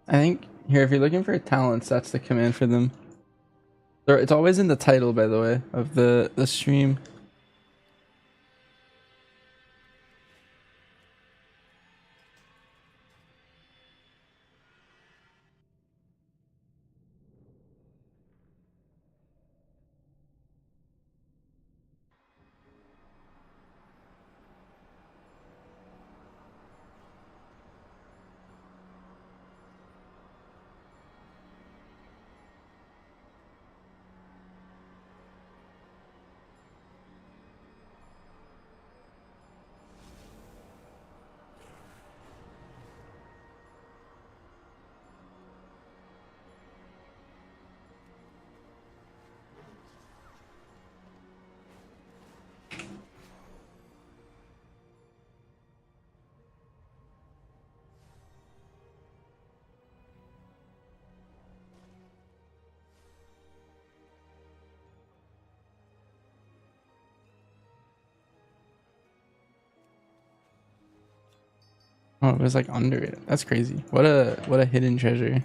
I think here, if you're looking for talents, that's the command for them. It's always in the title, by the way, of the stream. Oh, it was like under it. That's crazy. What a hidden treasure.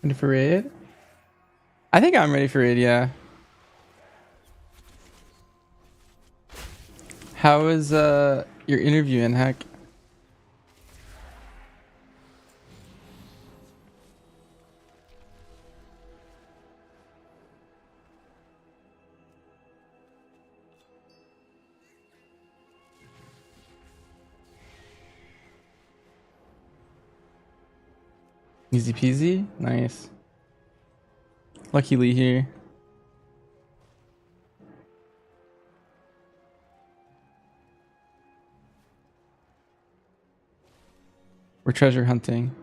Ready for raid? I think I'm ready for raid, yeah. How is your interview in Hack? Easy peasy? Nice. Lucky Lee here. We're treasure hunting.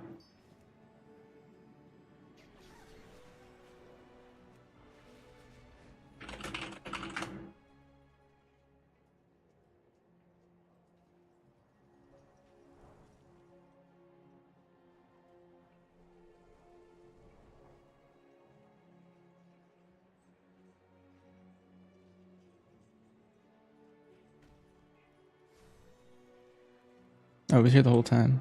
Oh, I was here the whole time.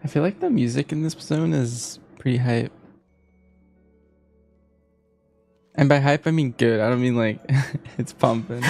I feel like the music in this zone is pretty hype. And by hype, I mean good. I don't mean like it's pumping.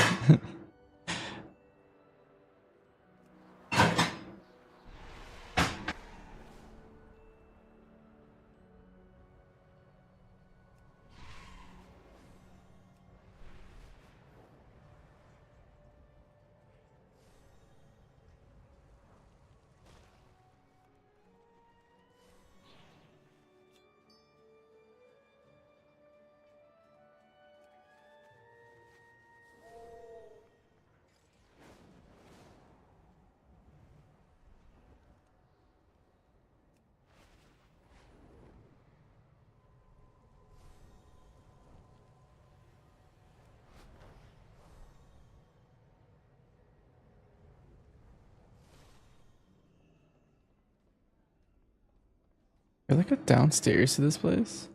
There's like a downstairs to this place.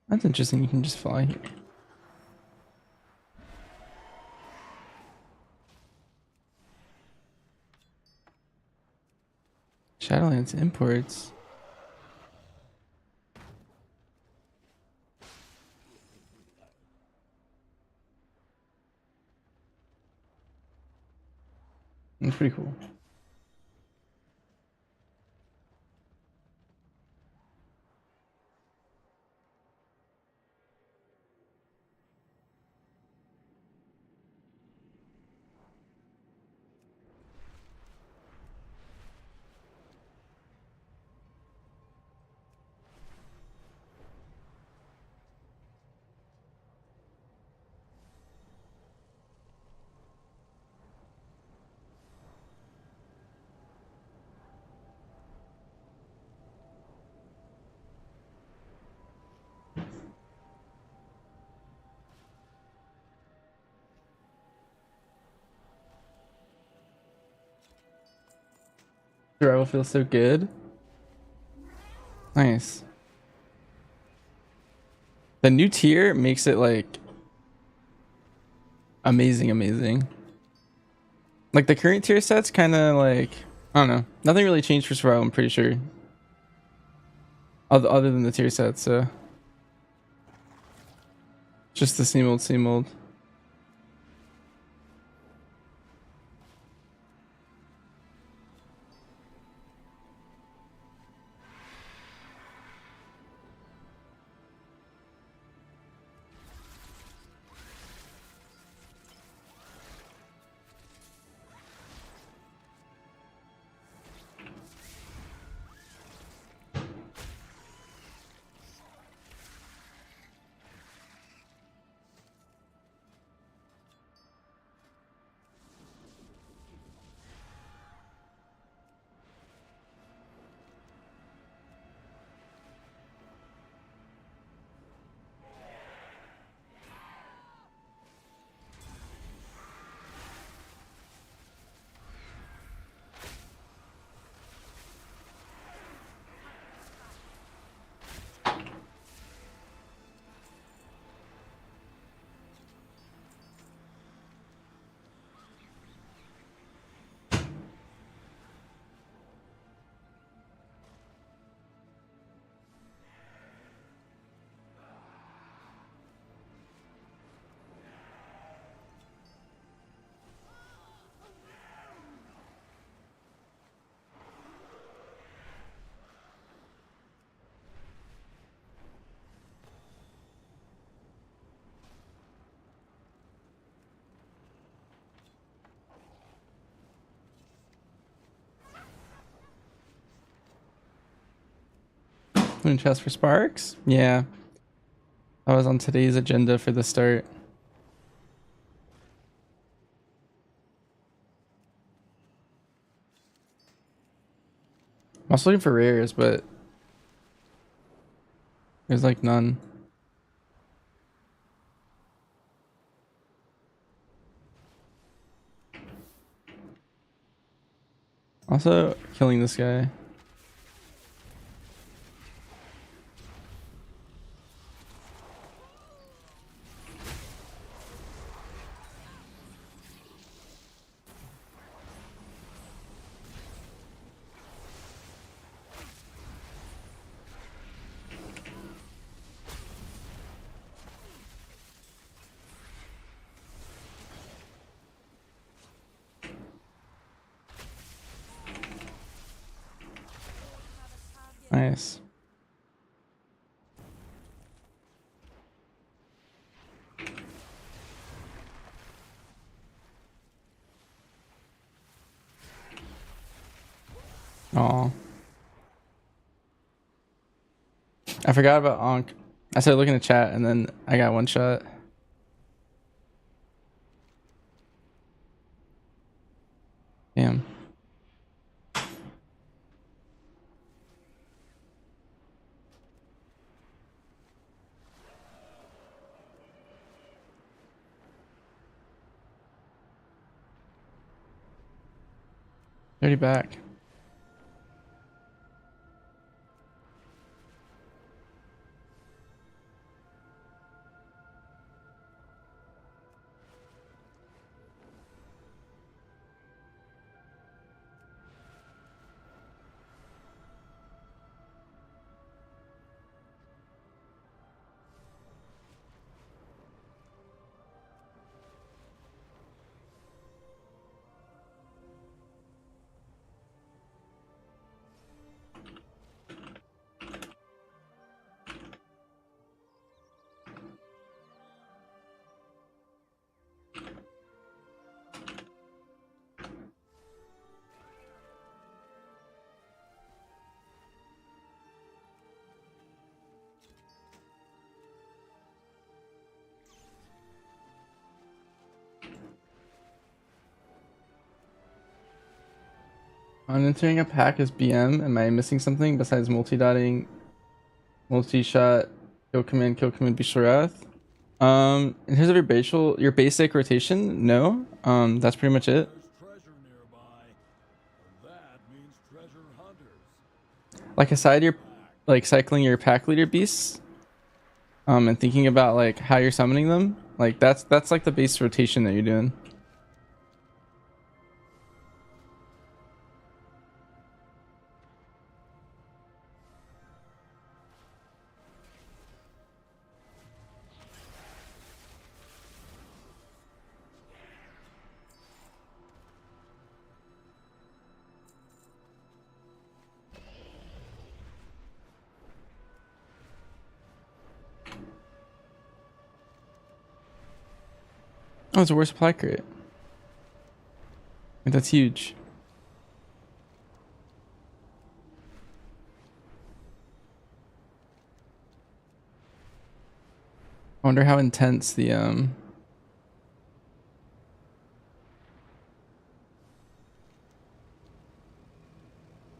That's interesting. You can just fly here. Shadowlands imports. That's pretty cool. Survival feels so good. Nice. The new tier makes it like amazing, amazing. Like the current tier set's kind of like, I don't know. Nothing really changed for survival, I'm pretty sure. Other than the tier set, so just the same old, same old. Moon chest for sparks? Yeah. That was on today's agenda for the start. I'm also looking for rares, but there's like none. Also killing this guy. Nice. Oh, I forgot about Ankh. I started looking at chat and then I got one shot. Damn. Already back. On entering a pack as BM, am I missing something besides multi-dotting, multi-shot, kill command, beastful wrath? In terms of your basic rotation, no. That's pretty much it. Like aside your like cycling your pack leader beasts, and thinking about like how you're summoning them, like that's like the base rotation that you're doing. Oh, it's a worse supply crate. Like, that's huge. I wonder how intense the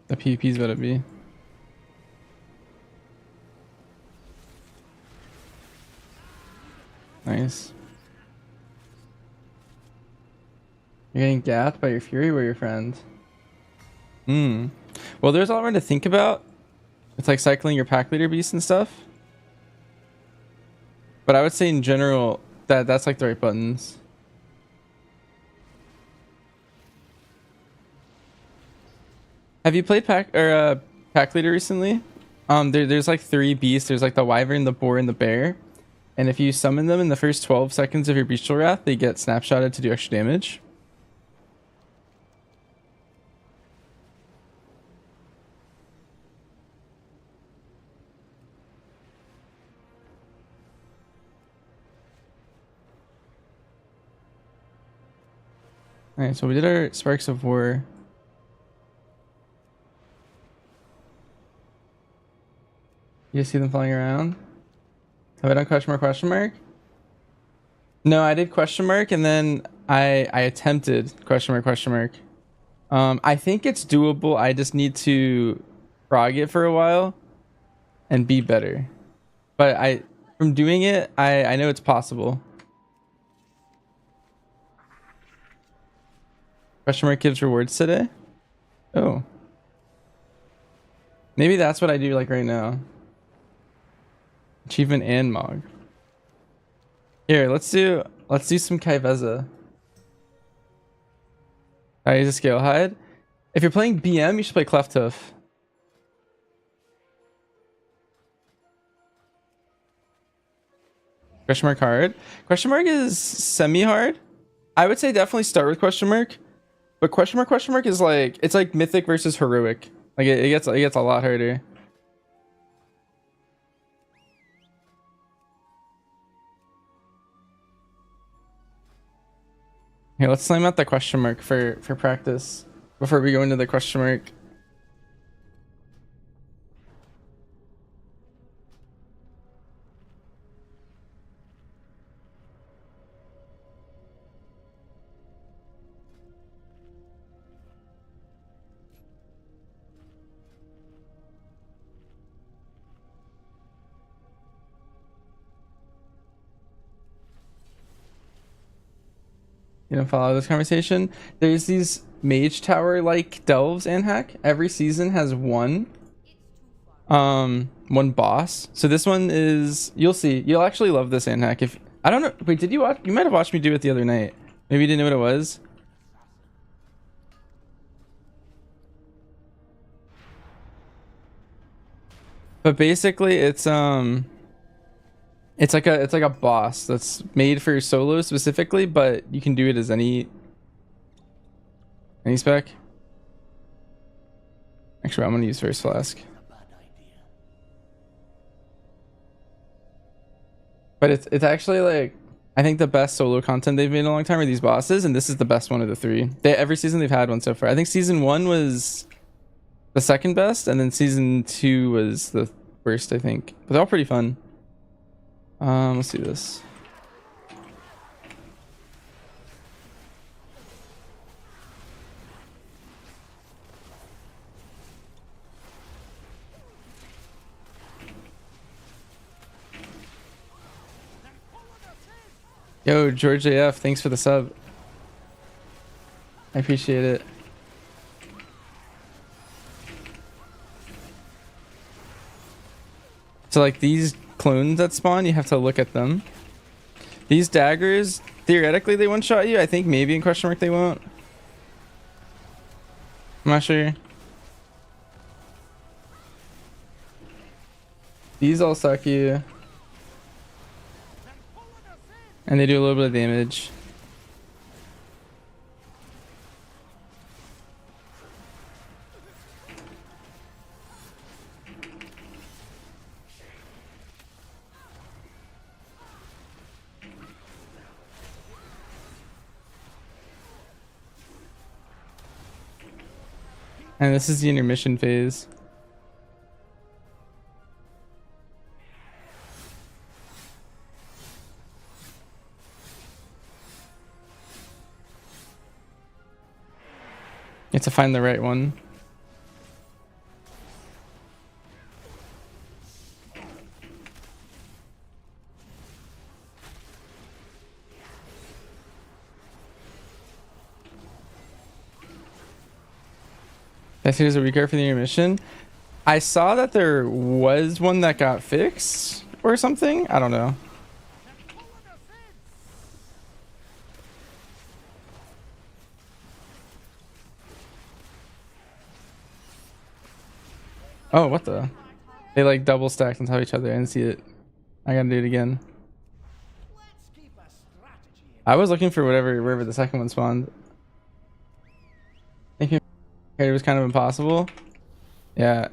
PvP is gonna be. Nice. You're getting gapped by your fury or your friend? Well, there's a lot more to think about. It's like cycling your pack leader beast and stuff. But I would say in general that's like the right buttons. Have you played pack leader recently? There's like 3 beasts. There's like the wyvern, the boar, and the bear. And if you summon them in the first 12 seconds of your bestial wrath, they get snapshotted to do extra damage. Alright, so we did our Sparks of War. You see them flying around? Have I done question mark? No, I did question mark and then I attempted question mark. I think it's doable. I just need to prog it for a while and be better. But from doing it, I know it's possible. Question mark gives rewards today? Oh. Maybe that's what I do like right now. Achievement and Mog. Here, let's do some Kyveza. I use a scale hide. If you're playing BM, you should play Cleft Hoof. Question mark hard. Question mark is semi-hard. I would say definitely start with question mark. But question mark is like, it's like mythic versus heroic. Like it gets a lot harder. Here, let's slam out the question mark for practice before we go into the question mark. You don't follow this conversation. There's these mage tower like delves and hack. Every season has one boss. So this one is, you'll see, you'll actually love this and hack. If I don't know, wait, did you watch? You might have watched me do it the other night. Maybe you didn't know what it was. But basically it's it's like a boss that's made for solo specifically, but you can do it as any spec. Actually, I'm gonna use first flask. But it's actually like, I think the best solo content they've made in a long time are these bosses, and this is the best one of the three. Every season they've had one so far. I think season 1 was the second best, and then season 2 was the worst, I think. But they're all pretty fun. Let's do this. Yo, George AF, thanks for the sub. I appreciate it. So like these clones that spawn, you have to look at them. These daggers, theoretically they one-shot you. I think maybe in question mark they won't. I'm not sure. These all suck you. And they do a little bit of damage. And this is the intermission phase. You have to find the right one. I see there's a recard for the intermission. I saw that there was one that got fixed or something. I don't know. Oh, what the? They like double stacked on top of each other. I didn't see it. I gotta do it again. I was looking for wherever the second one spawned. Thinking it was kind of impossible. Yeah.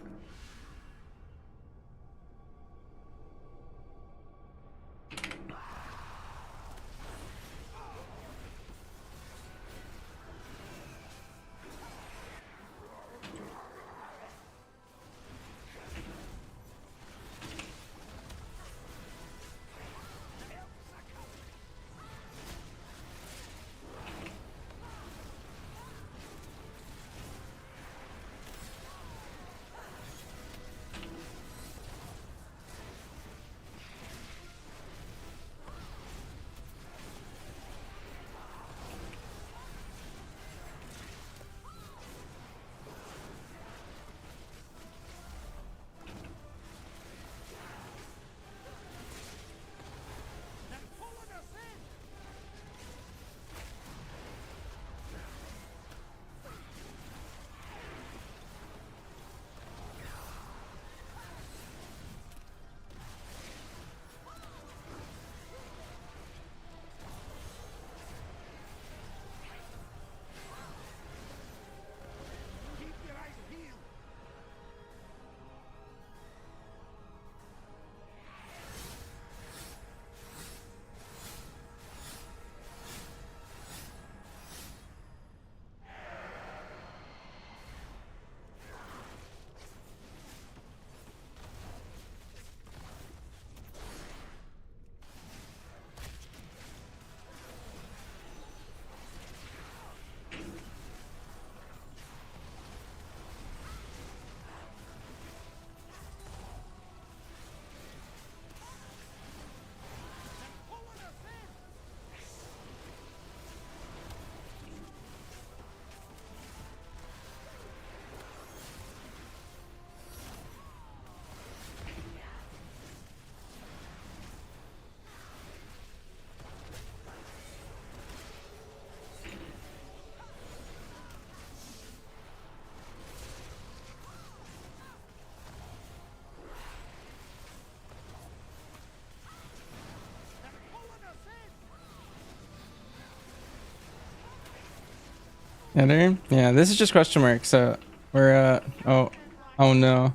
Enter? Yeah, this is just question mark, so we're oh no.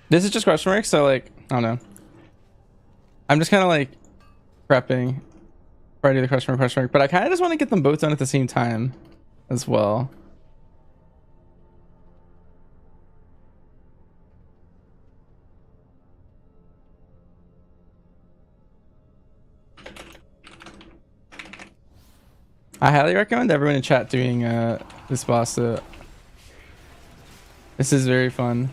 This is just question mark, so like, I don't know. I'm just kinda like prepping before I do the question mark, but I kinda just want to get them both done at the same time as well. I highly recommend everyone in chat doing this boss. This is very fun.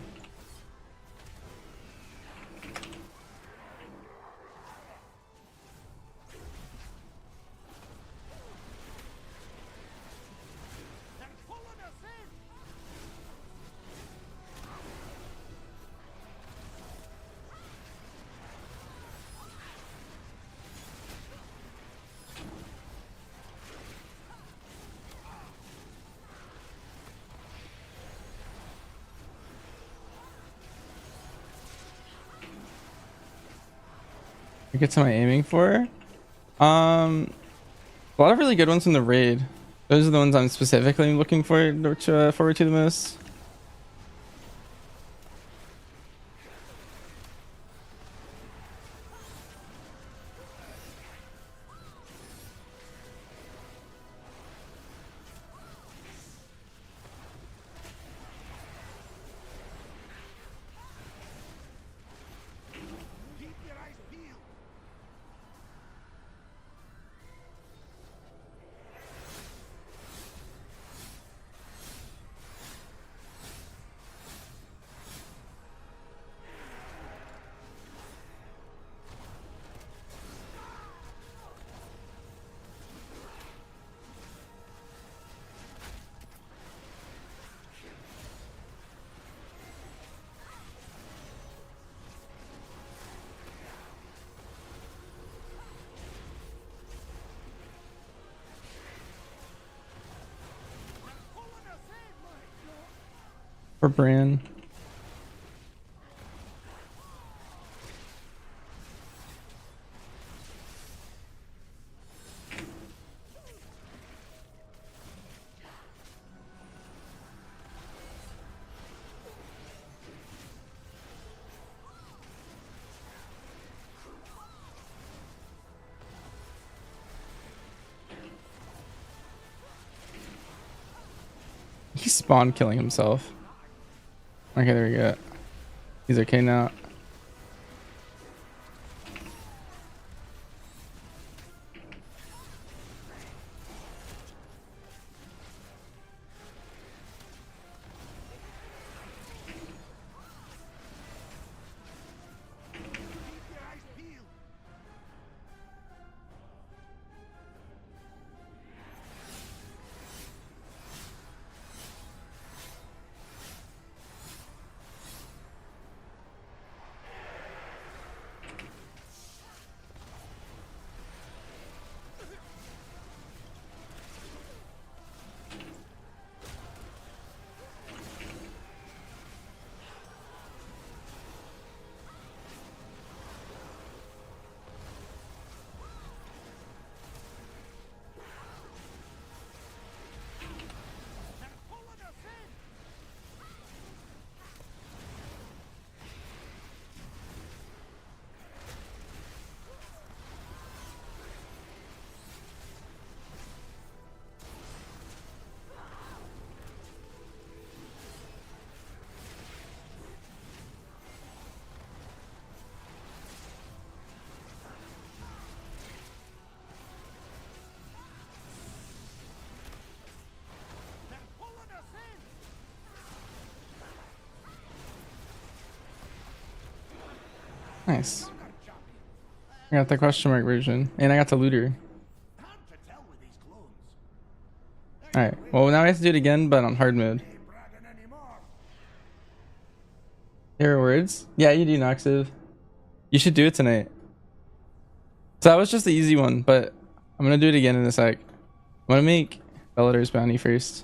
What gets am I aiming for? A lot of really good ones in the raid. Those are the ones I'm specifically looking forward to the most. For Bran. He spawned killing himself. Okay, there we go. He's okay now. Nice. I got the question mark version, and I got the looter. Alright, well now I have to do it again, but on hard mode. Hero words? Yeah, you do, Noxiv. You should do it tonight. So that was just the easy one, but I'm gonna do it again in a sec. I'm gonna make Bellator's bounty first.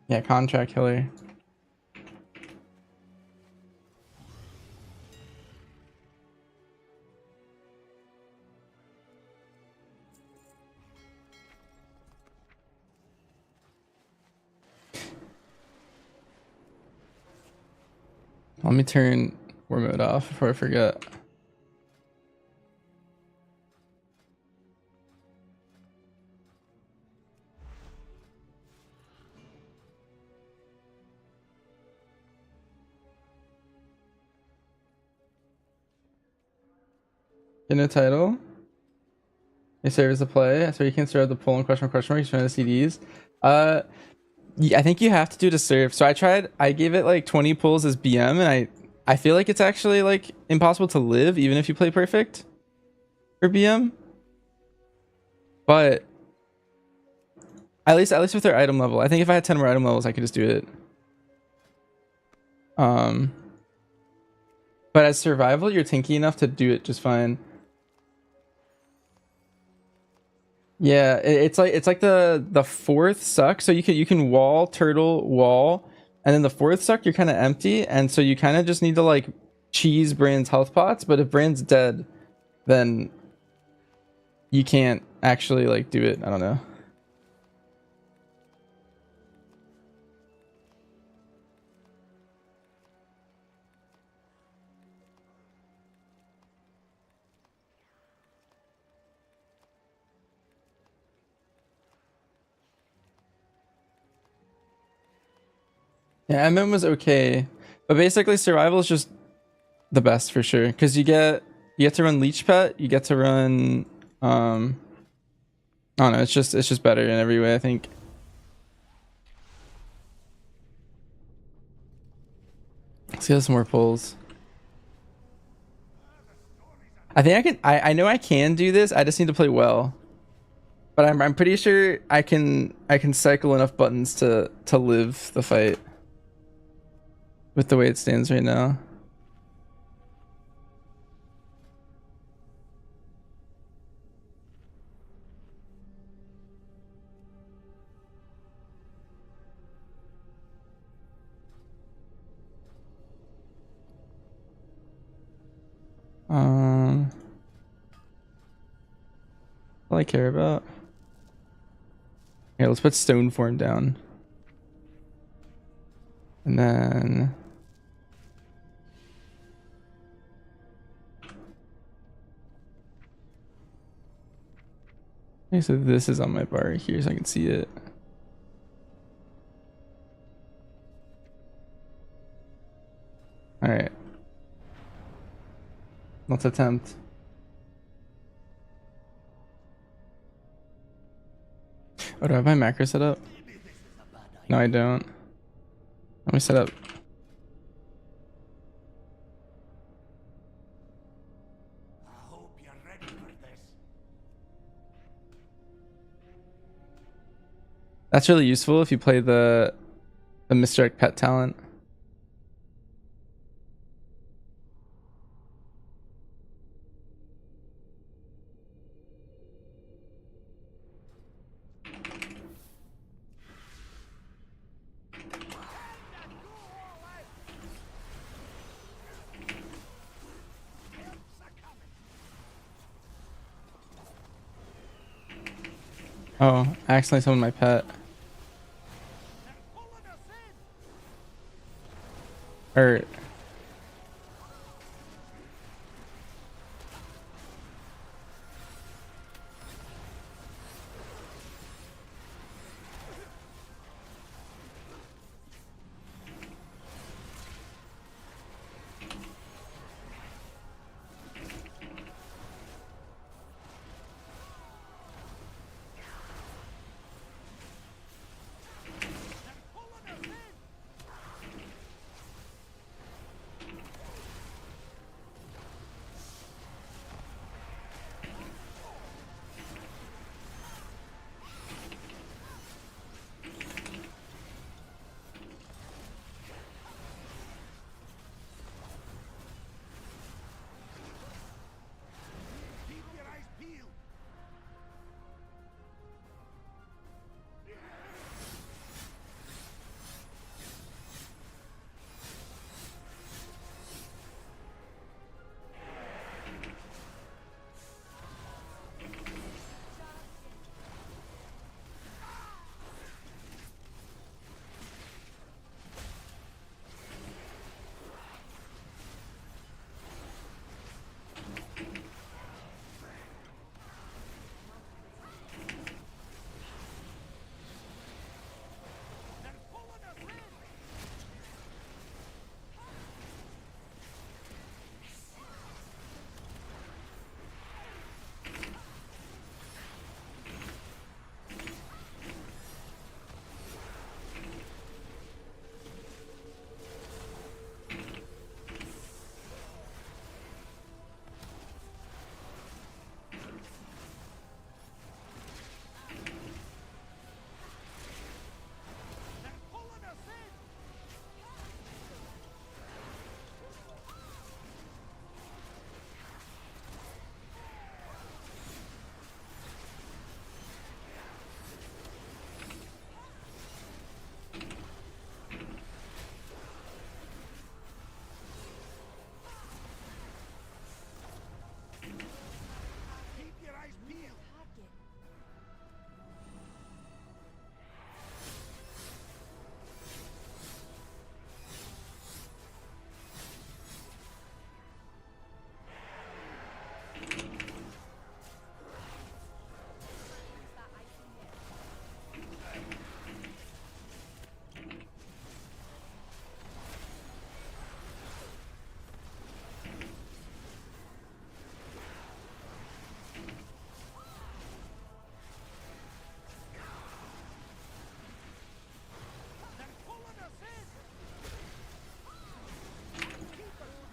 Yeah, contract killer. Let me turn war mode off before I forget. Get a title. They serve as a play, so you can serve the pull and question mark. You spend the CDs. Yeah, I think you have to do to serve. So I gave it like 20 pulls as BM, and I feel like it's actually like impossible to live even if you play perfect for BM. But at least with their item level, I think if I had 10 more item levels, I could just do it. Um, but as survival, you're tanky enough to do it just fine. Yeah, it's like the fourth suck. So you can wall turtle wall, and then the fourth suck you're kind of empty, and so you kind of just need to like cheese Brand's health pots. But if Brand's dead, then you can't actually like do it. I don't know. Yeah, MM was okay, but basically survival is just the best for sure because you get to run leech pet, you get to run I don't know, it's just better in every way, I think. Let's get some more pulls. I think I know I can do this. I just need to play well. But I'm pretty sure I can cycle enough buttons to live the fight with the way it stands right now. Um all I care about. Here, let's put stone form down. And then okay, so this is on my bar here so I can see it. Alright. Let's attempt. Oh, do I have my macro set up? No, I don't. Let me set up. That's really useful if you play the misdirect pet talent. Oh, I accidentally summoned my pet. Or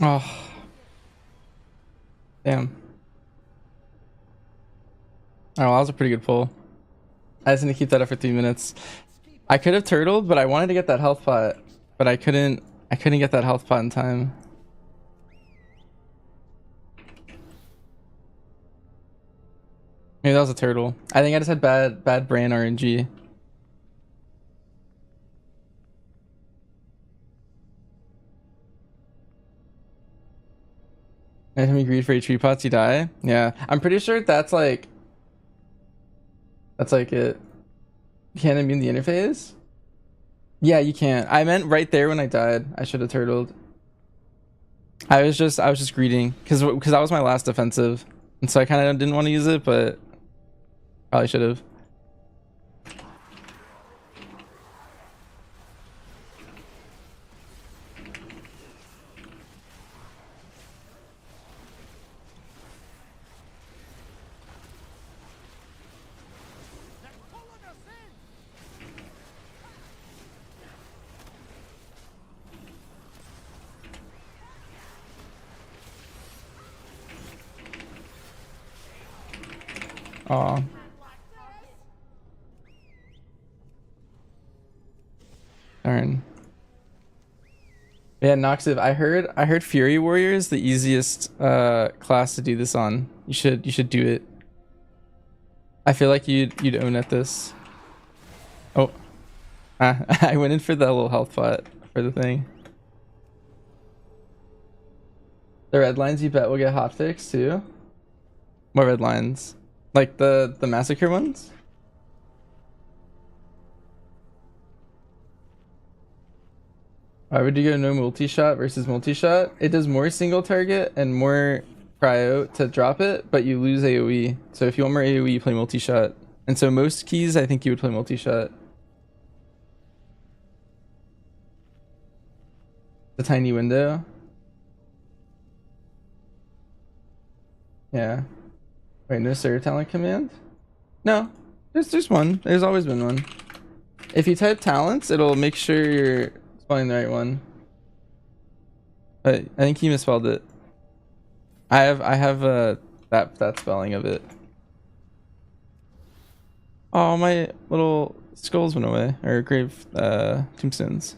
Oh, damn. Oh, well, that was a pretty good pull. I just need to keep that up for 3 minutes. I could have turtled, but I wanted to get that health pot, but I couldn't. I couldn't get that health pot in time. Maybe that was a turtle. I think I just had bad brain RNG. Anytime you greed for 8 tree pots, you die. Yeah, I'm pretty sure that's like it. You can't immune the interface. Yeah, you can't. I meant right there when I died. I should have turtled. I was just greeting because that was my last defensive, and so I kind of didn't want to use it, but probably should have. Aw. Darn. Yeah, Noxiv, I heard Fury Warrior is the easiest class to do this on. You should do it. I feel like you'd own at this. Oh. I went in for the little health pot for the thing. The red lines you bet will get hotfixed too? What red lines? Like the massacre ones? Why would you go no multi-shot versus multi-shot? It does more single target and more cryo to drop it, but you lose AoE. So if you want more AoE, you play multi-shot. And so most keys, I think you would play multi-shot. The tiny window. Yeah. Wait, no Sir talent command? No. There's one. There's always been one. If you type talents, it'll make sure you're spelling the right one. But I think he misspelled it. I have that spelling of it. Oh, my little skulls went away, or grave tombstones.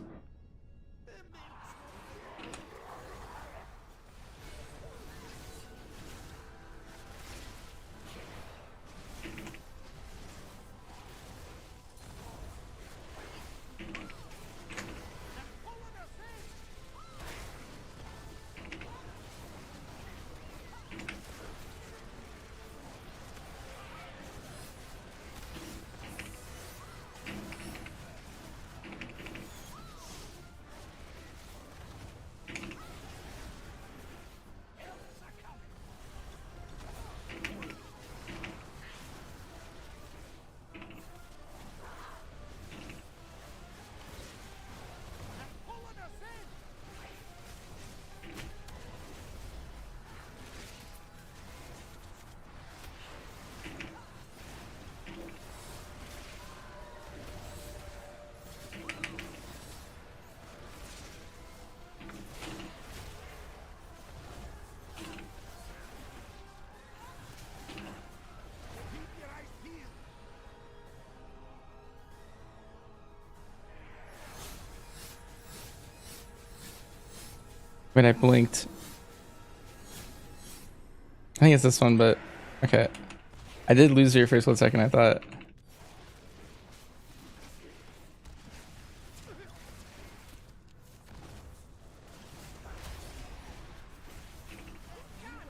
When I blinked. I think it's this one, but okay. I did lose your first 1 second, I thought.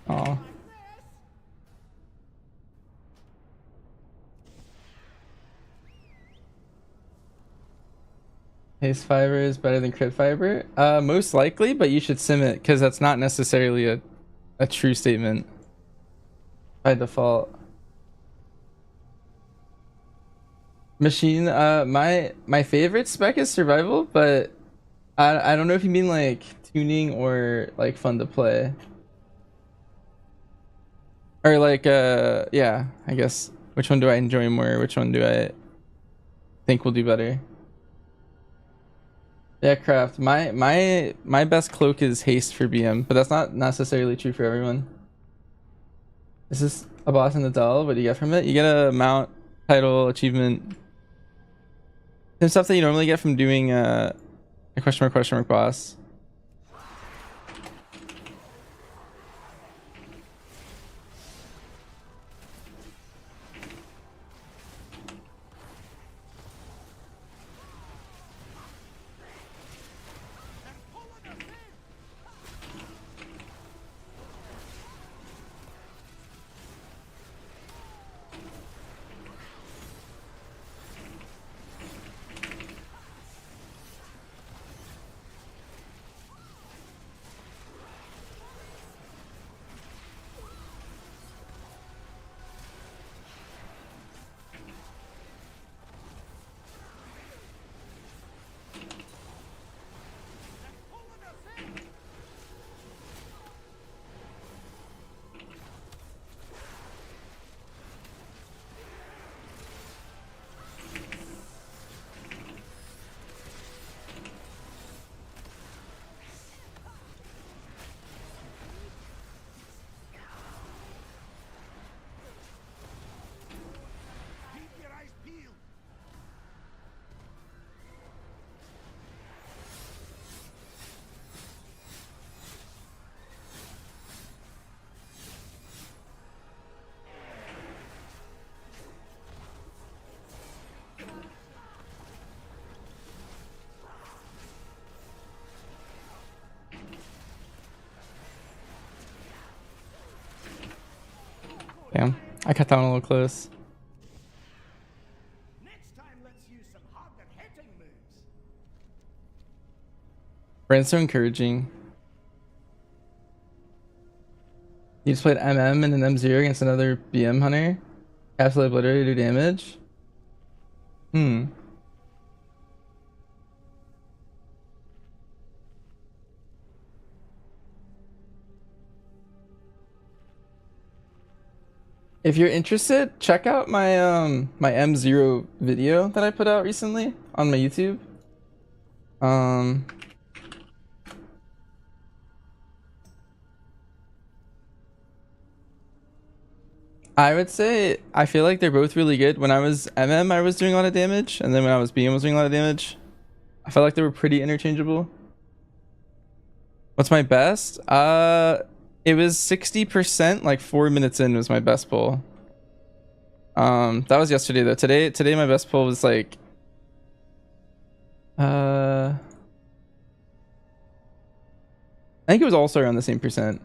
Oh. Haste fiber is better than crit fiber? Most likely, but you should sim it because that's not necessarily a true statement by default. Machine, my favorite spec is survival, but I don't know if you mean like tuning or like fun to play. Or like yeah, I guess which one do I enjoy more? Which one do I think will do better? Yeah, craft. My best cloak is haste for BM, but that's not necessarily true for everyone. This is a boss in the Dell. What do you get from it? You get a mount, title, achievement, some stuff that you normally get from doing a question mark boss. Damn, I cut that one a little close. Next time, let's use some hard-hitting moves. Brand's so encouraging. You just played MM and an M0 against another BM hunter. Absolutely obliterated, do damage. If you're interested, check out my my M0 video that I put out recently on my YouTube. I would say I feel like they're both really good. When I was MM, I was doing a lot of damage, and then when I was BM, I was doing a lot of damage. I felt like they were pretty interchangeable. What's my best? It was 60%, like 4 minutes in was my best pull. That was yesterday though. Today my best pull was like I think it was also around the same percent.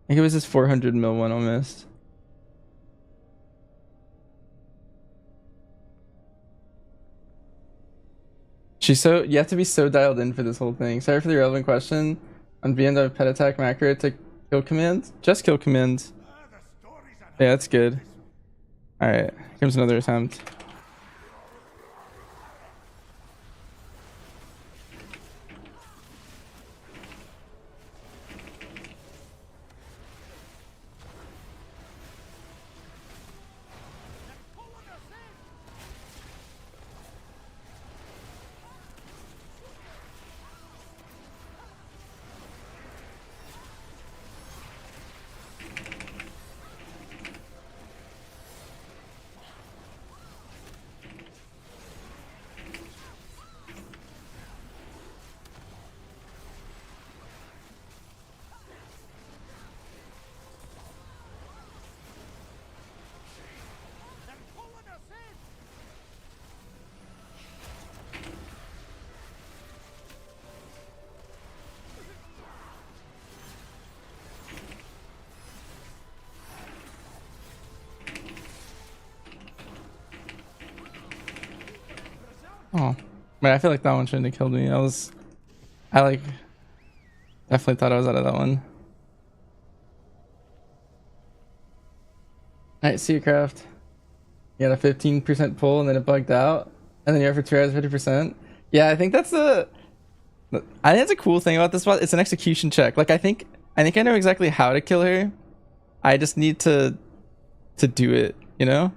I think it was this 400 mil one almost. You have to be so dialed in for this whole thing. Sorry for the irrelevant question. On the end of pet attack macro to kill command? Just kill command. Yeah, that's good. Alright, here comes another attempt. Oh, man, I feel like that one shouldn't have killed me. I like definitely thought I was out of that one. Alright, see you, craft. You had a 15% pull and then it bugged out, and then you have for 2 hours 50%. Yeah, I think that's I think that's a cool thing about this spot. It's an execution check. Like I think I know exactly how to kill her. I just need to do it, you know?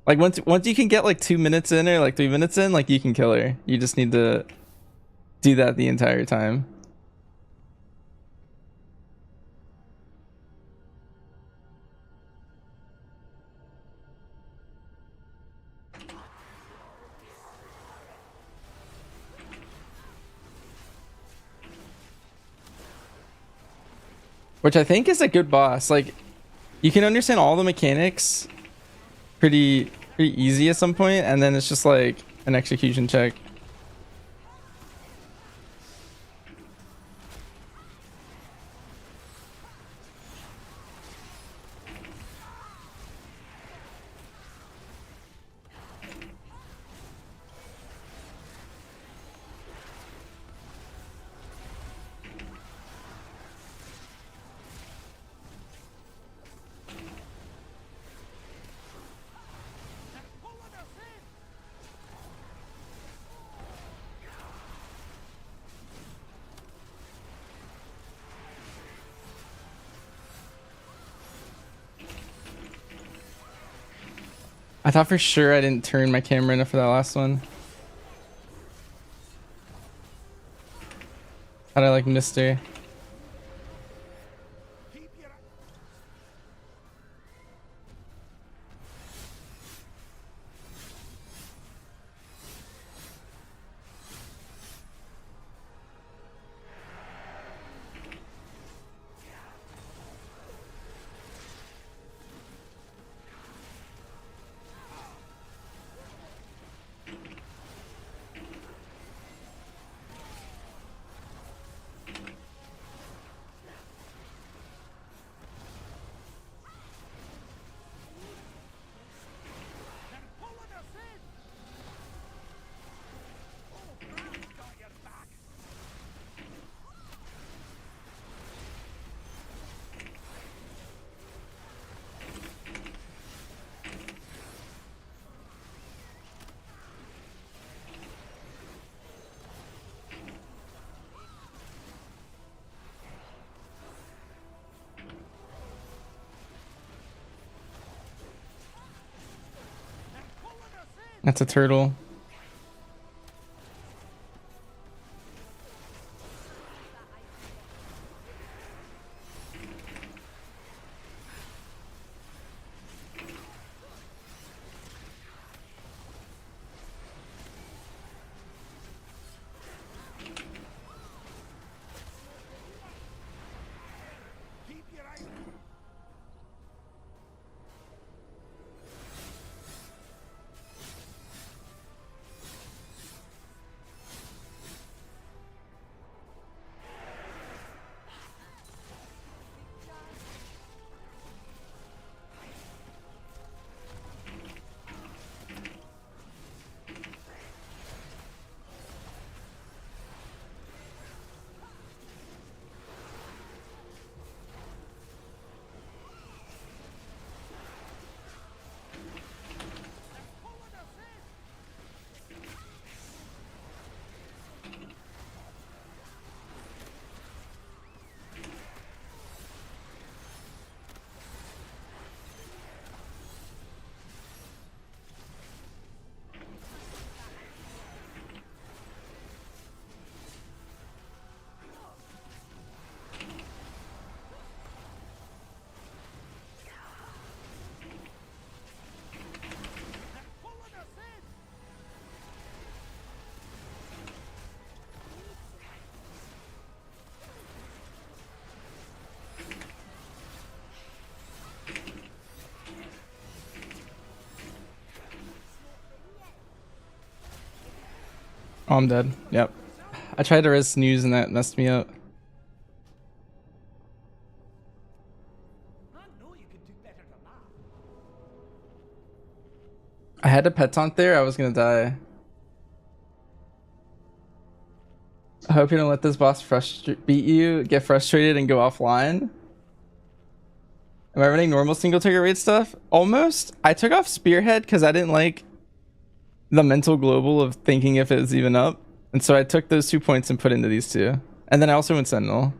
Like once you can get like 2 minutes in or like 3 minutes in, like you can kill her. You just need to do that the entire time. Which I think is a good boss. Like you can understand all the mechanics pretty easy at some point, and then it's just like an execution check. I thought for sure I didn't turn my camera enough for that last one. Thought I like missed her. That's a turtle. Oh, I'm dead. Yep. I tried to res snooze and that messed me up. I know you could do better than that. I had a pet taunt there. I was gonna die. I hope you don't let this boss beat you, get frustrated, and go offline. Am I running normal single trigger rate stuff? Almost. I took off Spearhead because I didn't like the mental global of thinking if it was even up. And so I took those 2 points and put into these two. And then I also went Sentinel.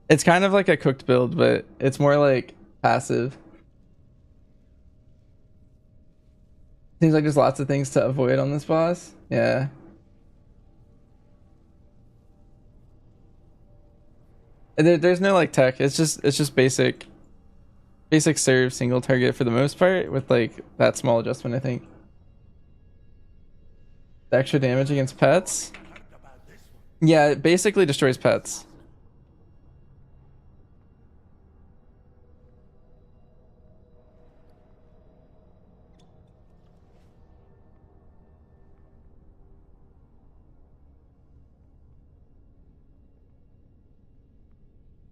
It's kind of like a cooked build, but it's more like passive. Seems like there's lots of things to avoid on this boss. Yeah. There's no like tech. It's just basic serve single target for the most part with like that small adjustment, I think. The extra damage against pets. Yeah, it basically destroys pets.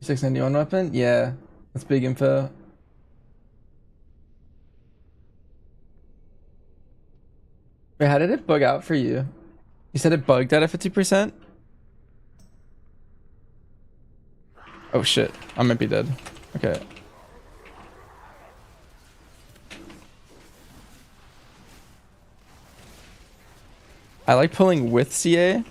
$691 weapon? Yeah. That's big info. Wait, how did it bug out for you? You said it bugged out at 50%? Oh shit. I might be dead. Okay. I like pulling with CA.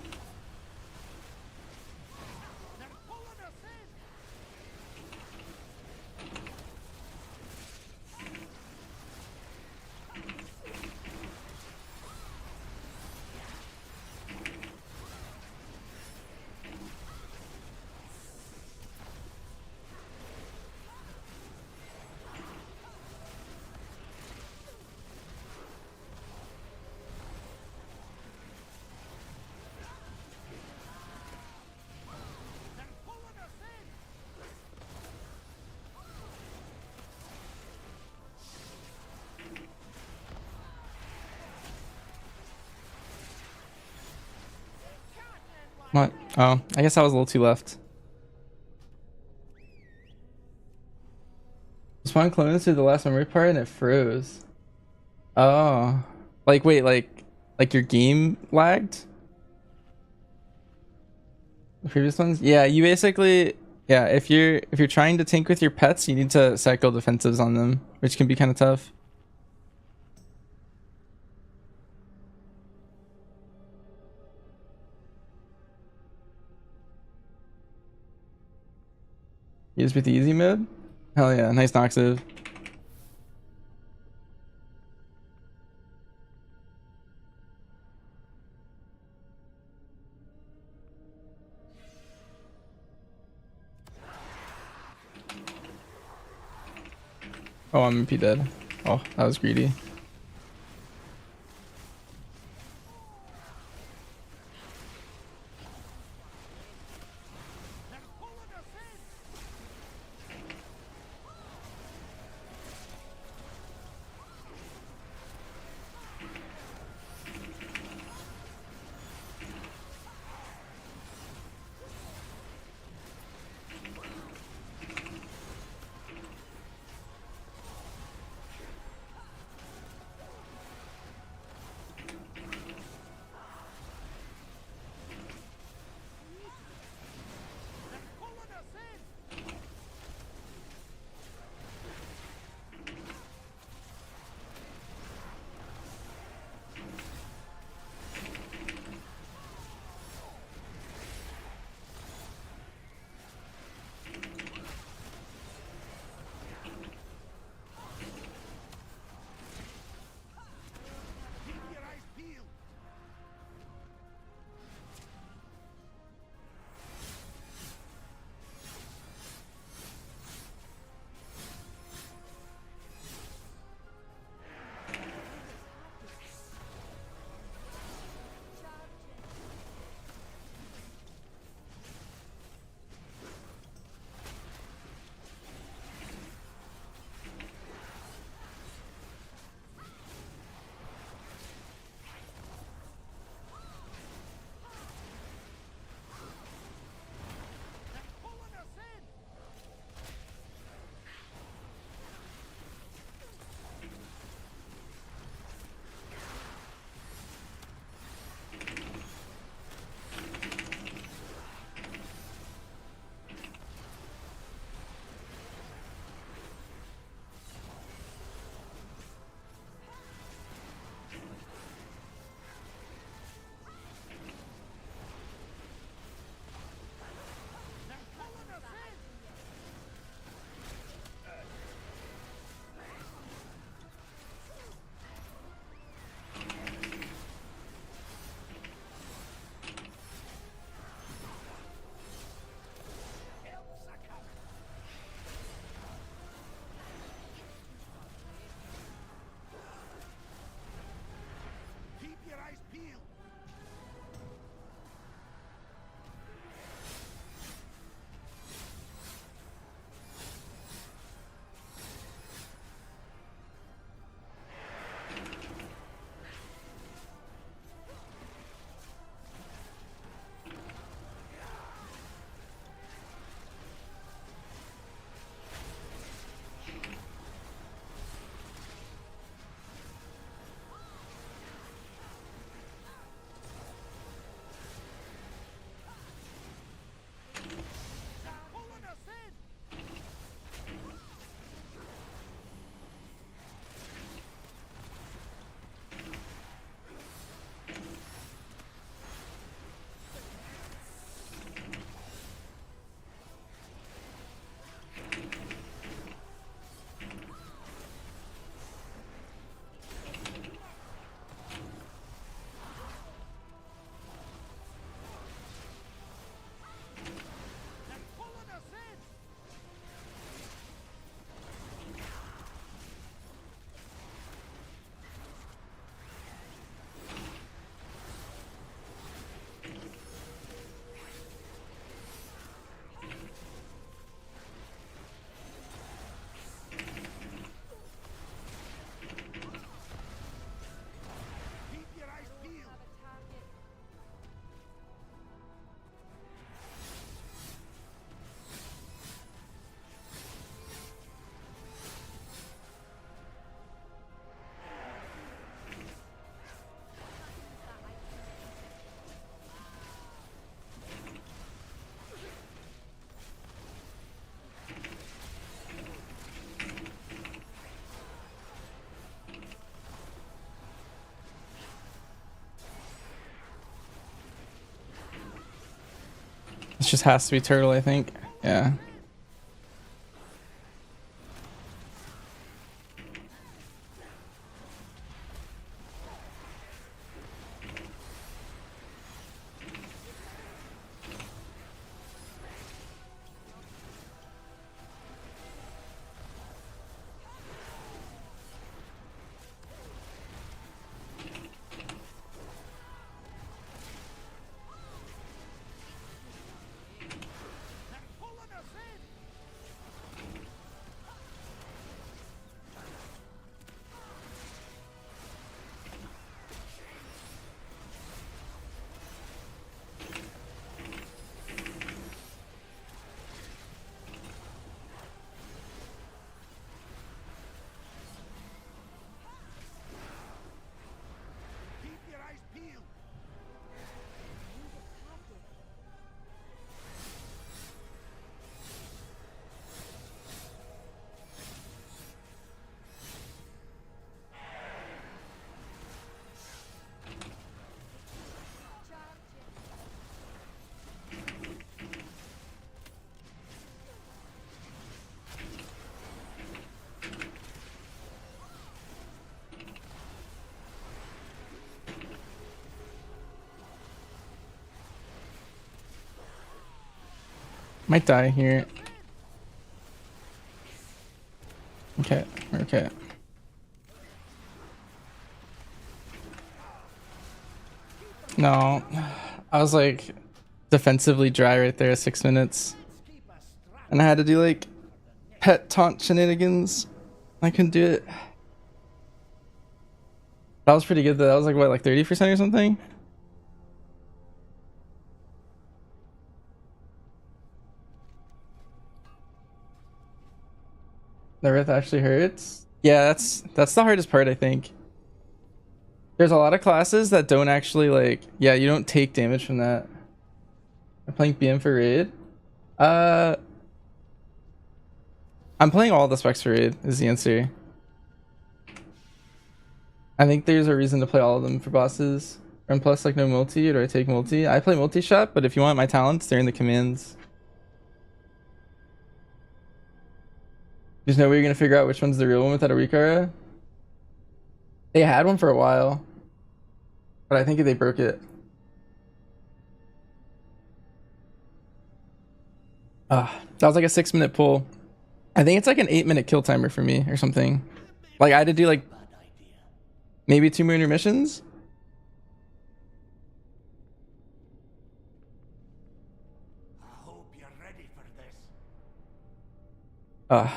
What? Oh, I guess I was a little too left. Spawn clones through the last memory part and it froze. Oh. Like wait, like your game lagged? The previous ones? Yeah, you basically yeah, if you're trying to tank with your pets, you need to cycle defensives on them, which can be kind of tough. Use with the easy mode? Hell yeah, nice Noxiv. Oh, I'm MP dead. Oh, that was greedy. It just has to be turtle, I think. Yeah. Pulling us in. Keep your eyes peeled. Might die here. Okay, okay. No. I was like defensively dry right there at 6 minutes. Keep us strapped. And I had to do like pet taunt shenanigans. I couldn't do it. That was pretty good though. That was like what, like 30% or something? The Rift actually hurts. Yeah, that's the hardest part, I think. There's a lot of classes that don't actually like, yeah, you don't take damage from that. I'm playing BM for raid. Uh I'm playing all the specs for raid is the answer. I think there's a reason to play all of them for bosses. And plus like no multi, or do I take multi? I play multi-shot, but if you want my talents, they're in the commands. There's no way you're gonna figure out which one's the real one without a Rikara? They had one for a while, but I think they broke it. That was like a 6-minute pull. I think it's like an 8-minute kill timer for me or something. Like I had to do like maybe 2 more intermissions. I hope you're ready for this.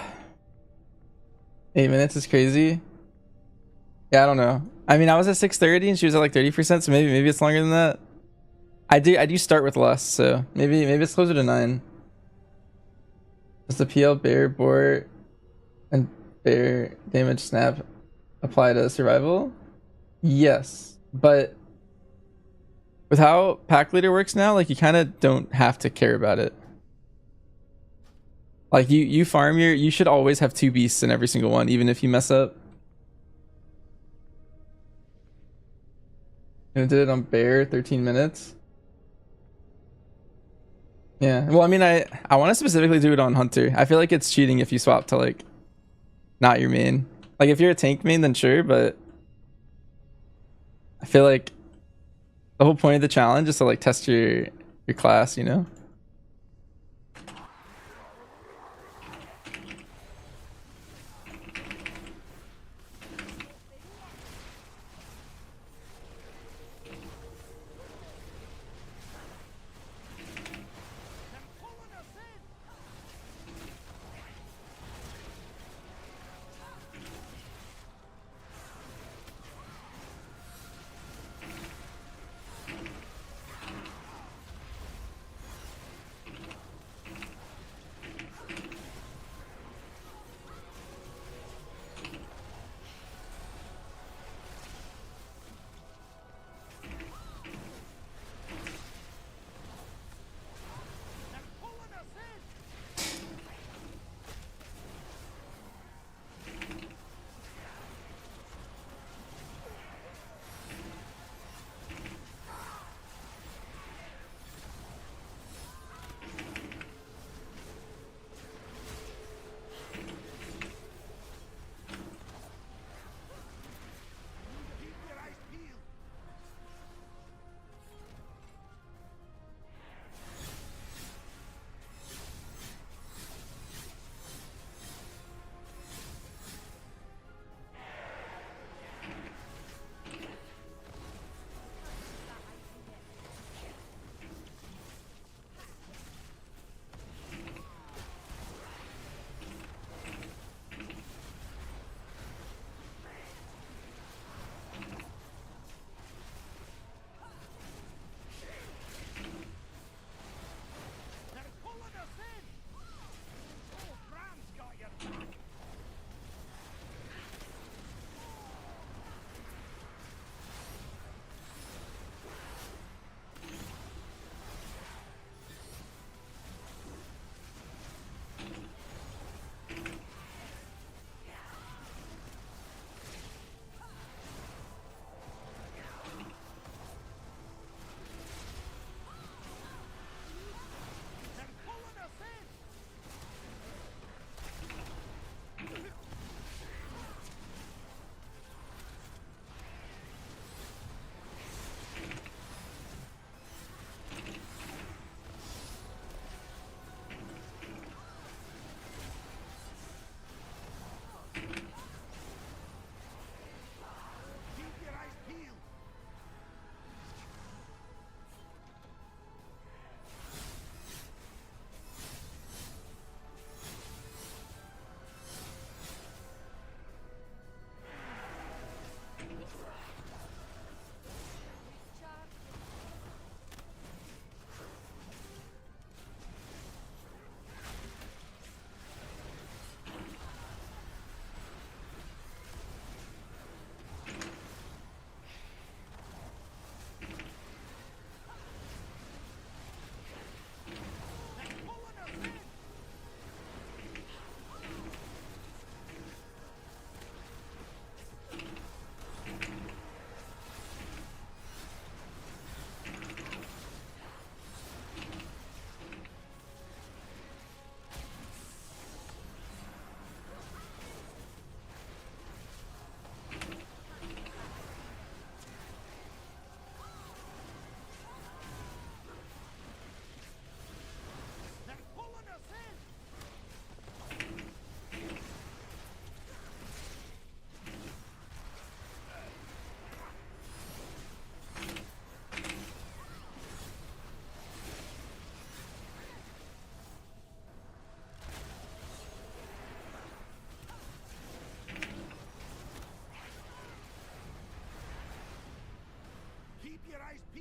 8 minutes is crazy. Yeah, I don't know. I mean, I was at 6:30 and she was at like 30%, so maybe it's longer than that. I do start with less, so maybe it's closer to 9. Does the PL bear boar and bear damage snap apply to survival? Yes, but with how pack leader works now, like you kind of don't have to care about it. Like you farm you should always have 2 beasts in every single one, even if you mess up. And I did it on bear 13 minutes. Yeah. Well, I mean, I want to specifically do it on hunter. I feel like it's cheating if you swap to like not your main. Like if you're a tank main, then sure, but I feel like the whole point of the challenge is to like test your class, you know? Pulling us in.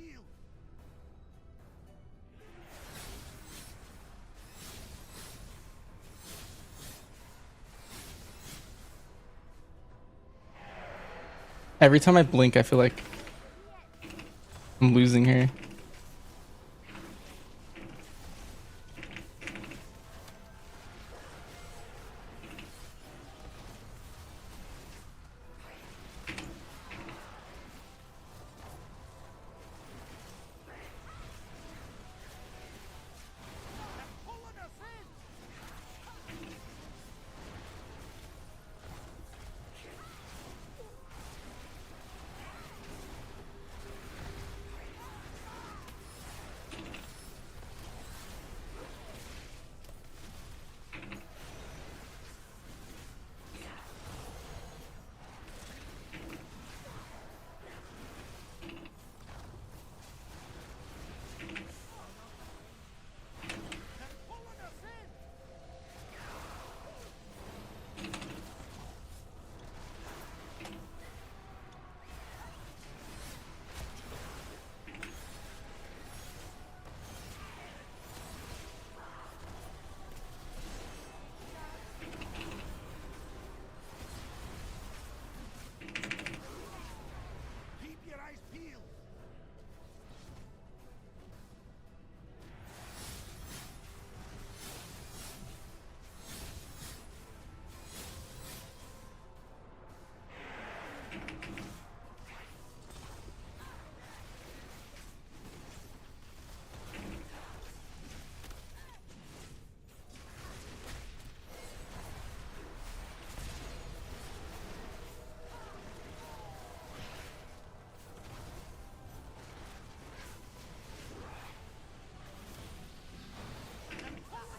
peeled. Every time I blink, I feel like I'm losing her. Pulling us in. Pulling us in. Keep your eyes peeled. Pulling us in. Pulling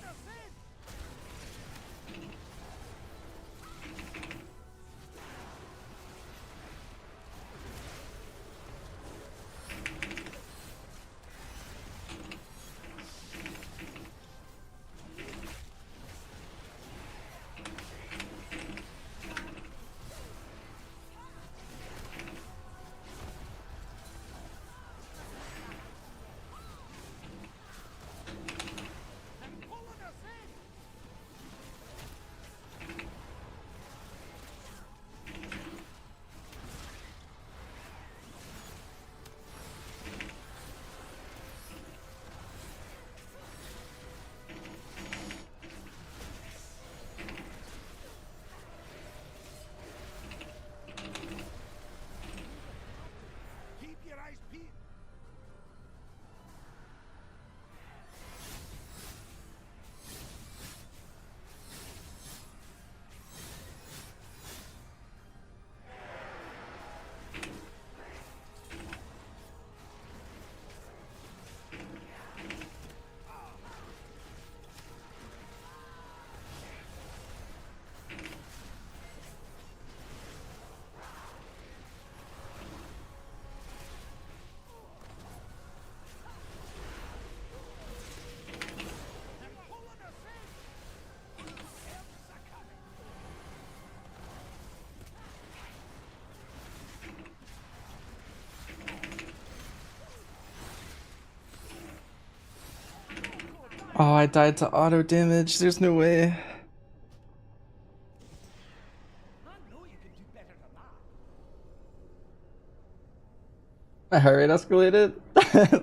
us in. Keep your eyes peeled. Pulling us in. Help's a coming. Oh, I died to auto damage. There's no way. I know you can do better than that. My heart rate escalated.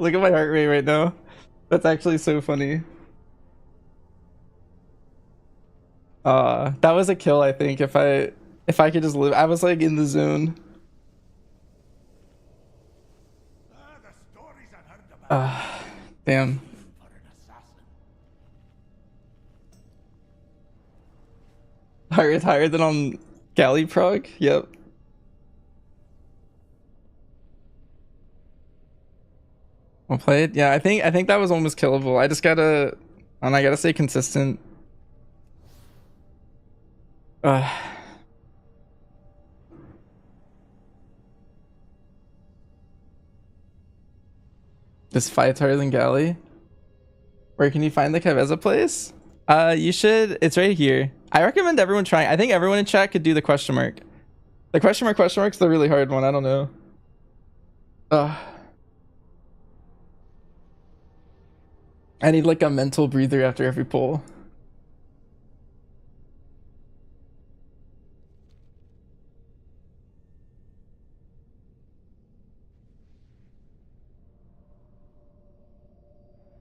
Look at my heart rate right now. That's actually so funny. That was a kill, I think. If I could just live, I was like in the zone. The stories I've heard about Damn. for an assassin. Heart rate higher than on Galley prog? Yep. Well played. Yeah, I think that was almost killable. I just gotta, and I gotta stay consistent. This fight's harder than Galley. Where can you find the Kyveza place? You should. It's right here. I recommend everyone trying. I think everyone in chat could do the question mark. The question mark's the really hard one. I don't know. I need like a mental breather after every pull.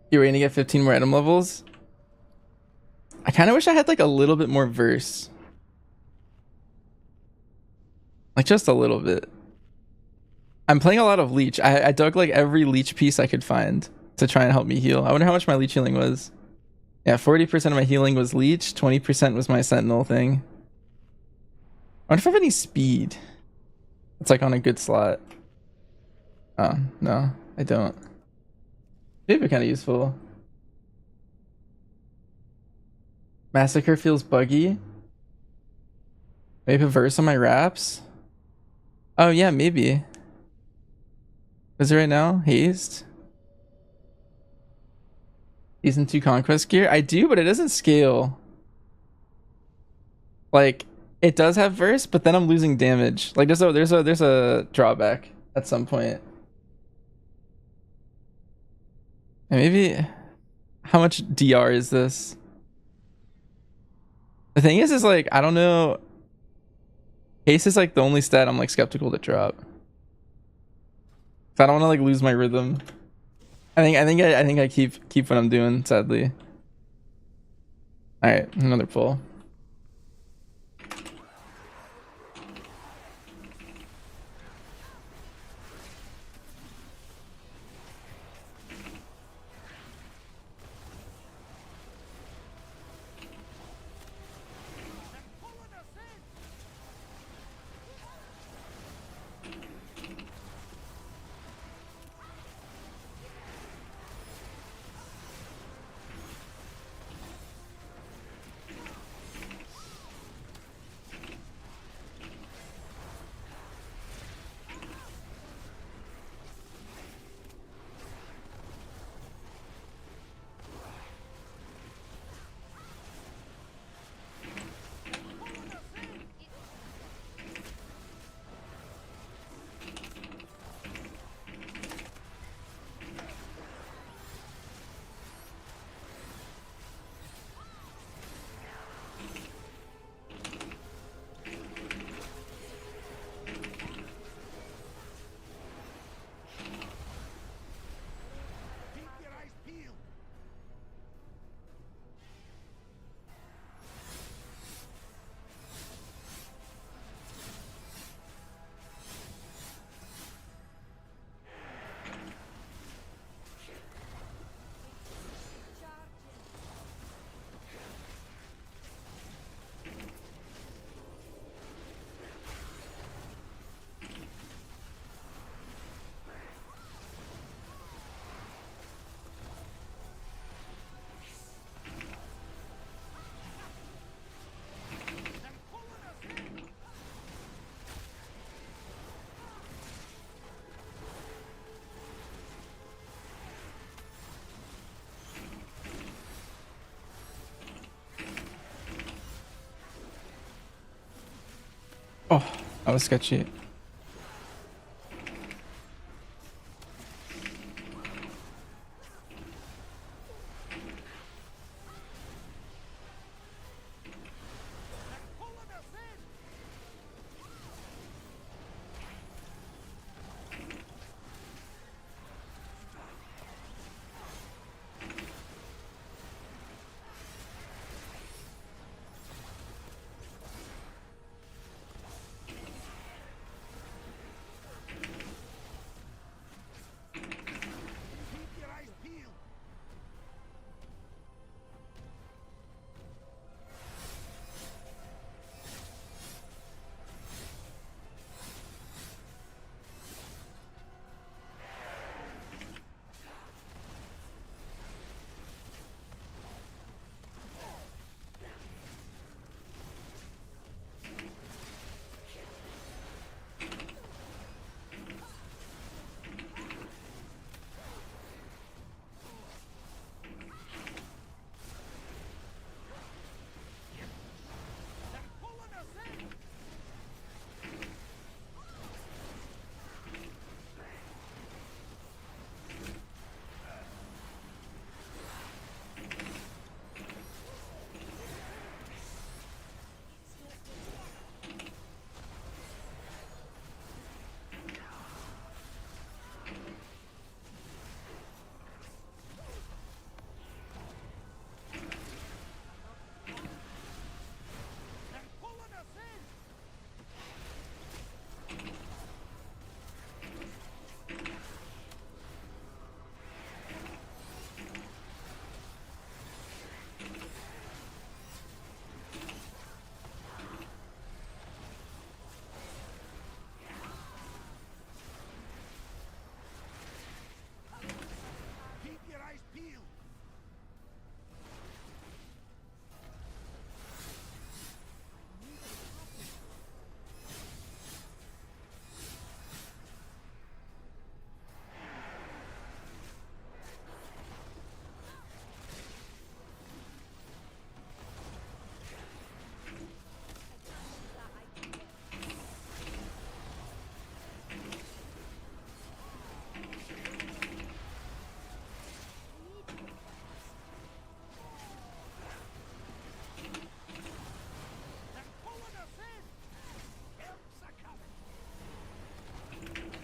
You're waiting to get 15 more item levels? I kind of wish I had like a little bit more verse. Like just a little bit. I'm playing a lot of leech. I dug like every leech piece I could find to try and help me heal. I wonder how much my leech healing was. Yeah, 40% of my healing was leech, 20% was my sentinel thing. I wonder if I have any speed. It's like on a good slot. Oh, no, I don't. Maybe kind of useful. Massacre feels buggy. Maybe a verse on my wraps. Oh yeah, maybe. Is it right now? Haste. Season 2 conquest gear? I do, but it doesn't scale. Like, it does have verse, but then I'm losing damage. Like there's a drawback at some point. And maybe how much DR is this? The thing is like I don't know. Haste is like the only stat I'm like skeptical to drop. So I don't want to like lose my rhythm. I think I keep what I'm doing, sadly. Alright, another pull. Keep your eyes peeled. Oh, that was sketchy.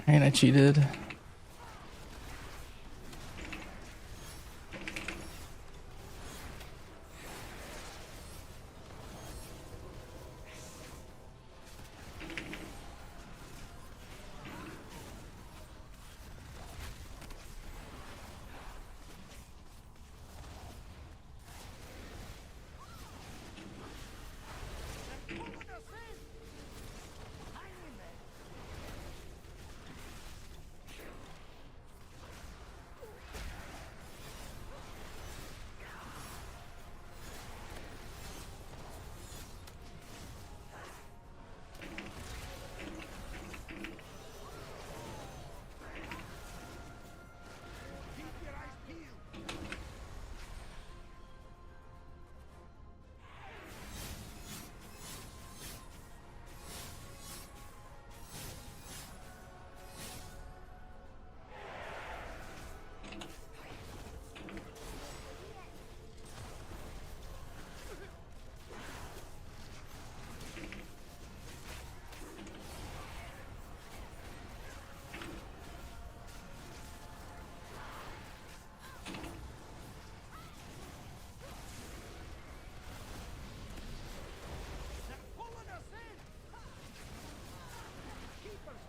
And I cheated.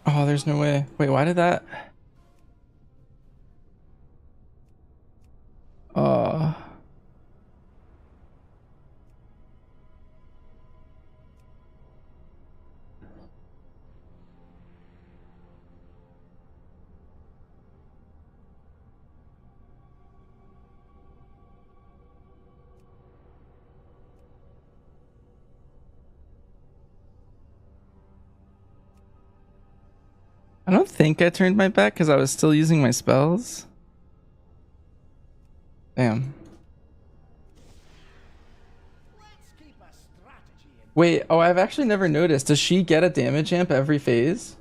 Oh, there's no way. Wait, why did that? Uh, I don't think I turned my back because I was still using my spells. Damn. Let's keep a strategy in. Wait, oh, I've actually never noticed. Does she get a damage amp every phase?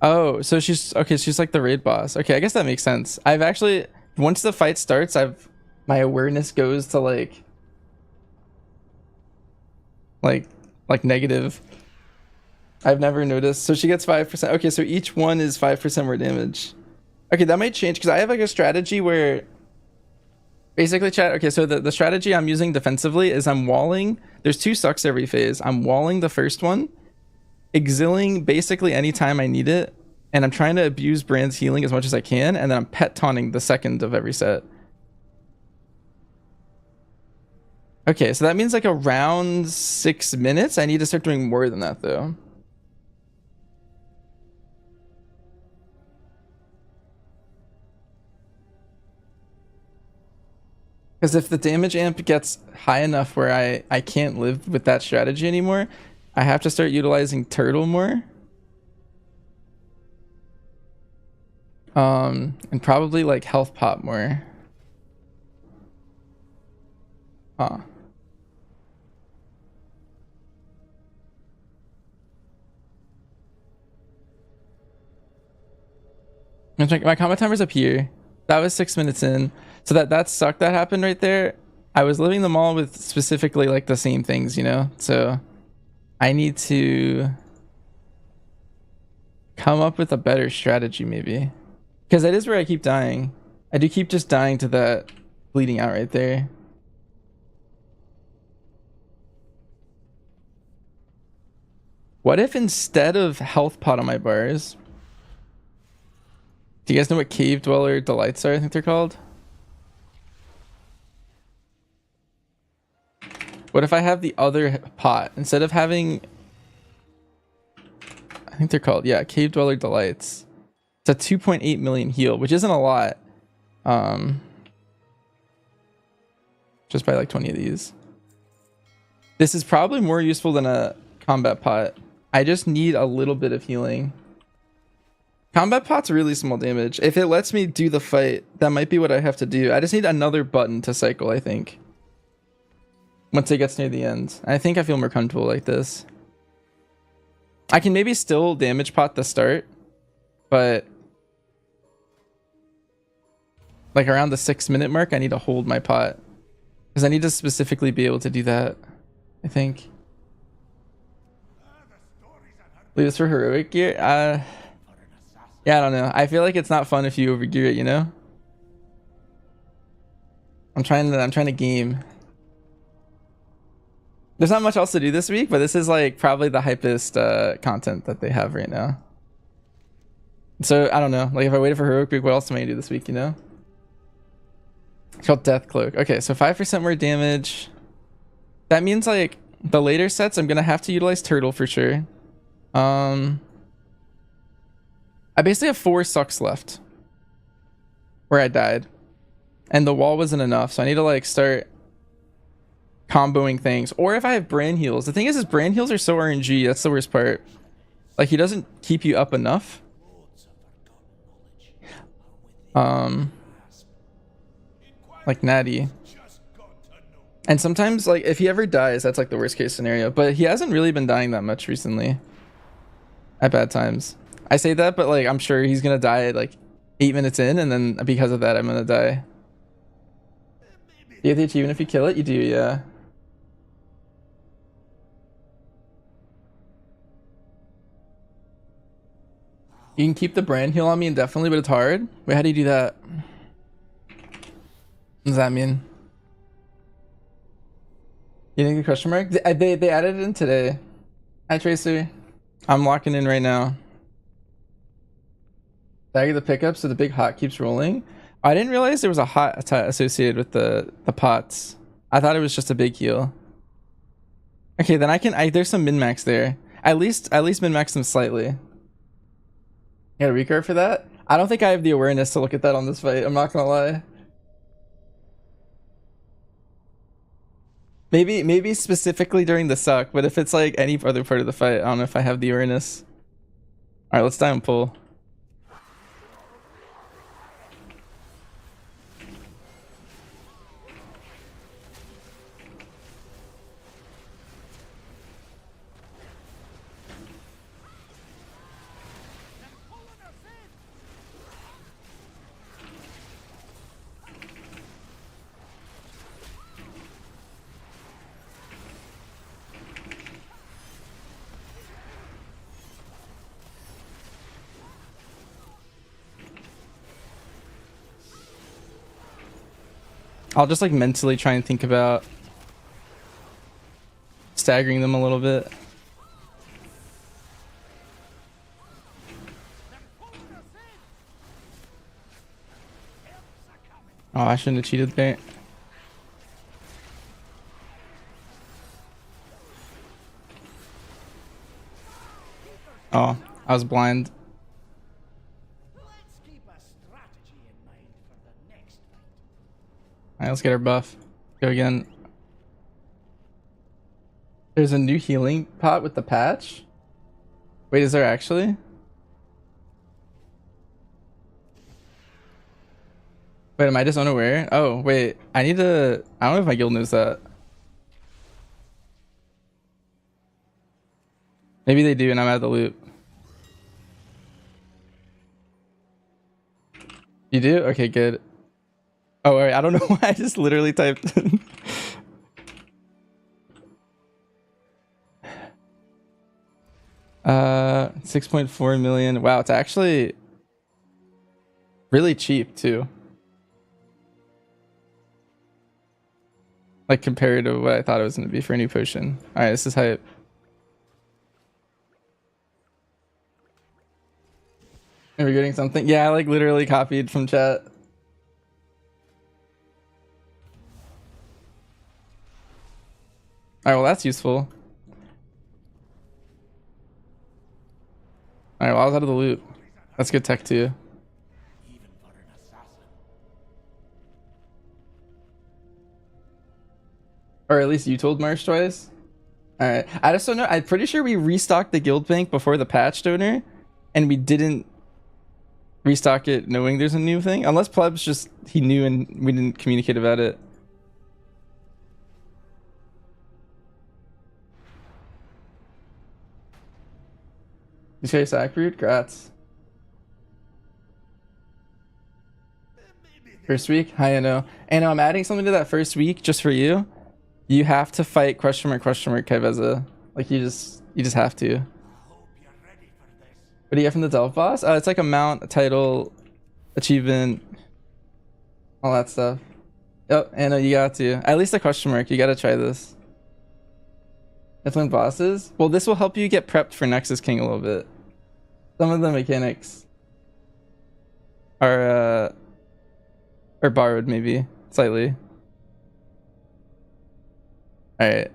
Oh, so she's okay, she's like the raid boss. Okay, I guess that makes sense. I've actually, once the fight starts, my awareness goes to like negative. I've never noticed. So she gets 5%. Okay, so each one is 5% more damage. Okay, that might change because I have like a strategy where basically chat. Okay, so the strategy I'm using defensively is I'm walling. There's 2 sucks every phase. I'm walling the first one, exilling basically anytime I need it, and I'm trying to abuse Brand's healing as much as I can, and then I'm pet taunting the second of every set. Okay, so that means like around 6 minutes. I need to start doing more than that though. Because if the damage amp gets high enough where I can't live with that strategy anymore, I have to start utilizing turtle more. And probably like health pot more. Huh. My combat timer's up here. That was 6 minutes in. So that sucked that happened right there. I was living them all with specifically like the same things, you know? So I need to come up with a better strategy maybe. Because that is where I keep dying. I do keep just dying to that bleeding out right there. What if instead of health pot on my bars, do you guys know what cave dweller delights are? I think they're called. What if I have the other pot instead of having, I think they're called, yeah, cave dweller delights. It's a 2.8 million heal, which isn't a lot. Just by like 20 of these. This is probably more useful than a combat pot. I just need a little bit of healing. Combat pot's really small damage. If it lets me do the fight, that might be what I have to do. I just need another button to cycle, I think. Once it gets near the end. I think I feel more comfortable like this. I can maybe still damage pot the start, but like around the 6 minute mark, I need to hold my pot. Because I need to specifically be able to do that, I think. Leave this for heroic gear. Yeah, I don't know. I feel like it's not fun if you overgear it, you know? I'm trying to game. There's not much else to do this week, but this is like probably the hypest content that they have right now. So I don't know. Like if I waited for Heroic Week, what else am I gonna do this week, you know? It's called Death Cloak. Okay, so 5% more damage. That means like the later sets I'm gonna have to utilize Turtle for sure. I basically have 4 sucks left where I died. And the wall wasn't enough, so I need to like start comboing things. Or if I have brand heals. The thing is brand heals are so RNG, that's the worst part. Like he doesn't keep you up enough. Like Natty. And sometimes like if he ever dies, that's like the worst case scenario. But he hasn't really been dying that much recently. At bad times. I say that, but like I'm sure he's gonna die at like 8 minutes in, and then because of that I'm gonna die. You get the achievement if you kill it? You do, yeah. You can keep the brand heal on me indefinitely, but it's hard. Wait, how do you do that? What does that mean? You think the question mark? They added it in today. Hi Tracer. I'm locking in right now. Dagger the pickup so the big hot keeps rolling. I didn't realize there was a hot associated with the pots. I thought it was just a big heal. Okay, then there's some min-max there. At least min-max them slightly. You got a recurve for that? I don't think I have the awareness to look at that on this fight, I'm not gonna lie. Maybe specifically during the suck, but if it's like any other part of the fight, I don't know if I have the awareness. Alright, let's die and pull. I'll just like mentally try and think about staggering them a little bit. Oh, I shouldn't have cheated there. Oh, I was blind. Let's keep a strategy in mind for the next fight. Alright, let's get our buff. Go again. There's a new healing pot with the patch? Wait, is there actually? Wait, am I just unaware? Oh, wait. I don't know if my guild knows that. Maybe they do and I'm out of the loop. You do? Okay, good. Oh, wait, I don't know why I just literally typed. 6.4 million. Wow, it's actually really cheap too. Like compared to what I thought it was going to be for a new potion. All right, this is hype. Are we getting something? Yeah, I like literally copied from chat. All right, well that's useful. All right, well I was out of the loop. That's good tech too. Or at least you told Marsh twice. All right, I just don't know. I'm pretty sure we restocked the guild bank before the patch donor, and we didn't restock it knowing there's a new thing. Unless Plebs just he knew and we didn't communicate about it. You say Sackbrood? Grats. First week? Hi, Anno. Anno, I'm adding something to that first week just for you. You have to fight question mark Kyveza. Like you just have to. What do you get from the Delve boss? It's like a mount, a title, achievement, all that stuff. Yep, Anna, you got to. At least a question mark. You gotta try this. That's when bosses. Well, this will help you get prepped for Nexus King a little bit. Some of the mechanics are borrowed maybe slightly. All right.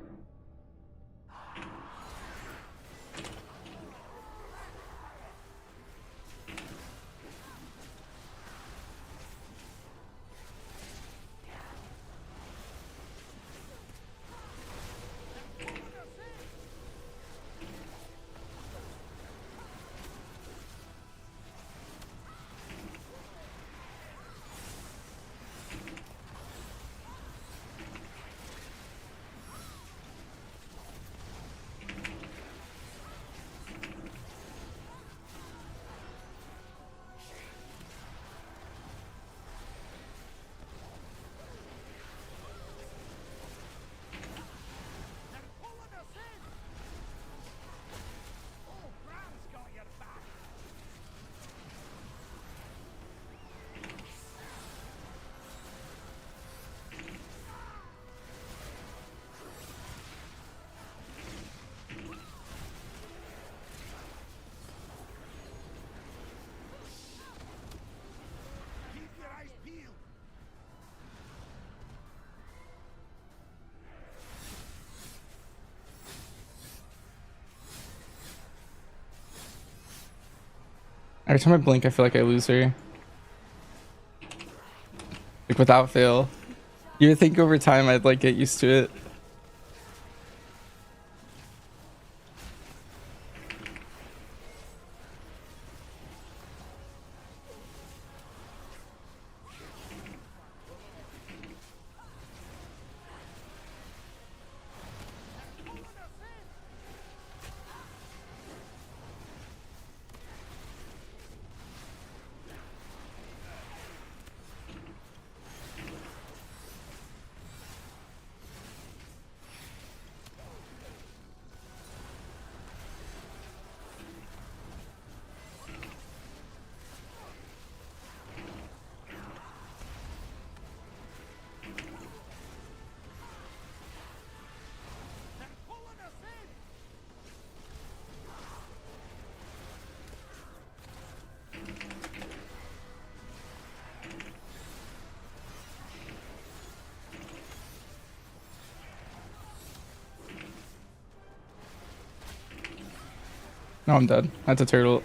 Every time I blink, I feel like I lose her. Like without fail. You would think over time I'd like get used to it. No, I'm dead. That's a turtle.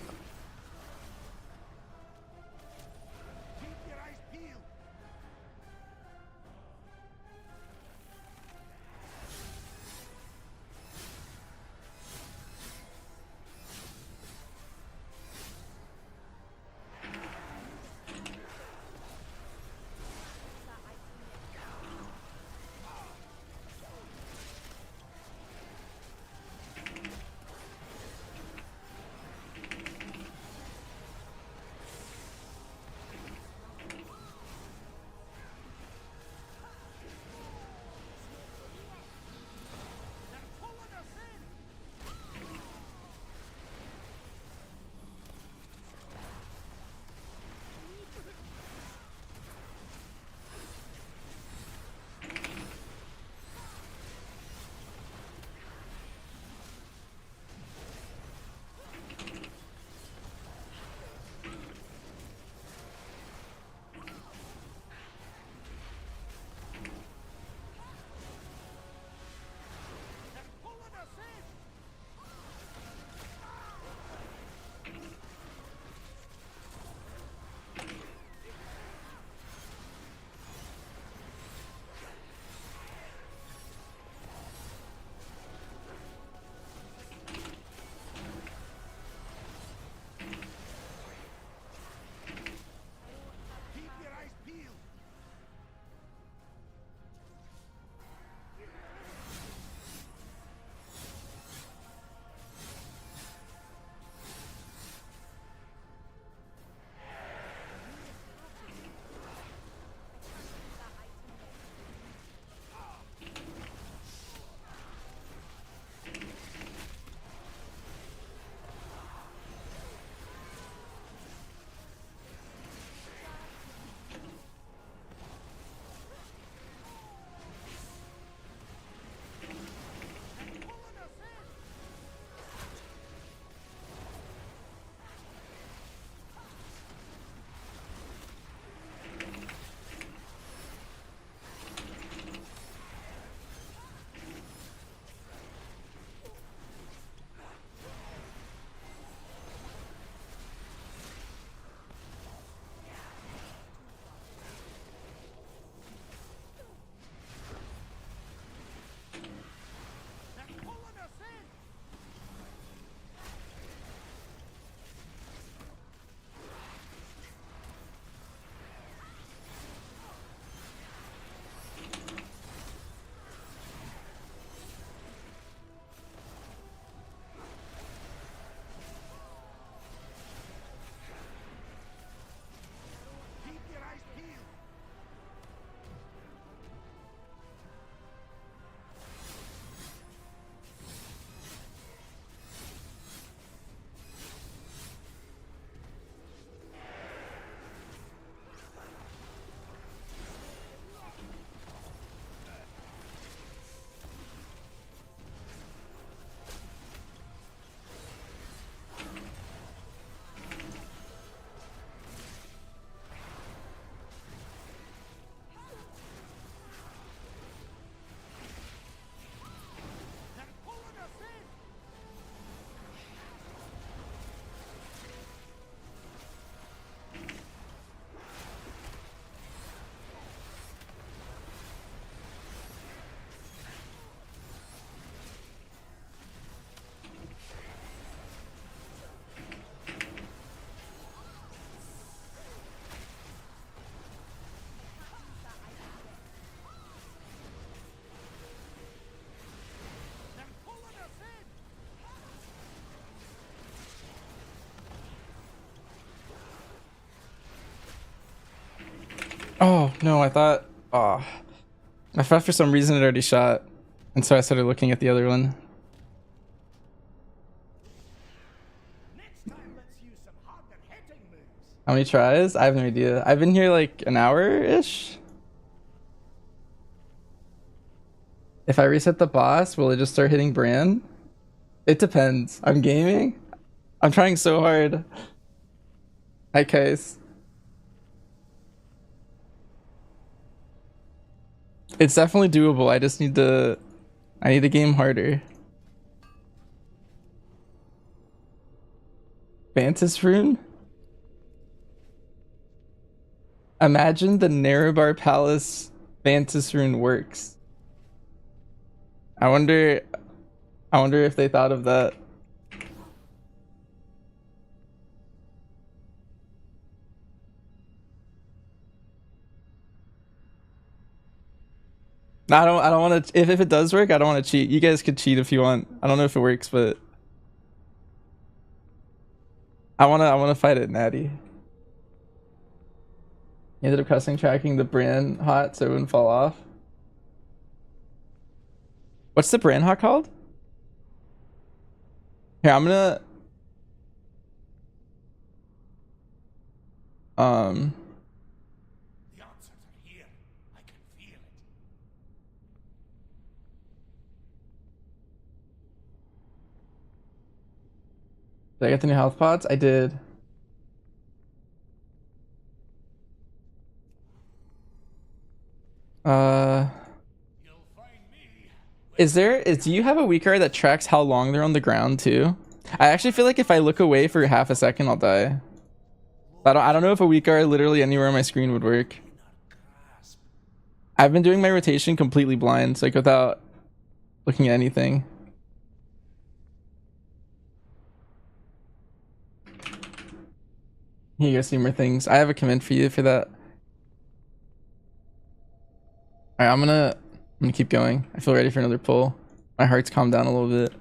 Oh no, I thought. Oh, I thought for some reason it already shot, and so I started looking at the other one. Next time, let's use some harder hitting moves. How many tries? I have no idea. I've been here like an hour-ish. If I reset the boss, will it just start hitting Bran? It depends. I'm gaming. I'm trying so hard. Hi, Case. It's definitely doable. I just need to. I need to game harder. Vantis rune? Imagine the Nerebar Palace Vantis rune works. I wonder. I wonder if they thought of that. No, I don't. I don't want to. If it does work, I don't want to cheat. You guys could cheat if you want. I don't know if it works, but I wanna. I wanna fight it, Natty. He ended up custom tracking the brand hot so it wouldn't fall off. What's the brand hot called? Here, I'm gonna. Um. The answers are here. I can feel it. Did I get the new health pods? I did. Uh. You'll find me. Do you have a weak card that tracks how long they're on the ground too? I actually feel like if I look away for half a second, I'll die. I don't know if a weak card literally anywhere on my screen would work. Grasp. I've been doing my rotation completely blind, like without looking at anything. Here you go, see more things. I have a command for you for that. Alright, I'm gonna keep going. I feel ready for another pull. My heart's calmed down a little bit.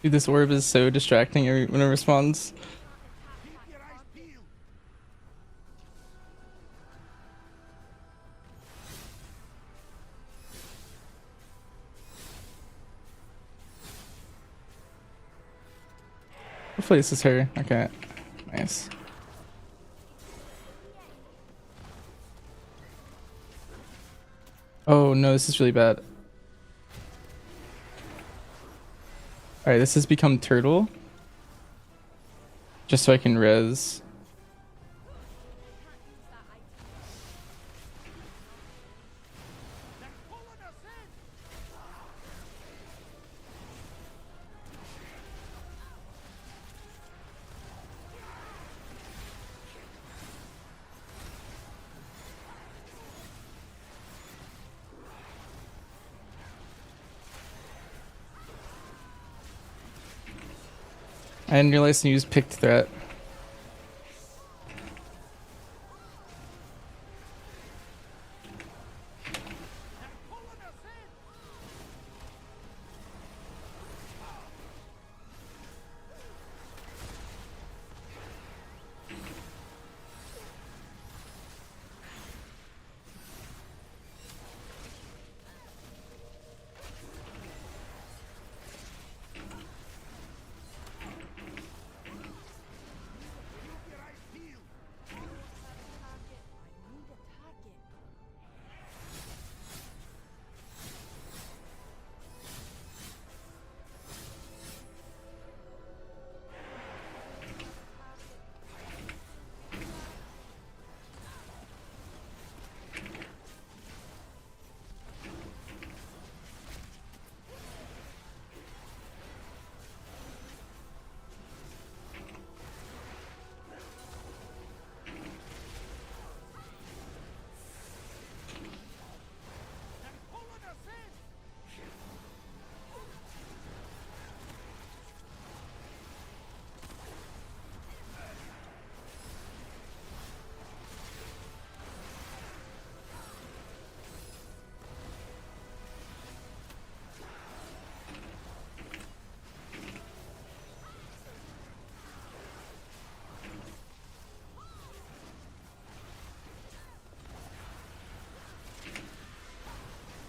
Dude, this orb is so distracting when it responds. Keep your eyes peeled. Hopefully this is her. Okay. Nice. Oh no, this is really bad. Alright, this has become turtle. Just so I can res. They're pulling us in. I didn't realize to use picked threat. They're pulling us in. Keep your eyes peeled. I need a target. They're pulling us in.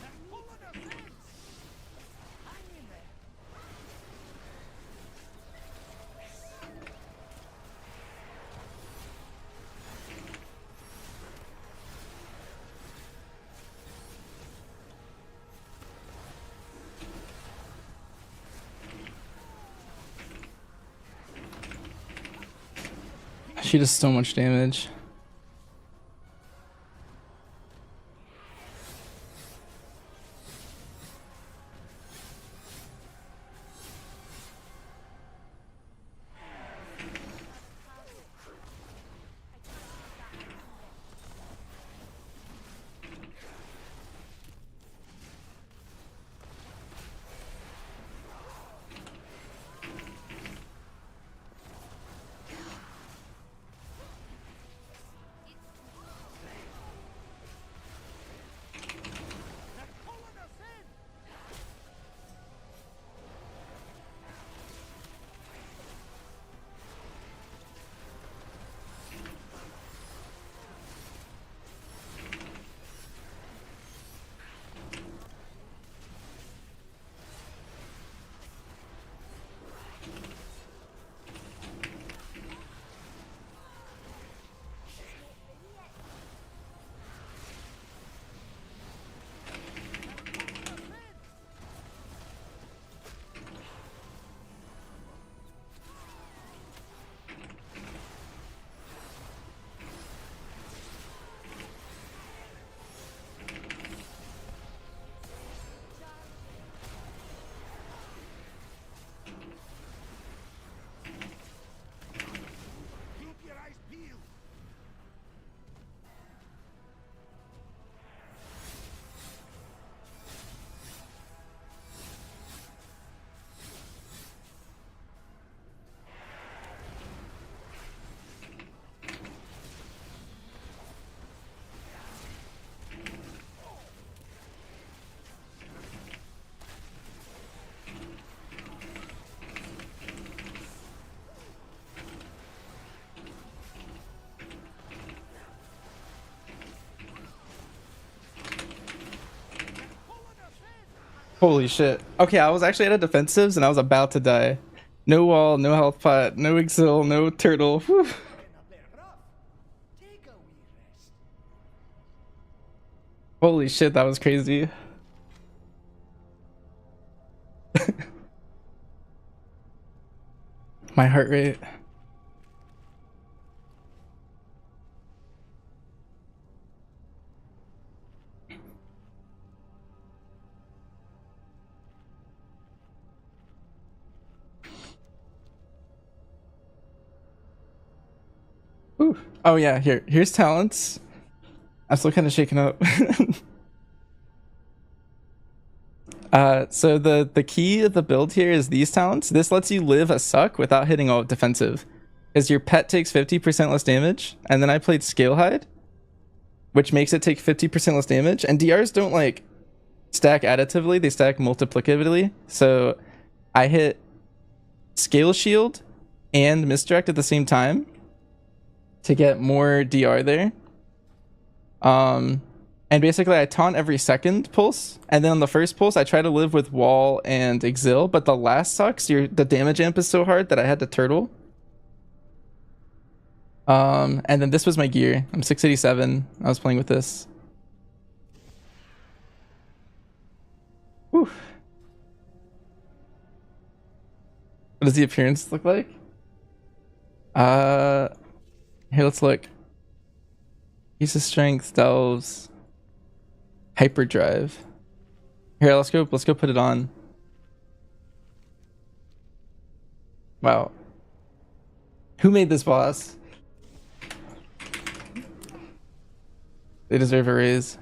They're pulling us in. Hang in there. She does so much damage. Holy shit. Okay, I was actually at a defensives and I was about to die. No wall, no health pot, no exil, no turtle. Whew. Getting up there rough. Take a wee rest. Holy shit, that was crazy. My heart rate. Ooh. Oh yeah, here's talents. I'm still kind of shaken up. So the key of the build here is these talents. This lets you live a suck without hitting all defensive, because your pet takes 50% less damage, and then I played Scale Hide, which makes it take 50% less damage. And DRs don't like stack additively; they stack multiplicatively. So I hit Scale Shield and Misdirect at the same time to get more DR there. And basically I taunt every second pulse, and then on the first pulse I try to live with wall and exil, but the last sucks. The damage amp is so hard that I had to turtle. And then this was my gear. I'm 687. I was playing with this. Whew. What does the appearance look like? Here, let's look. Piece of strength, delves, hyperdrive. Here, let's go put it on. Wow. Who made this boss? They deserve a raise.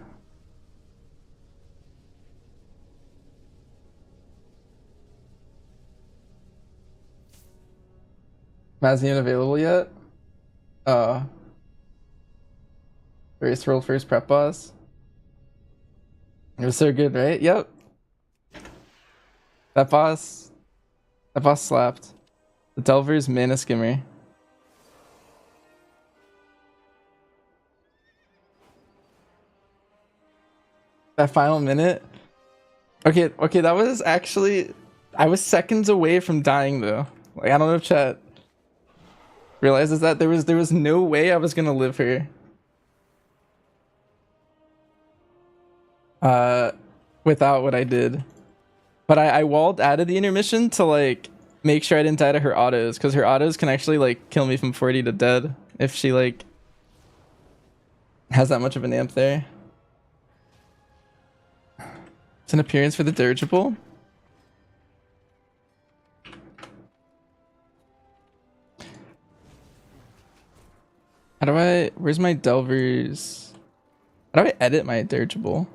Mazian available yet? Race world first prep boss. It was so good, right? Yep. That boss slapped. The Delver's Mana Skimmer. That final minute. Okay, that was actually, I was seconds away from dying though. Like, I don't know if chat realizes that there was no way I was gonna live here. Without what I did. But I walled out of the intermission to like make sure I didn't die to her autos, because her autos can actually like kill me from 40 to dead if she like has that much of an amp there. It's an appearance for the dirigible. Where's my Delvers? How do I edit my dirigible?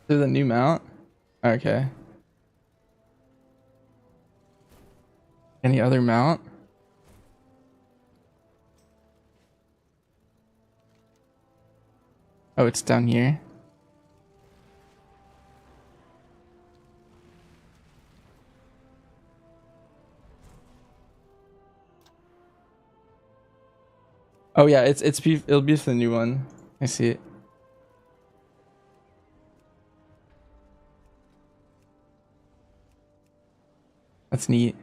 To the new mount? Okay. Any other mount? Oh, it's down here. Oh yeah, it'll be the new one. I see it. That's neat.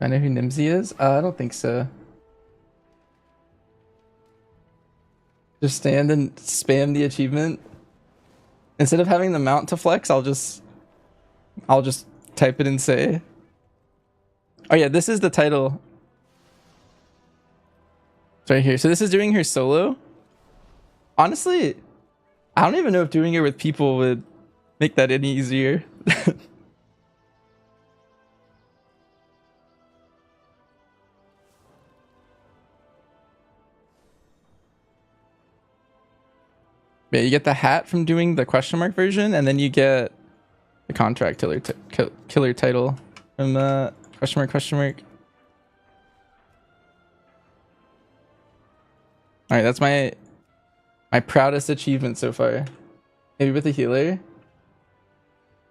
I know who Nimsy is? I don't think so. Just stand and spam the achievement. Instead of having the mount to flex, I'll just type it and say. Oh yeah, this is the title. It's right here. So this is doing her solo. Honestly, I don't even know if doing it with people would make that any easier. Yeah, you get the hat from doing the question mark version, and then you get the contract killer title from question mark question mark. All right, that's my proudest achievement so far. Maybe with a healer.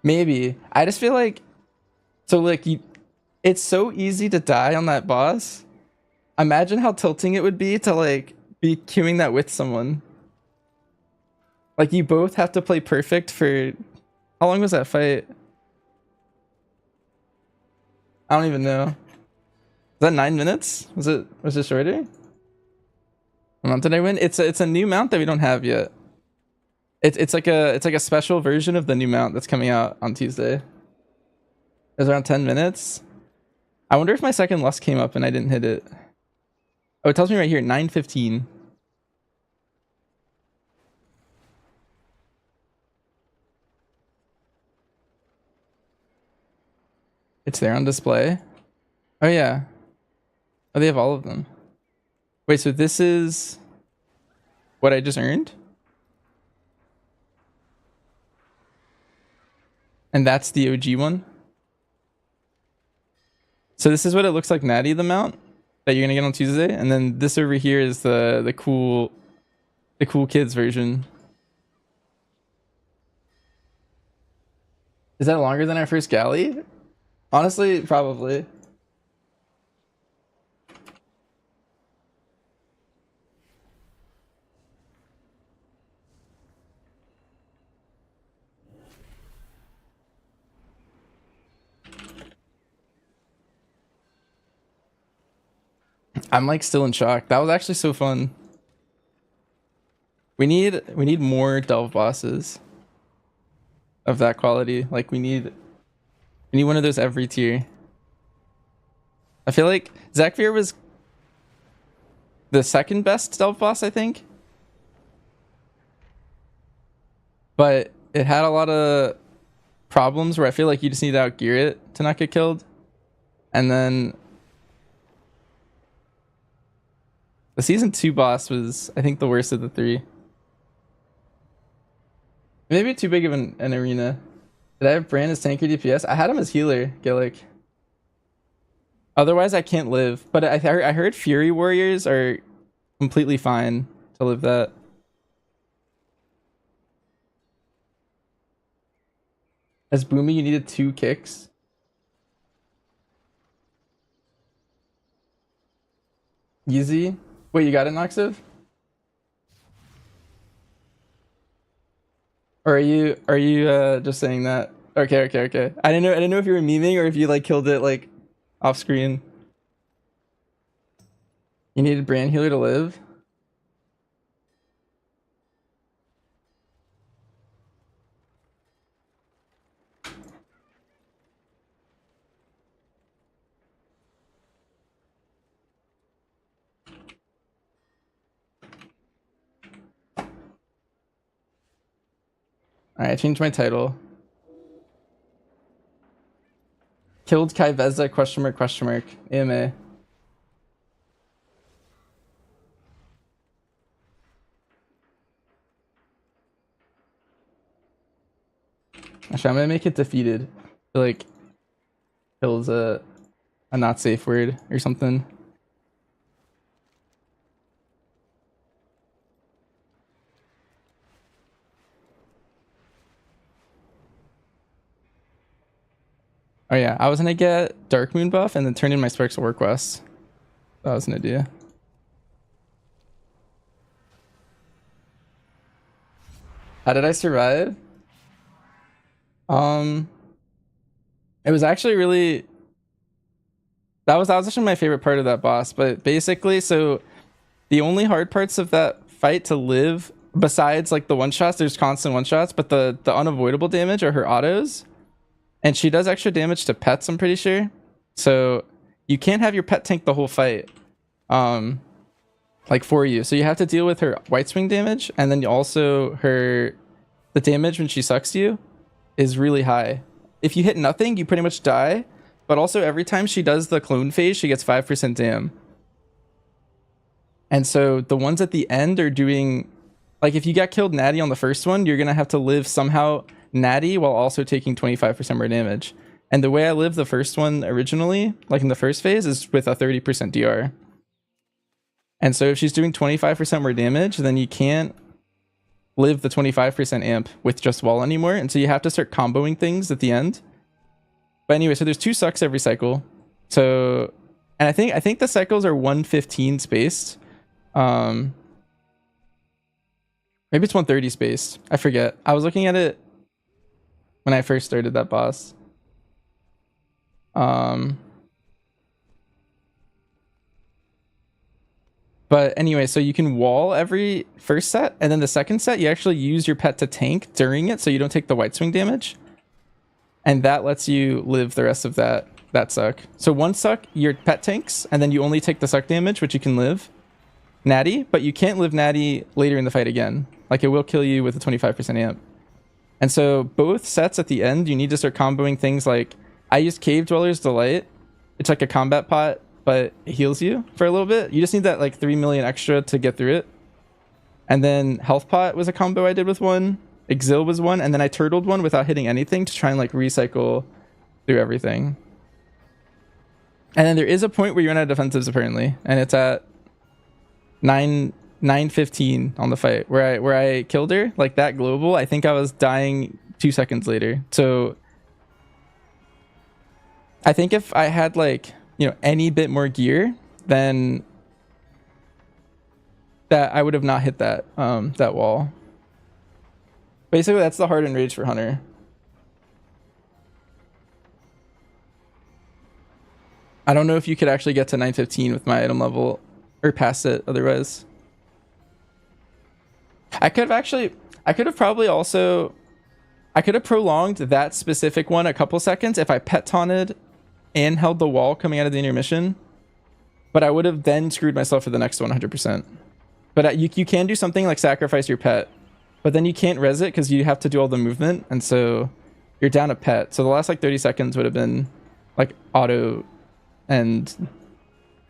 Maybe. I just feel like so like it's so easy to die on that boss. Imagine how tilting it would be to like be queuing that with someone. Like you both have to play perfect for how long was that fight? I don't even know. Was that 9 minutes? Was it shorter? What mount did I win? It's a new mount that we don't have yet. It's like a special version of the new mount that's coming out on Tuesday. It was around 10 minutes. I wonder if my second lust came up and I didn't hit it. Oh, it tells me right here, 9:15. It's there on display. Oh yeah. Oh, they have all of them. Wait, so this is what I just earned? And that's the OG one? So this is what it looks like Natty the mount that you're gonna get on Tuesday, and then this over here is the cool kids version. Is that longer than our first galley? Honestly, probably. I'm like still in shock. That was actually so fun. We need more delve bosses of that quality. Like we need one of those every tier. I feel like Zakvir was the second best delve boss, I think. But it had a lot of problems where I feel like you just need to outgear it to not get killed. And then the season 2 boss was, I think, the worst of the 3. Maybe too big of an arena. Did I have Bran as tanker DPS? I had him as healer, Gillick. Otherwise, I can't live. But I heard Fury Warriors are completely fine to live that. As Boomy, you needed 2 kicks. Easy. Wait, you got it, Noxiv? Or are you just saying that? Okay. I didn't know if you were memeing or if you like killed it like off screen. You needed Brand Healer to live? Alright, I changed my title. Killed Kyveza, question mark, AMA. Actually, I'm gonna make it defeated. I feel like kills a not safe word or something. Oh yeah, I was gonna get Dark Moon buff and then turn in my Sparks of War quest. That was an idea. How did I survive? It was actually really that was actually my favorite part of that boss, but basically so the only hard parts of that fight to live besides like the one shots, there's constant one shots, but the unavoidable damage are her autos. And she does extra damage to pets, I'm pretty sure. So you can't have your pet tank the whole fight. Like for you. So you have to deal with her white swing damage, and then also the damage when she sucks you is really high. If you hit nothing, you pretty much die. But also every time she does the clone phase, she gets 5% dam. And so the ones at the end are doing like if you got killed natty on the first one, you're gonna have to live somehow natty while also taking 25% more damage. And the way I lived the first one originally, like in the first phase, is with a 30% DR. And so if she's doing 25% more damage, then you can't live the 25% amp with just wall anymore, and so you have to start comboing things at the end. But anyway, so there's 2 sucks every cycle. So, and I think the cycles are 115 spaced. Maybe it's 130 spaced. I forget. I was looking at it when I first started that boss. But anyway, so you can wall every first set, and then the second set, you actually use your pet to tank during it, so you don't take the white swing damage. And that lets you live the rest of that suck. So one suck, your pet tanks, and then you only take the suck damage, which you can live natty, but you can't live natty later in the fight again. Like, it will kill you with a 25% amp. And so both sets at the end, you need to start comboing things like, I used Cave Dweller's Delight. It's like a combat pot, but it heals you for a little bit. You just need that like 3 million extra to get through it. And then Health Pot was a combo I did with one. Exil was one, and then I turtled one without hitting anything to try and like recycle through everything. And then there is a point where you run out of defensives apparently, and it's at 9:15 on the fight where I killed her like that global. I think I was dying 2 seconds later. So I think if I had like, you know, any bit more gear, then that I would have not hit that that wall. Basically, that's the hardened rage for Hunter. I don't know if you could actually get to 915 with my item level or past it otherwise. I could have prolonged that specific one a couple seconds if I pet taunted and held the wall coming out of the intermission, but I would have then screwed myself for the next one 100%. But you can do something like sacrifice your pet, but then you can't res it because you have to do all the movement, and so you're down a pet. So the last like 30 seconds would have been like auto and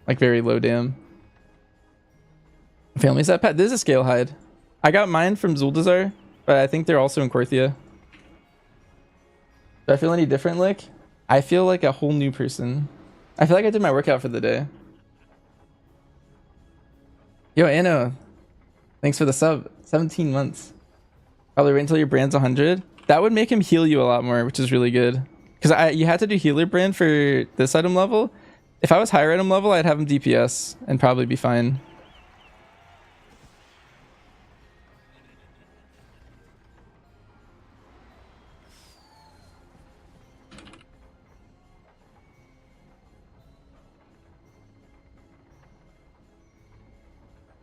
like very low dam. Family's that pet. This is a scale hide. I got mine from Zuldazar, but I think they're also in Korthia. Do I feel any different, Lick? I feel like a whole new person. I feel like I did my workout for the day. Yo, Anno, thanks for the sub. 17 months. Probably wait until your brand's 100. That would make him heal you a lot more, which is really good. Because you had to do healer brand for this item level. If I was higher item level, I'd have him DPS and probably be fine.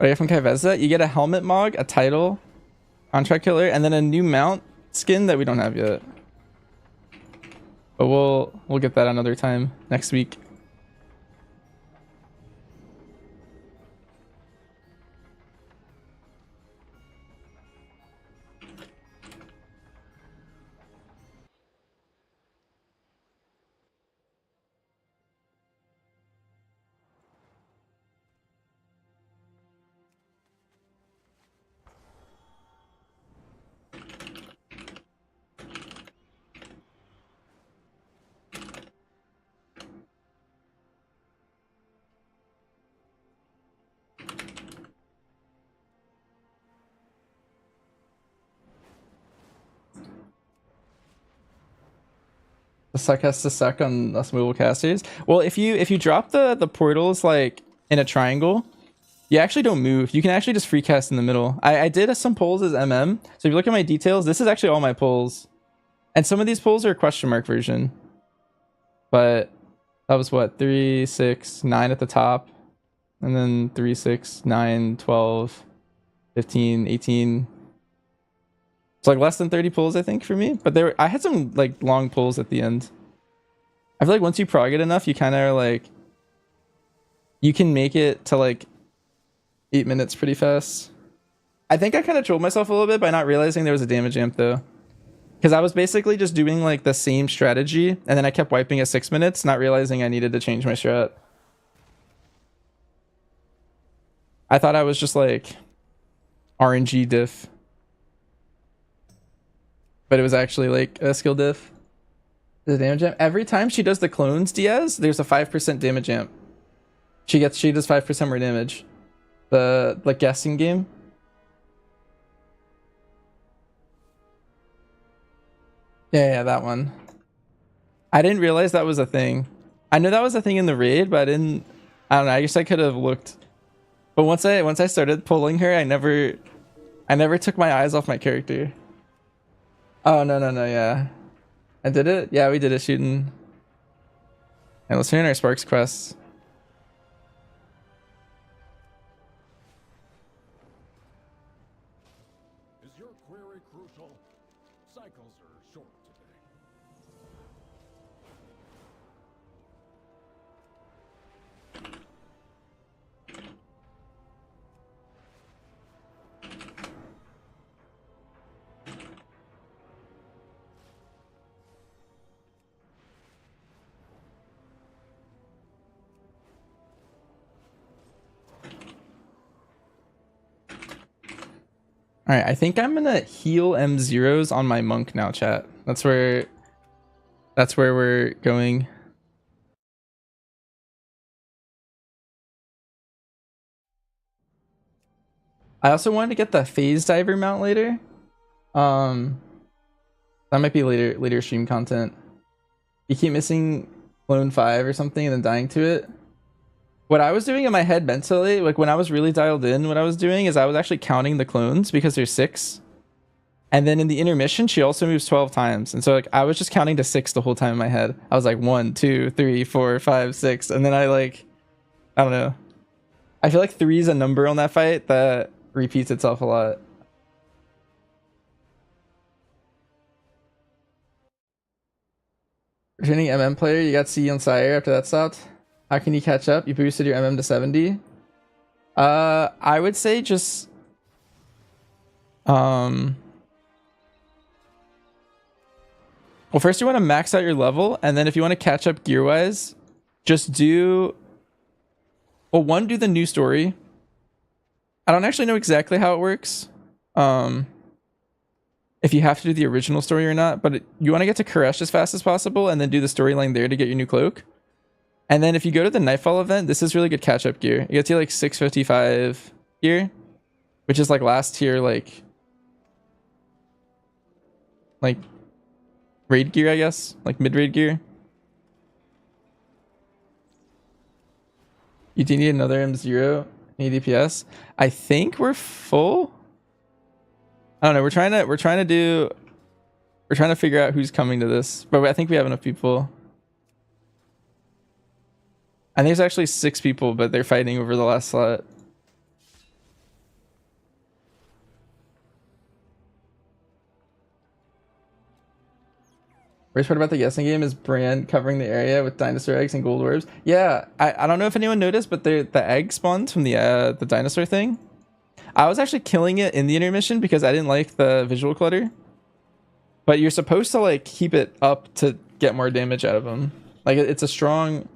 Oh yeah, from Kyveza, you get a helmet mog, a title, contract killer, and then a new mount skin that we don't have yet. But we'll get that another time next week. The suck has to suck on us mobile casters. Well, if you drop the portals like in a triangle, you actually don't move. You can actually just free cast in the middle. I did some pulls as MM. So if you look at my details, this is actually all my pulls. And some of these pulls are question mark version. But that was what, 3, 6, 9 at the top. And then 3, 6, 9, 12, 15, 18. It's like less than 30 pulls, I think, for me. But I had some like long pulls at the end. I feel like once you prog it enough, you kind of are like, you can make it to like 8 minutes pretty fast. I think I kind of trolled myself a little bit by not realizing there was a damage amp though. Because I was basically just doing like the same strategy, and then I kept wiping at 6 minutes, not realizing I needed to change my strat. I thought I was just like RNG diff. But it was actually like a skill diff. The damage amp. Every time she does the clones Diaz, there's a 5% damage amp. She does 5% more damage. The like guessing game. Yeah, that one. I didn't realize that was a thing. I knew that was a thing in the raid, but I don't know. I guess I could have looked. But once I started pulling her, I never took my eyes off my character. Oh no, yeah. I did it? Yeah, we did it shooting. And let's turn in our Sparks quest. Is your query crucial? Cycles are short today. All right, I think I'm gonna heal M0s on my monk now, chat. That's where we're going. I also wanted to get the phase diver mount later. Um, that might be later stream content. You keep missing clone 5 or something and then dying to it. What I was doing in my head mentally, like when I was really dialed in, what I was doing is I was actually counting the clones because there's 6. And then in the intermission, she also moves 12 times. And so like I was just counting to 6 the whole time in my head. I was like 1, 2, 3, 4, 5, 6. And then I don't know. I feel like 3 is a number on that fight that repeats itself a lot. Returning MM player, you got C on Sire after that stopped. How can you catch up? You boosted your MM to 70. I would say just well, first you want to max out your level, and then if you want to catch up gear wise, just do do the new story. I don't actually know exactly how it works. If you have to do the original story or not, but you want to get to Koresh as fast as possible and then do the storyline there to get your new cloak. And then if you go to the Nightfall event, this is really good catch-up gear. You get to like 655 gear, which is like last tier, like raid gear, I guess, like mid-raid gear. You do need another M0 DPS. I think we're full. I don't know. We're trying to figure out who's coming to this, but I think we have enough people. I think there's actually 6 people, but they're fighting over the last slot. Worst part about the guessing game is Brand covering the area with dinosaur eggs and gold orbs. Yeah, I don't know if anyone noticed, but the egg spawns from the dinosaur thing. I was actually killing it in the intermission because I didn't like the visual clutter. But you're supposed to like keep it up to get more damage out of them. Like it's a strong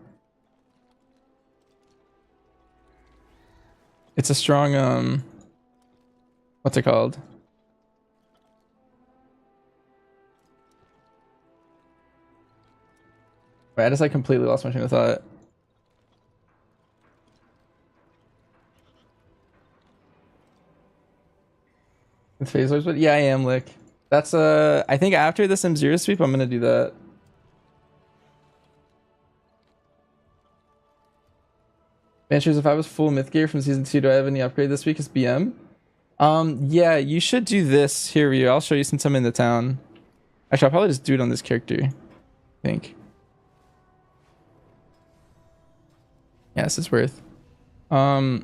what's it called? Wait, I just like completely lost my train of thought. It's phasers, but yeah, I am lick. That's I think after this M0 sweep, I'm gonna do that. Ventures, if I was full myth gear from season 2, do I have any upgrade this week as BM? Yeah, you should do this here, Ryu. I'll show you since I'm in the town. Actually, I'll probably just do it on this character, I think. Yeah, this is worth. So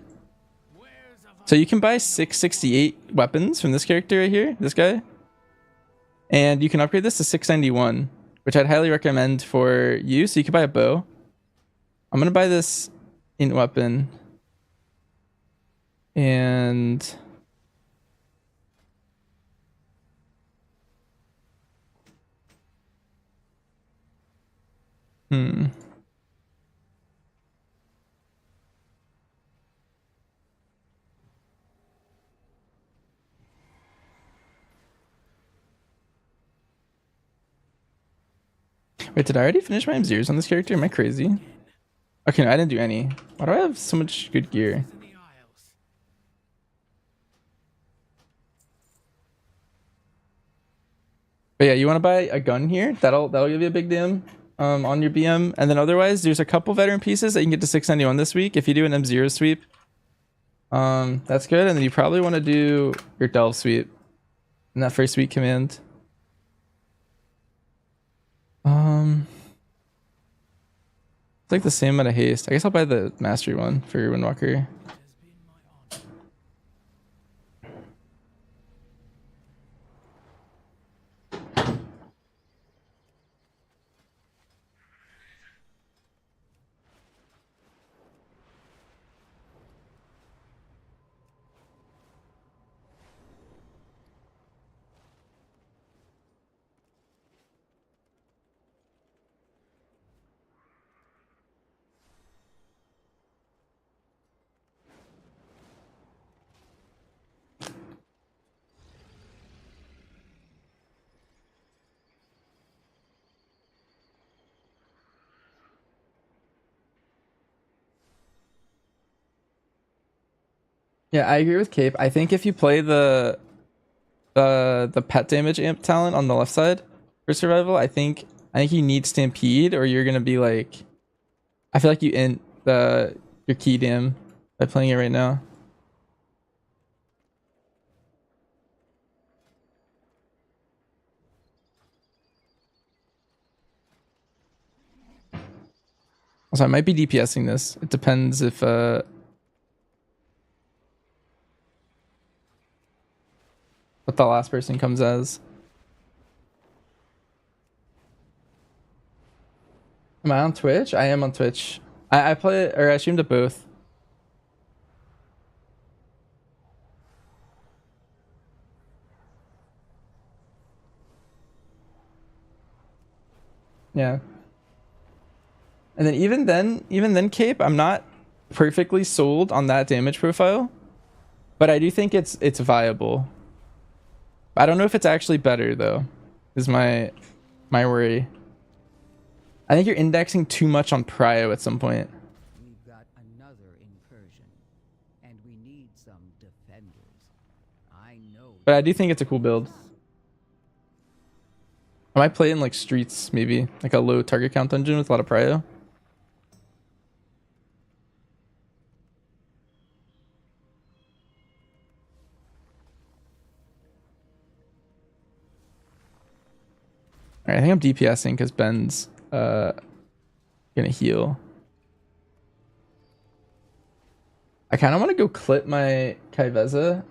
you can buy 668 weapons from this character right here, this guy. And you can upgrade this to 691, which I'd highly recommend for you. So you can buy a bow. I'm gonna buy this int weapon. And wait, did I already finish my M0s on this character? Am I crazy? Okay, no, I didn't do any. Why do I have so much good gear? In the Isles. But yeah, you want to buy a gun here. That'll give you a big dam on your BM. And then otherwise, there's a couple veteran pieces that you can get to 691 this week if you do an M0 sweep. That's good. And then you probably want to do your delve sweep in that first week command. It's like the same amount of haste. I guess I'll buy the mastery one for Windwalker. Yeah, I agree with Cape. I think if you play the pet damage amp talent on the left side for survival, I think you need Stampede or you're gonna be like, I feel like you int the your key dam by playing it right now. Also, I might be DPSing this. It depends if what the last person comes as. Am I on Twitch? I am on Twitch. I play or I stream to both. Yeah. And then even then, Cape, I'm not perfectly sold on that damage profile, but I do think it's viable. I don't know if it's actually better though, is my worry. I think you're indexing too much on prio at some point. We've got another incursion, and we need some defenders. I know. But I do think it's a cool build. I might play in like streets, maybe like a low target count dungeon with a lot of prio. All right, I think I'm DPSing because Ben's gonna heal. I kind of want to go clip my Kyveza.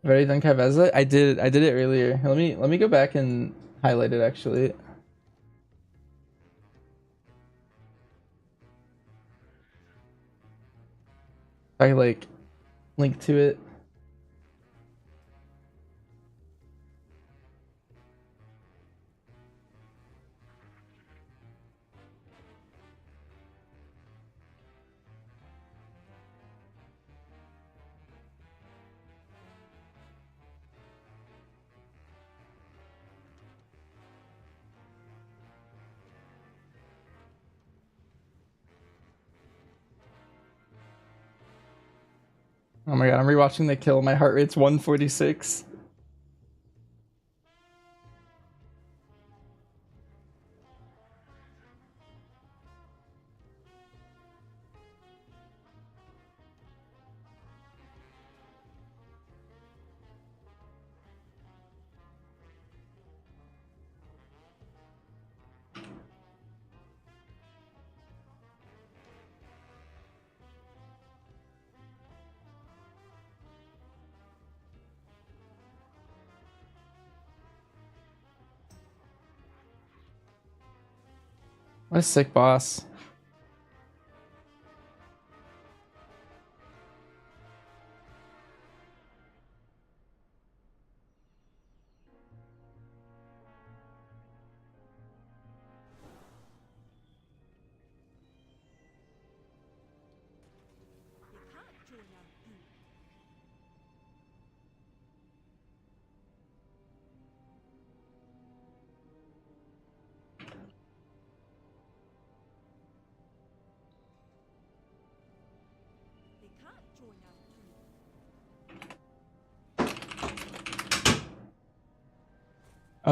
I've already done Kyveza. I did it earlier. Let me go back and highlight it actually. I like link to it. Oh my god, I'm rewatching the kill. My heart rate's 146. What a sick boss.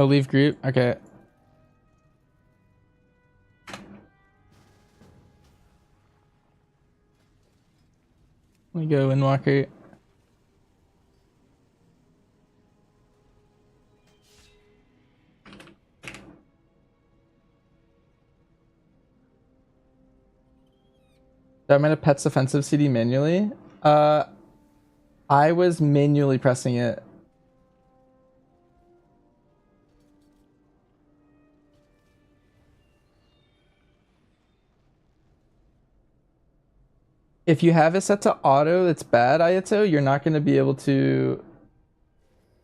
Oh, leave group. Okay. Let me go Windwalker. So I'm gonna Pets offensive CD manually. I was manually pressing it. If you have it set to auto, that's bad, Ayato. You're not gonna be able to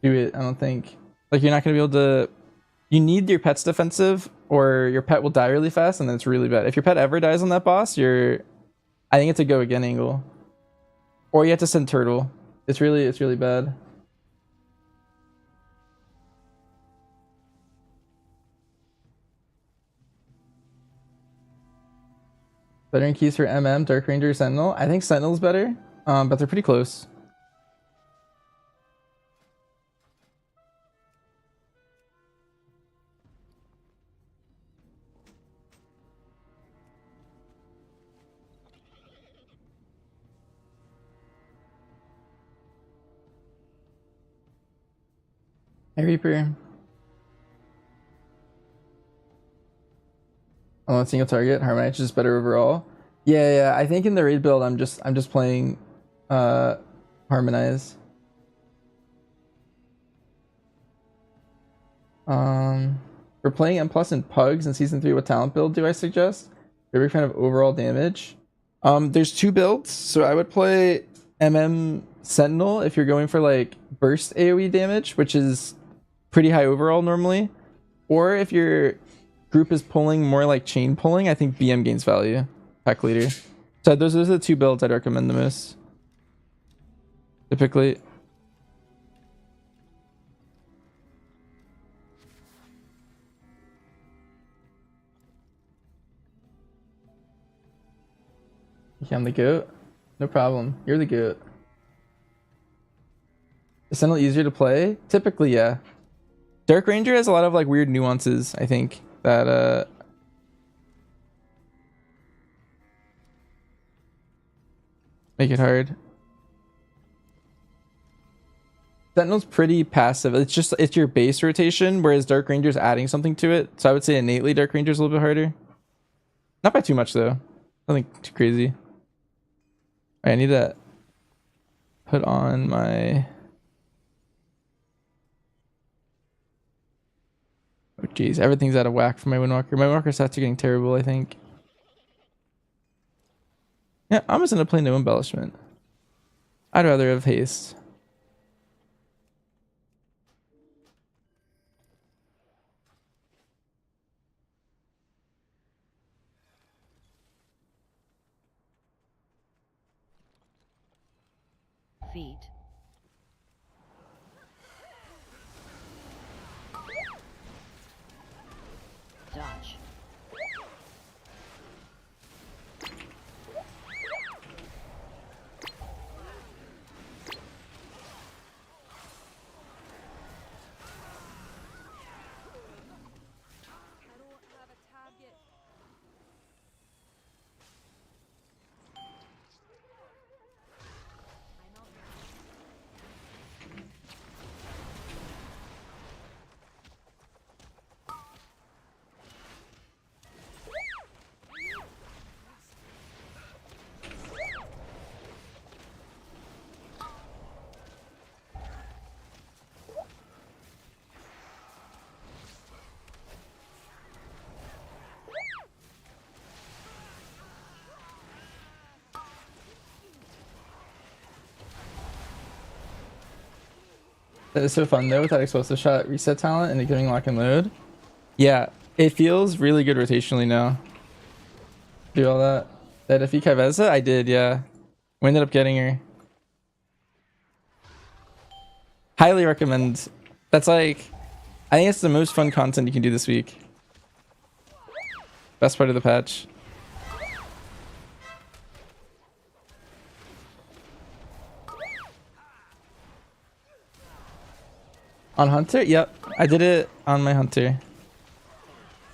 do it, I don't think. Like, you're not gonna be able to. You need your pet's defensive, or your pet will die really fast, and then it's really bad. If your pet ever dies on that boss, you're. I think it's a go again angle. Or you have to send turtle. It's really bad. Better in keys for MM, Dark Ranger, Sentinel. I think Sentinel's better, but they're pretty close. Hey Reaper. I'm not single target. Harmonize is just better overall. Yeah. I think in the raid build, I'm just playing Harmonize. For playing M plus and Pugs in season 3, what talent build do I suggest? You're a big fan of overall damage. There's 2 builds, so I would play MM Sentinel if you're going for like burst AoE damage, which is pretty high overall normally. Or if your group is pulling more like chain pulling, I think BM gains value. Pack leader. So those are the 2 builds I'd recommend the most. Typically. Yeah, I'm the goat. No problem. You're the goat. Is Sentinel easier to play? Typically, yeah. Dark Ranger has a lot of like weird nuances, I think, that make it hard. Sentinel's pretty passive. It's your base rotation, whereas Dark Ranger's adding something to it. So I would say innately Dark Ranger's a little bit harder. Not by too much though. Nothing too crazy. Alright, I need to put on my. Oh jeez, everything's out of whack for my Windwalker. My Windwalker stats are getting terrible, I think. Yeah, I'm just gonna play no embellishment. I'd rather have haste. Feet. Dodge. That is so fun though with that explosive shot reset talent and it giving lock and load. Yeah, it feels really good rotationally now. Do all that. That defeat Kyveza? I did, yeah. We ended up getting her. Highly recommend. That's like, I think it's the most fun content you can do this week. Best part of the patch. On Hunter? Yep. I did it on my Hunter.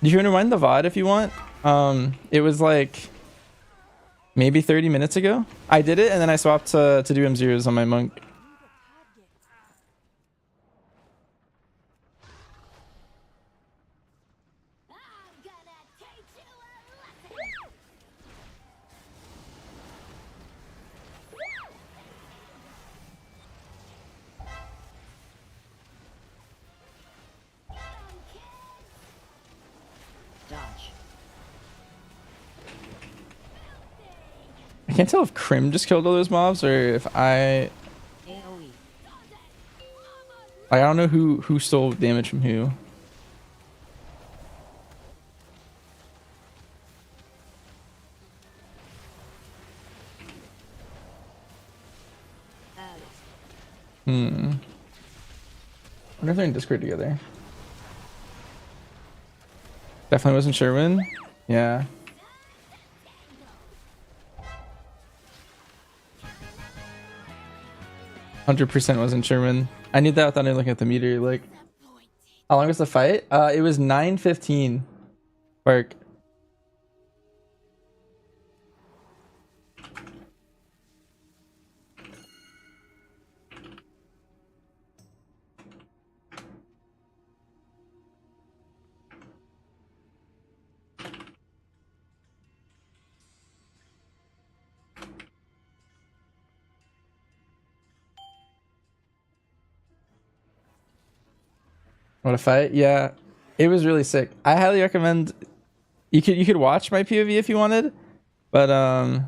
Do you want to rewind the VOD if you want? It was like maybe 30 minutes ago. I did it and then I swapped to do M0s on my monk. I can't tell if Crim just killed all those mobs or if I don't know who stole damage from who. I wonder if they're in Discord together. Definitely wasn't Sherwin. Yeah. %100% wasn't Sherman. I knew that without even looking at the meter. Like, how long was the fight? It was 9:15. Bark. What a fight. Yeah, it was really sick. I highly recommend you could watch my POV if you wanted, but I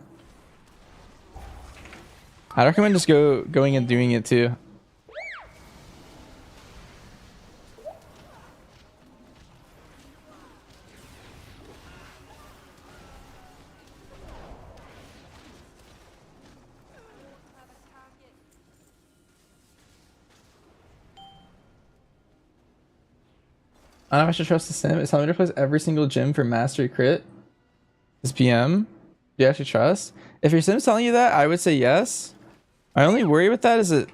recommend just going and doing it too. I don't know if I should trust the sim. Is somebody to plays every single gym for mastery crit? Is PM? Do you actually trust? If your sim's telling you that, I would say yes. My only worry with that is that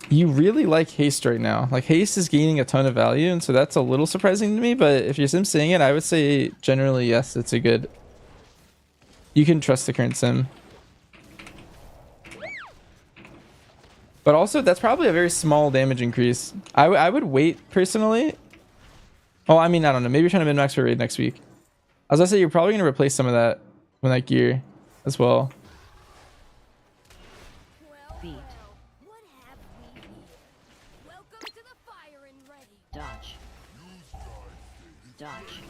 you really like haste right now. Like, haste is gaining a ton of value, and so that's a little surprising to me, but if your sim's saying it, I would say generally yes, it's a good... You can trust the current sim. But also, that's probably a very small damage increase. I would wait, personally. Oh, I mean, I don't know. Maybe you're trying to min-max for raid next week. I was gonna say, you're probably going to replace some of that with that gear as well. Feet. What have we here? Welcome to the fire and ready. Dodge. Dodge.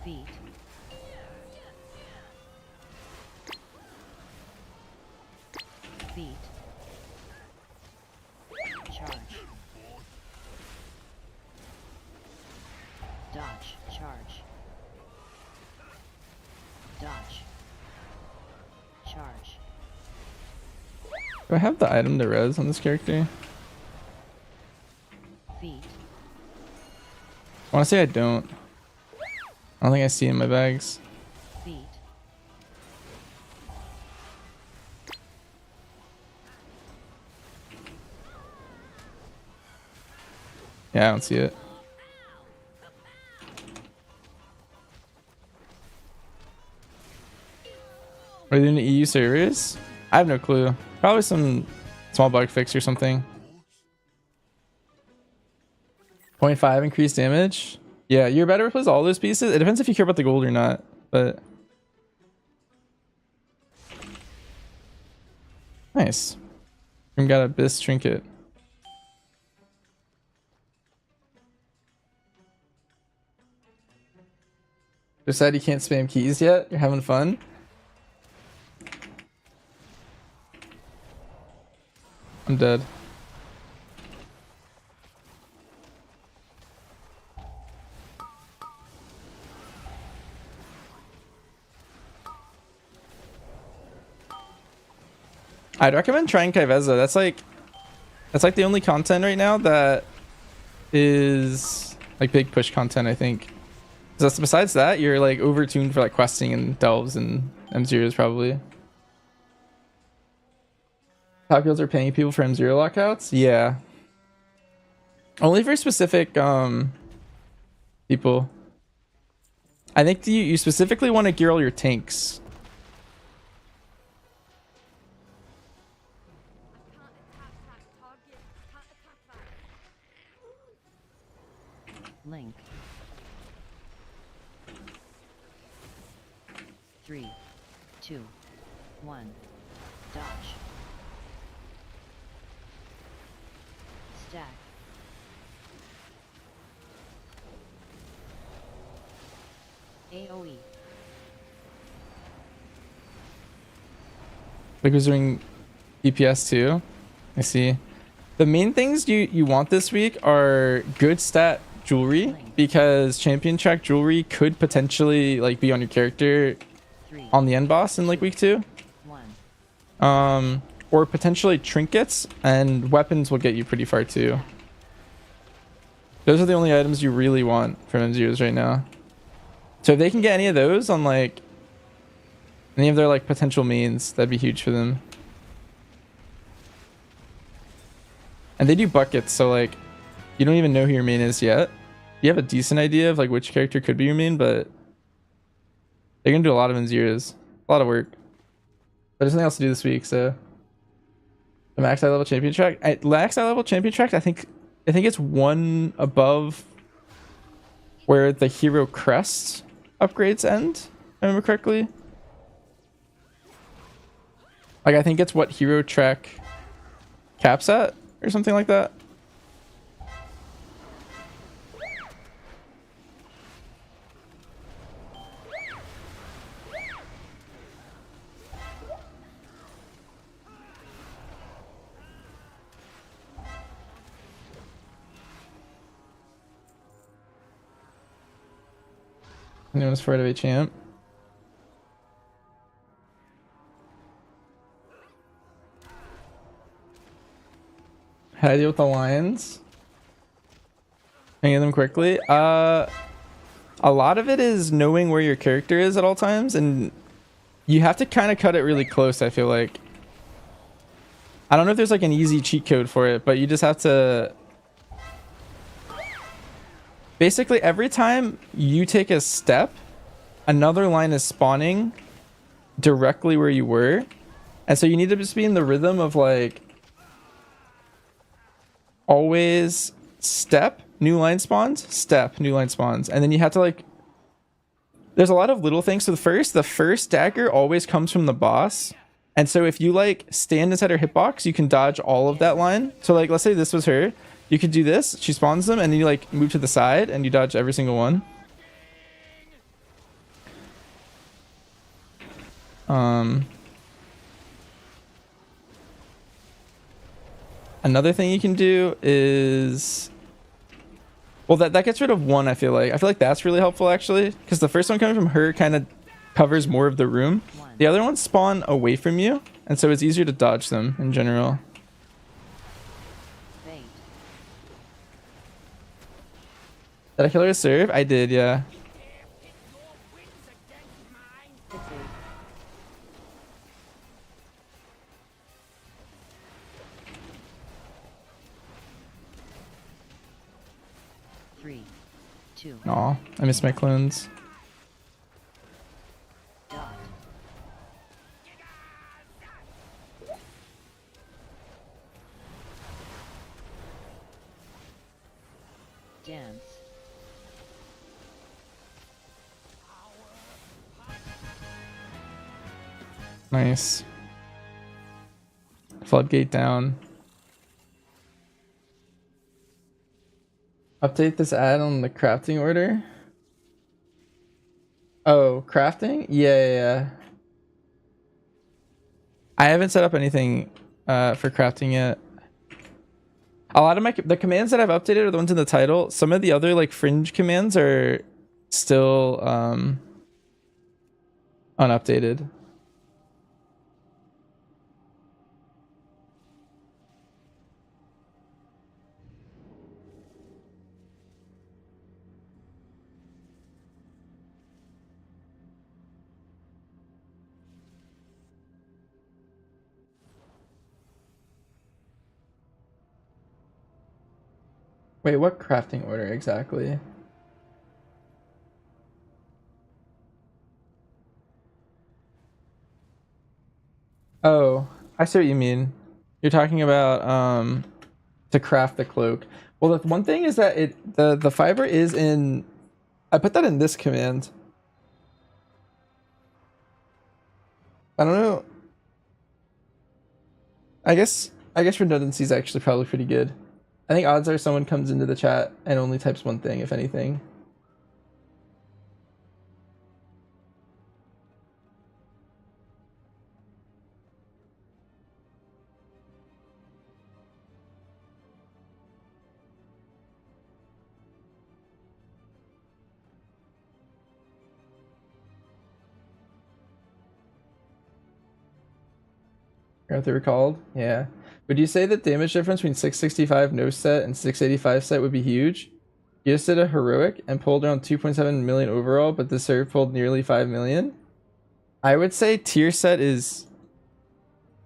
Feet. Feet. Charge. Dodge. Charge. Dodge. Charge. Do I have the item to res on this character? Feet. I want to say I don't. I don't think I see it in my bags. Feet. Yeah, I don't see it. Are they doing the EU servers? I have no clue. Probably some small bug fix or something. 0.5 increased damage. Yeah, you're better with all those pieces. It depends if you care about the gold or not, but nice. We got a Bis trinket. Decide you can't spam keys yet? You're having fun? I'm dead. I'd recommend trying Kyveza. That's like the only content right now that is like big push content, I think. Just besides that, you're like overtuned for like questing and delves and M0s probably. Top guilds are paying people for M0 lockouts? Yeah. Only for specific people. I think you specifically want to gear all your tanks. Link. 3, 2, 1. Dodge. Stack. AoE. Like was doing DPS too. I see. The main things you want this week are good stat jewelry, because champion track jewelry could potentially like be on your character 3, on the end boss in like week 2. 1. Or potentially trinkets, and weapons will get you pretty far too. Those are the only items you really want from M0s right now. So if they can get any of those on like any of their like potential mains, that'd be huge for them. And they do buckets, so like you don't even know who your main is yet. You have a decent idea of like which character could be your main, but they're gonna do a lot of M0s. A lot of work. But there's nothing else to do this week, so the max high level champion track. Max high level champion track, I think it's one above where the hero crest upgrades end, if I remember correctly. Like I think it's what hero track caps at or something like that. Anyone's 4 out of 8 champ. How do I deal with the lions? Hanging them quickly. A lot of it is knowing where your character is at all times, and you have to kind of cut it really close, I feel like. I don't know if there's like an easy cheat code for it, but you just have to basically every time you take a step, another line is spawning directly where you were. And so you need to just be in the rhythm of like always step, new line spawns, step, new line spawns. And then you have to like, there's a lot of little things. So the first dagger always comes from the boss. And so if you like stand inside her hitbox, you can dodge all of that line. So like, let's say this was her. You could do this, she spawns them, and then you like move to the side and you dodge every single one. Another thing you can do is, well, that gets rid of one. I feel like that's really helpful actually, because the first one coming from her kind of covers more of the room. The other ones spawn away from you, and so it's easier to dodge them in general. Bait. Did I kill her to serve? I did, yeah. Pixie. 3, 2. Aw, I missed my clones. Dot. Dance. Nice. Floodgate down. Update this ad on the crafting order. Oh, crafting? Yeah. I haven't set up anything for crafting yet. A lot of the commands that I've updated are the ones in the title. Some of the other like fringe commands are still unupdated. Wait, what crafting order exactly? Oh, I see what you mean. You're talking about to craft the cloak. Well, the one thing is that the fiber is in. I put that in this command. I don't know. I guess redundancy is actually probably pretty good. I think odds are someone comes into the chat and only types one thing, if anything. Arthur recalled. Yeah. Would you say that damage difference between 665 no set and 685 set would be huge? You just did a heroic and pulled around 2.7 million overall, but the serve pulled nearly 5 million. I would say tier set is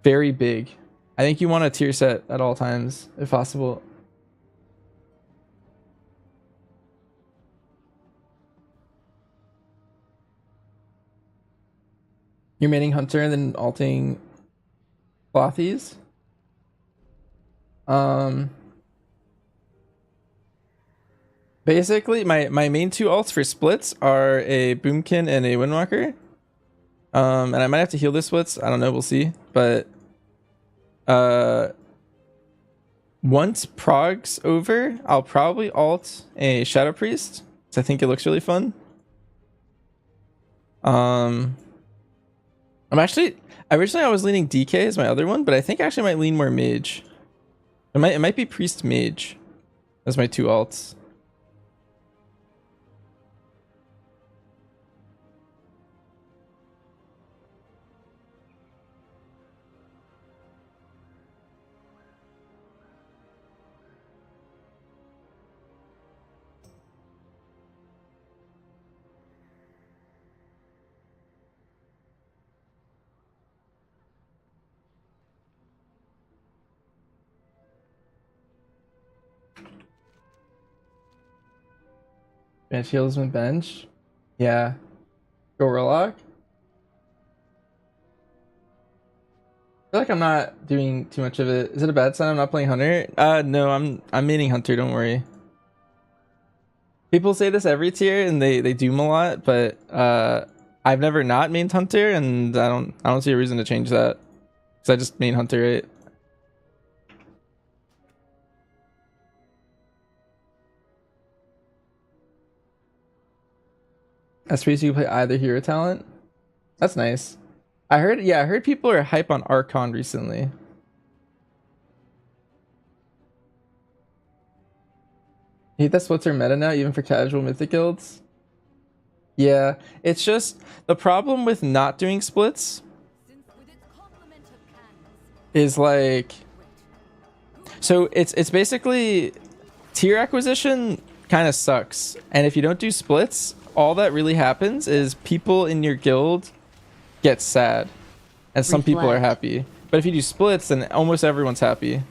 very big. I think you want a tier set at all times, if possible. You're maining Hunter and then alting Clothies. Basically, my main two alts for splits are a Boomkin and a Windwalker. And I might have to heal this splits. I don't know. We'll see. But once Prog's over, I'll probably alt a Shadow Priest, because I think it looks really fun. Originally I was leaning DK as my other one, but I think I actually might lean more Mage. It might be Priest Mage as my two alts. Bench heals and bench. Yeah. Go Warlock. I feel like I'm not doing too much of it. Is it a bad sign I'm not playing Hunter? No, I'm maining Hunter, don't worry. People say this every tier and they doom a lot, but I've never not mained Hunter, and I don't see a reason to change that. Because I just main Hunter, right? SP so you can play either hero talent. That's nice. I heard people are hype on Archon recently. I hate that splits are meta now, even for casual mythic guilds. Yeah, it's just the problem with not doing splits is like, so it's basically tier acquisition kind of sucks, and if you don't do splits, all that really happens is people in your guild get sad, and some people are happy. But if you do splits, then almost everyone's happy.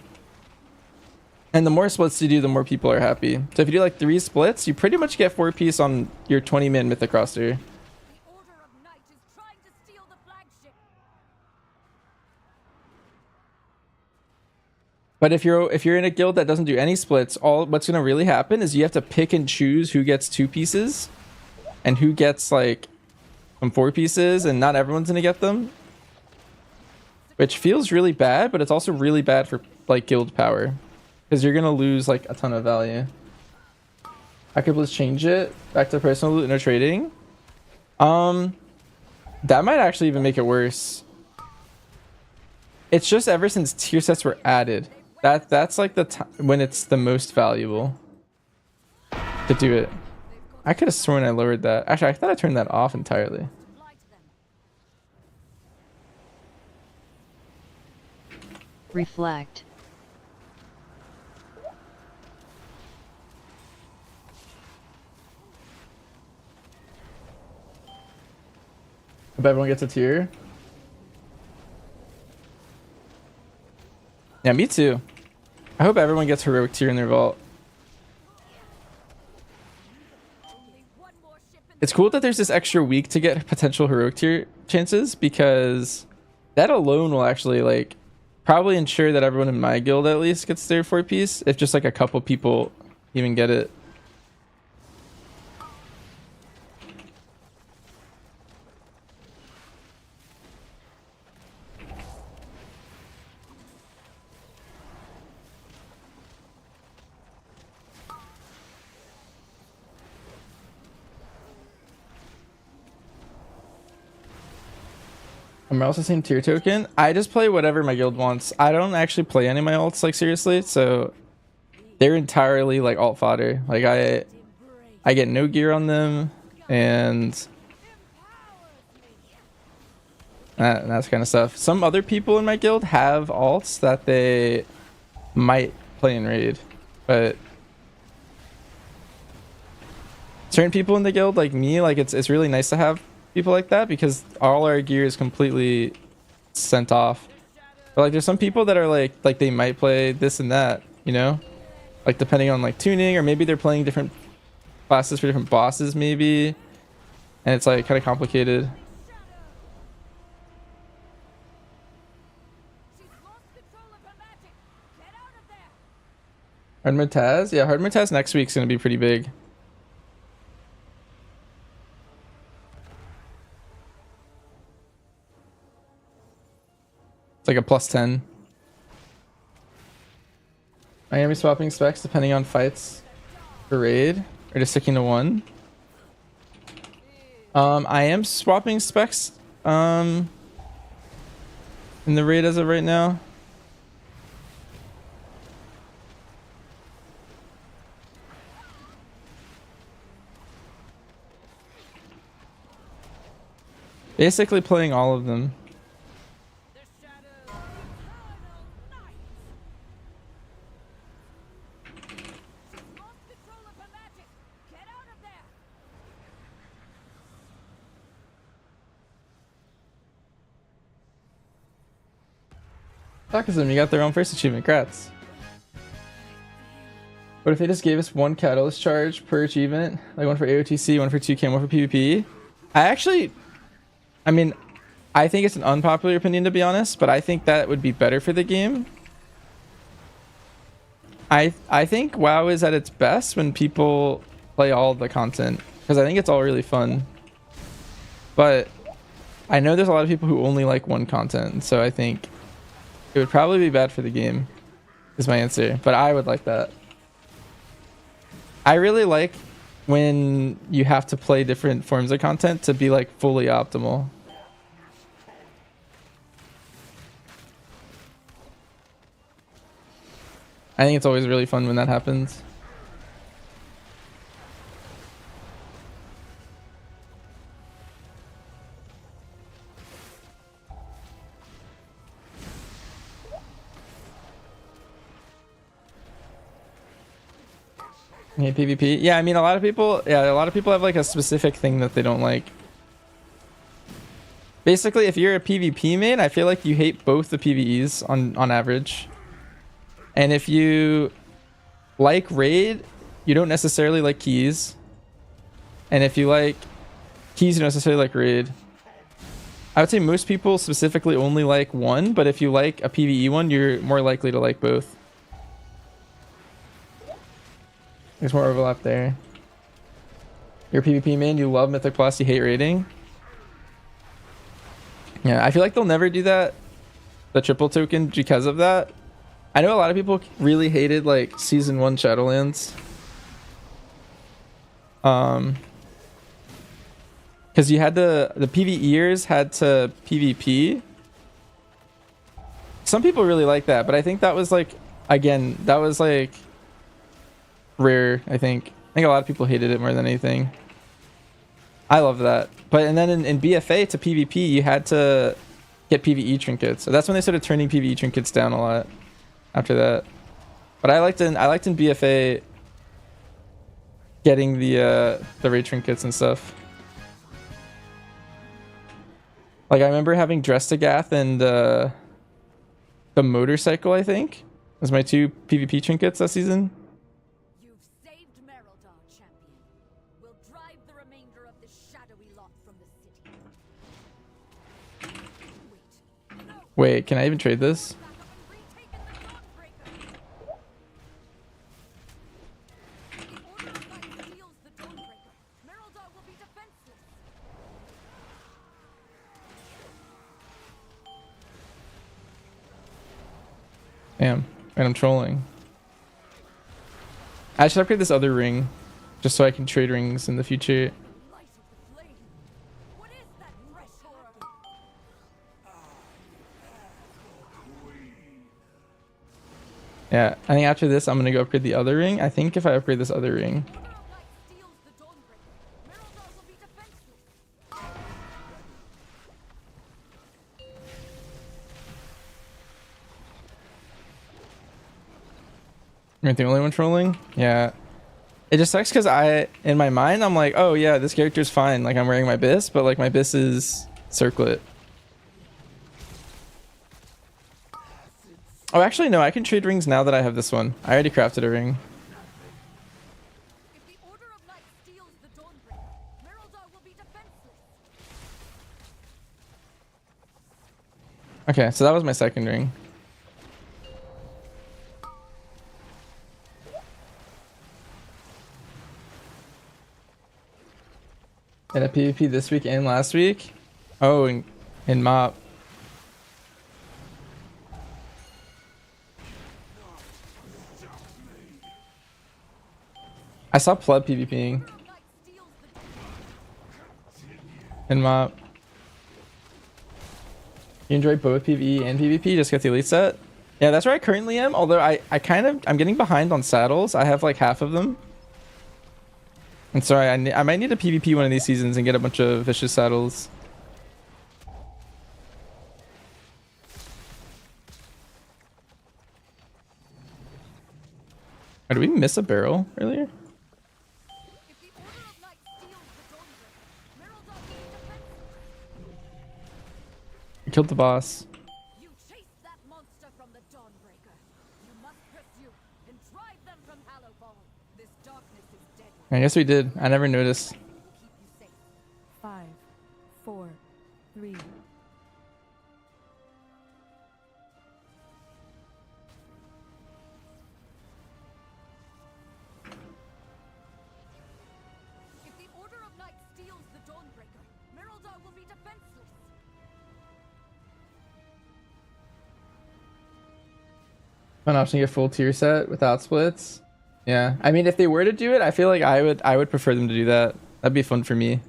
And the more splits you do, the more people are happy. So if you do like 3 splits, you pretty much get 4 piece on your 20-man mythic roster. The Order of Night is trying to steal the flagship. But if you're in a guild that doesn't do any splits, all what's gonna really happen is you have to pick and choose who gets 2 pieces and who gets like some 4 pieces, and not everyone's gonna get them. Which feels really bad, but it's also really bad for like guild power. Because you're gonna lose like a ton of value. I could just change it back to personal loot, no trading. That might actually even make it worse. It's just ever since tier sets were added, that's like the time when it's the most valuable to do it. I could have sworn I lowered that. Actually, I thought I turned that off entirely. Reflect. Hope everyone gets a tier. Yeah, me too. I hope everyone gets heroic tier in their vault. it's cool that there's this extra week to get potential heroic tier chances, because that alone will actually like probably ensure that everyone in my guild at least gets their 4 piece, if just like a couple people even get it. I'm also saying tier token. I just play whatever my guild wants. I don't actually play any of my alts like seriously, so they're entirely like alt fodder. Like I get no gear on them, and that's kind of stuff. Some other people in my guild have alts that they might play in raid, but certain people in the guild like me, like it's really nice to have people like that, because all our gear is completely sent off. But like there's some people that are like they might play this and that, you know, like depending on like tuning, or maybe they're playing different classes for different bosses maybe, and it's like kind of complicated. Hard mode Taz? Yeah, hard mode Taz next week's gonna be pretty big. It's like a +10. Miami swapping specs depending on fights for raid, or just sticking to one. I am swapping specs in the raid as of right now. Basically playing all of them. Takism, you got their own first achievement, congrats. What if they just gave us one catalyst charge per achievement? Like one for AOTC, one for 2K, one for PvP? I mean, I think it's an unpopular opinion to be honest, but I think that would be better for the game. I think WoW is at its best when people play all the content, because I think it's all really fun. But I know there's a lot of people who only like one content, so I think it would probably be bad for the game, is my answer. But I would like that. I really like when you have to play different forms of content to be like fully optimal. I think it's always really fun when that happens. Yeah, PvP. Yeah, I mean a lot of people have like a specific thing that they don't like. Basically, if you're a PvP main, I feel like you hate both the PvEs on average. And if you like raid, you don't necessarily like keys. And if you like keys, you don't necessarily like raid. I would say most people specifically only like one, but if you like a PvE one, you're more likely to like both. There's more overlap there. You're a PvP main, you love Mythic Plus, you hate raiding. Yeah, I feel like they'll never do that, the triple token, because of that. I know a lot of people really hated like Season 1 Shadowlands. Because you had the PvEers had to PvP. Some people really like that, but I think that was like, again, that was like rare. I think a lot of people hated it more than anything. I love that. But and then in BFA to PvP, you had to get PvE trinkets. So that's when they started turning PvE trinkets down a lot after that. But I liked in BFA getting the raid trinkets and stuff. Like I remember having Drestagath and the motorcycle, I think, was my 2 PvP trinkets that season. You've saved Merodon, champion. We'll drive the remainder of the shadowy lot from the city. Wait. No. Wait, can I even trade this? Back up and retaken the Dawnbreaker. If the Order of Light steals the Dawnbreaker, Merildar will be defenseless. Damn, and I'm trolling. I should upgrade this other ring, just so I can trade rings in the future. Light of the flame. What is that wretched? Yeah, I think after this, I'm gonna go upgrade the other ring. I think if I upgrade this other ring, Order of Light steals the Dawnbreaker. Merildar will be defenseless. am I the only one trolling? Yeah. It just sucks because in my mind, I'm like, oh yeah, this character's fine. Like I'm wearing my bis, but like my bis is circlet. Oh, actually, no, I can trade rings now that I have this one. I already crafted a ring. If the Order of Light steals the Dawnbreaker, Merildar will be defenseless. Okay, so that was my second ring. In a PvP this week and last week? Oh, in MOP. I saw Pleb PvPing Order of Light steals the in MOP. You enjoy both PvE and PvP, just get the elite set? Yeah, that's where I currently am, although I'm getting behind on saddles. I have like half of them. And so I might need a PvP one of these seasons and get a bunch of vicious saddles. Oh, did we miss a barrel earlier? If the Order of Light steals the Dawnbreaker, Merildar will be defenseless. We killed the boss. You chased that monster from the Dawnbreaker. You must pursue and drive them from Hallowfall. This darkness is deadly. I guess we did. I never noticed. Will keep you safe. 5, 4, 3, If the Order of Light steals the Dawnbreaker, Merildar will be defenseless. Fun option to get full tier set without splits. Yeah, I mean, if they were to do it, I feel like I would prefer them to do that. That'd be fun for me.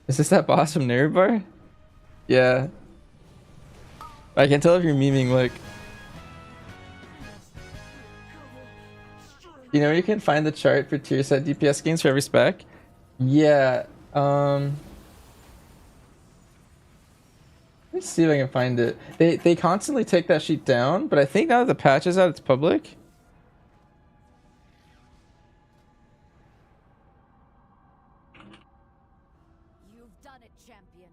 Is this that boss from Nerd Bar? Yeah. I can tell if you're memeing. Look. You know, you can find the chart for tier set DPS gains for every spec. Yeah. Let me see if I can find it. They constantly take that sheet down, but I think now that the patch is out, it's public. You've done it, champion.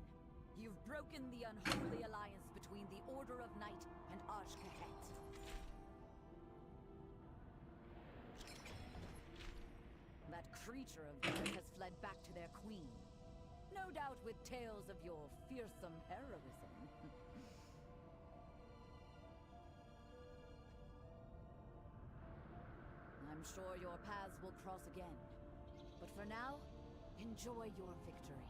You've broken the unholy alliance between the Order of Night and Ajkahet. That creature of theirs has fled back to their queen. No doubt with tales of your fearsome heroism. I'm sure your paths will cross again. But for now, enjoy your victory.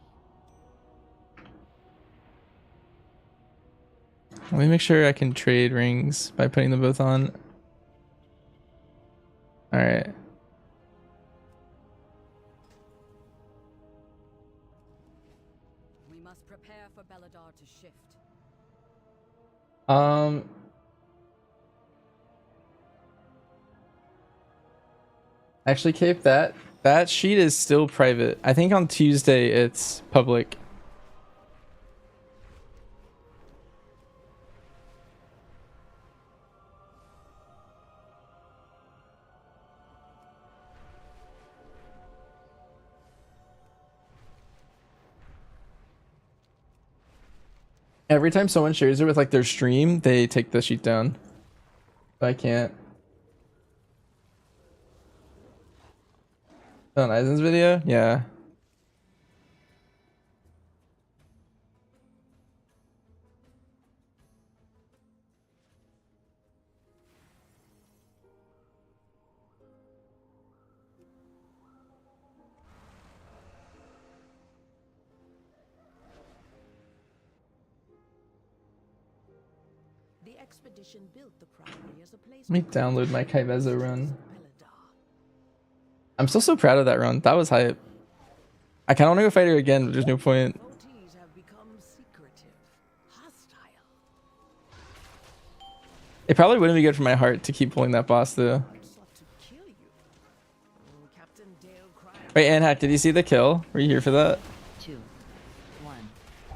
Let me make sure I can trade rings by putting them both on. Alright. We must prepare for Belladar to shift. Actually, Cape, that sheet is still private. I think on Tuesday it's public. Every time someone shares it with like their stream, they take the sheet down. But I can't. On Eisen's video? Yeah. The expedition built the priory as a place. Let me download my Kyveza run. I'm still so proud of that run. That was hype. I kind of want to go fight her again, but there's no point. Devotees have become secretive, hostile. It probably wouldn't be good for my heart to keep pulling that boss though. Sought to kill you. Captain Dale cried. Wait, Anhack, did you see the kill? Were you here for that? 2, 1.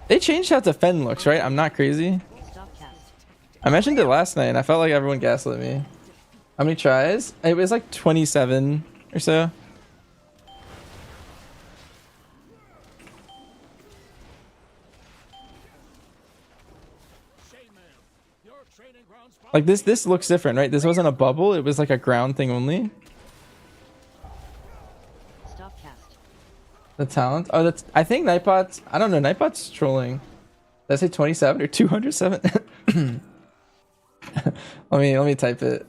They changed how defend looks, right? I'm not crazy. Stop cast. I mentioned it last night and I felt like everyone gaslit me. How many tries? It was like 27 or so. Like this looks different, right? This wasn't a bubble, it was like a ground thing only. Stop cast. The talent? Oh, that's, I think Nightbot's, I don't know, Nightbot's trolling. Did I say 27 or 207? let me type it.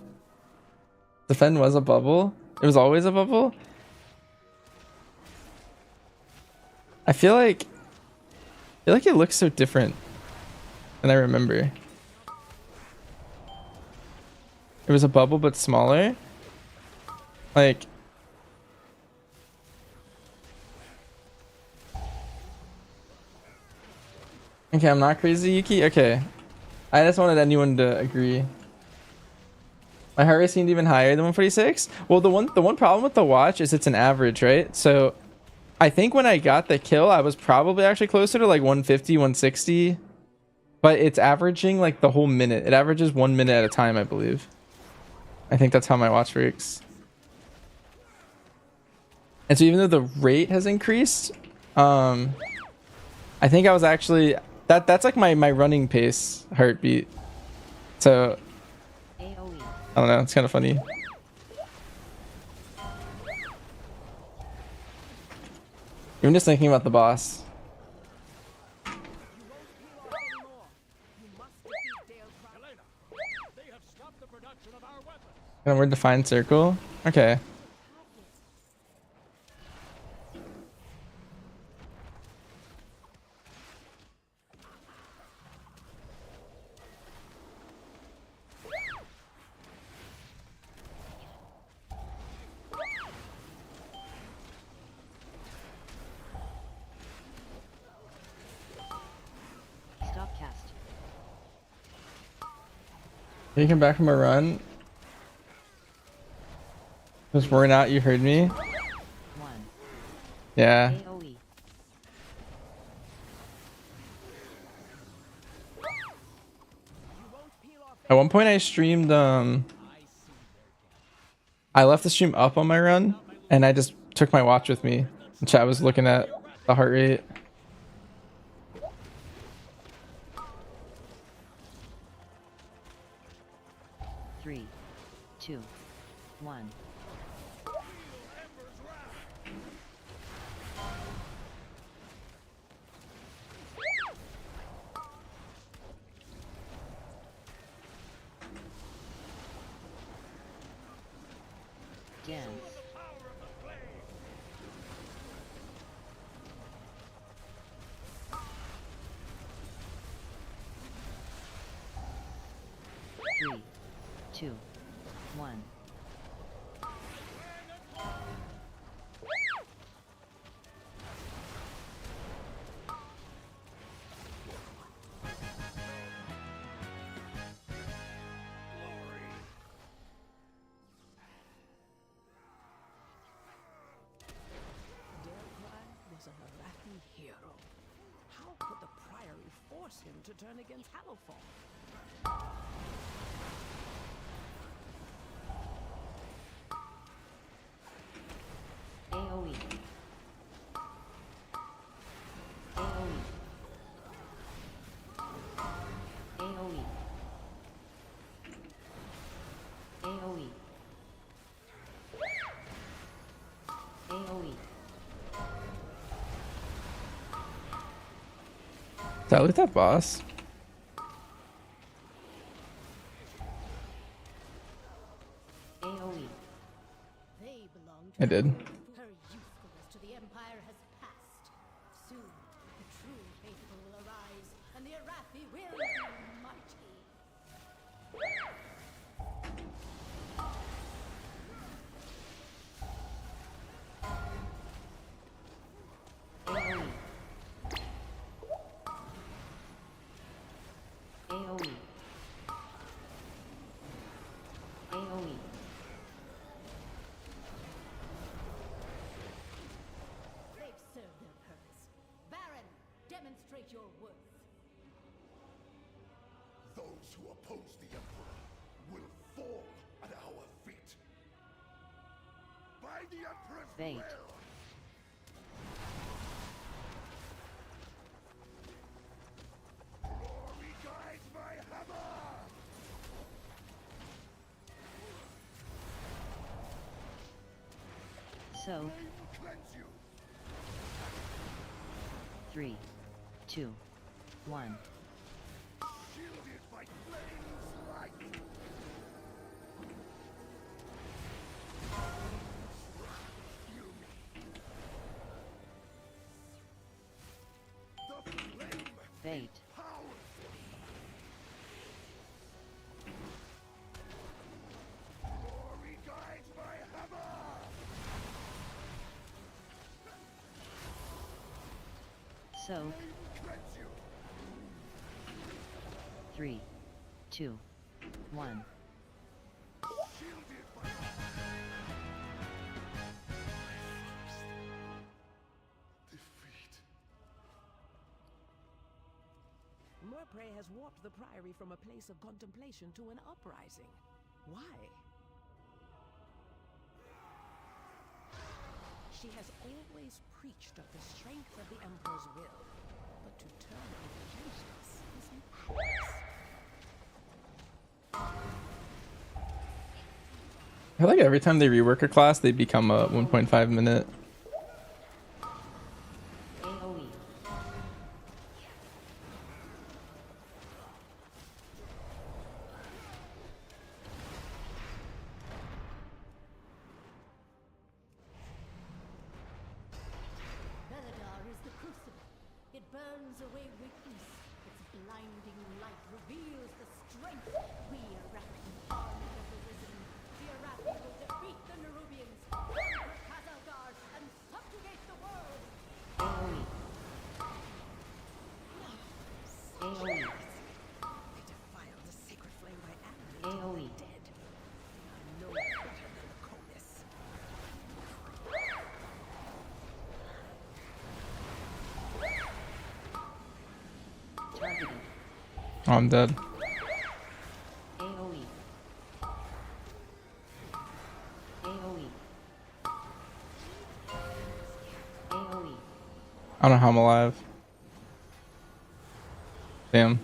Defend was a bubble. It was always a bubble. I feel like it looks so different than I remember. It was a bubble but smaller. Like okay, I'm not crazy, Yuki. Okay. I just wanted anyone to agree. My heart rate seemed even higher than 146. Well, the one problem with the watch is it's an average, right? So I think when I got the kill, I was probably actually closer to like 150, 160. But it's averaging like the whole minute. It averages 1 minute at a time, I believe. I think that's how my watch works. And so even though the rate has increased, I think I was actually that's like my running pace heartbeat. So AoE. I don't know, it's kind of funny. Even just thinking about the boss. And we're defined circle. Okay. Stop cast. Can you come back from a run? Was worn out, you heard me? 1. Yeah. AoE. At one point I streamed I left the stream up on my run and I just took my watch with me. And chat was looking at the heart rate. Three, 2, 1. Dance. 3, 2, 1. Was a Marathi hero. How could the priory force him to turn against Hallowfall? AoE. AoE. AoE. AoE. AoE. Did I loot that boss? AoE. They belong I to did. her usefulness to the Empire has passed. Soon, the true faithful will arise, and the Arathi will be mighty. AoE. AoE. AoE. They've served their purpose. Baron, demonstrate your worth. Those who oppose the Emperor will fall at our feet. By the Emperor's Fate. will! Glory guides my hammer! So, Cleanse you! 3, 2, 1. Shielded by flames like... The flame Fate. powerful! Glory guides my hammer! So, Cleanse you! 3, 2, 1. Shielded by... Defeat. Murpray has warped the Priory from a place of contemplation to an uprising. Why? She has always preached of the strength of the Emperor's will, but to turn against us is madness. I feel like every time they rework a class, they become a 1.5 minute. AoE. Beledar is the crucible. It burns away weakness. Its blinding light reveals the strength. We Arathi army have arisen. The Arathi will defeat the Nerubians, conquer Khazalgar, and subjugate the world. AoE. AoE. They defiled the sacred flame by animating AoE. the dead. I know better than the Conis. Targeted. Oh, I'm dead. AoE. AoE. AoE. I don't know how I'm alive. Damn.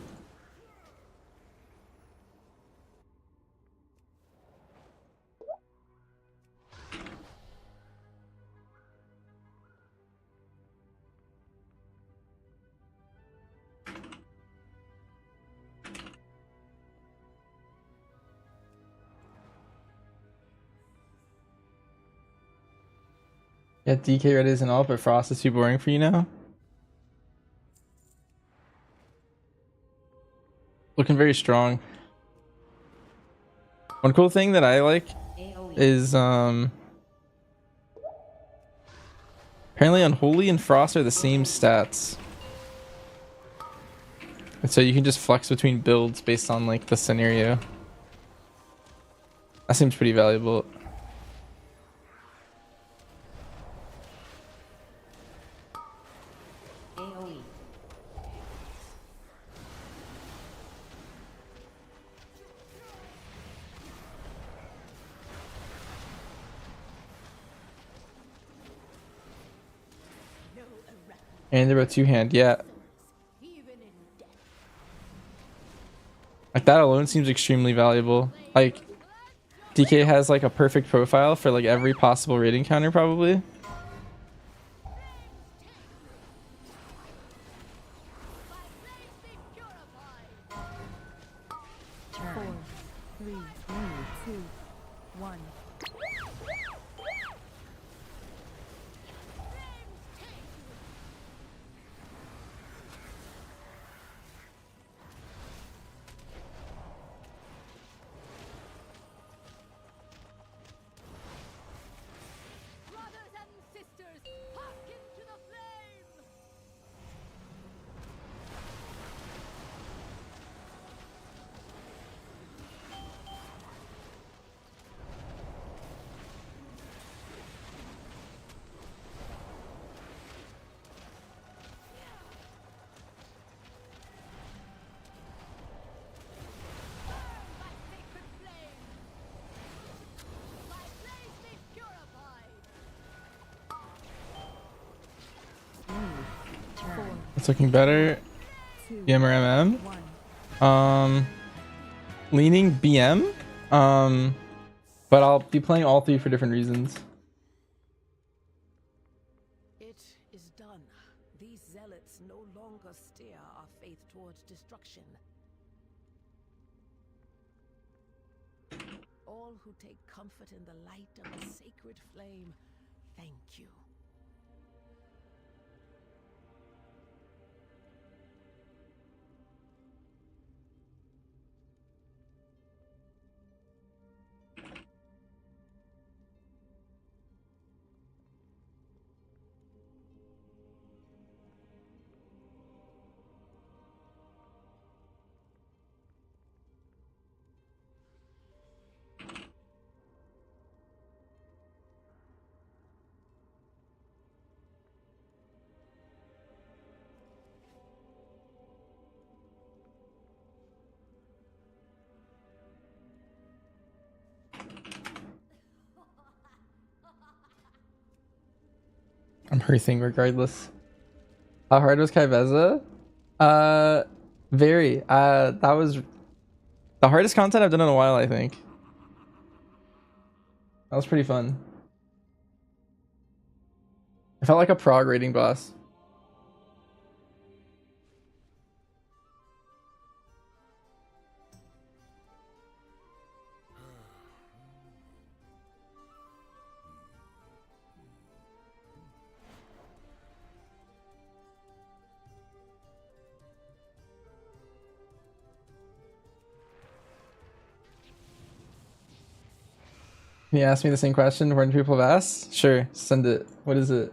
Yeah, DK Red isn't all, but Frost is too boring for you now. Looking very strong. One cool thing that I like AoE. is apparently Unholy and Frost are the same stats. And so you can just flex between builds based on like the scenario. That seems pretty valuable. AoE. No Arathi, And they're about two-hand, yeah. even in death. Like that alone seems extremely valuable. Like DK has like a perfect profile for like every possible raid encounter probably. It's looking better. 2, BM or MM? 1. Leaning BM. But I'll be playing all three for different reasons. It is done. These zealots no longer steer our faith towards destruction. All who take comfort in the light of the sacred flame, thank you. I'm hurting regardless. How hard was Kyveza? Very. That was the hardest content I've done in a while, I think. That was pretty fun. I felt like a prog rating boss. Can you ask me the same question when people have asked? Sure, send it. What is it?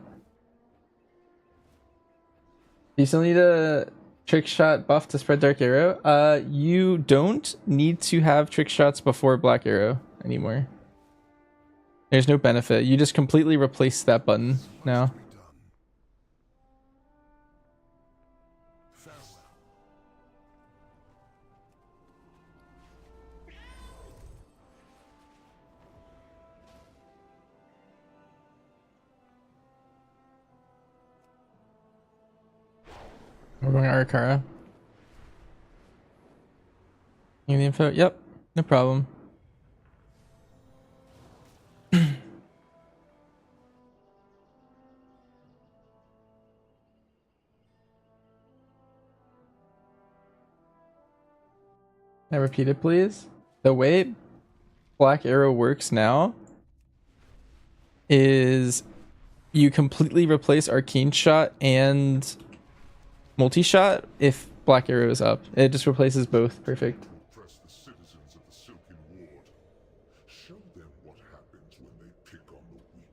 Do you still need a trick shot buff to spread Dark Arrow? You don't need to have trick shots before Black Arrow anymore. There's no benefit. You just completely replace that button now. We're going Arakara. Need the info? Yep, no problem. Can I repeat it, please? The way Black Arrow works now is you completely replace Arcane Shot and Multi-Shot if Black Arrow is up. It just replaces both. Perfect. Press the citizens of the Silken Ward. Show them what happens when they pick on the weak.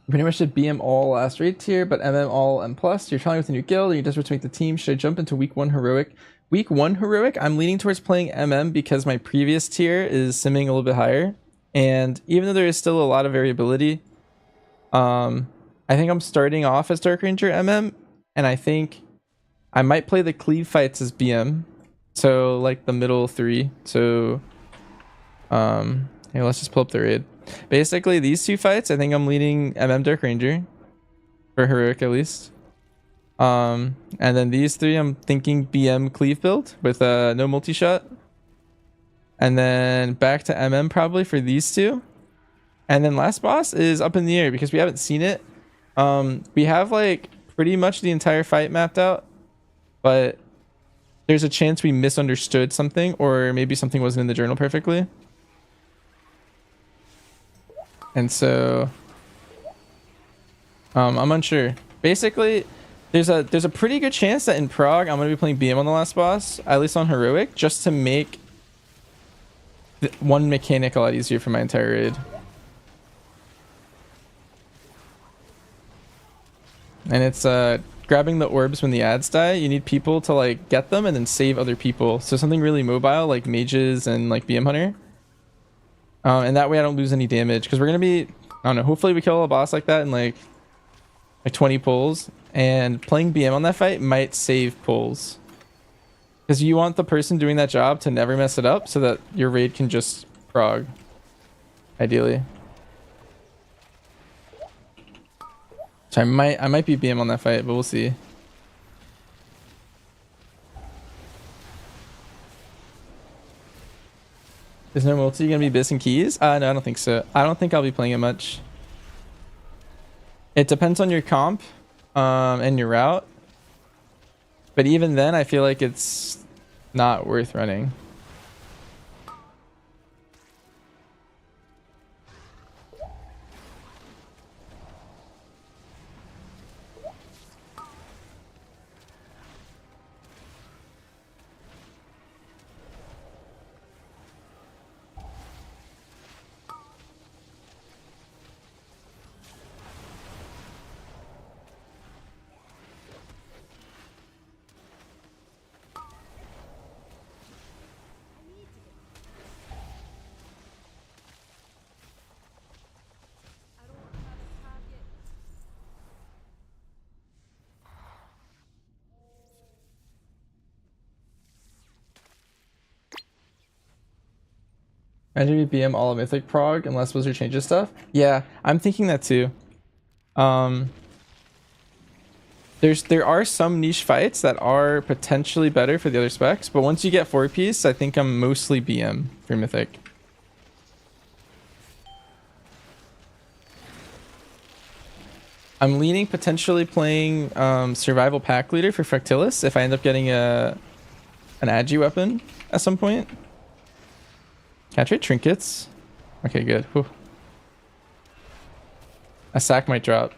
Pretty much did BM all last raid tier, but MM all M+. You're trying with a new guild, and you're desperate to make the team. Should I jump into week 1 heroic? Week 1 heroic, I'm leaning towards playing MM because my previous tier is simming a little bit higher. And even though there is still a lot of variability, I think I'm starting off as Dark Ranger MM, and I think I might play the cleave fights as BM. So like the middle 3. So here, let's just pull up the raid. Basically, these 2 fights, I think I'm leading MM Dark Ranger for heroic at least. And then these 3, I'm thinking BM cleave build with no multi-shot. And then back to MM probably for these 2. And then last boss is up in the air because we haven't seen it. We have like pretty much the entire fight mapped out, but there's a chance we misunderstood something, or maybe something wasn't in the journal perfectly. And so I'm unsure. Basically, there's a pretty good chance that in Prague I'm gonna be playing BM on the last boss, at least on heroic, just to make one mechanic a lot easier for my entire raid. And it's grabbing the orbs when the ads die. You need people to like get them and then save other people. So something really mobile like mages and like BM Hunter And that way I don't lose any damage, because we're gonna be, I don't know, hopefully we kill a boss like that in like 20 pulls, and playing BM on that fight might save pulls, because you want the person doing that job to never mess it up so that your raid can just prog, ideally. So I might be BM on that fight, but we'll see. Is no multi gonna be Biss and Keys? No, I don't think so. I don't think I'll be playing it much. It depends on your comp and your route. But even then, I feel like it's not worth running. Imagine we BM all of Mythic Prog unless Wizard changes stuff. Yeah, I'm thinking that too. There are some niche fights that are potentially better for the other specs, but once you get 4-piece, I think I'm mostly BM for Mythic. I'm leaning potentially playing Survival Pack Leader for Fractilis if I end up getting an Agi weapon at some point. Can I trade trinkets? Okay, good. Whew. A sack might drop.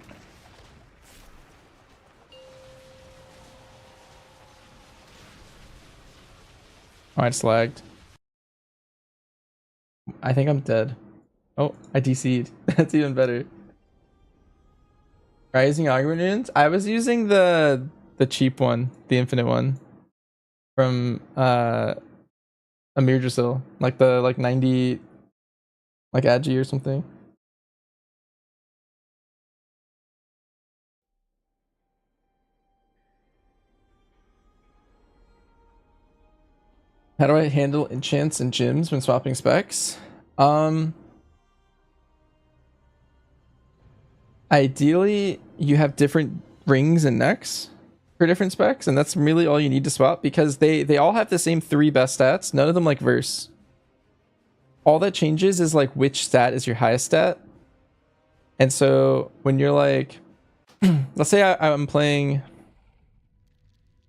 Oh, I just lagged. I think I'm dead. Oh, I DC'd. That's even better. Rising Arguments? I was using the cheap one, the infinite one. From Amir Drasil. Like the 90 like Agi or something. How do I handle enchants and gems when swapping specs? Ideally, you have different rings and necks for different specs, and that's really all you need to swap, because they all have the same 3 best stats. None of them like verse. All that changes is like which stat is your highest stat. And so when you're like, let's say I'm playing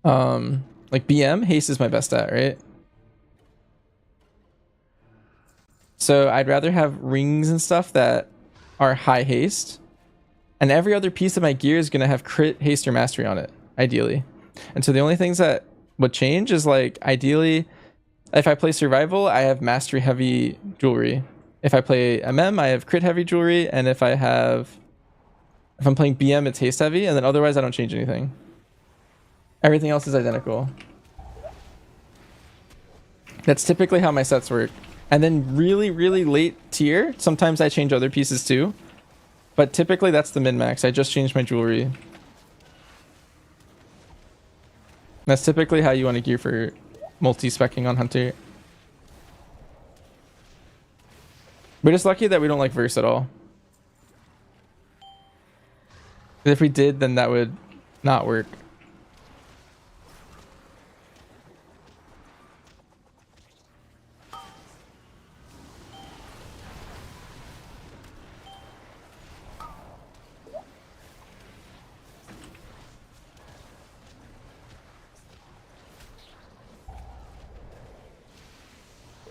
like BM, haste is my best stat, right? So I'd rather have rings and stuff that are high haste, and every other piece of my gear is going to have crit, haste, or mastery on it, ideally. And so the only things that would change is like, ideally, if I play survival, I have mastery heavy jewelry. If I play MM, I have crit heavy jewelry, and if I'm playing BM, it's haste heavy, and then otherwise I don't change anything. Everything else is identical. That's typically how my sets work. And then really, really late tier, sometimes I change other pieces too. But typically that's the min-max. I just changed my jewelry. That's typically how you want to gear for multi-specking on Hunter. We're just lucky that we don't like verse at all. If we did, then that would not work.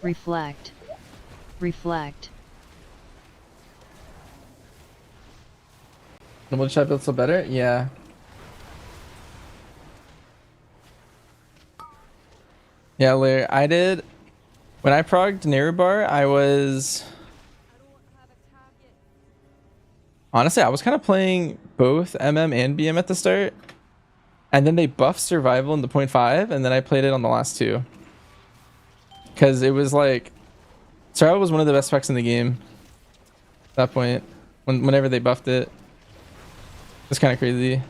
Reflect. Reflect. Normal chat build so better? Yeah. Yeah, Larry, I did. When I progged Nerubar, I was... Honestly, I was kind of playing both MM and BM at the start. And then they buffed survival in the 0.5, and then I played it on the last 2. Because it was like... Sorrow was one of the best specs in the game at that point. Whenever they buffed it. It's kind of crazy.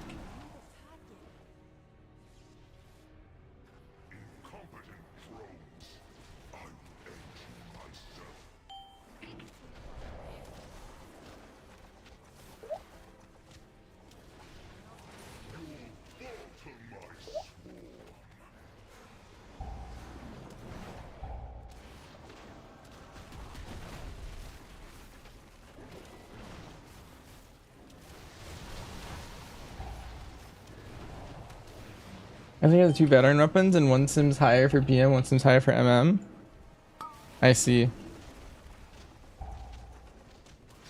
I think I have the two veteran weapons and one sims higher for PM, one sims higher for MM. I see.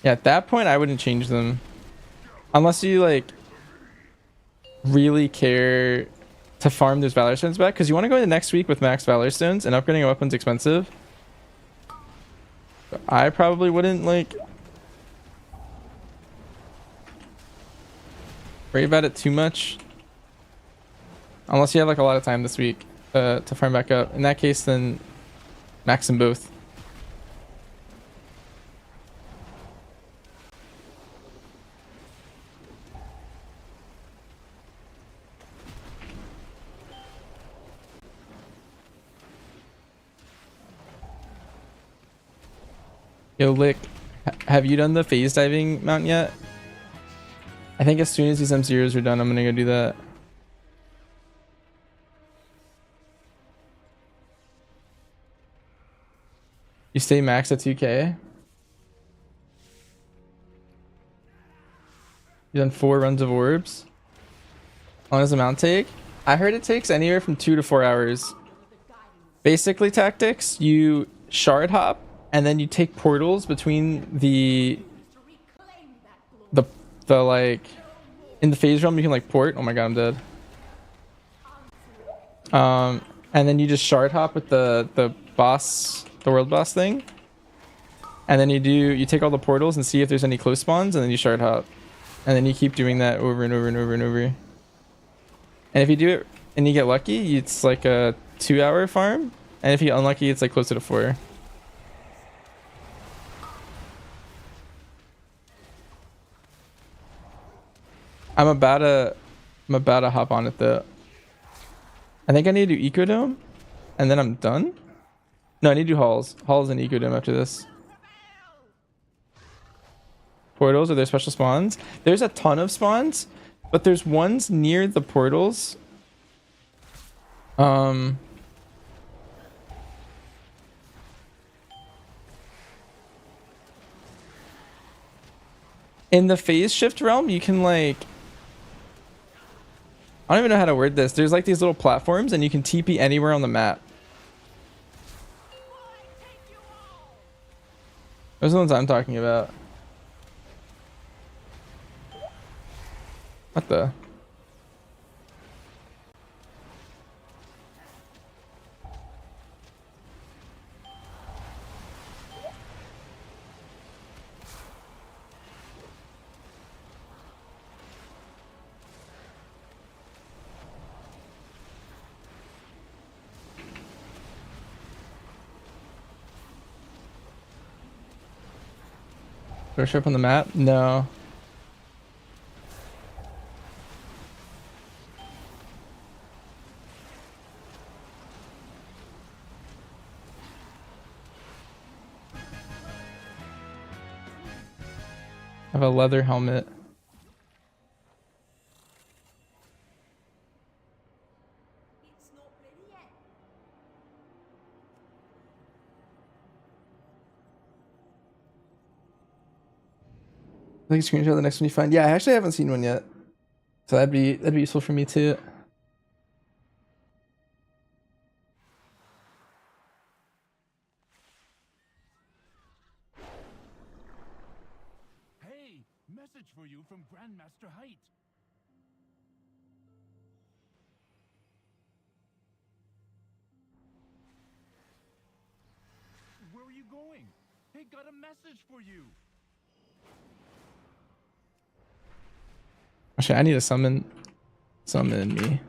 Yeah, at that point I wouldn't change them. Unless you like really care to farm those Valor Stones back. Because you want to go into next week with max Valor Stones and upgrading a weapon's expensive. But I probably wouldn't like worry about it too much. Unless you have like a lot of time this week to farm back up. In that case, then max them both. Yo, Lick, have you done the phase diving mount yet? I think as soon as these M0s are done, I'm gonna go do that. You stay max at 2k? You done 4 runs of orbs? How long does the mount take? I heard it takes anywhere from 2 to 4 hours. Basically tactics, you shard hop and then you take portals between the like in the phase realm you can like port. Oh my god, I'm dead. And then you just shard hop with the boss, the world boss thing. And then you take all the portals and see if there's any close spawns and then you shard hop. And then you keep doing that over and over and over and over. And if you do it and you get lucky, it's like a 2-hour farm. And if you get unlucky, it's like closer to 4. I'm about to hop on it though. I think I need to do Ecodome and then I'm done. No, I need to do halls. Halls and Ecodome after this. Portals, are there special spawns? There's a ton of spawns, but there's ones near the portals. In the phase shift realm, you can like, I don't even know how to word this. There's like these little platforms and you can TP anywhere on the map. Those are the ones I'm talking about. What the? Do I show up on the map? No. I have a leather helmet. Like a screenshot of the next one you find. Yeah, I actually haven't seen one yet. So that'd be useful for me too. Hey, message for you from Grandmaster Height. Where are you going? He got a message for you. Actually, I need to summon me.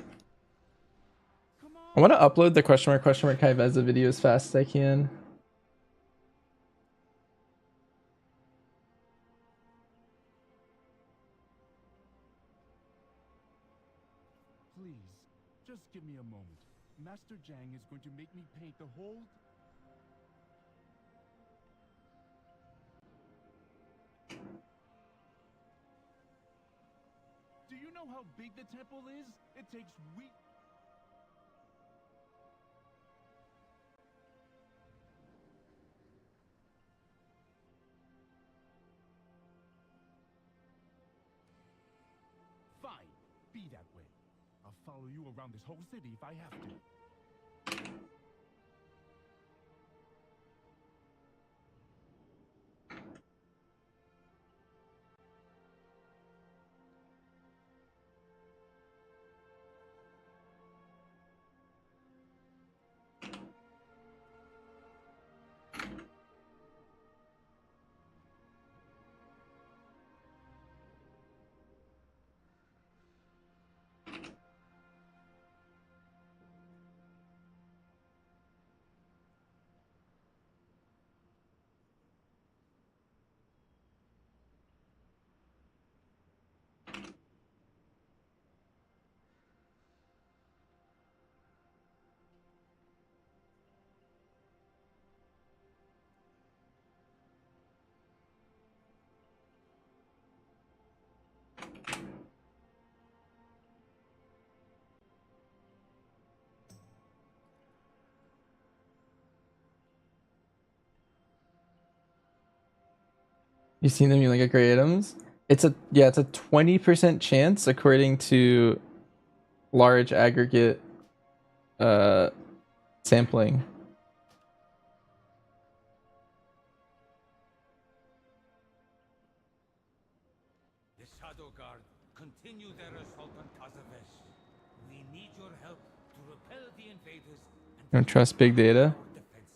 I want to upload the question mark Kyveza video as fast as I can. Master Jang is going to make me paint the whole... Do you know how big the temple is? It takes weeks. Fine, be that way. I'll follow you around this whole city if I have to. You seen them in like a great items? It's a yeah, it's a 20% chance according to large aggregate sampling. The Shadow Guard continue their assault on Kyveza. We need your help to repel the invaders and Don't trust big data. our defenses.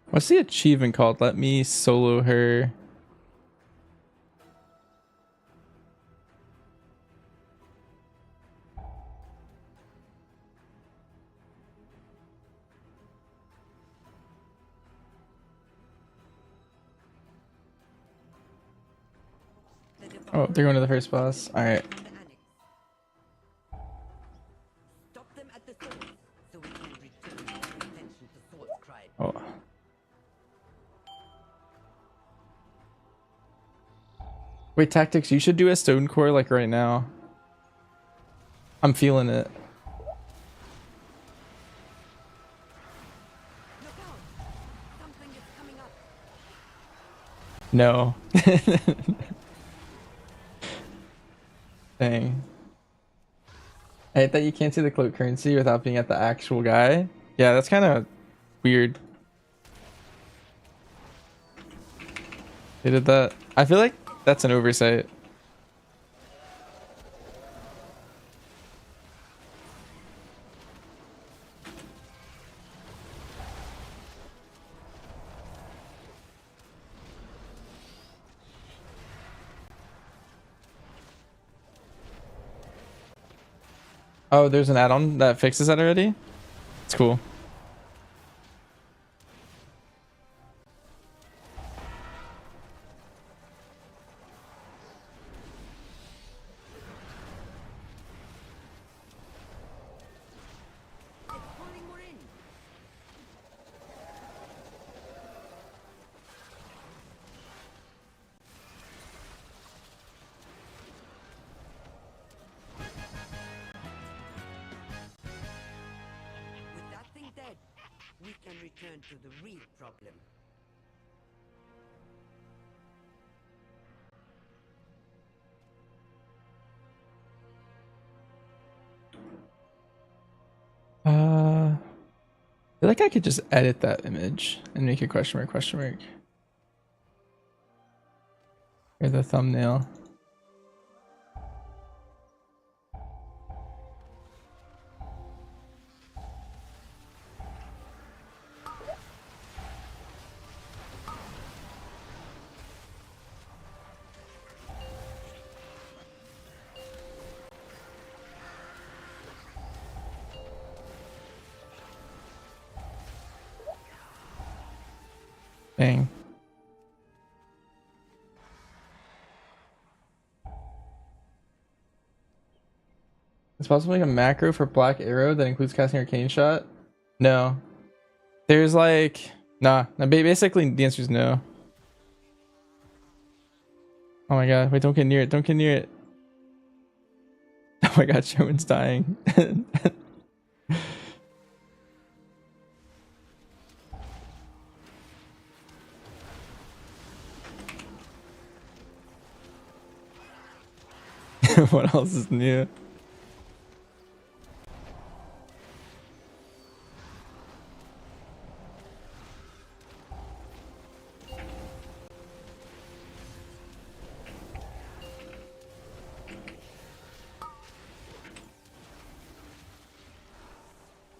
What's the achievement called? Let me solo her. Oh, they're going to the first boss. All right. Stop them at the source, so we can return their attention to Thought's Cry. Oh. Wait, tactics. You should do a stone core like right now. I'm feeling it. Look out! Something is coming up. No. Dang. I hate that you can't see the cloak currency without being at the actual guy. Yeah, that's kind of weird. They did that. I feel like that's an oversight. Oh, there's an add-on that fixes that already? It's cool. It's pulling more in. With that thing dead, we can return to the real problem. I feel like I could just edit that image and make a question mark, question mark. Or the thumbnail. Dang. It's possible to make a macro for Black Arrow that includes casting Arcane Shot? No. There's like... Nah. Basically, the answer is no. Oh my god. Wait, don't get near it. Don't get near it. Oh my god, Sherman's dying. What else is new?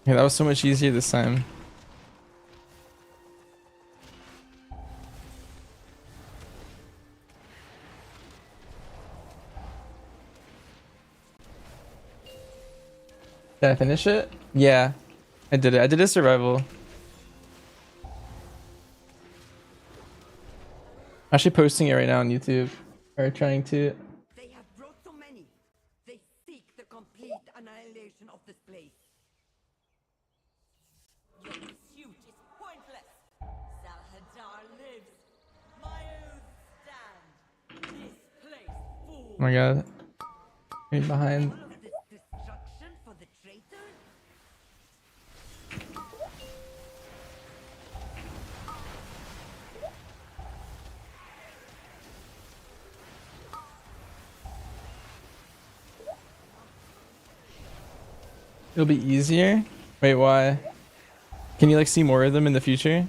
Yeah, that was so much easier this time. Did I finish it? Yeah, I did it. I did a survival. I'm actually posting it right now on YouTube. Or trying to. They have brought so many. They seek the complete annihilation of this place. Your pursuit is pointless. Salhadar lives. Miles stand. This place falls. Oh my god. Right behind. All of this destruction for the traitor? It'll be easier? Wait, why? Can you like see more of them in the future?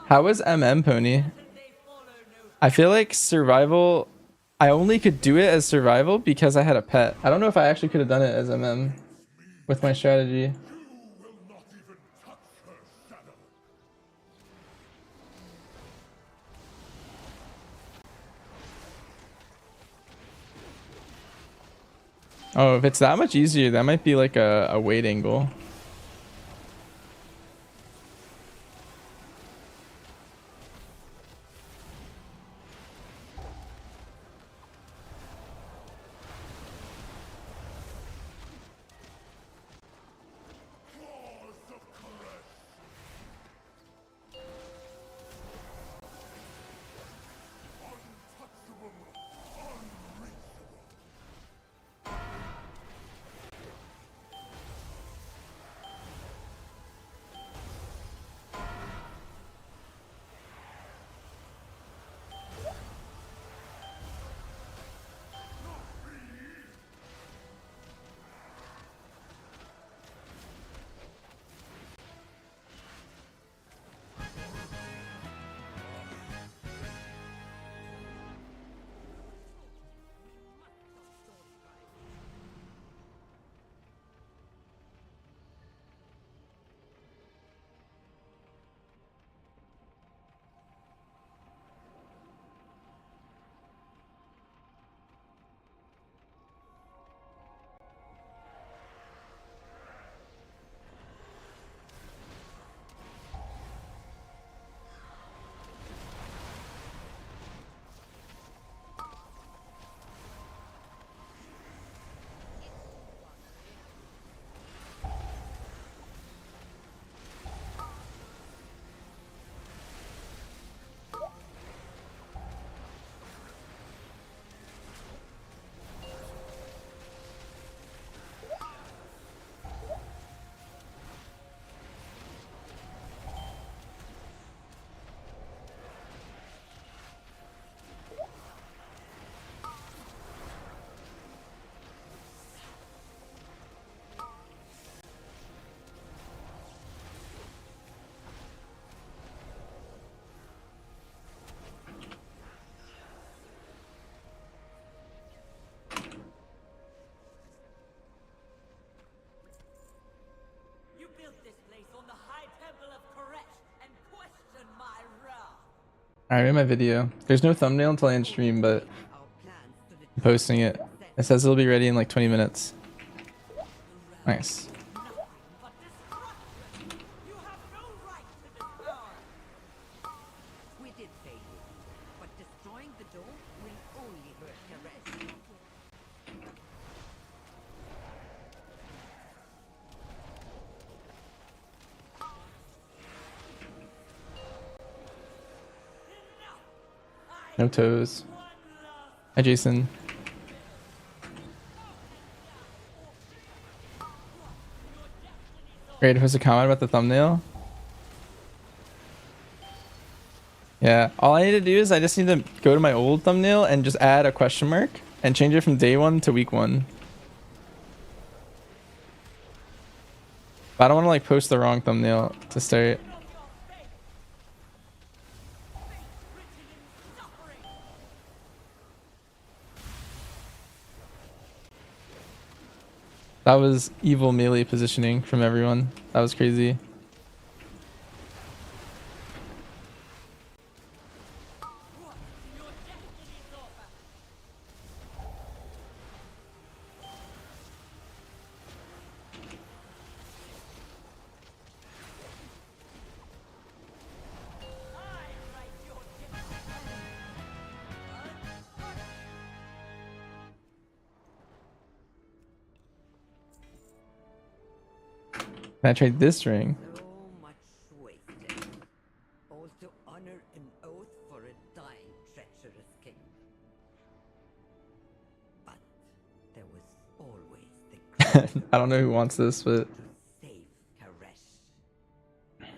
How was Pony? I feel like survival, I only could do it as survival because I had a pet. I don't know if I actually could have done it as with my strategy. Oh, if it's that much easier, that might be like a weight angle. I made my video. There's no thumbnail until I end stream, but Our plans to the I'm posting it. It says it'll be ready in like 20 minutes. Nice. You have no right to this power. We did fail you, but destroying the dome will only hurt Kyveza. No toes. Hi, Jason. Great. Who's a comment about the thumbnail? Yeah. All I need to do is I just need to go to my old thumbnail and just add a question mark and change it from day 1 to week 1. But I don't want to like post the wrong thumbnail to start. That was evil melee positioning from everyone. That was crazy. Can I trade this ring? So much wasted. All to honor an oath for a dying, treacherous king. But there was always the I don't know who wants this, but to save Kyveza.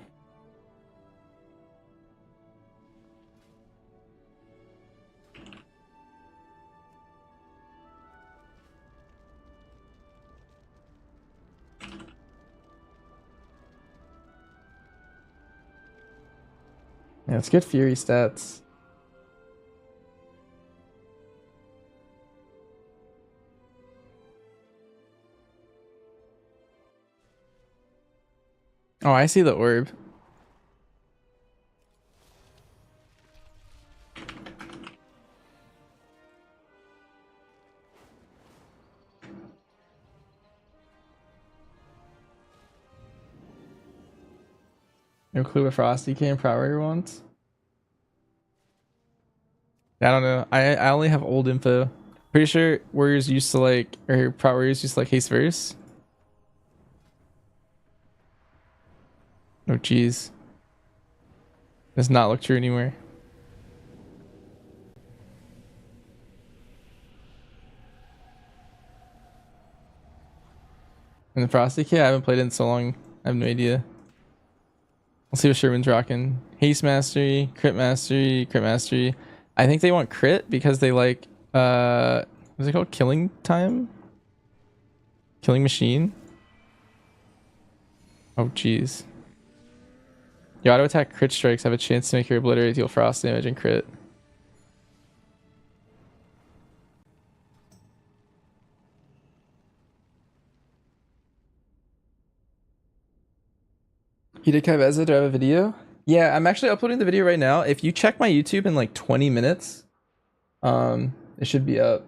yeah, it's good Fury stats. Oh, I see the orb. No clue what Frosty King Prowler wants. I don't know. I only have old info. Pretty sure Warriors used to like, or Warriors used to like haste verse. Oh jeez. Does not look true anymore. And the Frosty Kid, I haven't played it in so long. I have no idea. We'll see what Sherman's rocking. Haste Mastery, Crit Mastery, Crit Mastery. I think they want crit because they like what's it called? Killing time? Killing machine? Oh jeez. Your auto attack crit strikes have a chance to make your obliterate deal frost damage and crit. You did Kyveza? Do I have a video? Yeah, I'm actually uploading the video right now. If you check my YouTube in like 20 minutes, it should be up.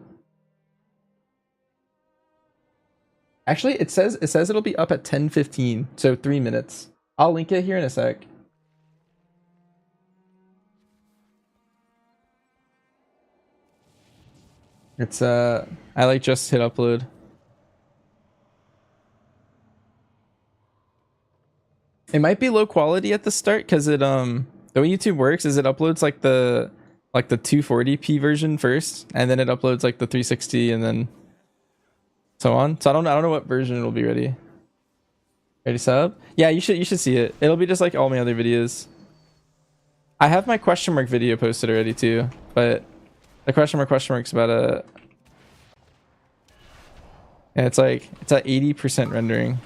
Actually, it says it'll be up at 10:15, so 3 minutes. I'll link it here in a sec. It's I like just hit upload. It might be low quality at the start because it the way YouTube works is it uploads like the 240p version first, and then it uploads like the 360 and then so on. So I don't know what version it'll be ready. Ready sub? Yeah, you should see it. It'll be just like all my other videos. I have my question mark video posted already too, but the question mark's about a yeah, it's at 80% rendering.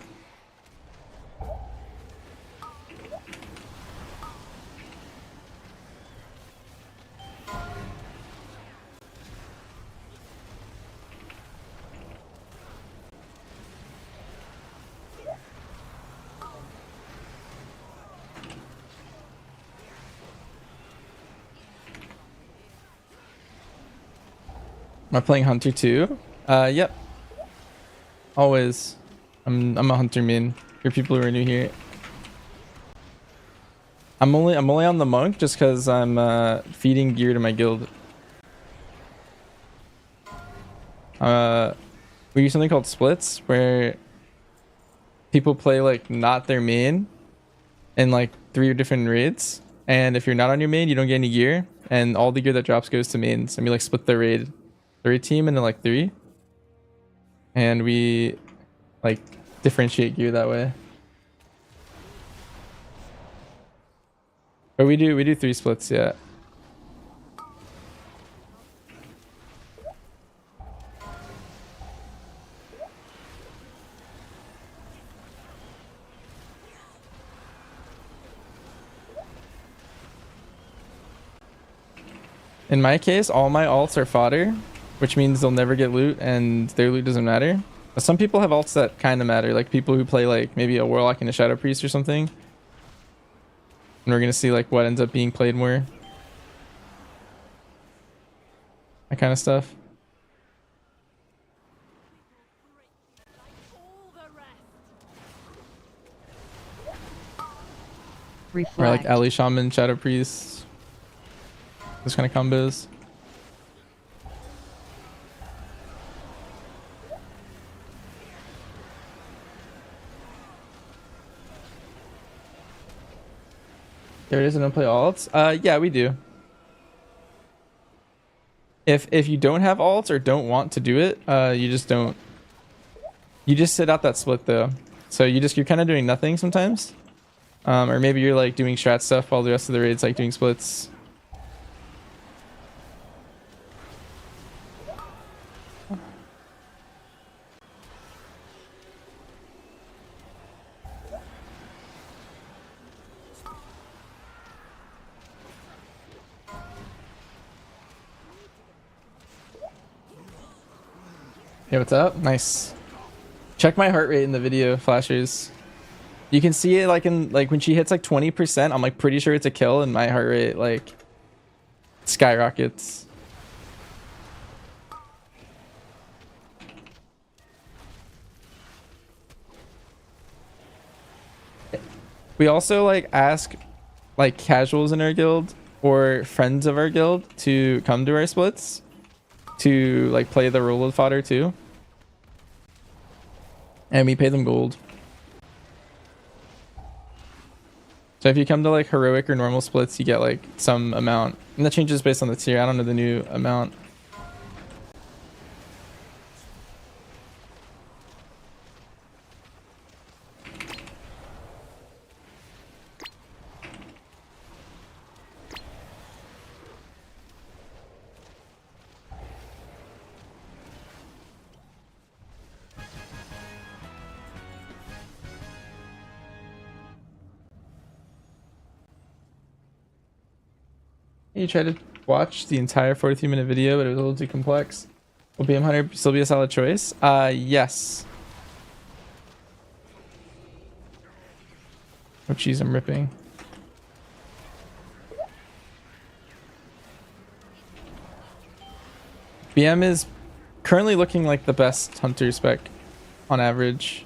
Am I playing Hunter too? Yep. Always. I'm a Hunter main for people who are new here. I'm only on the monk just because I'm feeding gear to my guild. We use something called splits where people play like not their main in like 3 different raids, and if you're not on your main you don't get any gear, and all the gear that drops goes to mains, and we like split the raid team into like 3, and we like differentiate gear that way. But we do 3 splits, yeah. In my case, all my alts are fodder, which means they'll never get loot and their loot doesn't matter. But some people have alts that kind of matter, like people who play like maybe a warlock and a shadow priest or something. And we're gonna see like what ends up being played more. That kind of stuff. Reflect. Or like Ali Shaman, Shadow Priest. Those kind of combos. There it is, and don't play alts. Yeah, we do. If you don't have alts or don't want to do it, you just don't. You just sit out that split though. So you're kind of doing nothing sometimes. Or maybe you're like doing strat stuff while the rest of the raid's like doing splits. Hey, what's up? Nice. Check my heart rate in the video flashers. You can see it like in like when she hits like 20%, I'm like pretty sure it's a kill, and my heart rate like skyrockets. We also like ask like casuals in our guild or friends of our guild to come to our splits to like play the role of fodder too. And we pay them gold. So if you come to like heroic or normal splits, you get like some amount. And that changes based on the tier. I don't know the new amount. You tried to watch the entire 43-minute video, but it was a little too complex. Will BM Hunter still be a solid choice? Yes. Oh jeez, I'm ripping. BM is currently looking like the best Hunter spec on average.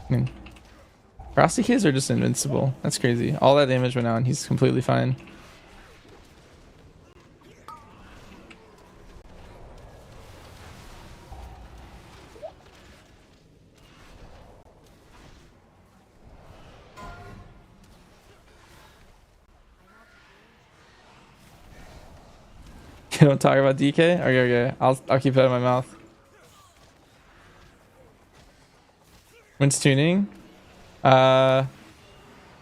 I mean, Frosty Kids are just invincible. That's crazy. All that damage went out and he's completely fine. Don't talk about DK? Okay. I'll keep that in my mouth. When's tuning?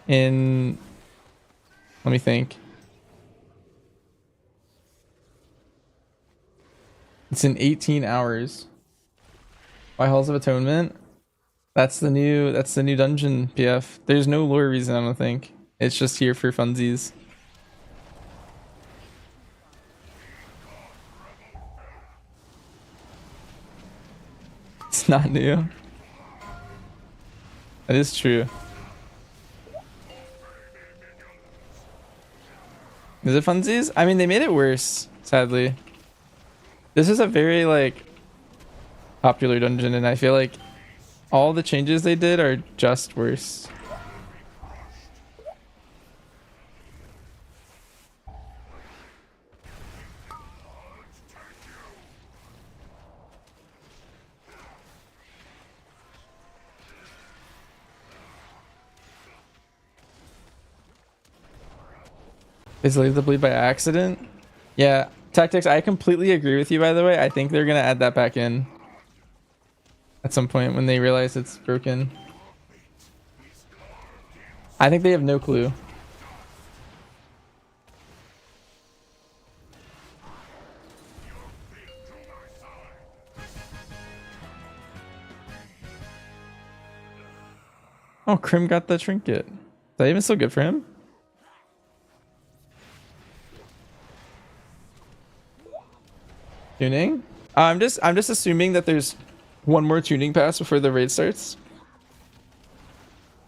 In let me think. It's in 18 hours. Why Halls of Atonement? That's the new dungeon PF. There's no lore reason, I don't think. It's just here for funsies. It's not new. That is true. Is it funsies? I mean, they made it worse, sadly. This is a very, like, popular dungeon, and I feel like all the changes they did are just worse. Is leave the bleed by accident? Yeah, tactics. I completely agree with you. By the way, I think they're gonna add that back in at some point when they realize it's broken. I think they have no clue. Oh, Krim got the trinket. Is that even still good for him? Tuning? I'm just assuming that there's one more tuning pass before the raid starts.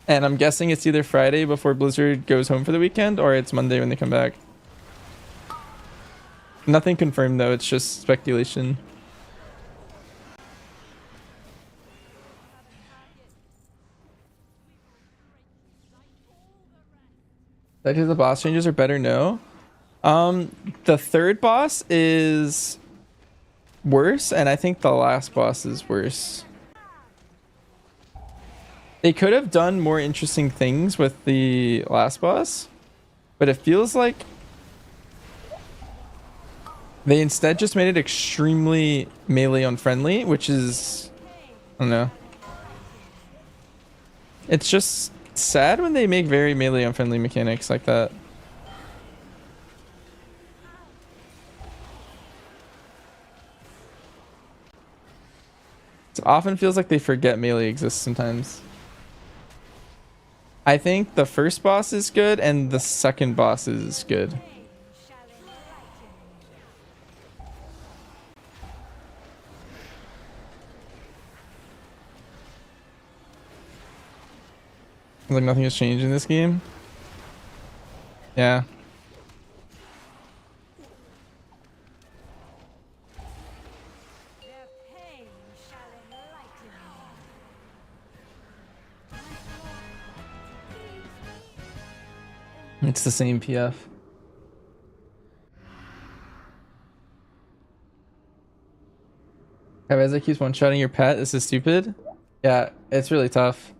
And I'm guessing it's either Friday before Blizzard goes home for the weekend, or it's Monday when they come back. Nothing confirmed though, it's just speculation. That the boss changes are better, no. The third boss is worse, and I think the last boss is worse. They could have done more interesting things with the last boss, but it feels like they instead just made it extremely melee unfriendly, which is, I don't know. It's just sad when they make very melee unfriendly mechanics like that. It often feels like they forget melee exists sometimes. I think the first boss is good and the second boss is good. Like nothing has changed in this game. Yeah. It's the same PF. Kyveza keeps one-shotting your pet. This is stupid. Yeah, it's really tough.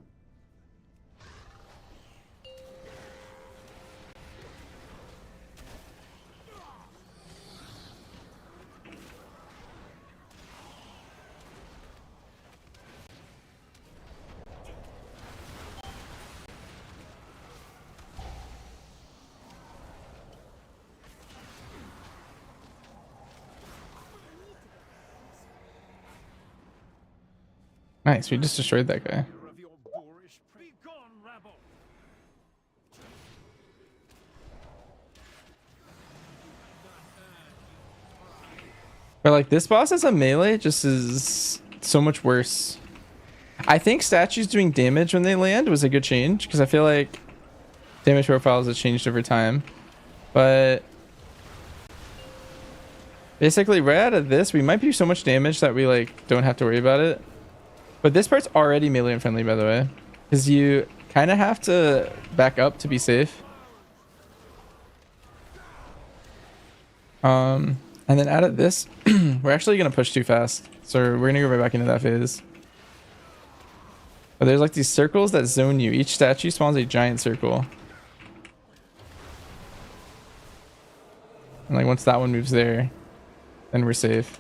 Nice, we just destroyed that guy. But like this boss as a melee just is so much worse. I think statues doing damage when they land was a good change because I feel like damage profiles have changed over time. But basically right out of this, we might do so much damage that we like don't have to worry about it. But this part's already melee unfriendly, by the way, because you kind of have to back up to be safe. And then out of this, we're actually gonna push too fast, so we're gonna go right back into that phase. But there's like these circles that zone you. Each statue spawns a giant circle, and like once that one moves there, then we're safe.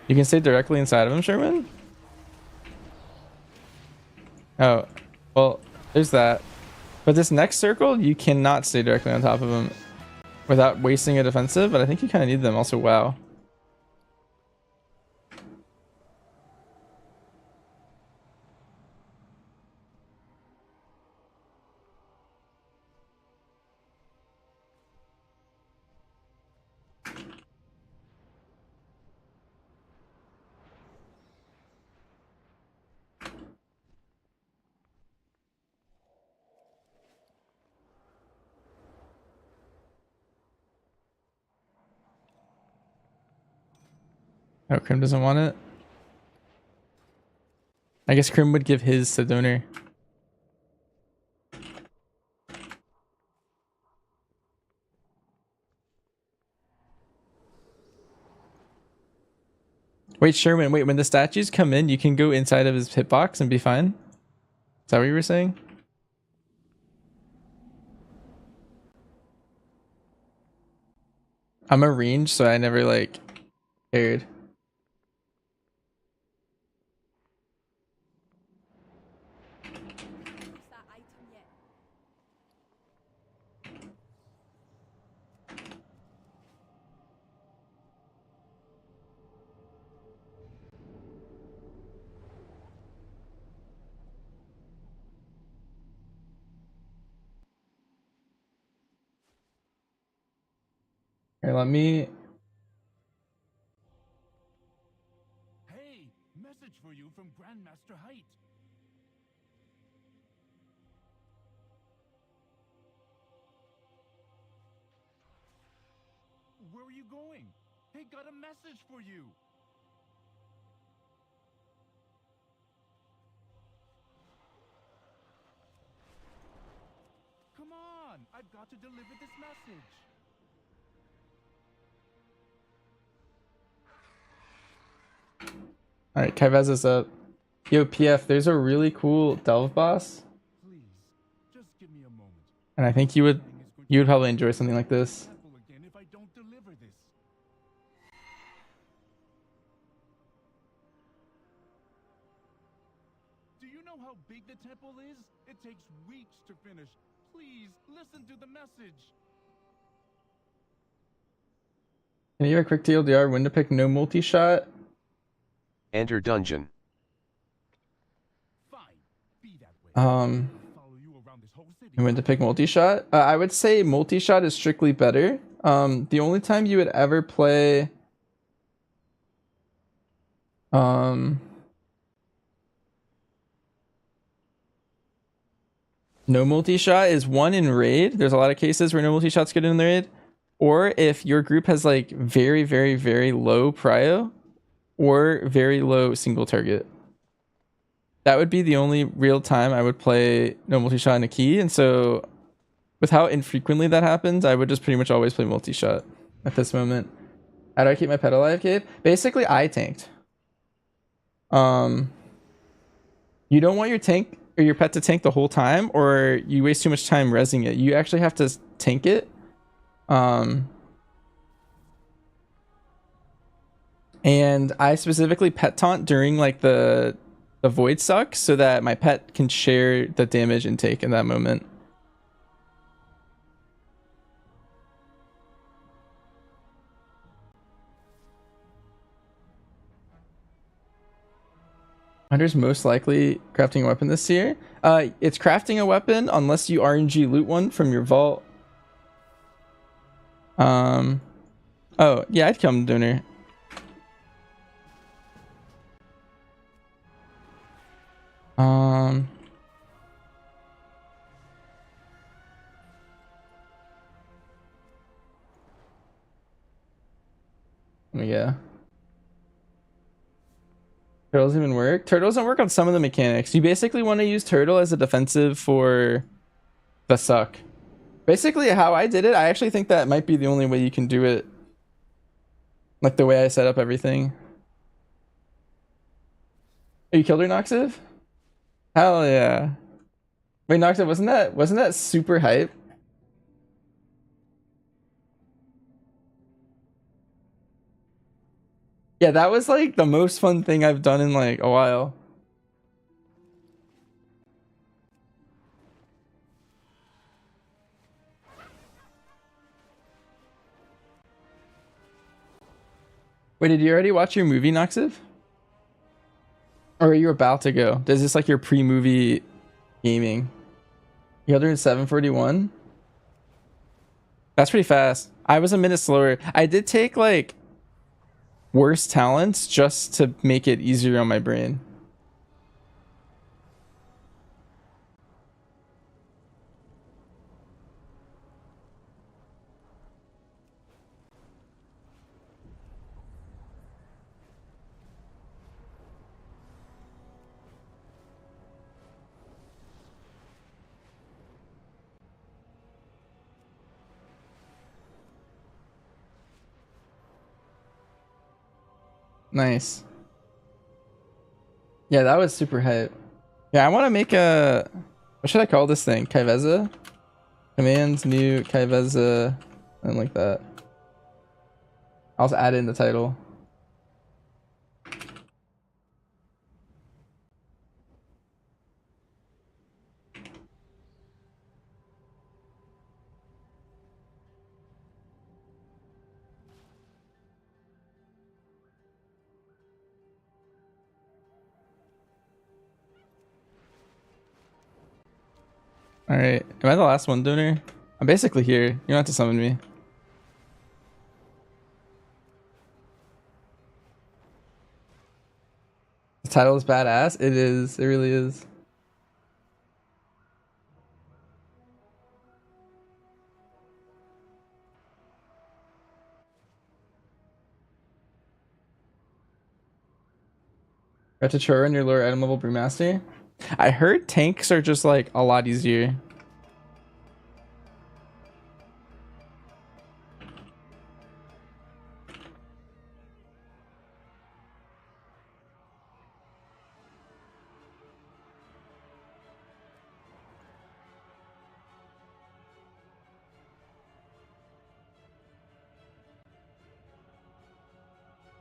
You can stay directly inside of him, Sherman? Oh, well, there's that. But this next circle, you cannot stay directly on top of him without wasting a defensive, but I think you kind of need them. Also, wow. Oh, Krim doesn't want it. I guess Krim would give his to donor. Wait, Sherman, wait, when the statues come in, you can go inside of his hitbox and be fine? Is that what you were saying? I'm a range, so I never, like, cared. Here, let me... Hey, message for you from Grandmaster Height. Where are you going? He got a message for you. Come on, I've got to deliver this message. Alright, Kyveza's up. Yo, PF, there's a really cool Delve boss. Please, just give me a moment. And I think you would probably enjoy something like this. Again if I don't deliver this. Do you know how big the temple is? It takes weeks to finish. Please, listen to the message. Can you have a quick TLDR when to pick no multi-shot? Enter dungeon. Fine, be that way. And Follow you around this whole city. when to pick multi-shot? I would say multi-shot is strictly better. The only time you would ever play... no multi-shot is one in raid. There's a lot of cases where no multi-shots get in the raid. Or if your group has like very, very, very low prio or very low single target. That would be the only real time I would play no multi-shot in a key. And so with how infrequently that happens, I would just pretty much always play multi-shot at this moment. How do I keep my pet alive, Gabe? Basically, I tanked. You don't want your tank or your pet to tank the whole time, or you waste too much time rezzing it. You actually have to tank it. And I specifically pet taunt during like the void suck so that my pet can share the damage intake in that moment. Hunter's most likely crafting a weapon this year. It's crafting a weapon unless you RNG loot one from your vault. Oh yeah, I'd come donor. Yeah. Turtle doesn't even work. Turtle doesn't work on some of the mechanics. You basically want to use turtle as a defensive for the suck. Basically, how I did it, I actually think that might be the only way you can do it. Like the way I set up everything. Oh, you killed her, Noxiv? Hell yeah. Wait, Noxiv, wasn't that super hype? Yeah, that was like the most fun thing I've done in like a while. Wait, did you already watch your movie, Noxiv? Or are you about to go? Is this like your pre-movie gaming? You're 741? That's pretty fast. I was a minute slower. I did take like worse talents just to make it easier on my brain. Nice. Yeah, that was super hype. Yeah, I want to make a... What should I call this thing? Kyveza? Commands, new, Kyveza, and like that. I'll also add it in the title. Alright, am I the last one, Donor? I'm basically here. You don't have to summon me. The title is badass. It is. It really is. Got to Chora in your lower item level brewmaster. I heard tanks are just like a lot easier.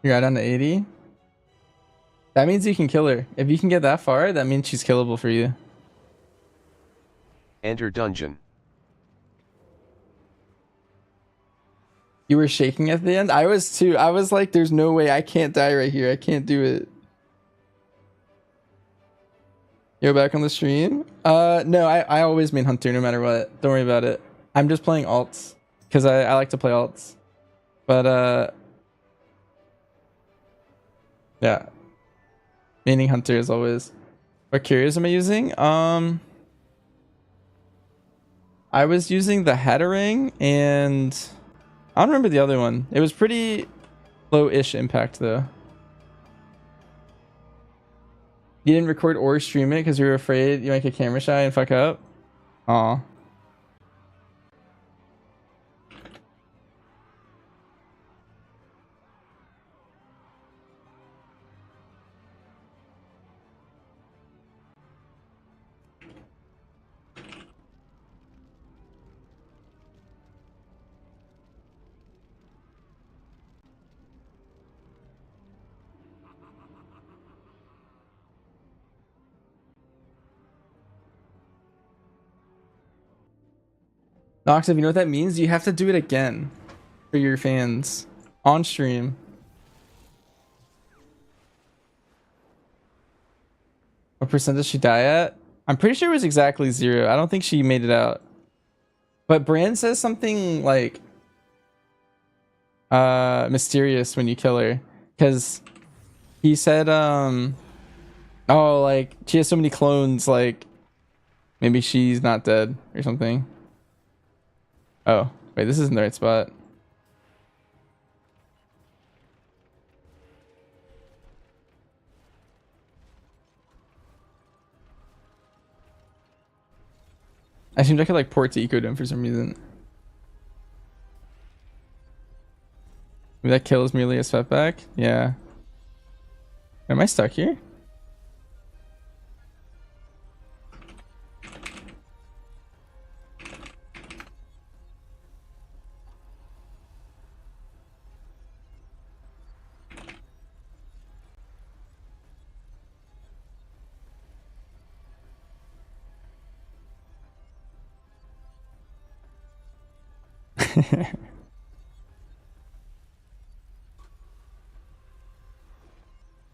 You got down to 80. That means you can kill her. If you can get that far, that means she's killable for you. Enter dungeon. You were shaking at the end? I was too. I was like, there's no way I can't die right here. I can't do it. You're back on the stream? No, I always main Hunter no matter what. Don't worry about it. I'm just playing alts. Because I like to play alts. But, yeah. Maining Hunter as always. What curious am I using? I was using the Hattering and... I don't remember the other one. It was pretty low-ish impact though. You didn't record or stream it because you were afraid you might get camera shy and fuck up? Aw. Nox, if you know what that means, you have to do it again for your fans on stream. What percent does she die at? I'm pretty sure it was exactly 0. I don't think she made it out. But Brand says something like mysterious when you kill her. Because he said oh, like she has so many clones, like maybe she's not dead or something. Oh, wait, this isn't the right spot. I seemed I could like port to Ecodome for some reason. Maybe that kill is merely a setback? Yeah. Am I stuck here?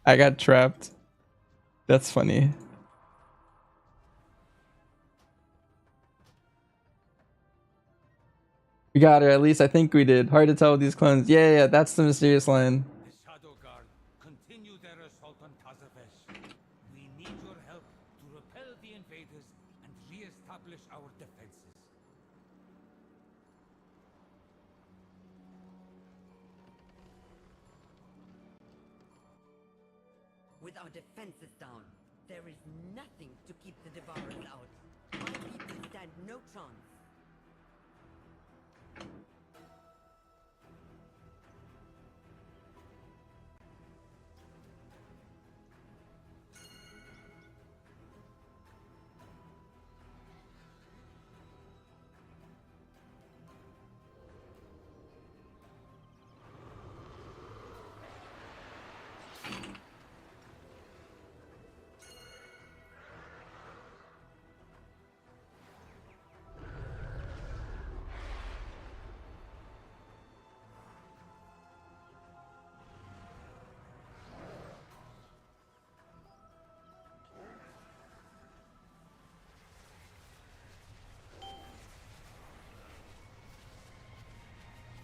I got trapped. That's funny. We got her, at least I think we did. Hard to tell with these clones. Yeah, that's the mysterious line. The Shadow Guard continue their assault on Tazavesh. We need your help to repel the invaders and re-establish our defenses. With our defenses down, there is nothing to keep the Devourers out. My people stand no chance.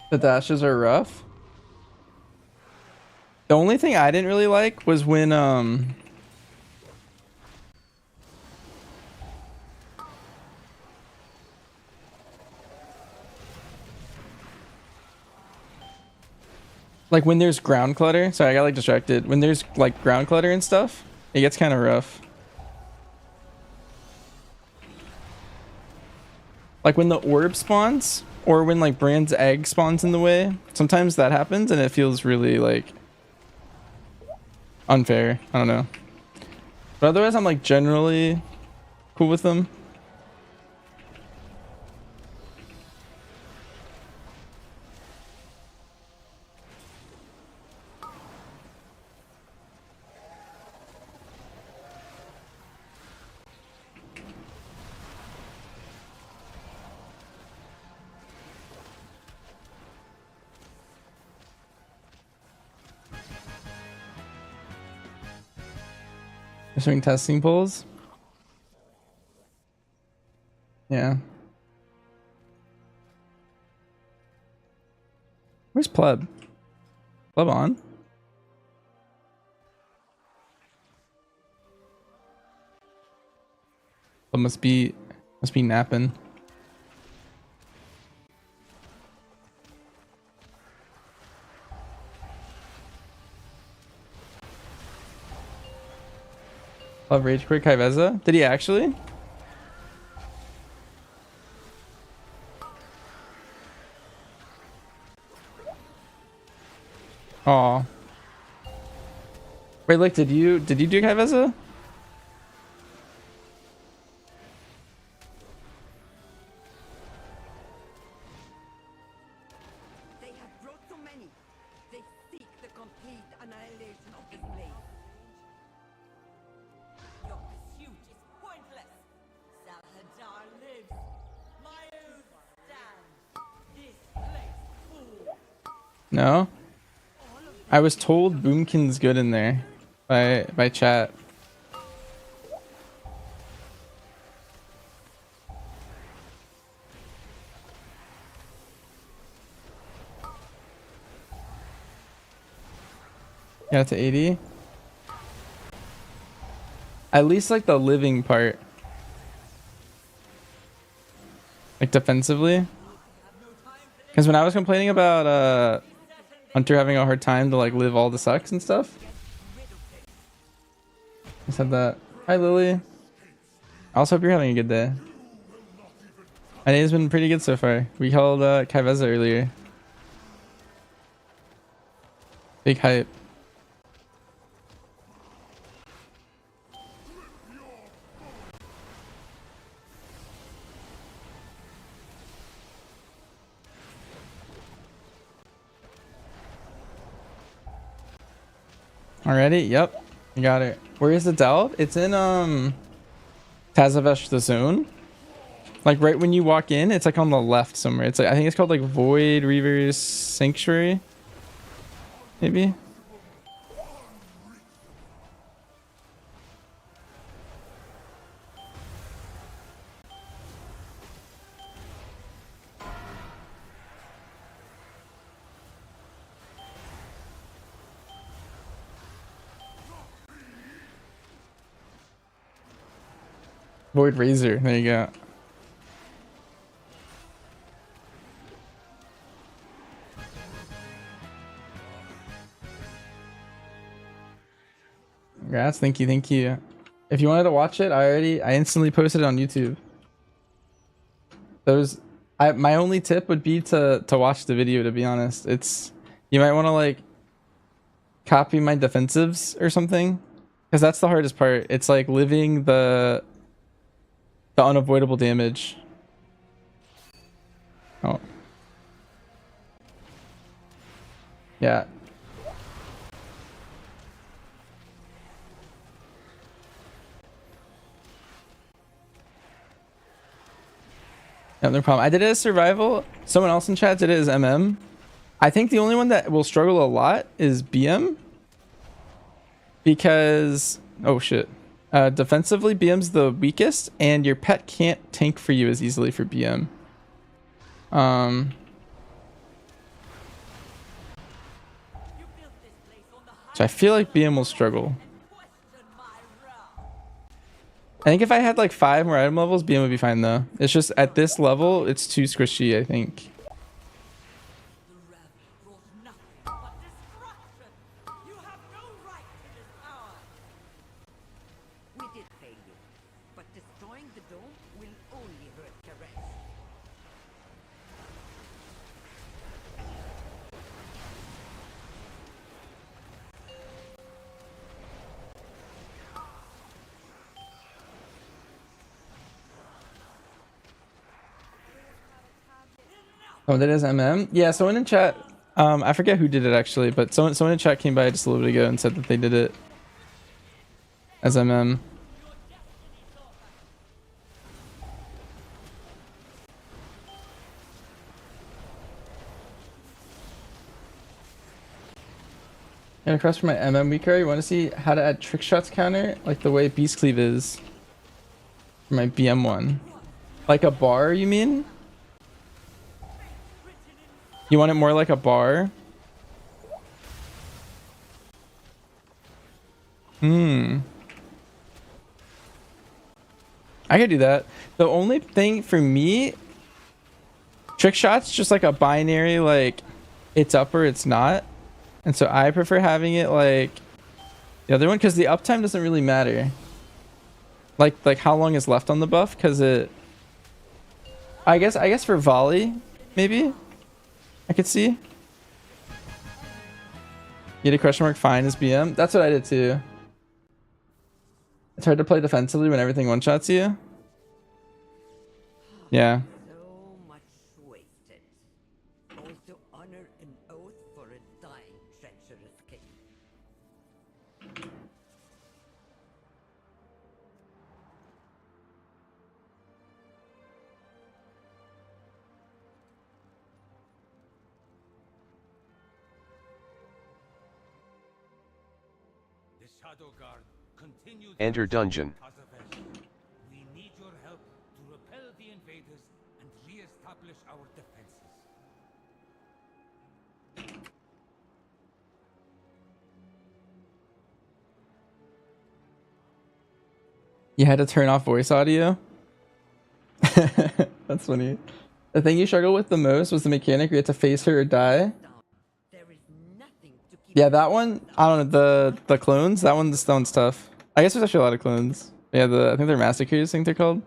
The dashes are rough. The only thing I didn't really like was when like when there's ground clutter. Sorry, I got like distracted. When there's like ground clutter and stuff, it gets kind of rough. Like when the orb spawns, or when like Brand's egg spawns in the way, sometimes that happens and it feels really like unfair. I don't know. But otherwise I'm like generally cool with them. They're showing testing polls. Yeah. Where's Pleb? Pleb on? Pleb must be napping. Love Rage Quit Kyveza. Did he actually? Aw. Wait, look, did you do Kyveza? They have brought so many. They seek the complete annihilation of this place. Your pursuit is pointless. Salhadar lives. Myos stands. This place falls. No? I was told Boomkin's good in there by chat. Got it to 80. At least like the living part. Like defensively. Because when I was complaining about Hunter having a hard time to like live all the sucks and stuff. I said that. Hi Lily. I also hope you're having a good day. My day has been pretty good so far. We called Kyveza earlier. Big hype. Already? Yep. You got it. Where is the delve? It's in Tazavesh the zone. Like right when you walk in, it's like on the left somewhere. It's like I think it's called like Void Reaver's Sanctuary. Maybe. Void Razor. There you go. Congrats. Thank you. Thank you. If you wanted to watch it, I instantly posted it on YouTube. My only tip would be to watch the video, to be honest. You might want to like copy my defensives or something, because that's the hardest part. It's like living the unavoidable damage. Oh. Yeah. Yeah, no problem. I did it as survival. Someone else in chat did it as MM. I think the only one that will struggle a lot is BM. Because... oh shit. Defensively, BM's the weakest, and your pet can't tank for you as easily for BM. So I feel like BM will struggle. I think if I had like 5 more item levels, BM would be fine though. It's just at this level, it's too squishy, I think. We did fail you, but destroying the dome will only hurt the rest. Oh, that is MM? Yeah, someone in chat, I forget who did it actually, but someone in chat came by just a little bit ago and said that they did it as MM. And across from my MM weaker, you want to see how to add trick shots counter, like the way Beast Cleave is for my BM one. Like a bar, you mean? You want it more like a bar? I could do that. The only thing for me, trick shots just like a binary, like it's up or it's not. And so I prefer having it like the other one because the uptime doesn't really matter. Like how long is left on the buff, because it I guess for volley, maybe I could see. You did question mark fine as BM. That's what I did too. It's hard to play defensively when everything one-shots you. Yeah. So much wasted. All to honor an oath for a dying, treacherous king. The Shadow Guard continue Enter dungeon. We need your help to repel the invaders and re-establish our defenses. You had to turn off voice audio? That's funny. The thing you struggled with the most was the mechanic where you had to face her or die. There is nothing to keep Yeah, that one, I don't know, the clones, that one's tough. I guess there's actually a lot of clones. Yeah, I think they're massacres, I think they're called.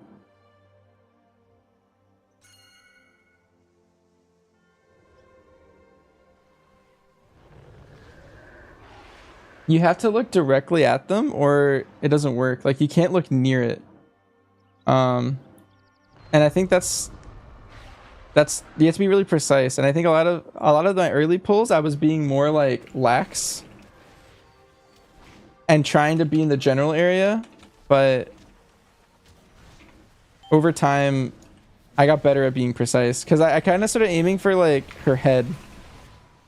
You have to look directly at them or it doesn't work. Like you can't look near it. And I think that's you have to be really precise. And I think a lot of my early pulls I was being more like lax and trying to be in the general area, but over time I got better at being precise because I kind of started aiming for like her head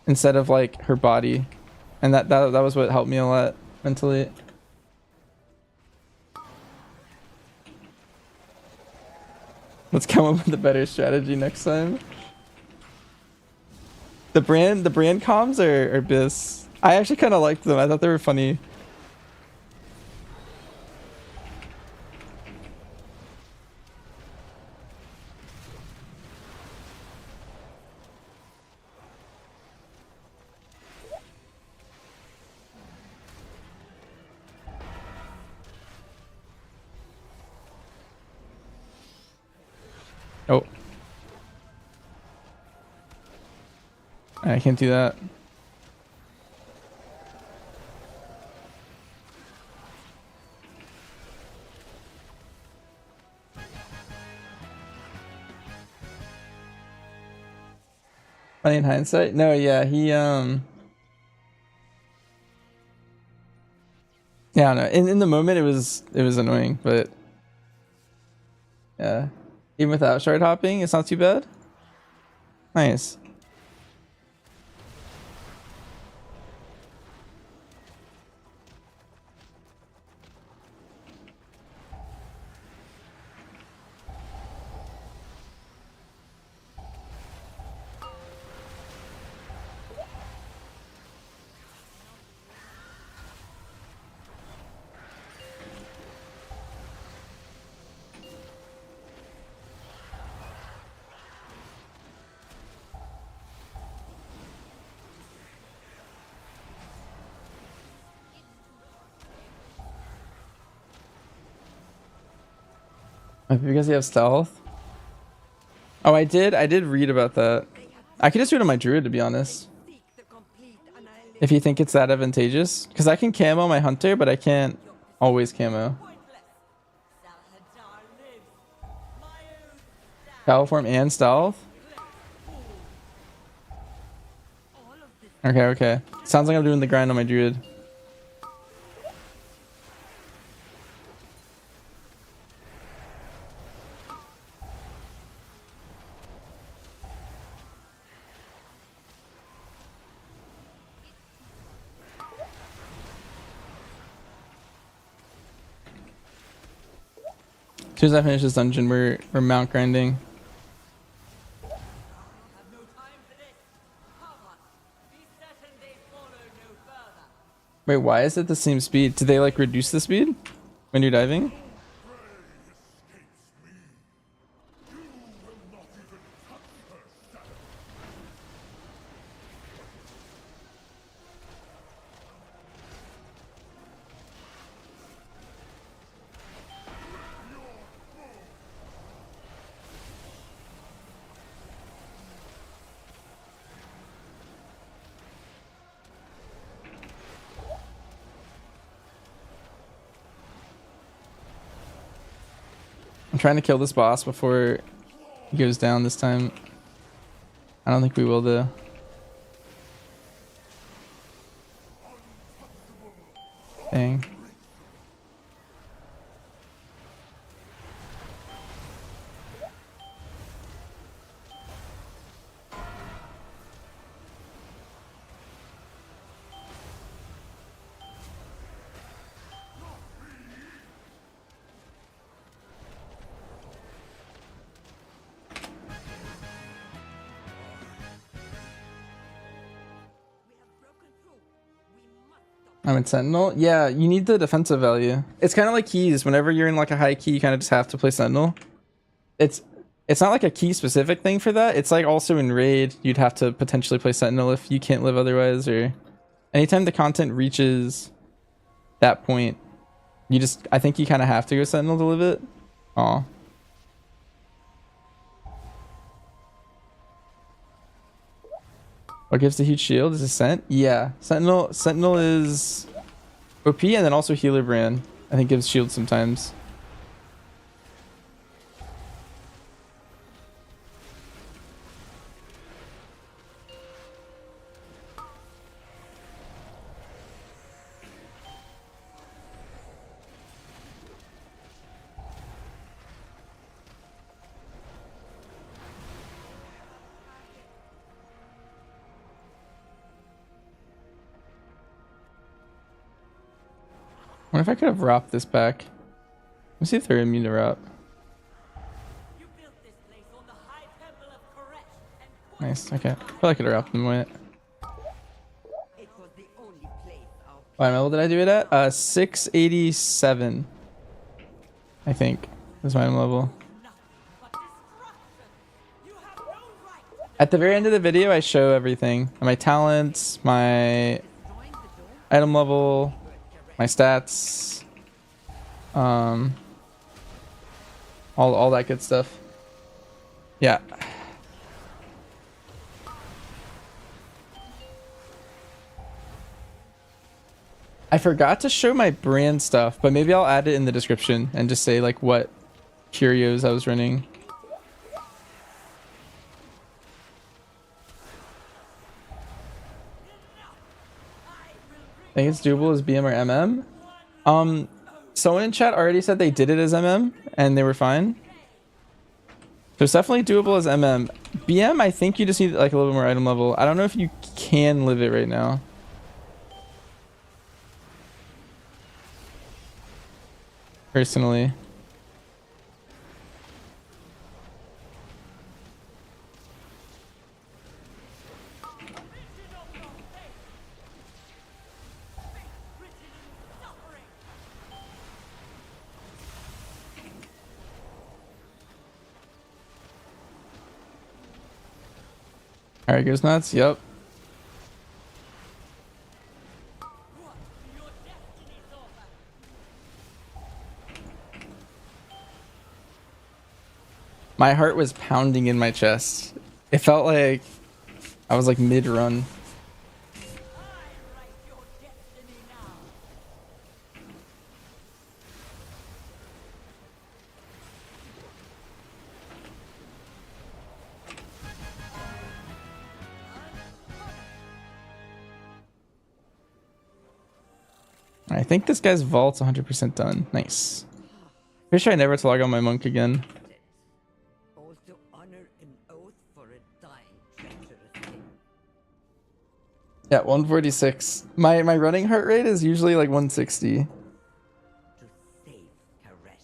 instead of like her body, and that was what helped me a lot mentally. Let's come up with a better strategy next time. The brand comms are bis. I actually kind of liked them. I thought they were funny. Oh. I can't do that. Funny in hindsight? No, yeah, he yeah, I don't know. In the moment it was annoying, but yeah. Even without shard hopping, it's not too bad. Nice. Maybe because you have stealth. Oh, I did read about that. I could just do it on my druid, to be honest. If you think it's that advantageous. Because I can camo my hunter, but I can't always camo. Power form and stealth? Okay, okay. Sounds like I'm doing the grind on my druid. As soon as I finish this dungeon, we're mount grinding. Wait, why is it the same speed? Did they like reduce the speed when you're diving? I'm trying to kill this boss before he goes down this time. I don't think we will though. Dang. I'm in Sentinel. Yeah, you need the defensive value. It's kind of like keys. Whenever you're in like a high key, you kind of just have to play Sentinel. It's not like a key specific thing for that. It's like also in raid, you'd have to potentially play Sentinel if you can't live otherwise, or anytime the content reaches that point, I think you kind of have to go Sentinel to live it. Aw. What gives the huge shield? Is Ascent? Yeah. Sentinel is OP, and then also Healer Brand. I think gives shield sometimes. I wonder if I could have wrapped this back. Let's see if they're immune to wrap. Nice, okay. I feel like I could have wrapped them with it. What level did I do it at? 687. I think. Is my level. At the very end of the video, I show everything. My talents, my item level, my stats, all that good stuff. Yeah. I forgot to show my brand stuff, but maybe I'll add it in the description and just say like what curios I was running. I think it's doable as BM or MM. Someone in chat already said they did it as MM and they were fine. So it's definitely doable as MM. BM, I think you just need like a little bit more item level. I don't know if you can live it right now. Personally. Alright, goes nuts. Yep. My heart was pounding in my chest. It felt like I was like mid-run. I think this guy's vault's 100% done. Nice. Pretty sure I never have to log on my monk again. Also honor an oath for a dying treacherous king. Yeah, 146. My running heart rate is usually like 160. To save Karesh.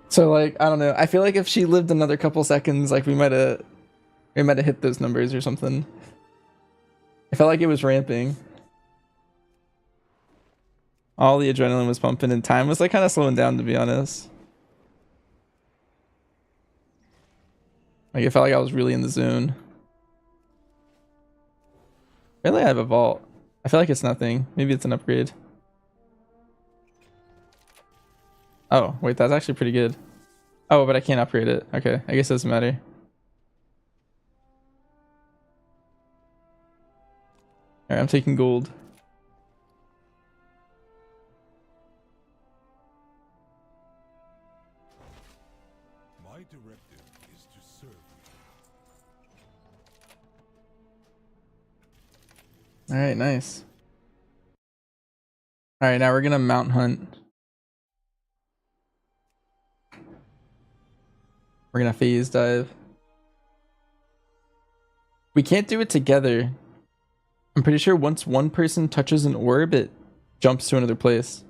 So like, I don't know. I feel like if she lived another couple seconds, like we might have hit those numbers or something. I felt like it was ramping. All the adrenaline was pumping and time was like kind of slowing down, to be honest. Like it felt like I was really in the zone. Really, I have a vault. I feel like it's nothing. Maybe it's an upgrade. Oh, wait, that's actually pretty good. Oh, but I can't upgrade it. Okay, I guess it doesn't matter. Alright, I'm taking gold. My directive is to serve you. Alright, nice. Alright, now we're gonna mount hunt. We're gonna phase dive. We can't do it together. I'm pretty sure once one person touches an orb, it jumps to another place.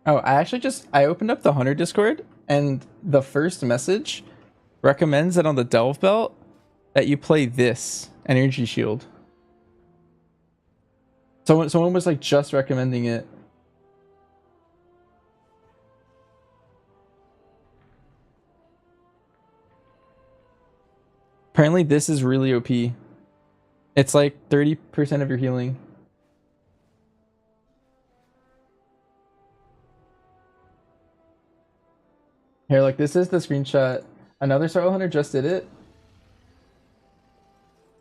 Oh, I opened up the Hunter Discord and the first message recommends that on the Delve Belt that you play this Energy Shield. Someone was like just recommending it. Apparently this is really OP. It's like 30% of your healing. Here, like this is the screenshot. Another Sorrow Hunter just did it.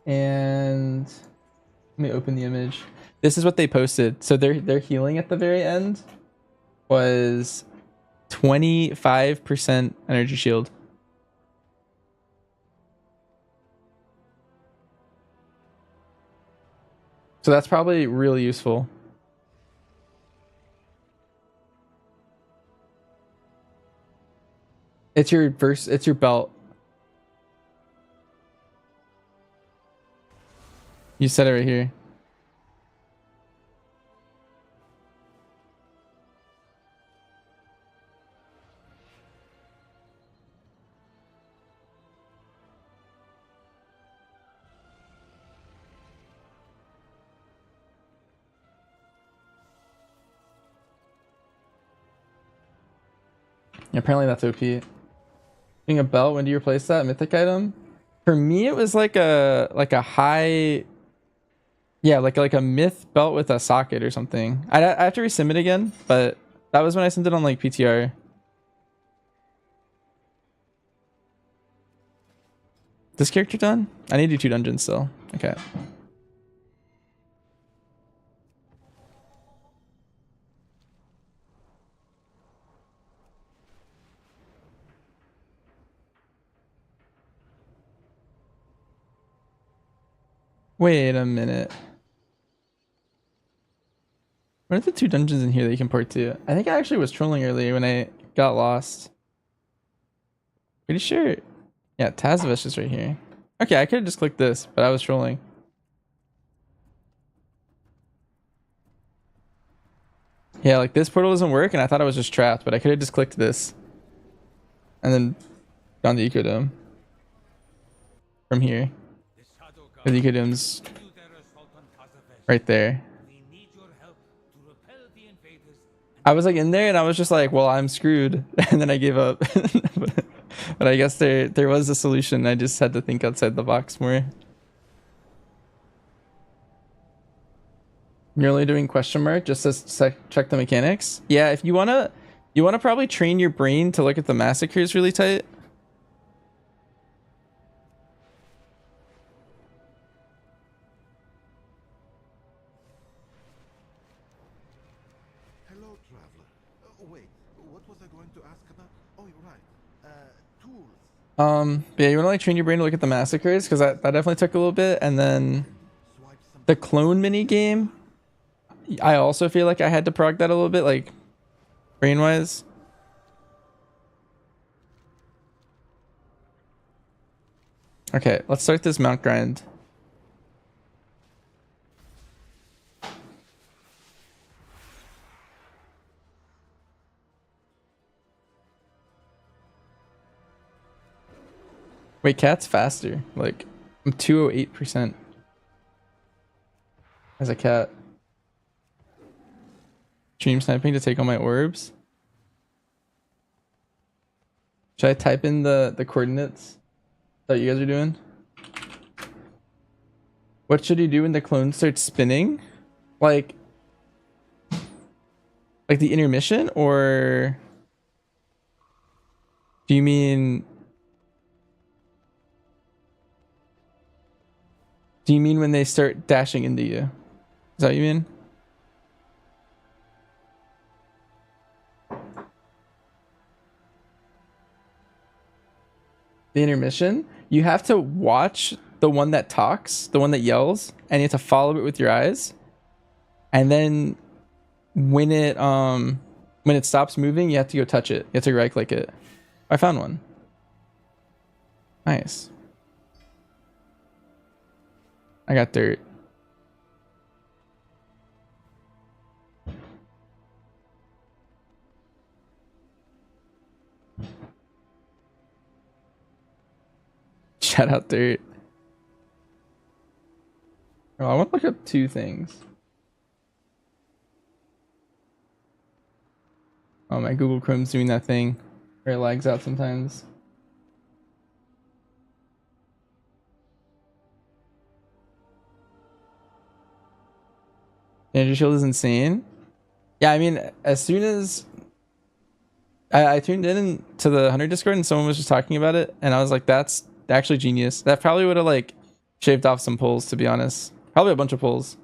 And let me open the image. This is what they posted. So their healing at the very end was 25% energy shield. So that's probably really useful. It's your belt. You said it right here. Apparently that's OP. Being a belt, when do you replace that mythic item? For me, it was like a high Yeah, like a myth belt with a socket or something. I have to resim it again, but that was when I sent it on like PTR. This character done? I need to do 2 dungeons still. Okay. Wait a minute. What are the 2 dungeons in here that you can port to? I think I actually was trolling earlier when I got lost. Pretty sure. Yeah, Tazavesh is right here. Okay, I could have just clicked this, but I was trolling. Yeah, like this portal doesn't work, and I thought I was just trapped, but I could have just clicked this. And then gone to Ecodome. From here. The Ecodome's right there. I was like in there and I was just like, well, I'm screwed. And then I gave up. But I guess there was a solution. I just had to think outside the box more. You're only doing question mark just to check the mechanics? Yeah, if you wanna probably train your brain to look at the massacres really tight. Hello, traveler. Wait, what was I going to ask about? Oh, you're right. Tools. But yeah, you wanna like train your brain to look at the massacres because that definitely took a little bit, and then the clone mini game. I also feel like I had to prog that a little bit, like brain wise. Okay, let's start this mount grind. Wait, cat's faster. Like, I'm 208% as a cat. Stream sniping to take all my orbs. Should I type in the coordinates that you guys are doing? What should you do when the clone starts spinning? Like the intermission, or do you mean when they start dashing into you? Is that what you mean? The intermission, you have to watch the one that talks, the one that yells, and you have to follow it with your eyes. And then when it stops moving, you have to go touch it. You have to right click it. I found one. Nice. I got dirt. Shout out dirt. Oh, I want to look up 2 things. Oh, my Google Chrome's doing that thing where it lags out sometimes. Energy shield is insane. Yeah, I mean, as soon as I tuned in to the Hunter Discord and someone was just talking about it, and I was like, that's actually genius. That probably would have like shaved off some pulls, to be honest. Probably a bunch of pulls.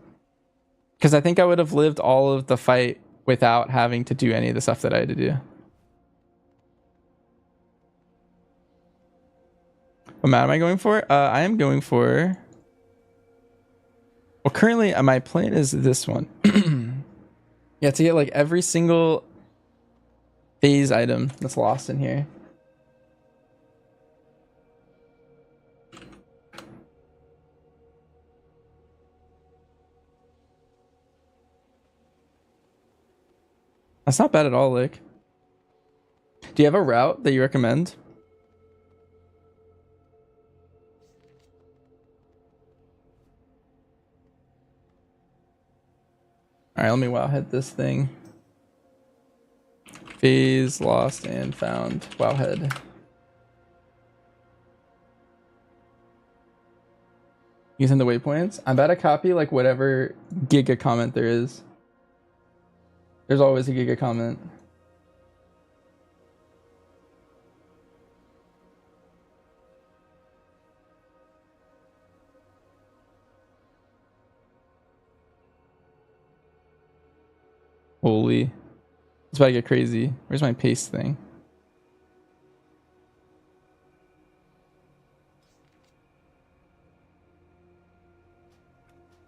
Because I think I would have lived all of the fight without having to do any of the stuff that I had to do. What map am I going for? I am going for... Well, currently my plan is this one. Yeah, to get like every single phase item that's lost in here. That's not bad at all, Lick. Do you have a route that you recommend? Alright, let me wowhead this thing. Phase, lost, and found. Wowhead. Using the waypoints. I'm about to copy like whatever giga comment there is. There's always a giga comment. Holy. It's about to get crazy. Where's my paste thing?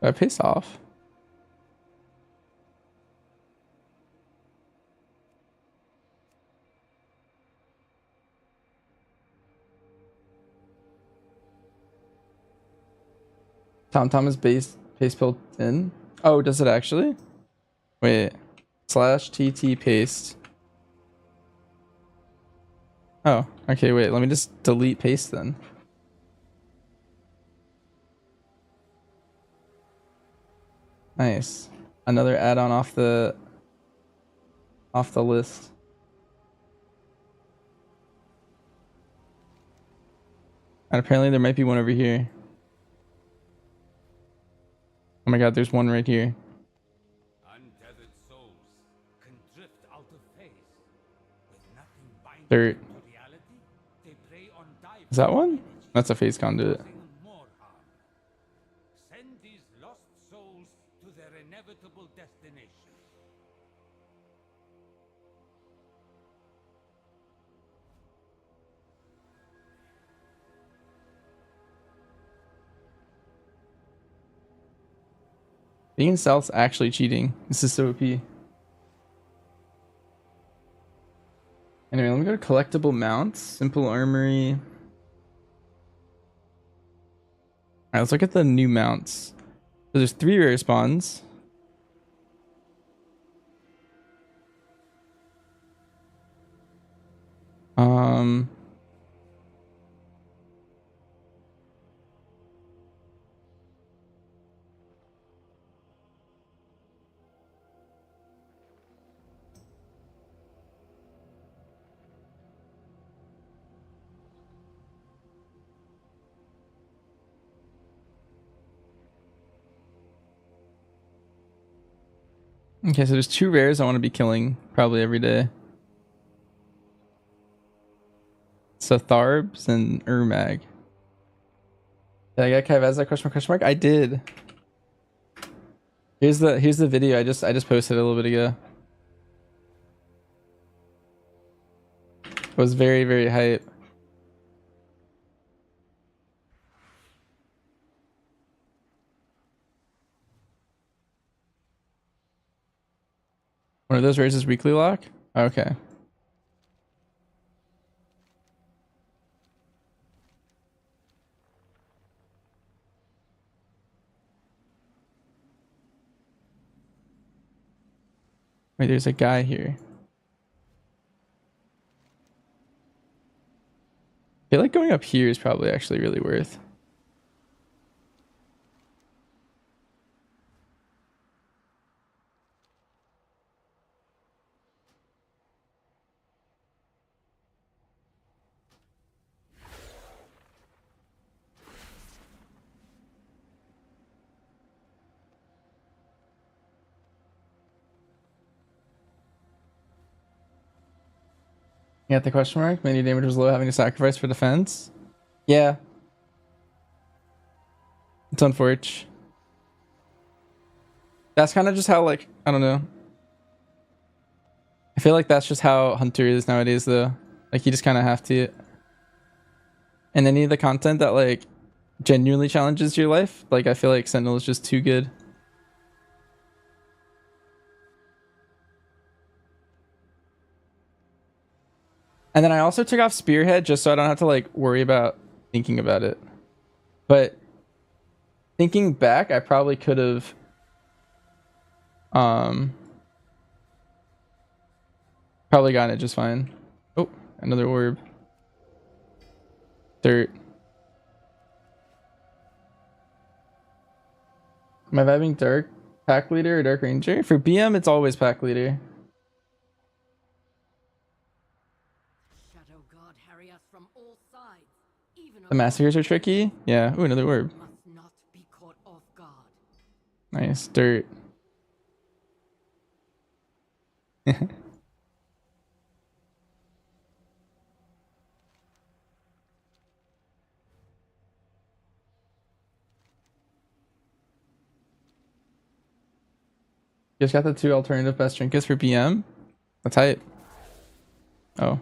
Did I paste off? TomTom is paste built in. Oh, does it actually? Wait. /TT paste. Oh, okay, wait. Let me just delete paste then. Nice. Another add-on off the list. And apparently there might be one over here. Oh my god, there's one right here. Untethered souls can drift out of phase. With nothing binding Dirt. them to reality, they prey on Is that one? That's a phase conduit. causing more harm. Send these lost souls to their inevitable destination. Being stealth's actually cheating. This is so OP. Anyway, let me go to collectible mounts. Simple armory. Alright, let's look at the new mounts. So there's 3 rare spawns. Okay, so there's 2 rares I want to be killing probably every day. So Tharbs and Urmag. Did I get Kyveza question mark? I did. Here's the video I just posted a little bit ago. It was very, very hype. One of those rares is weekly lock? Okay. Wait, there's a guy here. I feel like going up here is probably actually really worth. You got the question mark? Many damage was low, having to sacrifice for defense? Yeah. It's unfortunate. That's kind of just how, like, I don't know. I feel like that's just how Hunter is nowadays, though. Like, you just kind of have to. And any of the content that, like, genuinely challenges your life, like, I feel like Sentinel is just too good. And then I also took off Spearhead just so I don't have to, like, worry about thinking about it. But thinking back, I probably could have probably gotten it just fine. Oh, another orb. Dirt. Am I vibing Dark Pack Leader or Dark Ranger? For BM, it's always Pack Leader. Shadow God harry us from all sides. Even The massacres are tricky. Yeah. Ooh, another orb. must not be Nice. Dirt. Just got the 2 alternative best trinkets for BM. That's hype. Oh.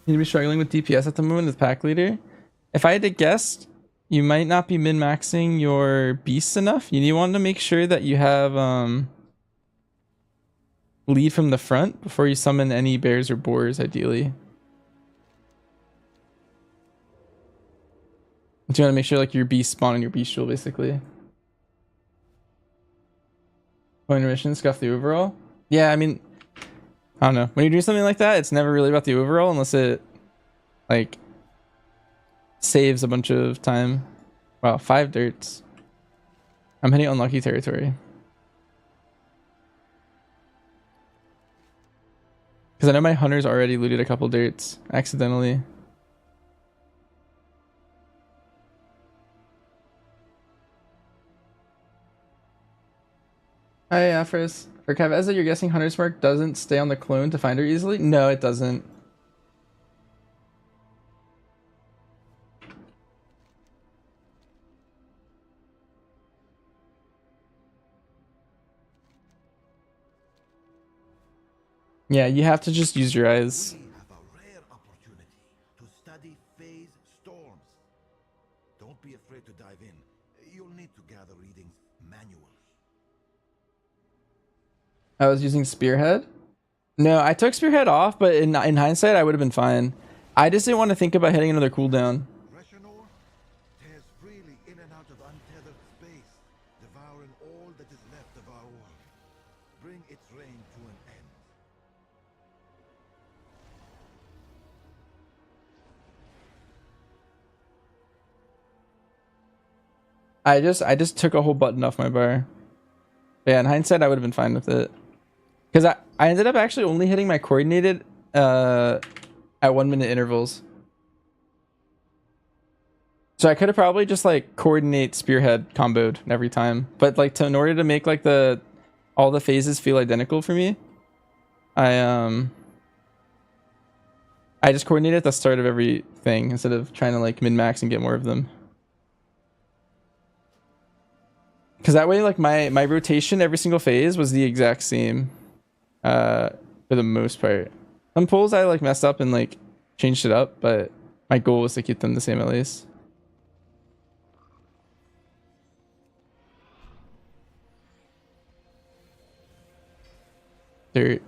You be struggling with DPS at the moment as pack leader. If I had to guess, you might not be min-maxing your beasts enough. You want to make sure that you have lead from the front before you summon any bears or boars, ideally. But you want to make sure like your beast spawn in your bestial, basically. Point mission, scuff the overall. Yeah, I mean, I don't know. When you do something like that, it's never really about the overall unless it like saves a bunch of time. Wow, 5 dirts. I'm hitting unlucky territory. Because I know my hunters already looted a couple dirts accidentally. Hi, Afris. For Kyveza, you're guessing Hunter's Mark doesn't stay on the clone to find her easily? No, it doesn't. Yeah, you have to just use your eyes. We have a rare opportunity to study phase storms. Don't be afraid to dive in. You'll need to gather readings manually. I was using Spearhead. No, I took Spearhead off, but in hindsight, I would have been fine. I just didn't want to think about hitting another cooldown. Reshinor tears freely in and out of untethered space, devouring all that is left of our world. Bring its reign to an end. I just took a whole button off my bar. Yeah, in hindsight, I would have been fine with it. Because I ended up actually only hitting my coordinated at 1 minute intervals. So I could have probably just like coordinate spearhead comboed every time. But like in order to make like all the phases feel identical for me, I just coordinated at the start of everything instead of trying to like min-max and get more of them. Because that way like my rotation every single phase was the exact same. For the most part. Some pulls I like messed up and like changed it up, but my goal was to keep them the same at least. Dirt.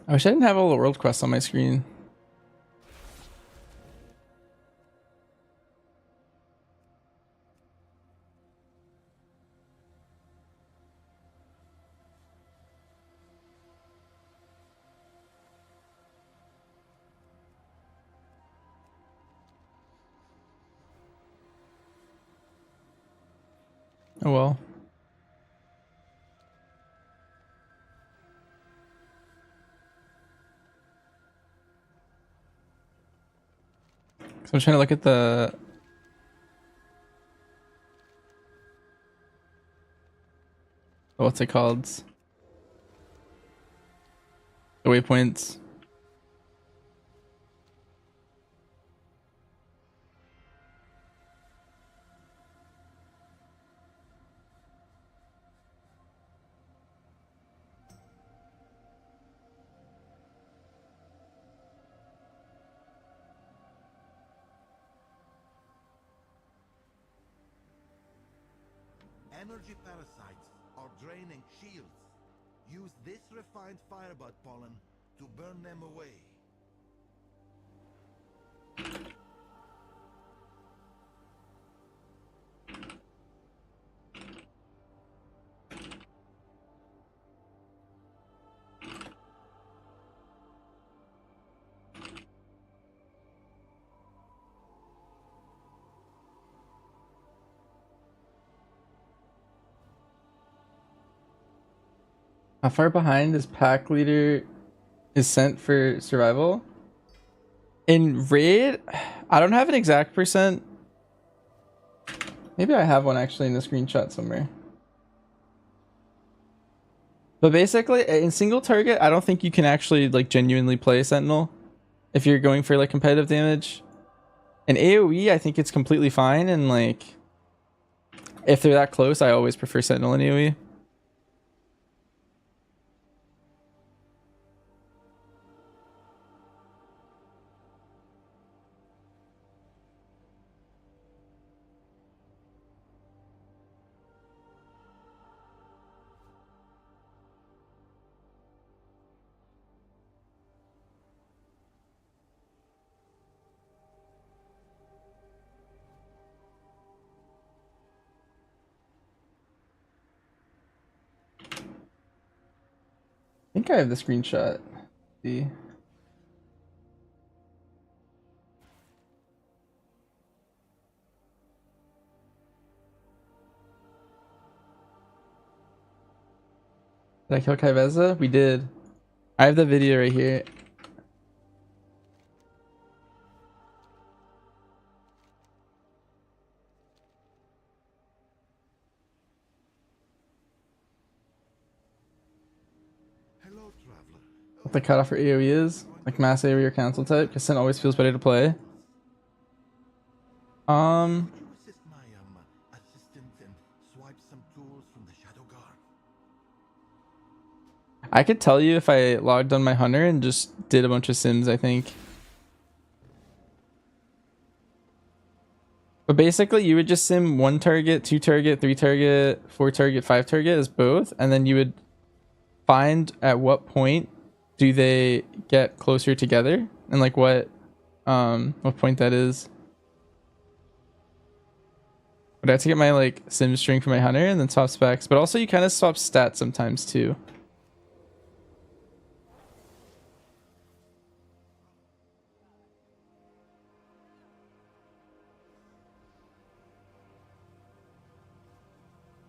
I wish I didn't have all the world quests on my screen. Oh well. So I'm trying to look at the what's it called? The waypoints. energy parasites are draining shields. Use this refined firebud pollen to burn them away. How far behind is pack leader is sent for survival? In raid, I don't have an exact percent. Maybe I have one actually in the screenshot somewhere. But basically, in single target, I don't think you can actually like genuinely play Sentinel if you're going for like competitive damage. In AoE, I think it's completely fine, and like if they're that close, I always prefer Sentinel in AoE. I think I have the screenshot. See. Did I kill Kyveza? We did. I have the video right here. Hello, traveler. What the cutoff for AoE is? Like mass AoE or cancel type? Because Sen always feels better to play. Could you assist my assistant and swipe some tools from the Shadow Guard? I could tell you if I logged on my hunter and just did a bunch of sims, I think. But basically, you would just sim 1 target, 2 target, 3 target, 4 target, 5 target as both, and then you would find at what point do they get closer together, and like what point that is. But I have to get my like sim string for my hunter and then swap specs. But also you kind of swap stats sometimes too.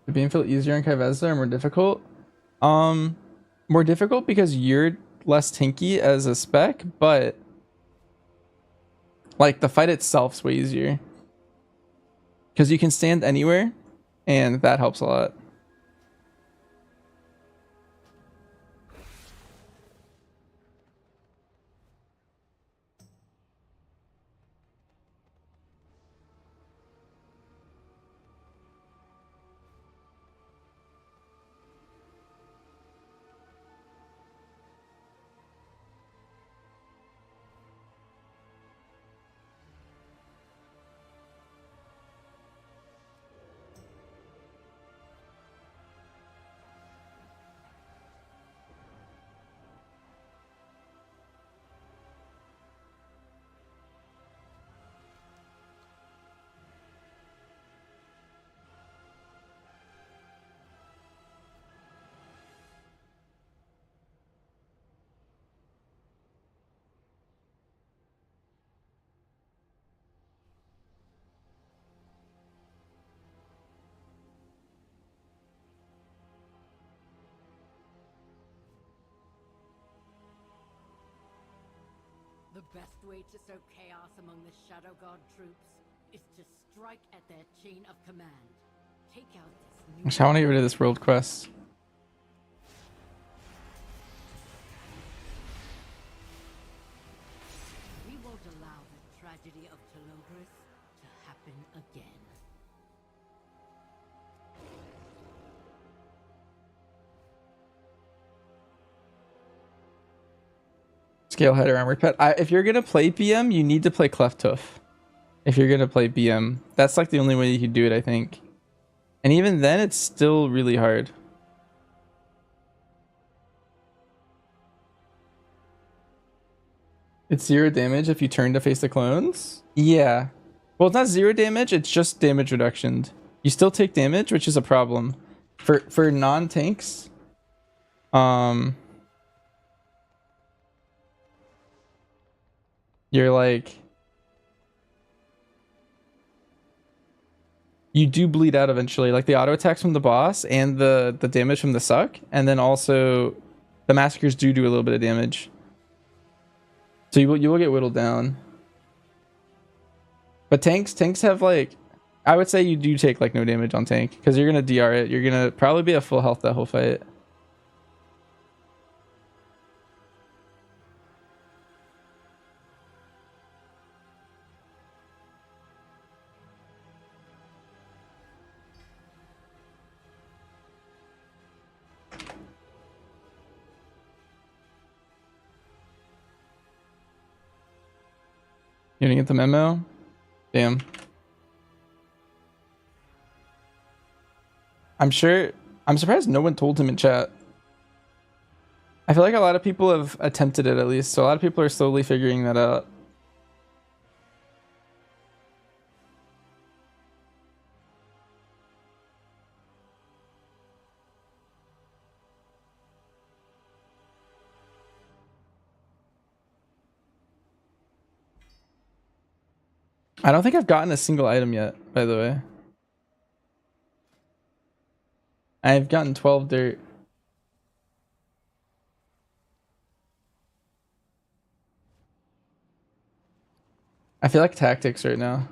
Did being feel easier on Kyveza or more difficult? More difficult because you're less tanky as a spec, but like the fight itself's way easier. Because you can stand anywhere, and that helps a lot. The best way to sow chaos among the Shadow Guard troops is to strike at their chain of command. Take out this new... I want to get rid of this world quest. We won't allow the tragedy of Telogris to happen again. Scale header armor pet. If you're gonna play BM, you need to play Cleft Hoof. If you're gonna play BM, that's like the only way you can do it, I think. And even then, it's still really hard. It's 0 damage if you turn to face the clones? Yeah. Well, it's not 0 damage, it's just damage reduction. You still take damage, which is a problem. For non-tanks, you're like... You do bleed out eventually, like the auto attacks from the boss and the damage from the suck, and then also the massacres do a little bit of damage. So you will get whittled down. But tanks have like, I would say you do take like no damage on tank because you're gonna DR it. You're gonna probably be at full health that whole fight. You didn't get the memo? Damn. I'm surprised no one told him in chat. I feel like a lot of people have attempted it at least, so a lot of people are slowly figuring that out. I don't think I've gotten a single item yet, by the way. I've gotten 12 dirt. I feel like tactics right now.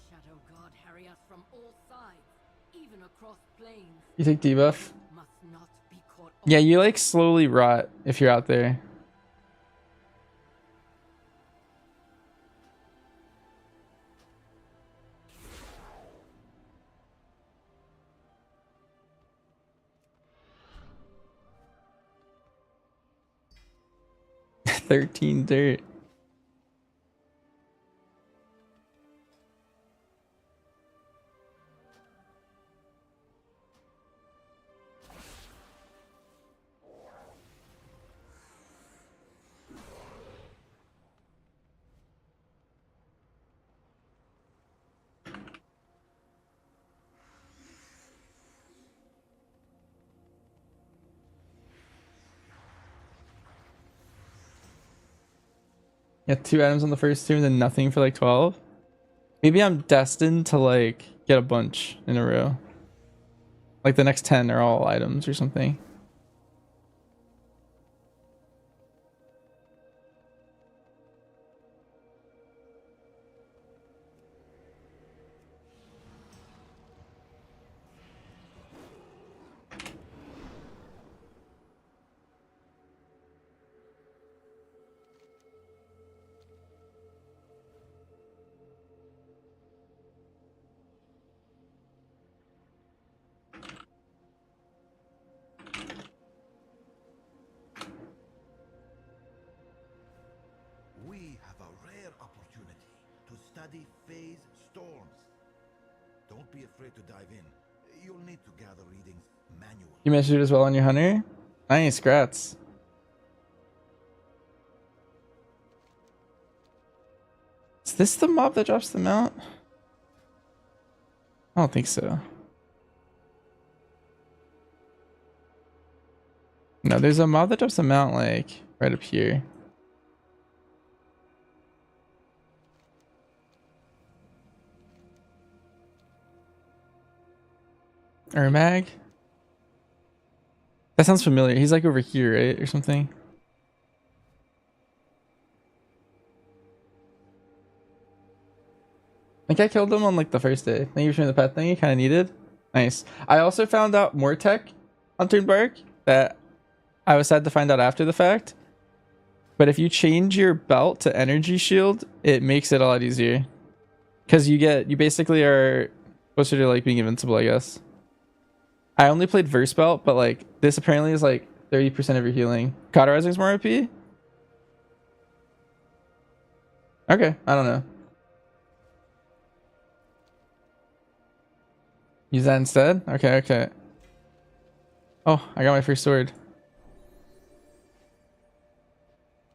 Shadow God harry us from all sides, even across plains. You take debuff? Must not be caught. Yeah, you like slowly rot if you're out there. $13 dirt. Yeah, 2 items on the first 2 and then nothing for like 12. Maybe I'm destined to like get a bunch in a row. Like the next 10 are all items or something. We have a rare opportunity to study phase storms. Don't be afraid to dive in. You'll need to gather readings manually. You managed to do it as well on your hunter? Nice, grats. Is this the mob that drops the mount? I don't think so. No, there's a mob that drops the mount like right up here. Ermag? That sounds familiar. He's like over here, right? Or something. I think I killed him on like the first day. Thank you for the pet thing you kind of needed. Nice. I also found out more tech on Turnbark that I was sad to find out after the fact. But if you change your belt to energy shield, it makes it a lot easier. Because you basically are closer to like being invincible, I guess. I only played Verse Belt, but like this apparently is like 30% of your healing. Cauterizing's more OP? Okay, I don't know. Use that instead? Okay, okay. Oh, I got my first sword.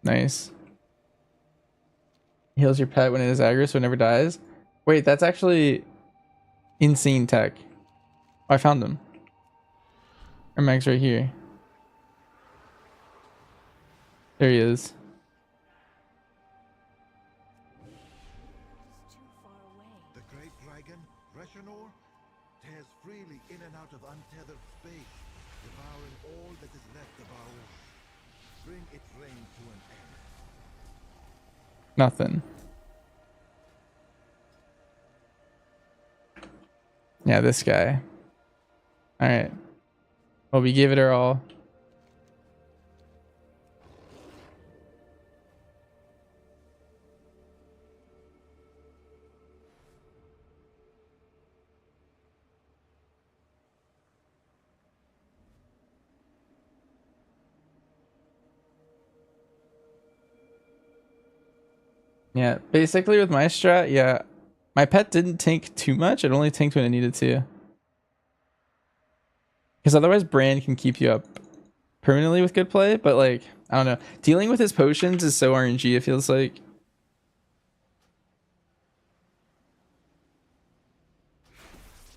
Nice. Heals your pet when it is aggro so it never dies. Wait, that's actually insane tech. Oh, I found him. Our Meg's right here. There he is. The great dragon, Reshanor, tears freely in and out of untethered space, devouring all that is left of our world. Bring its reign to an end. Nothing. Yeah, this guy. Alright. Well, we gave it our all. Yeah, basically with my strat, yeah, my pet didn't tank too much. It only tanked when it needed to. Because otherwise Bran can keep you up permanently with good play, but like, I don't know. Dealing with his potions is so RNG, it feels like.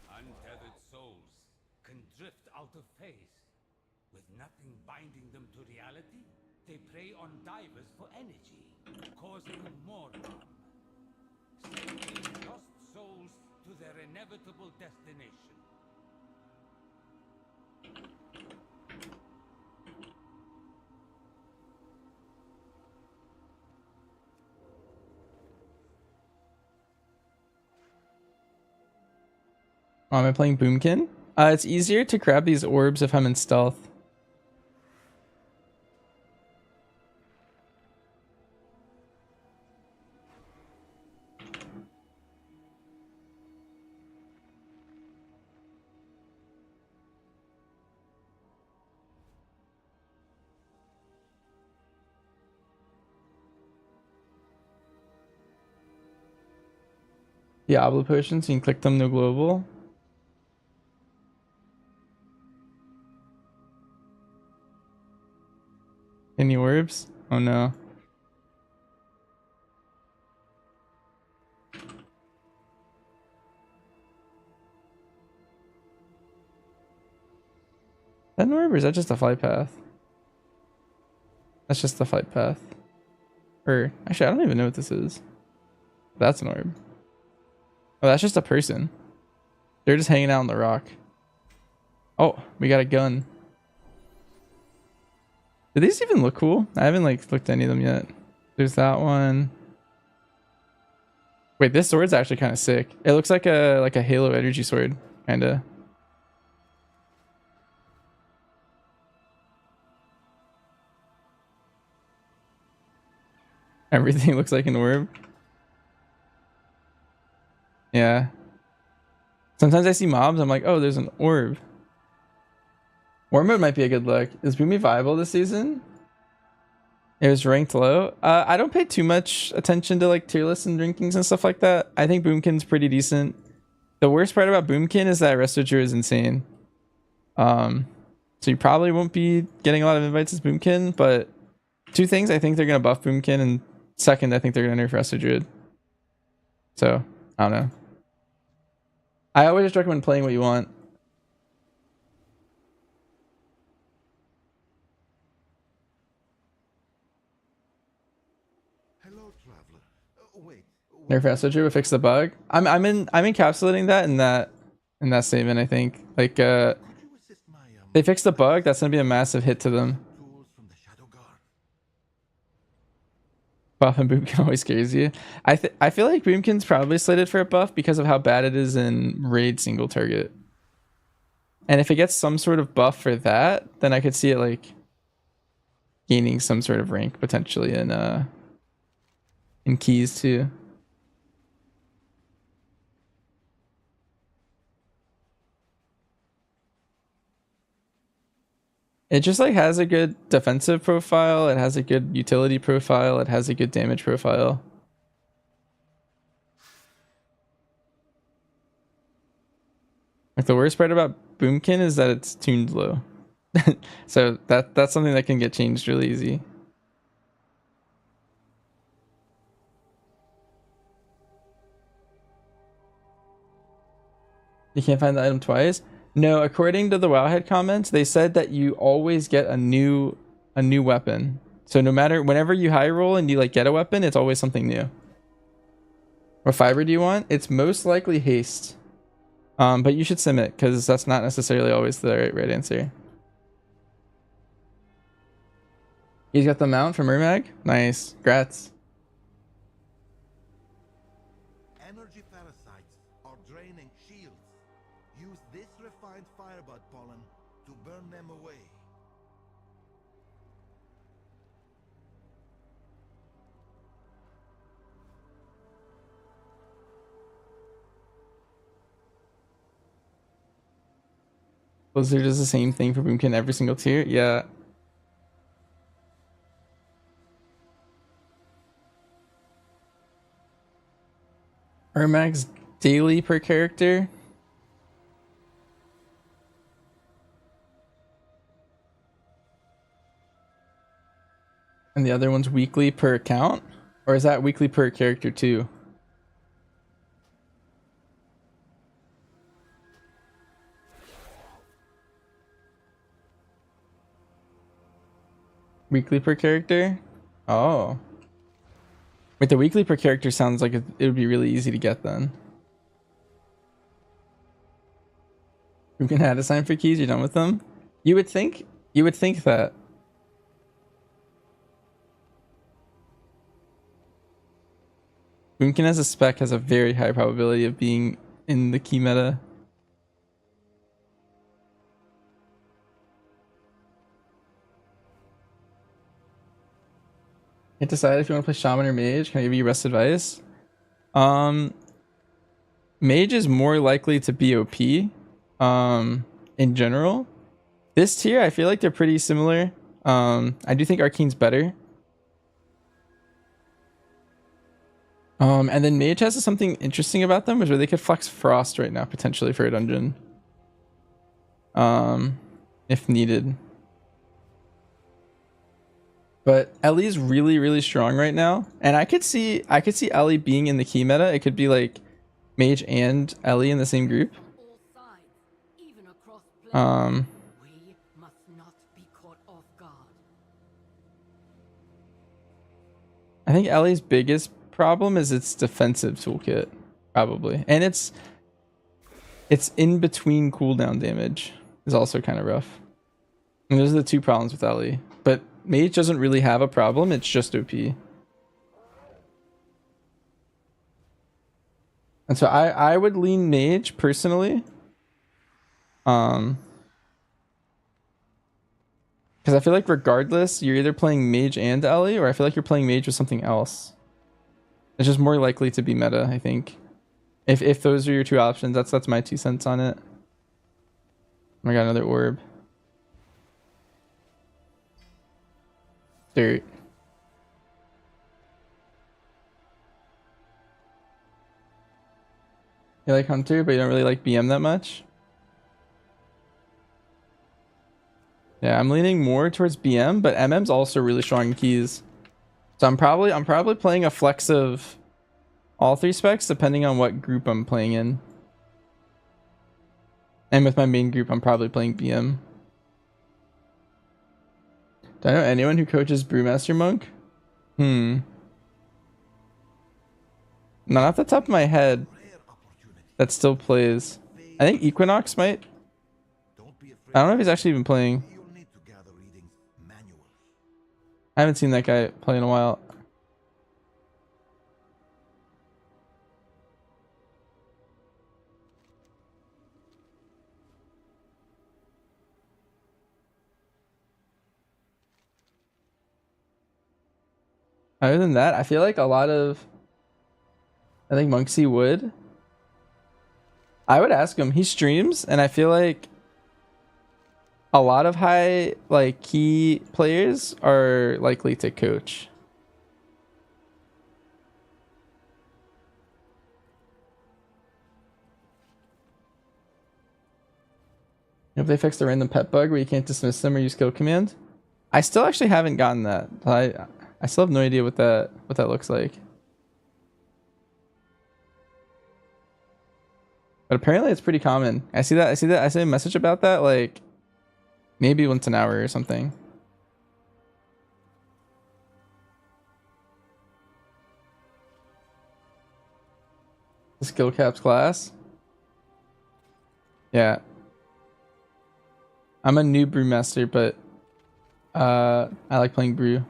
Untethered souls can drift out of phase. With nothing binding them to reality, they prey on divers for energy, causing more harm. Sending lost souls to their inevitable destination. Oh, am I playing Boomkin? It's easier to grab these orbs if I'm in stealth. Diablo potions, you can click them, no global. Any orbs? Oh no. That an orb or is that just a flight path? That's just the flight path. Or actually I don't even know what this is. That's an orb. Oh, that's just a person. They're just hanging out on the rock. Oh, we got a gun. Do these even look cool? I haven't like looked at any of them yet. There's that one. Wait, this sword's actually kind of sick. It looks like a Halo energy sword, kinda. Everything looks like an orb. Yeah. Sometimes I see mobs, I'm like, oh, there's an orb. War mode might be a good look. Is Boomy viable this season? It was ranked low. I don't pay too much attention to like tier lists and rankings and stuff like that. I think Boomkin's pretty decent. The worst part about Boomkin is that Resto Druid is insane. So you probably won't be getting a lot of invites as Boomkin, but two things, I think they're gonna buff Boomkin, and second, I think they're gonna nerf Resto Druid. So I don't know. I always just recommend playing what you want. Hello, traveler. Wait. Nerf Resto Druid would fix the bug. I'm encapsulating that in that statement. I think like they fix the bug. That's gonna be a massive hit to them. Buff and Boomkin always scares you. I feel like Boomkin's probably slated for a buff because of how bad it is in raid single target. And if it gets some sort of buff for that, then I could see it like gaining some sort of rank potentially in keys too. It just like has a good defensive profile, it has a good utility profile, it has a good damage profile. Like the worst part about Boomkin is that it's tuned low. So that's something that can get changed really easy. You can't find the item twice? No, according to the Wowhead comments, they said that you always get a new weapon. So no matter whenever you high roll and you like get a weapon, it's always something new. What fiber do you want? It's most likely haste. But you should sim it because that's not necessarily always the right answer. He's got the mount from Mermag? Nice. Grats. Energy parasites are draining shields. Use this refined firebud pollen to burn them away. Blizzard does the same thing for Boomkin every single tier? Yeah. Ermag's daily per character? And the other one's weekly per account? Or is that weekly per character too? Weekly per character? Oh. Wait, the weekly per character sounds like it would be really easy to get then. We can add a sign for keys, you're done with them? You would think that. Boomkin as a spec has a very high probability of being in the key meta. Can't decide if you want to play Shaman or Mage. Can I give you best advice? Mage is more likely to be OP in general. This tier, I feel like they're pretty similar. I do think Arcane's better. And then Mage has something interesting about them, is where they could flex Frost right now, potentially for a dungeon. If needed. But Ellie's really, really strong right now. And I could see Ellie being in the key meta. It could be like Mage and Ellie in the same group. We must not be caught off guard. I think Ellie's biggest problem is its defensive toolkit, probably. And it's in between cooldown damage is also kind of rough. And those are the two problems with Ellie. But Mage doesn't really have a problem, it's just OP. And so I would lean Mage personally. Because I feel like regardless, you're either playing Mage and Ellie, or I feel like you're playing Mage with something else. It's just more likely to be meta, I think. If those are your two options, that's my 2 cents on it. Oh, I got another orb. Dirt. You like Hunter, but you don't really like BM that much? Yeah, I'm leaning more towards BM, but MM's also really strong in keys. So I'm probably playing a flex of all 3 specs depending on what group I'm playing in. And with my main group, I'm probably playing BM. Do I know anyone who coaches Brewmaster Monk? Not off the top of my head that still plays. I think Equinox might. I don't know if he's actually been playing. I haven't seen that guy play in a while. Other than that, I feel like I think Monksy would. I would ask him. He streams, and I feel like a lot of high like key players are likely to coach. If they fix the random pet bug where you can't dismiss them or use kill command, I still actually haven't gotten that. I still have no idea what that looks like. But apparently it's pretty common. I see a message about that like maybe once an hour or something. The skill caps class. Yeah. I'm a new brewmaster, but I like playing brew.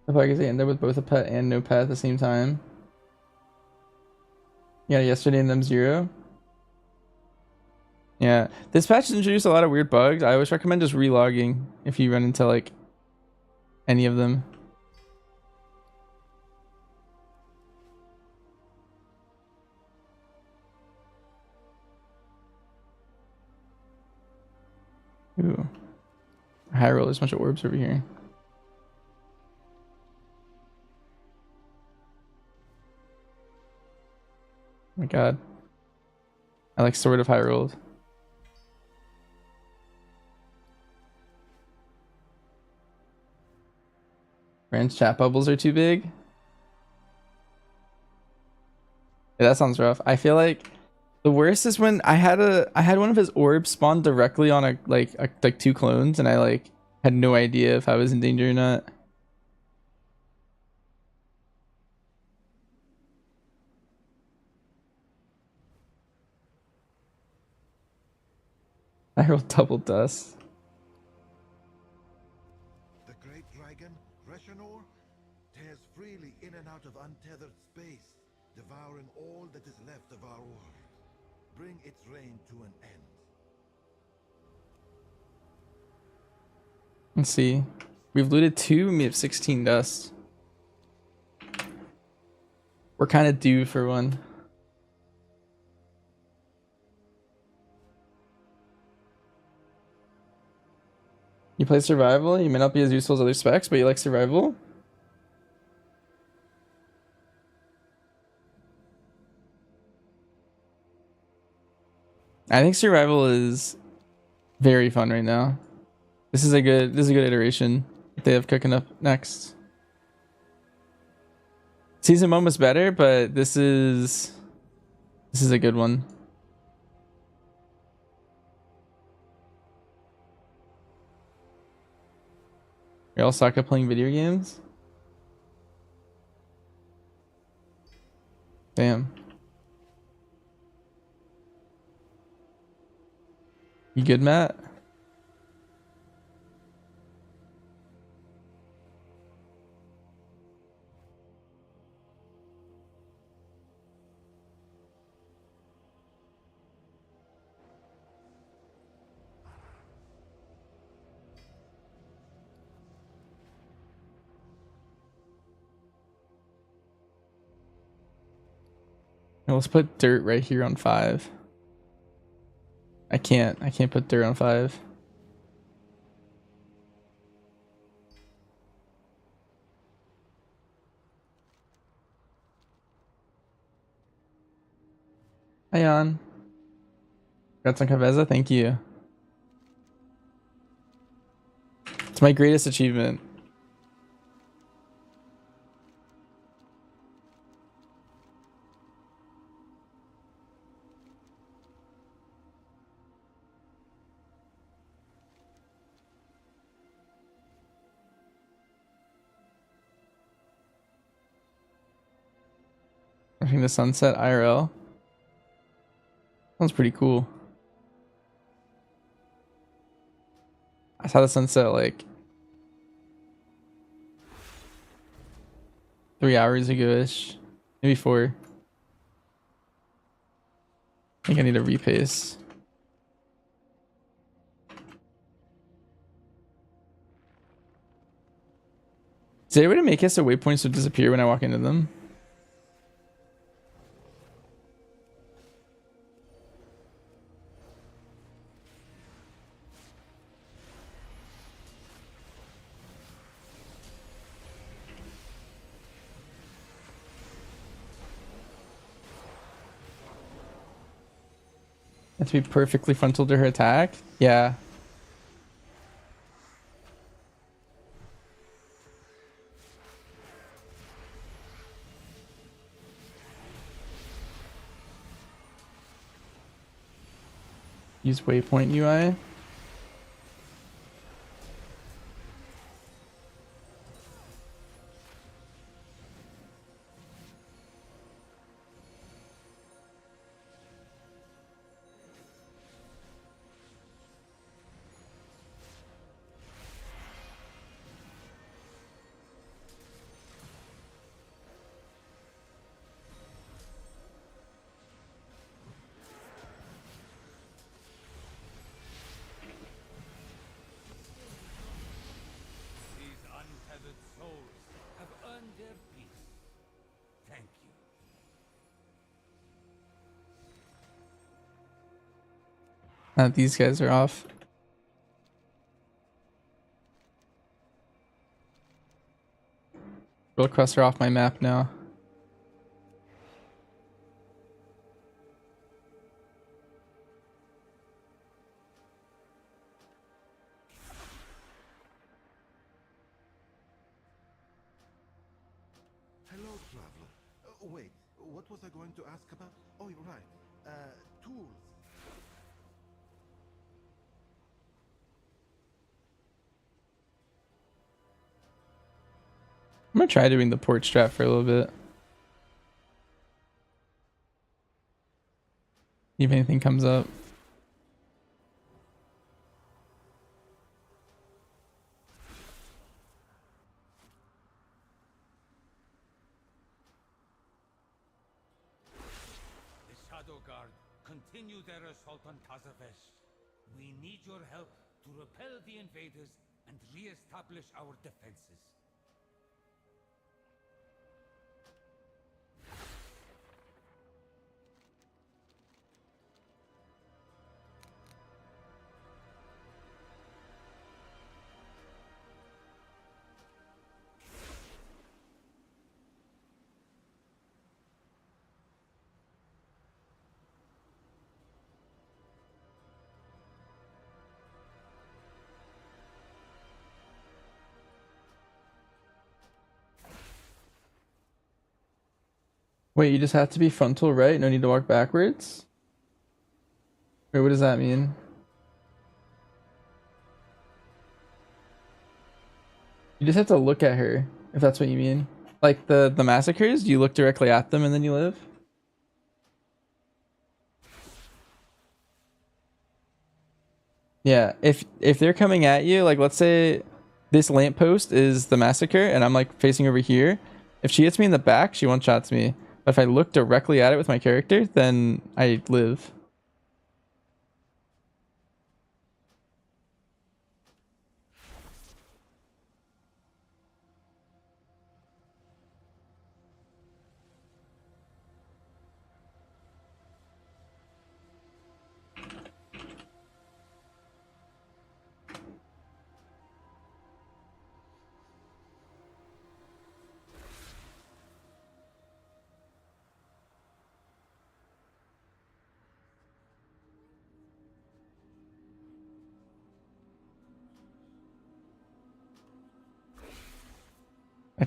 The bug is they end up with both a pet and no pet at the same time. Yeah, yesterday in them 0. Yeah, this patch has introduced a lot of weird bugs. I always recommend just relogging if you run into like any of them. Ooh. High roll, there's a bunch of orbs over here. Oh my god. I like sort of high rolled. Rand's chat bubbles are too big. Yeah, that sounds rough. I feel like the worst is when I had one of his orbs spawn directly on like 2 clones, and I like had no idea if I was in danger or not. I rolled double dust. The great dragon, Reshanor, tears freely in and out of untethered space, devouring all that is left of our world. Bring its reign to an end. Let's see. We've looted 2 and we have 16 dust. We're kind of due for one. You play survival? You may not be as useful as other specs, but you like survival? I think survival is very fun right now. This is a good iteration that they have cooking up next. Season 1 was better, but this is a good one. We all suck at playing video games? Damn. You good, Matt? Now let's put dirt right here on 5. I can't put dirt on 5. Hi, on. Got some Kyveza? Thank you. It's my greatest achievement. Watching the sunset IRL. Sounds pretty cool. I saw the sunset like 3 hours ago-ish. Maybe 4. I think I need a repace. Is there a way to make it so waypoints would disappear when I walk into them? Have to be perfectly frontal to her attack? Yeah. Use waypoint UI. These untethered souls have earned their peace. Thank you. These guys are off. World quests are off my map now. Hello, traveler. Wait, what was I going to ask about? Oh, you're right. Tools. I'm gonna try doing the port strat for a little bit. See if anything comes up. The Shadow Guard continue their assault on Kyveza. We need your help to repel the invaders and re-establish our defenses. Wait, you just have to be frontal, right? No need to walk backwards? Wait, what does that mean? You just have to look at her, if that's what you mean. Like the massacres, you look directly at them and then you live? Yeah, if they're coming at you, like let's say this lamppost is the massacre and I'm like facing over here. If she hits me in the back, she one-shots me. But if I look directly at it with my character, then I live.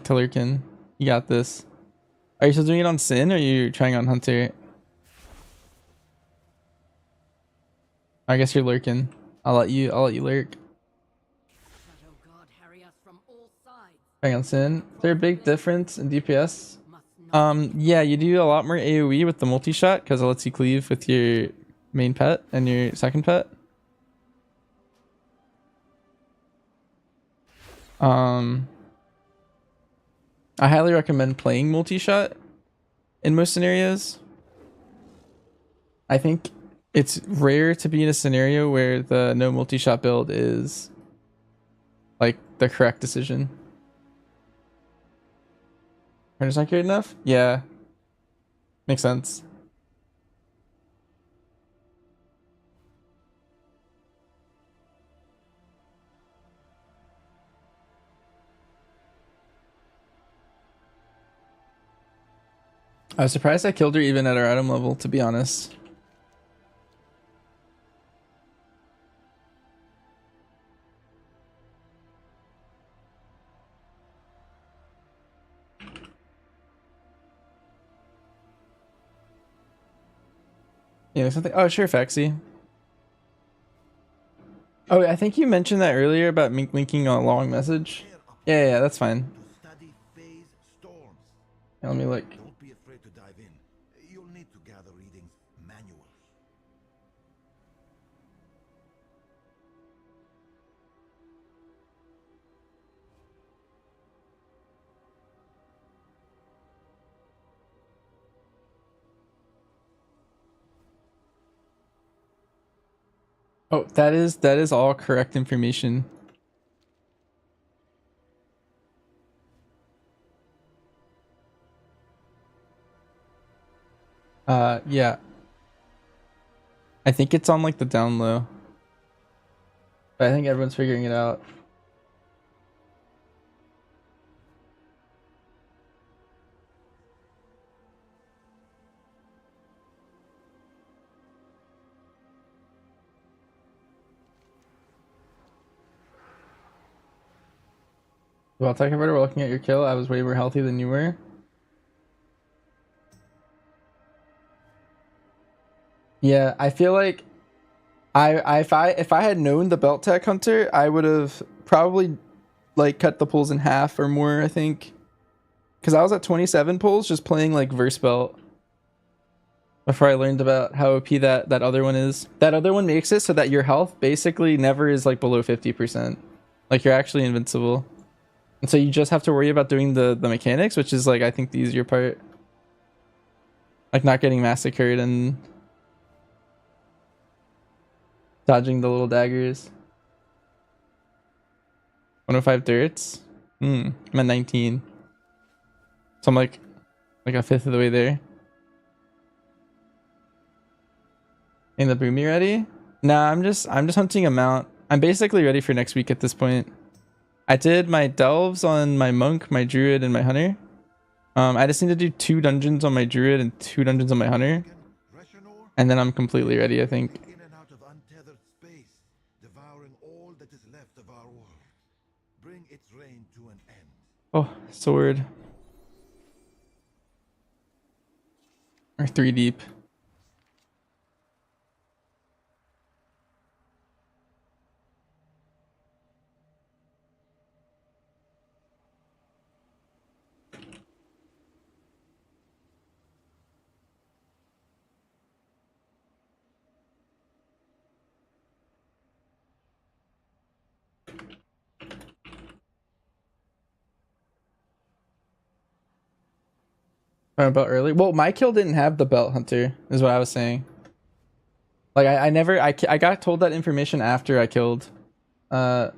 Tillerkin, you got this. Are you still doing it on Sin or are you trying on Hunter? I guess you're lurking. I'll let you lurk. Shadow God harry us from all sides. Trying on Sin. Is there a big difference in DPS? Yeah, you do a lot more AoE with the multi-shot because it lets you cleave with your main pet and your second pet. I highly recommend playing multi-shot in most scenarios. I think it's rare to be in a scenario where the no multi-shot build is like the correct decision. Printer's not good enough? Yeah. Makes sense. I was surprised I killed her even at our item level, to be honest. Yeah, something. Oh, sure, Faxi. Oh, I think you mentioned that earlier about linking a long message. Yeah, that's fine. Yeah, let me look. Don't be afraid to dive in. You'll need to gather readings, manuals. Oh, that is all correct information. Yeah. I think it's on like the down low. But I think everyone's figuring it out. Well, Tech Converter, we're looking at your kill. I was way more healthy than you were. Yeah, I feel like if I had known the belt tech hunter, I would have probably like cut the pulls in half or more, I think. Cause I was at 27 pulls just playing like verse belt before I learned about how OP that other one is. That other one makes it so that your health basically never is like below 50%. Like you're actually invincible. And so you just have to worry about doing the mechanics, which is like I think the easier part. Like not getting massacred and dodging the little daggers. 105 dirts? I'm at 19. So I'm like a fifth of the way there. In the boomy ready? Nah, I'm just hunting a mount. I'm basically ready for next week at this point. I did my delves on my monk, my druid, and my hunter. I just need to do 2 dungeons on my druid and 2 dungeons on my hunter. And then I'm completely ready, I think. In and out of untethered space, devouring all that is left of our world. Bring its reign to an end. Oh, sword. Or 3 deep. About early. Well, my kill didn't have the belt hunter, is what I was saying. Like I never I got told that information after I killed. The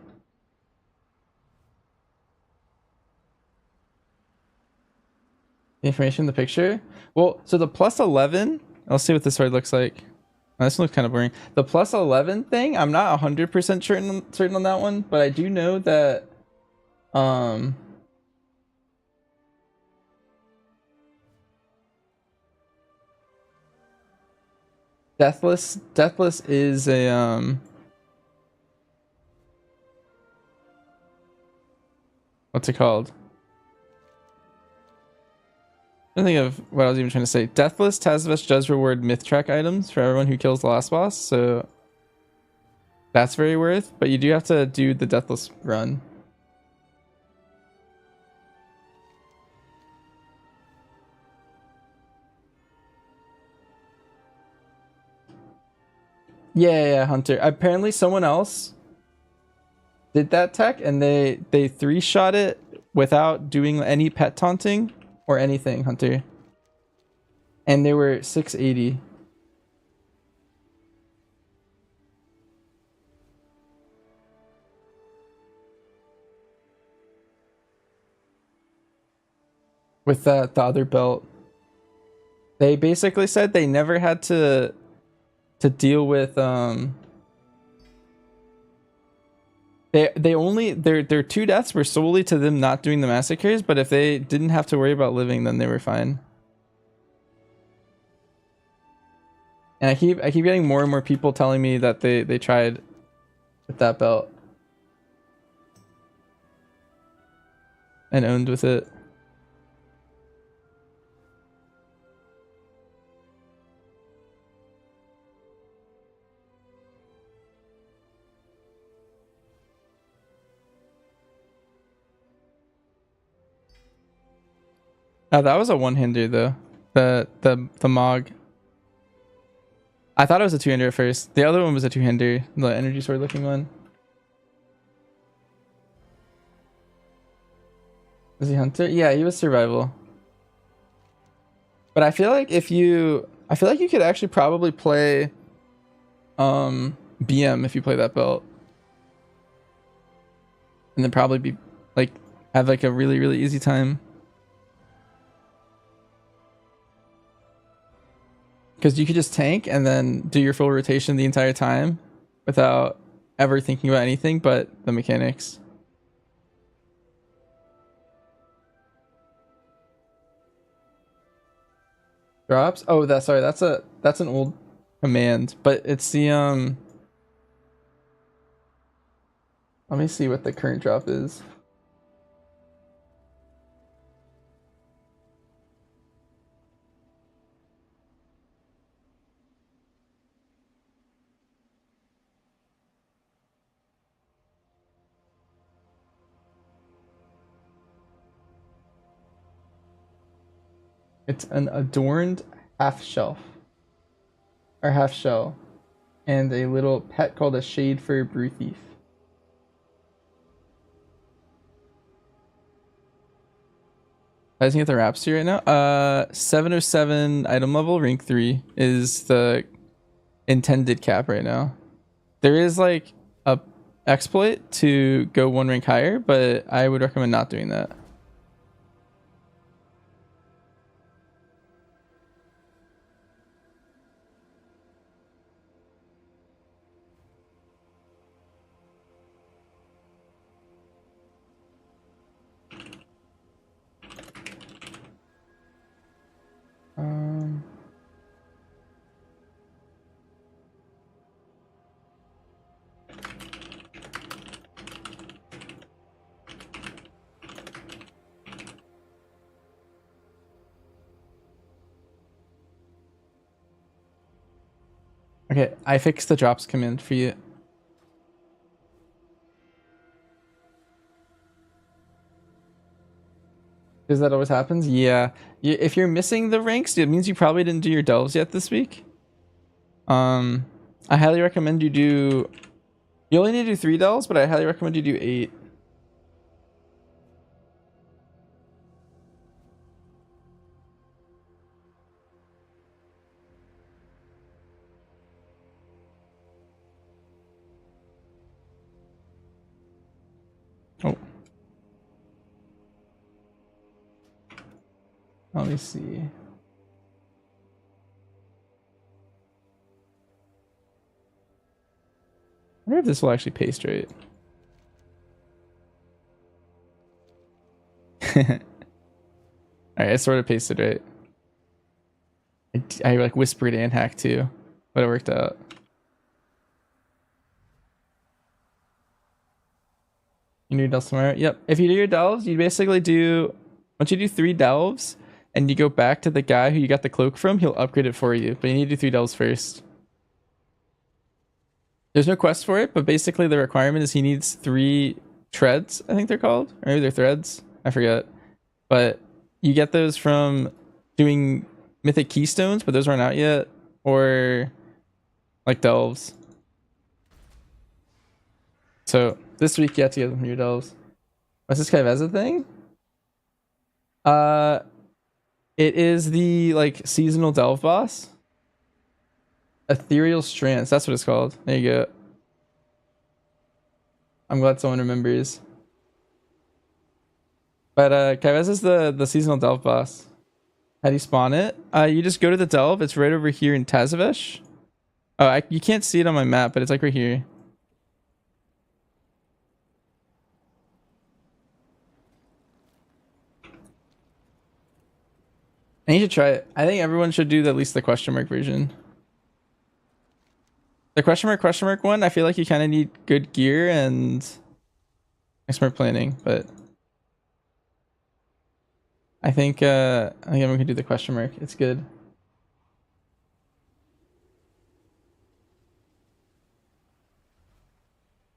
information in the picture. Well, so the plus 11. Let's see what this sword looks like. Oh, this one looks kind of boring. The plus 11 thing. I'm not 100% certain on that one, but I do know that. Deathless is a what's it called? I don't think of what I was even trying to say. Deathless Tazavest does reward myth track items for everyone who kills the last boss, so that's very worth, but you do have to do the Deathless run. Yeah, Hunter. Apparently someone else did that tech and they 3-shot it without doing any pet taunting or anything, Hunter. And they were 680. with the other belt. They basically said they never had to deal with they only their 2 deaths were solely to them not doing the massacres, but if they didn't have to worry about living, then they were fine. And I keep getting more and more people telling me that they tried with that belt and owned with it. Oh, that was a one-hander though. The Mog. I thought it was a 2-hander at first. The other one was a 2-hander, the energy sword looking one. Was he hunter? Yeah, he was survival. But I feel like you could actually probably play BM if you play that belt. And then probably be like have like a really, really easy time. Because you could just tank and then do your full rotation the entire time without ever thinking about anything but the mechanics. Drops? Oh, that's an old command, but it's the let me see what the current drop is. It's an adorned half shelf or half shell and a little pet called a shade for brew thief. I think at the Rhapsody right now. 707 item level, rank 3 is the intended cap right now. There is like a exploit to go 1 rank higher, but I would recommend not doing that. Okay, I fixed the drops command for you. Because that always happens? Yeah. If you're missing the ranks, it means you probably didn't do your delves yet this week. I highly recommend you do... You only need to do 3 delves, but I highly recommend you do 8. Oh. Let me see. I wonder if this will actually paste right. Alright, I sort of pasted right. I like whispered and hacked too, but it worked out. You do delves tomorrow? Yep. If you do your delves, you basically do... Once you do 3 delves, and you go back to the guy who you got the cloak from, he'll upgrade it for you. But you need to do 3 delves first. There's no quest for it, but basically the requirement is he needs 3 treads, I think they're called. Or maybe they're threads. I forget. But you get those from doing mythic keystones, but those aren't out yet. Or like delves. So this week you have to get some new delves. What's this Kyveza thing? It is the like seasonal delve boss. Ethereal Strands, that's what it's called. There you go. I'm glad someone remembers. But Kyveza is the seasonal delve boss. How do you spawn it? You just go to the delve. It's right over here in Tazavesh. Oh, you can't see it on my map, but it's like right here. I need to try it. I think everyone should do at least the question mark version. The question mark one, I feel like you kind of need good gear and smart planning, but I think everyone can do the question mark. It's good.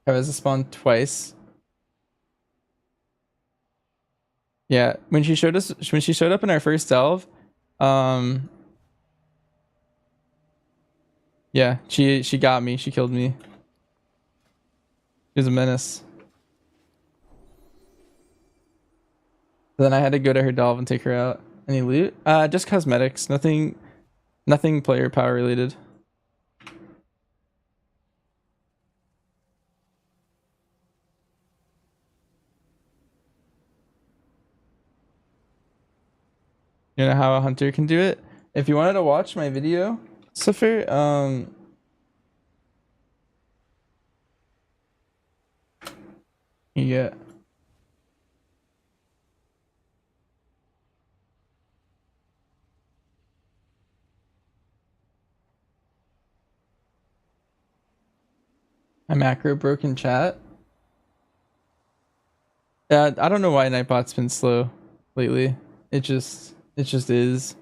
I was spawned twice. Yeah, when she showed up in our first delve, yeah, she got me. She killed me. She was a menace. Then I had to go to her delve and take her out. Any loot? Just cosmetics. Nothing player power related. You know how a hunter can do it? If you wanted to watch my video, Suffer, you get a macro broken chat. Yeah, I don't know why Nightbot's been slow lately. It just is.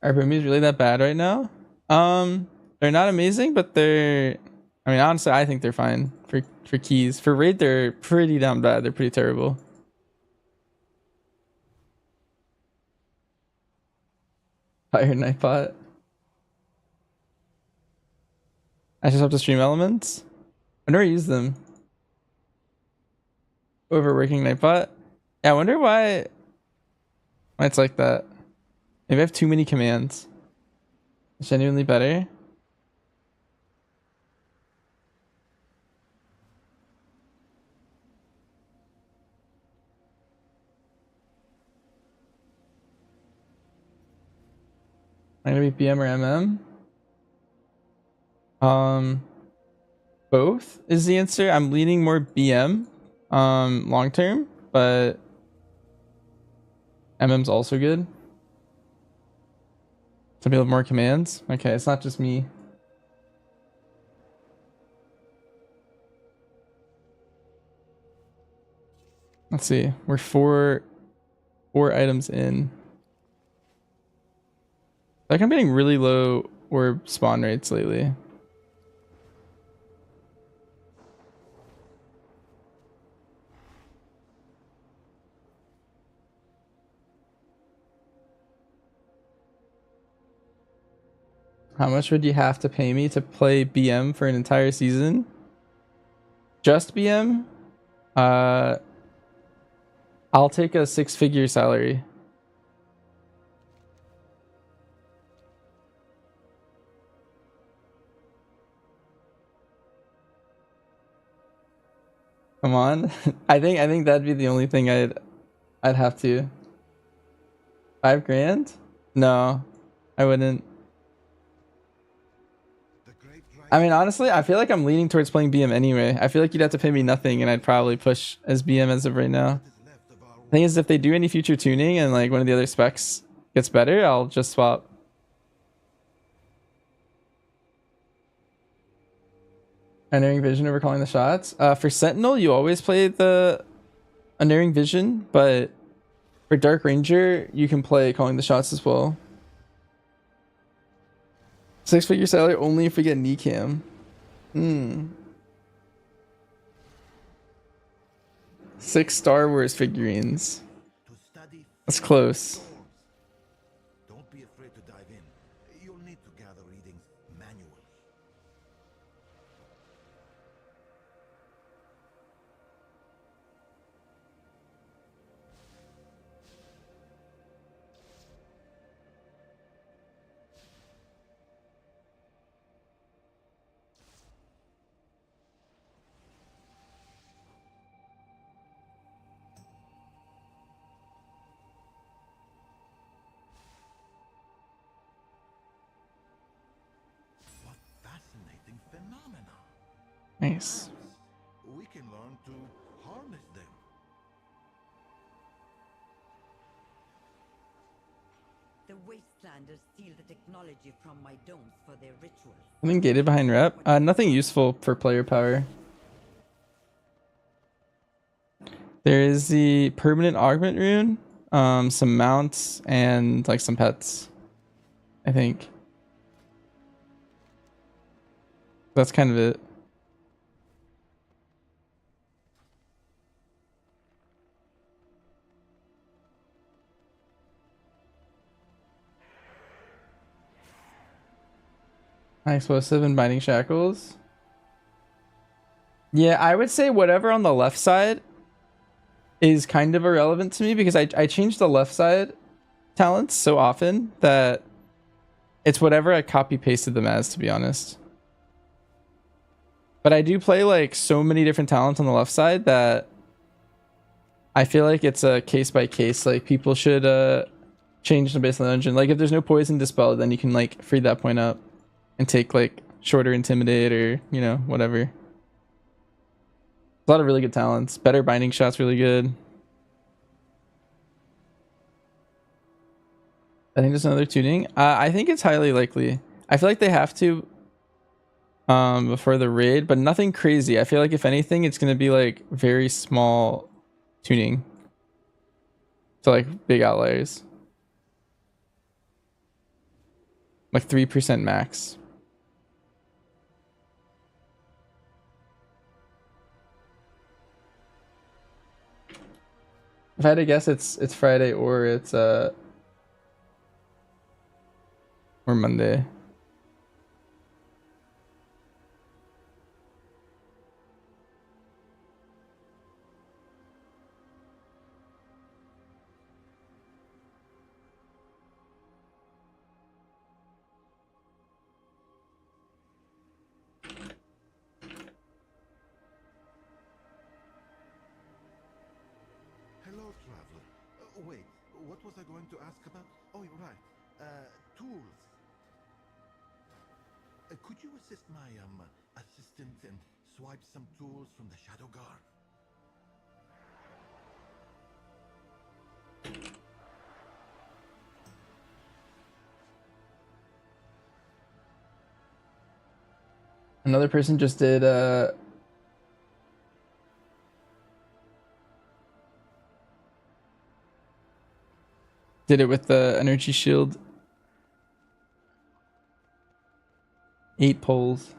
Are boomies really that bad right now? They're not amazing, but they're. I mean, honestly, I think they're fine for keys. For raid, they're pretty damn bad. They're pretty terrible. Fire Nightbot. I just have to stream elements. I never use them. Overworking Nightbot. Yeah, I wonder why it's like that. Maybe I have too many commands. It's genuinely better. I'm gonna be BM or MM. Both is the answer. I'm leaning more BM, long term, but MM's also good. Some people have more commands. Okay, it's not just me. Let's see. We're four items in. Like I'm getting really low orb spawn rates lately. How much would you have to pay me to play BM for an entire season? Just BM? I'll take a 6-figure salary. Come on. I think that'd be the only thing I'd have to. 5 grand? No, I wouldn't. I mean, honestly, I feel like I'm leaning towards playing BM anyway. I feel like you'd have to pay me nothing and I'd probably push as BM as of right now. The thing is, if they do any future tuning and like one of the other specs gets better, I'll just swap. Unerring Vision over calling the shots. For Sentinel, you always play the Unerring Vision, but for Dark Ranger, you can play calling the shots as well. 6-figure salary only if we get knee cam. 6 Star Wars figurines. That's close. Don't be afraid to dive in. You'll need to gather readings manually. Nice. We can learn to harness them. The Wastelanders steal the technology from my domes for their rituals. Something gated behind rep. Nothing useful for player power. There is the permanent augment rune, some mounts, and like some pets, I think. That's kind of it. High explosive and binding shackles. Yeah, I would say whatever on the left side is kind of irrelevant to me because I change the left side talents so often that it's whatever I copy pasted them as, to be honest. But I do play like so many different talents on the left side that I feel like it's a case by case. Like people should change the base of the dungeon. Like if there's no poison dispel, then you can like free that point up and take like shorter intimidate or, you know, whatever. A lot of really good talents. Better binding shots, really good. I think there's another tuning. I think it's highly likely. I feel like they have to before the raid, but nothing crazy. I feel like if anything, it's gonna be like very small tuning to like big outliers. Like 3% max. If I had to guess, it's Friday or it's or Monday. Hello, traveler. Wait, what was I going to ask about? Oh, you're right. Tools. Could you assist my assistant and swipe some tools from the Shadow Guard? Another person just did it with the energy shield. 8 poles.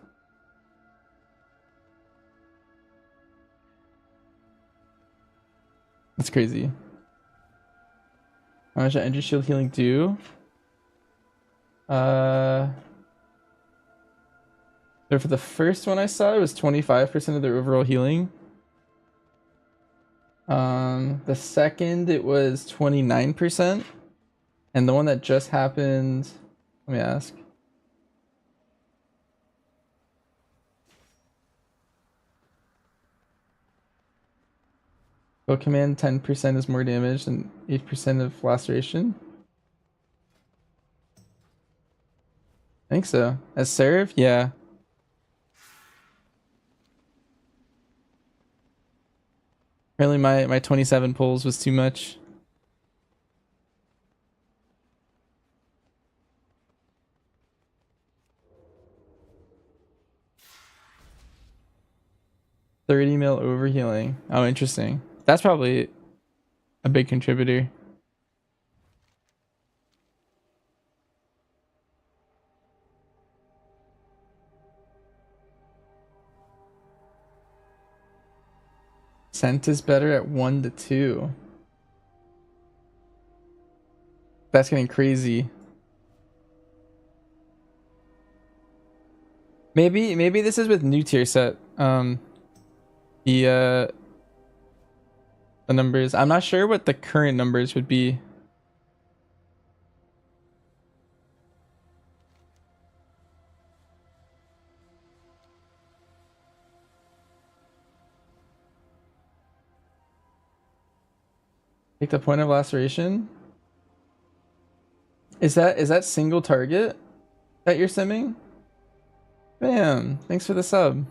That's crazy. How much does energy shield healing do? So for the first one I saw, it was 25% of their overall healing. The second it was 29%. And the one that just happened, let me ask. Go command 10% is more damage and 8% of laceration. I think so. As serve, yeah. Apparently my 27 pulls was too much. $30 mil overhealing. Oh, interesting. That's probably a big contributor. Scent is better at 1 to 2. That's getting crazy. Maybe this is with new tier set. The numbers. I'm not sure what the current numbers would be. Take the point of laceration. Is that single target that you're simming? Bam! Thanks for the sub.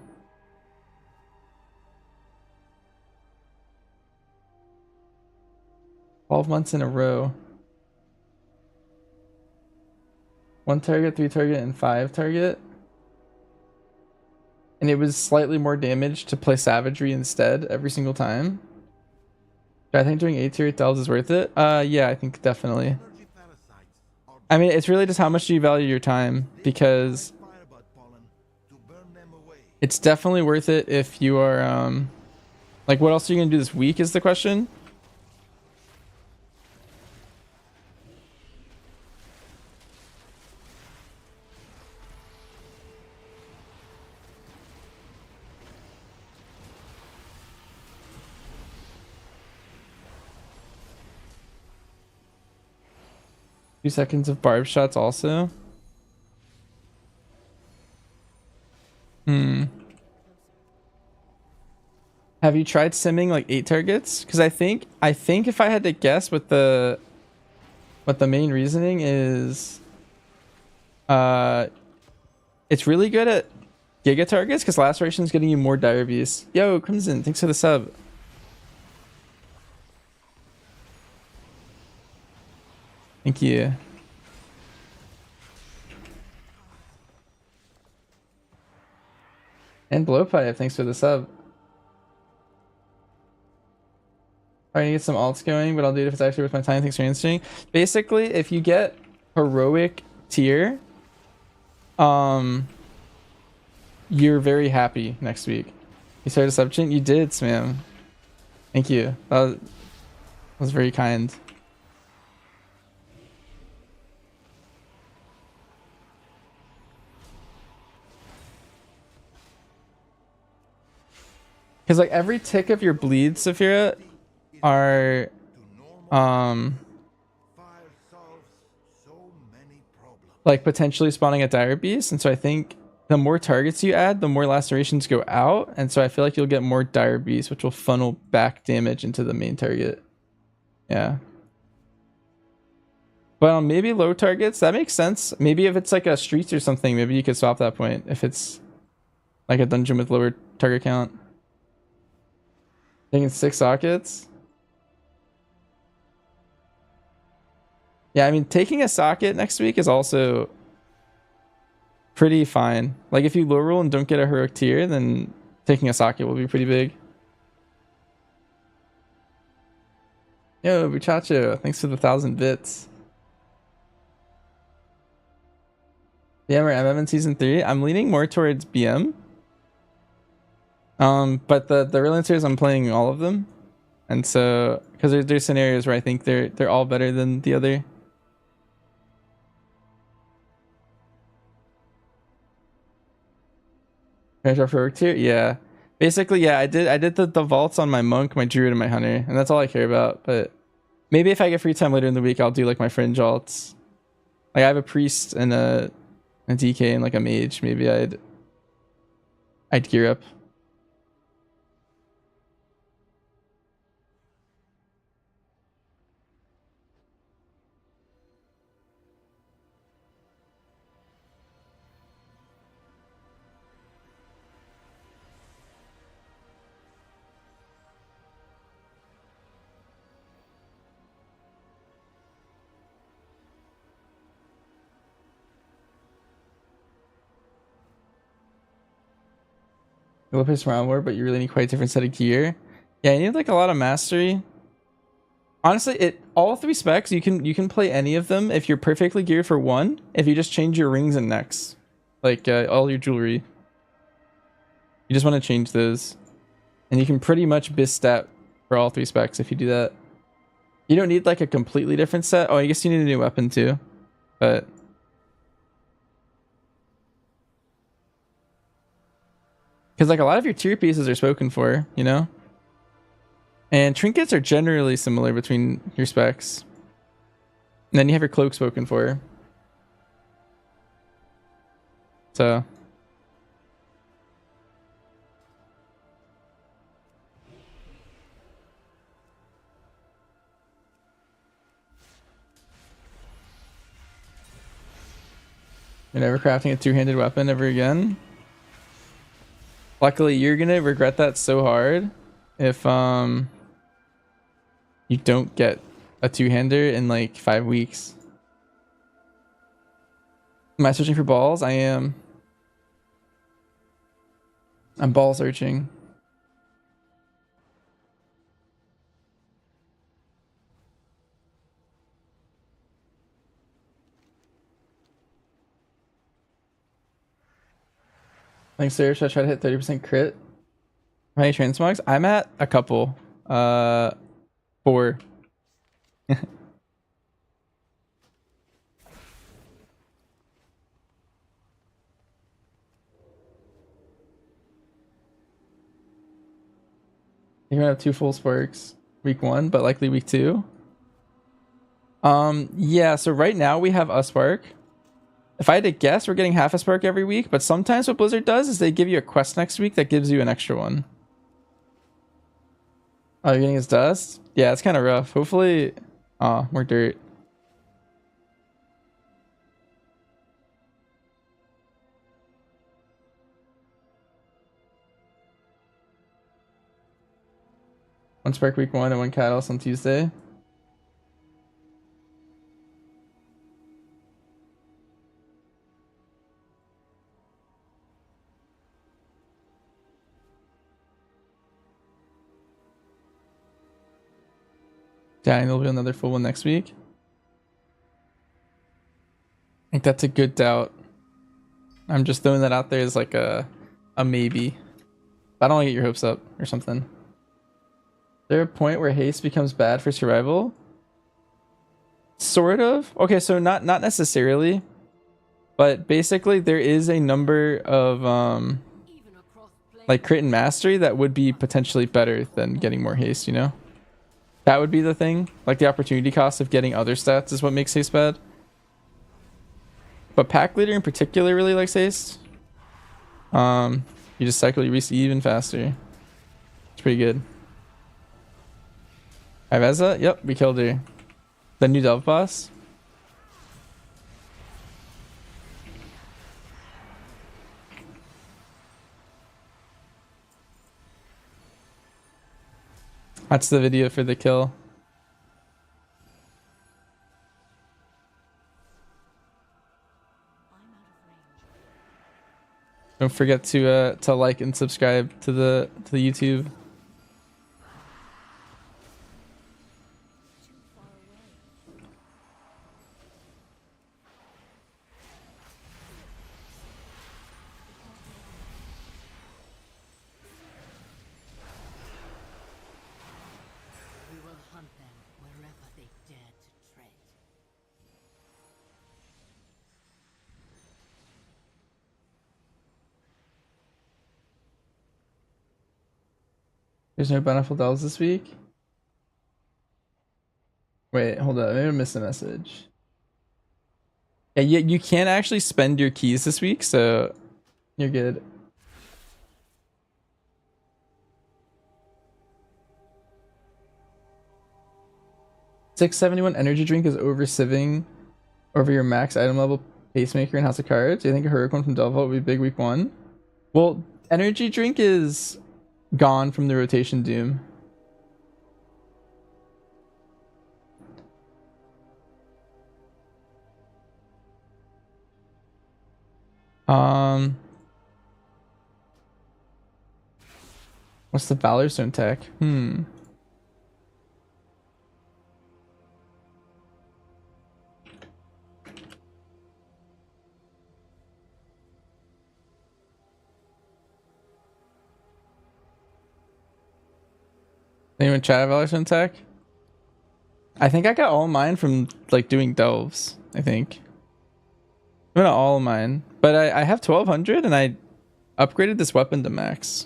12 months in a row. 1 target, 3 target, and 5 target. And it was slightly more damage to play Savagery instead every single time. I think doing 8 tier 8 delves is worth it. Yeah, I think definitely. I mean, it's really just how much do you value your time, because it's definitely worth it if you are, like, what else are you gonna do this week is the question. Few seconds of barb shots also. Have you tried simming like 8 targets? Because I think if I had to guess what the main reasoning is, it's really good at giga targets because laceration is getting you more dire beasts. Yo, Crimson, thanks for the sub. Thank you. And Blowpipe, thanks for the sub. I need to get some alts going, but I'll do it if it's actually worth my time. Thanks for answering. Basically, if you get heroic tier, you're very happy next week. You started a sub chain? You did, Smam. Thank you. That was very kind. Because like every tick of your bleed, Saphira, are like potentially spawning a dire beast, and so I think the more targets you add, the more lacerations go out, and so I feel like you'll get more dire beasts, which will funnel back damage into the main target. Yeah. But maybe low targets, that makes sense. Maybe if it's like a streets or something, maybe you could swap that point if it's like a dungeon with lower target count. Taking 6 sockets. Yeah, I mean, taking a socket next week is also pretty fine. Like, if you low roll and don't get a heroic tier, then taking a socket will be pretty big. Yo, Buchacho, thanks for the 1,000 bits. BM or MM in season 3? I'm leaning more towards BM. But the real answer is I'm playing all of them. And so, because there's scenarios where I think they're all better than the other. For tier? Yeah. Basically, yeah, I did the vaults on my monk, my druid, and my hunter, and that's all I care about. But maybe if I get free time later in the week, I'll do like my fringe alts. Like I have a priest and a DK and like a mage. Maybe I'd gear up. You'll play some round war, but you really need quite a different set of gear. Yeah, you need like a lot of mastery. Honestly, all 3 specs you can play any of them if you're perfectly geared for one. If you just change your rings and necks, like all your jewelry, you just want to change those, and you can pretty much bis stat for all 3 specs if you do that. You don't need like a completely different set. Oh, I guess you need a new weapon too, but. Because like a lot of your tier pieces are spoken for, you know? And trinkets are generally similar between your specs. And then you have your cloak spoken for. So. You're never crafting a 2-handed weapon ever again. Luckily, you're gonna regret that so hard if you don't get a two-hander in like 5 weeks. Am I searching for balls? I am. I'm ball searching. Thanks, sir. Should I try to hit 30% crit? How many transmogs? I'm at a couple. 4. You're gonna have 2 full sparks week 1, but likely week 2. Yeah, so right now we have a spark. If I had to guess, we're getting half a spark every week, but sometimes what Blizzard does is they give you a quest next week that gives you an extra one. Oh, you're getting his dust? Yeah, it's kind of rough. Hopefully, more dirt. One spark week 1 and 1 catalyst on Tuesday. Dang, there'll be another full one next week. I think that's a good doubt. I'm just throwing that out there as like a maybe. I don't want to get your hopes up or something. Is there a point where haste becomes bad for survival? Sort of. Okay, so not necessarily, but basically there is a number of like crit and mastery that would be potentially better than getting more haste, you know? That would be the thing. Like the opportunity cost of getting other stats is what makes haste bad. But pack leader in particular really likes haste. You just cycle your receive even faster. It's pretty good. Kyveza? Yep, we killed her. The new Delve boss. That's the video for the kill. Don't forget to like and subscribe to the YouTube. We will hunt them wherever they dare to tread. There's no bountiful delves this week. Wait, hold up. Maybe I missed a message. Yeah, you can't actually spend your keys this week, so you're good. $671 energy drink is over sieving over your max item level pacemaker in House of Cards. Do you think a heroic one from Delva would be big week 1? Well, energy drink is gone from the rotation doom. What's the Valor Stone tech? Anyone chat Valor Stone tech? I think I got all mine from like doing delves, I think. Not all of mine, but I have 1200 and I upgraded this weapon to max.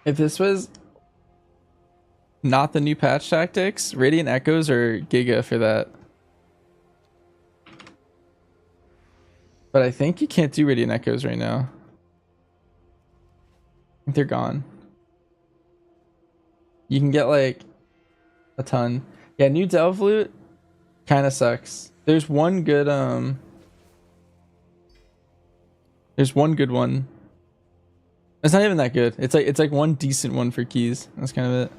If this was not the new patch tactics, Radiant Echoes are Giga for that. But I think you can't do Radiant Echoes right now. I think they're gone. You can get like a ton. Yeah, new Delve loot kind of sucks. There's one good there's one good one. It's not even that good. It's like one decent one for keys. That's kind of it.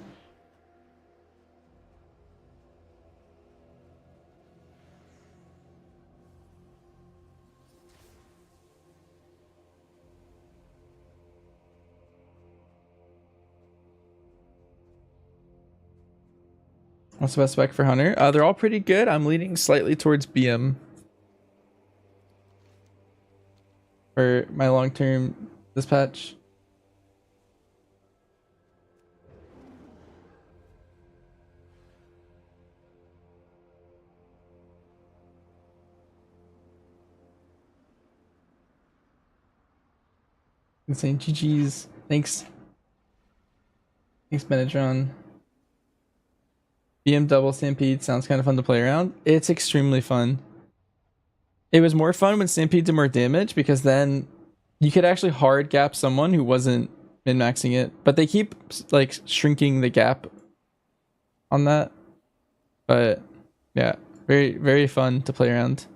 What's the best spec for Hunter? They're all pretty good. I'm leaning slightly towards BM for my long-term dispatch. Insane GG's. Thanks. Thanks, Benedron. BM double Stampede sounds kind of fun to play around. It's extremely fun. It was more fun when Stampede did more damage because then you could actually hard gap someone who wasn't min-maxing it. But they keep like shrinking the gap on that. But yeah, very, very fun to play around.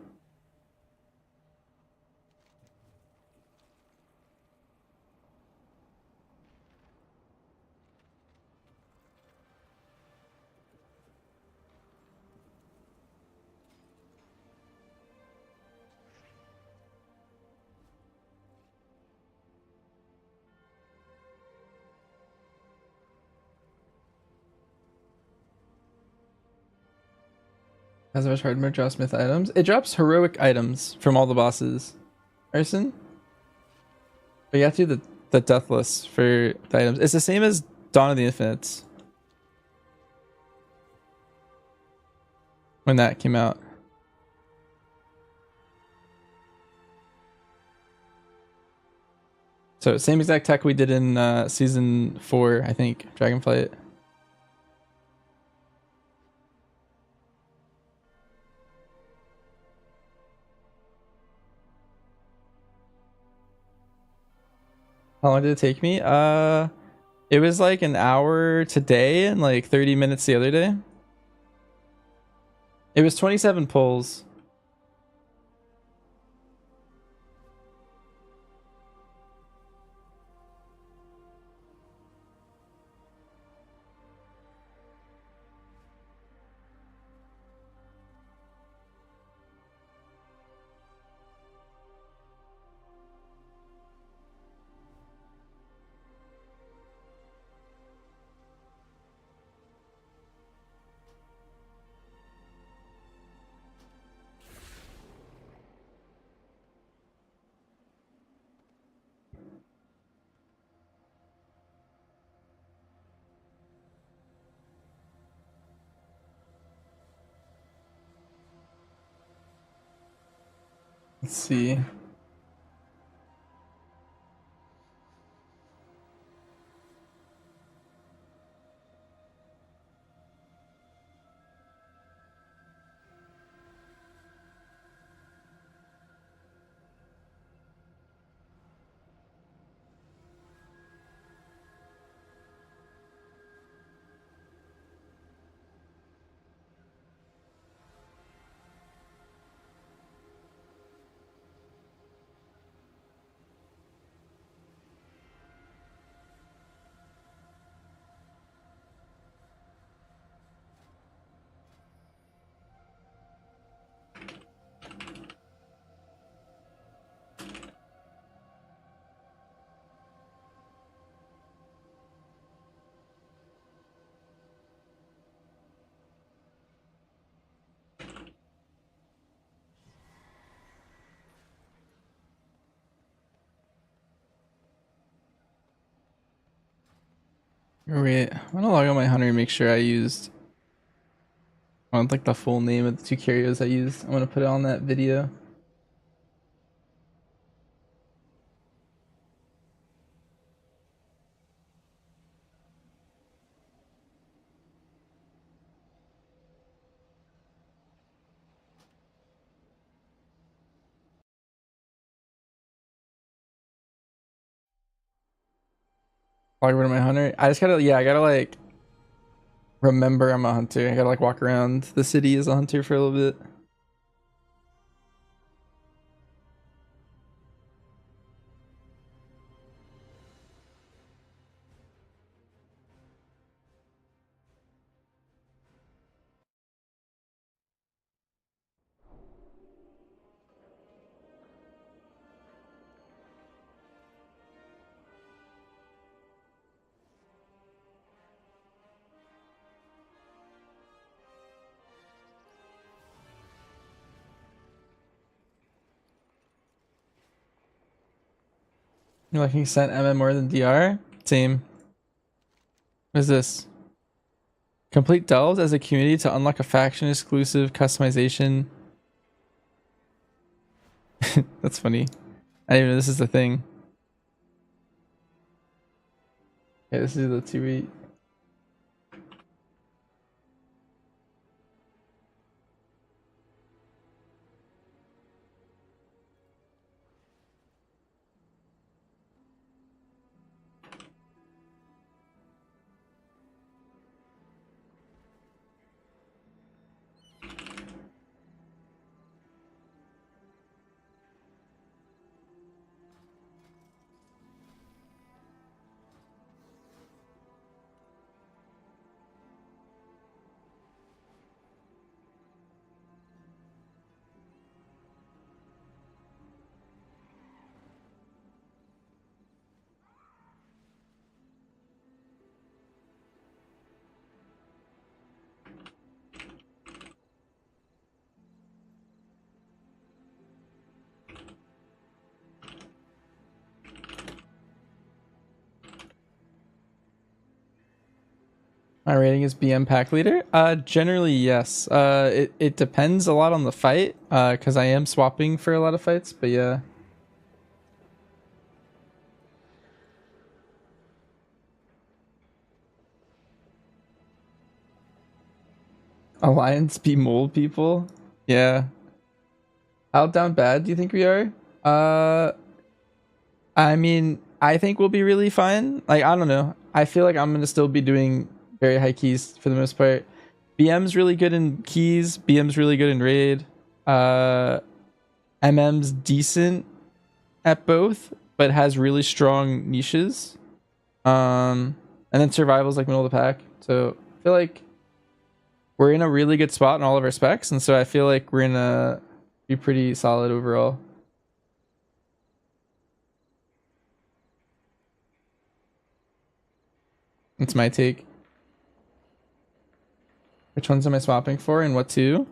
Has a much hard mode draw Smith items. It drops heroic items from all the bosses. Arson? But you have to do the deathless for the items. It's the same as Dawn of the Infinites. When that came out. So same exact tech we did in season 4, I think, Dragonflight. How long did it take me? It was like an hour today and like 30 minutes the other day. It was 27 pulls. Let's see. Wait, I'm gonna log on my hunter and make sure I want like the full name of the 2 curios I used. I'm gonna put it on that video. Log over to my hunter. I just gotta, yeah, I gotta like remember I'm a hunter. I gotta like walk around the city as a hunter for a little bit. You're liking sent MM more than DR? Same. What is this? Complete delves as a community to unlock a faction exclusive customization. That's funny. I didn't even know this is the thing. Okay, this is the 2-8. My rating is BM pack leader. Generally yes. It depends a lot on the fight. Because I am swapping for a lot of fights, but yeah. Alliance be mole people. Yeah. How down bad do you think we are? I mean, I think we'll be really fine. Like, I don't know. I feel like I'm gonna still be doing very high keys for the most part. BM's really good in keys. BM's really good in raid. MM's decent at both, but has really strong niches. And then survival's like middle of the pack. So I feel like we're in a really good spot in all of our specs, and so I feel like we're gonna be pretty solid overall. That's my take. Which ones am I swapping for and what two?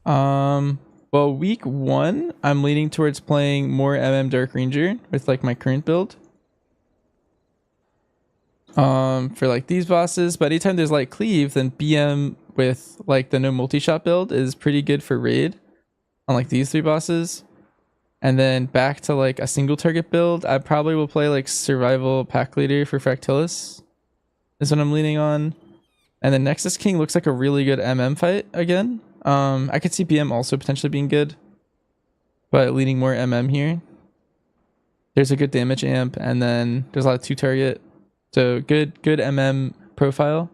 Well, week 1, I'm leaning towards playing more MM Dark Ranger with like my current build. For like these bosses, but anytime there's like cleave, then BM with like the no multi-shot build is pretty good for raid on like these 3 bosses. And then back to like a single target build, I probably will play like survival pack leader for Fractilis is what I'm leaning on. And then Nexus King looks like a really good MM fight again. I could see BM also potentially being good, but leaning more MM here. There's a good damage amp, and then there's a lot of 2 target. So good MM profile.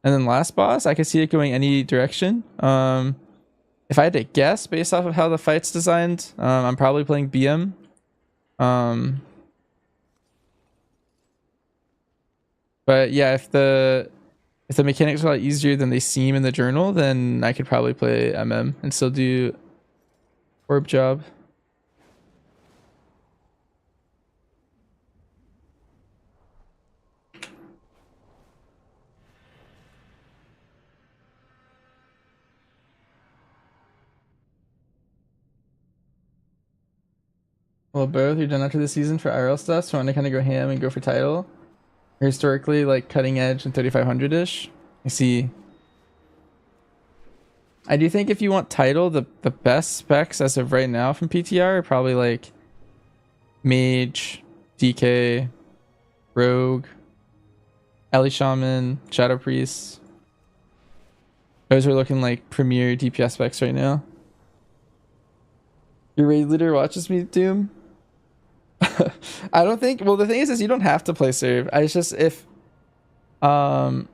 And then last boss, I could see it going any direction. If I had to guess based off of how the fight's designed, I'm probably playing BM. But yeah, if the mechanics are a lot easier than they seem in the journal, then I could probably play MM and still do orb job. Well, both. You're done after the season for IRL stuff, so I want to kind of go ham and go for title. Or historically, like cutting edge and 3500-ish. I see. I do think if you want title, the best specs as of right now from PTR are probably like Mage, DK, Rogue, Ellie Shaman, Shadow Priest. Those are looking like premier DPS specs right now. Your raid leader watches me, Doom? I don't think. Well, the thing is you don't have to play serve. I just if the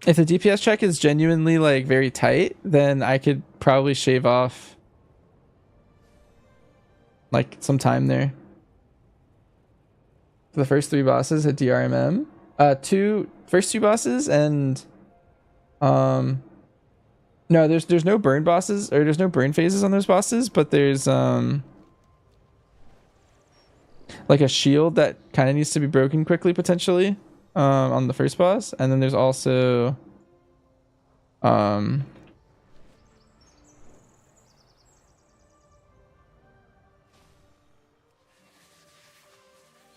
DPS check is genuinely like very tight, then I could probably shave off like some time there. For the first 3 bosses at DRMM, first two bosses and no, there's no burn bosses, or there's no burn phases on those bosses, but there's like a shield that kind of needs to be broken quickly potentially on the first boss, and then there's also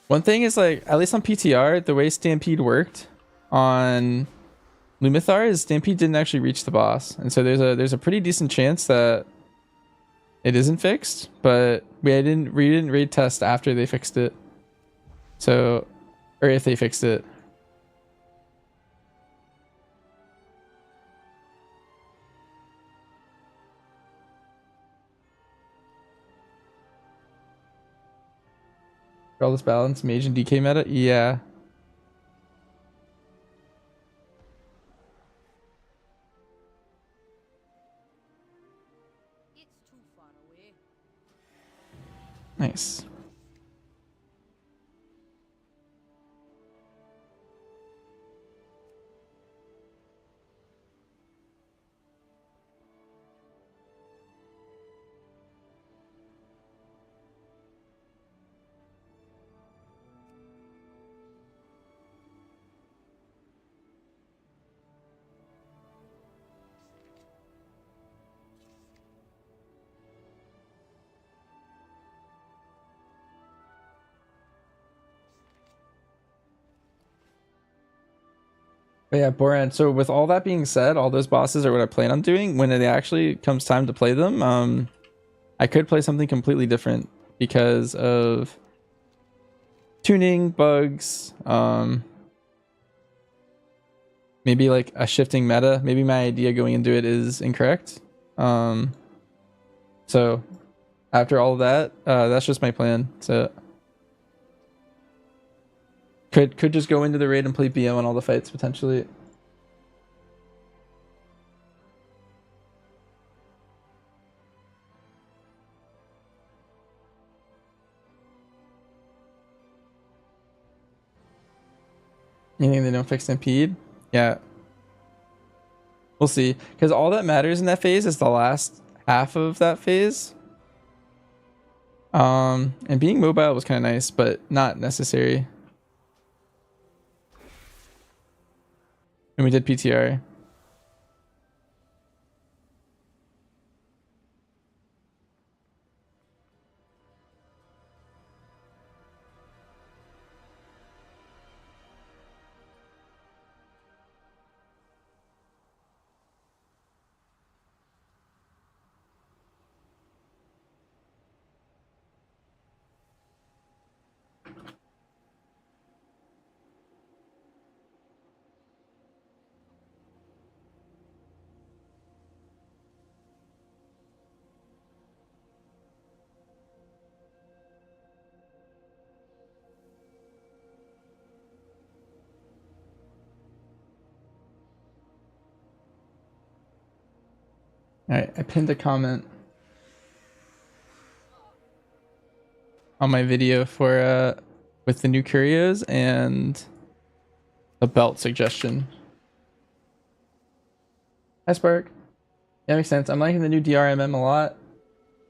one thing is, like, at least on PTR, the way Stampede worked on Lumithar is Stampede didn't actually reach the boss, and so there's a pretty decent chance that it isn't fixed, but we didn't raid test after they fixed it. So, or if they fixed it. All this balance, mage and DK meta? Yeah. It's too far away. Nice. But yeah, Boran, so with all that being said, all those bosses are what I plan on doing. When it actually comes time to play them, I could play something completely different because of tuning, bugs, maybe like a shifting meta. Maybe my idea going into it is incorrect. So after all of that, that's just my plan. So could just go into the raid and play BM on all the fights potentially. You think they don't fix Stampede? Yeah. We'll see. Because all that matters in that phase is the last half of that phase. And being mobile was kind of nice, but not necessary. And we did PTR. Alright, I pinned a comment on my video for with the new curios and a belt suggestion. Hi Spark. Yeah, makes sense. I'm liking the new DRMM a lot.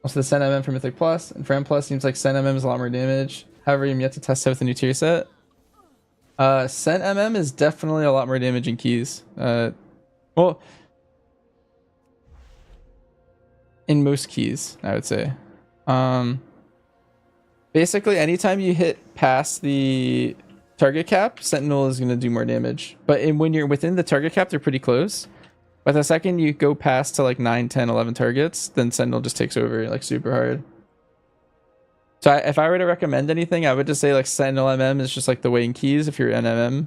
Also the Sen MM for Mythic Plus, and for M Plus seems like Sen MM is a lot more damage. However, I'm yet to test it with the new tier set. Sen MM is definitely a lot more damage in keys. Well, in most keys, I would say. Basically, anytime you hit past the target cap, Sentinel is going to do more damage. But when you're within the target cap, they're pretty close. But the second you go past to like 9, 10, 11 targets, then Sentinel just takes over like super hard. So if I were to recommend anything, I would just say like Sentinel MM is just like the way in keys if you're an MM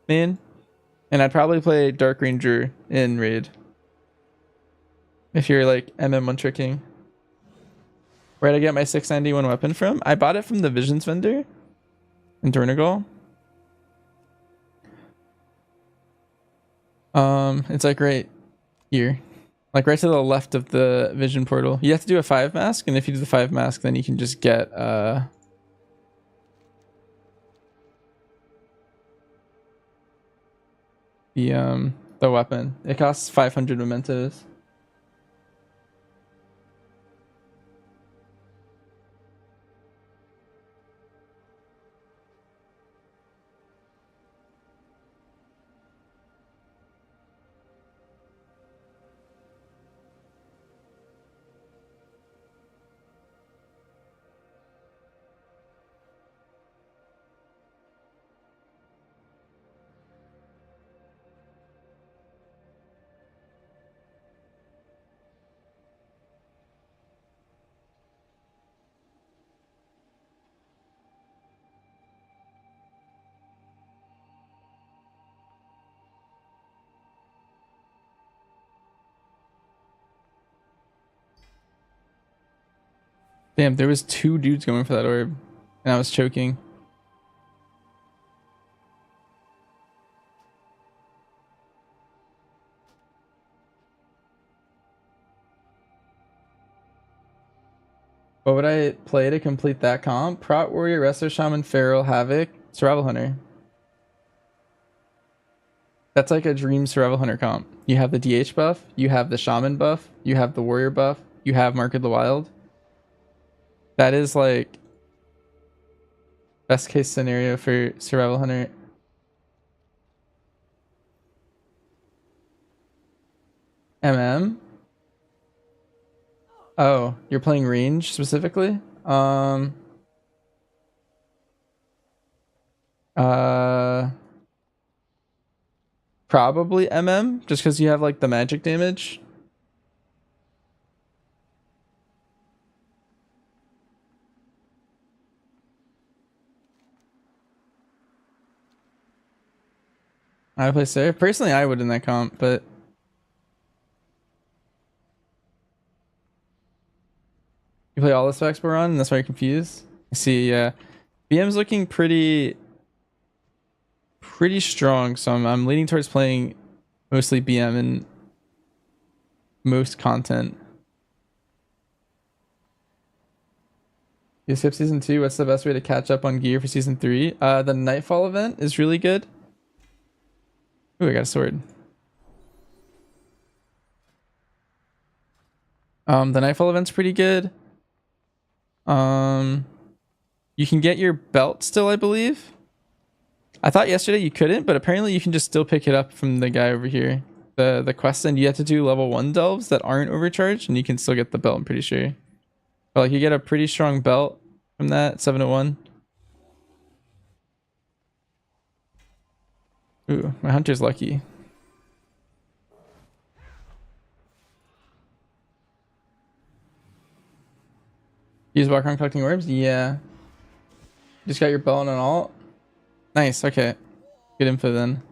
main. And I'd probably play Dark Ranger in raid if you're like MM one tricking. Where'd I get my 691 weapon from? I bought it from the Visions vendor in Dornegal. It's like right here. Like right to the left of the vision portal. You have to do a 5 mask, and if you do the 5 mask, then you can just get the weapon. It costs 500 mementos. Damn, there was 2 dudes going for that orb, and I was choking. What would I play to complete that comp? Prot Warrior, Wrestler, Shaman, Feral, Havoc, Survival Hunter. That's like a dream Survival Hunter comp. You have the DH buff, you have the Shaman buff, you have the Warrior buff, you have Mark of the Wild. That is like best case scenario for Survival Hunter. Oh, you're playing range specifically? Probably just because you have like the magic damage. I play safe. Personally, I would in that comp, but you play all the specs we're on, and that's why you're confused. I see, yeah. BM's looking pretty strong, so I'm leaning towards playing mostly BM in most content. You skip season 2. What's the best way to catch up on gear for season 3? The Nightfall event is really good. Ooh, I got a sword. The Nightfall event's pretty good. You can get your belt still, I believe. I thought yesterday you couldn't, but apparently you can just still pick it up from the guy over here. The quest, and you have to do level 1 delves that aren't overcharged, and you can still get the belt, I'm pretty sure. But like you get a pretty strong belt from that 701. Ooh, my hunter's lucky. Use Walker collecting orbs? Yeah. Just got your belt and an alt? Nice, okay. Good info then.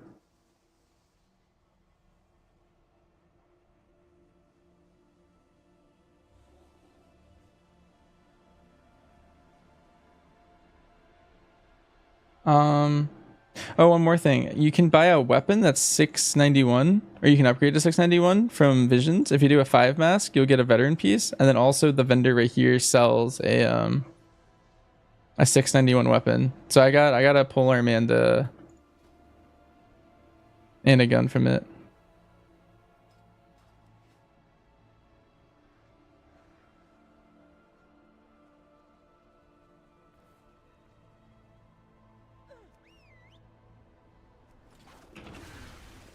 Oh, one more thing. You can buy a weapon that's 691, or you can upgrade to 691 from Visions. If you do a 5 mask, you'll get a veteran piece, and then also the vendor right here sells a 691 weapon. So I got a polearm and a gun from it.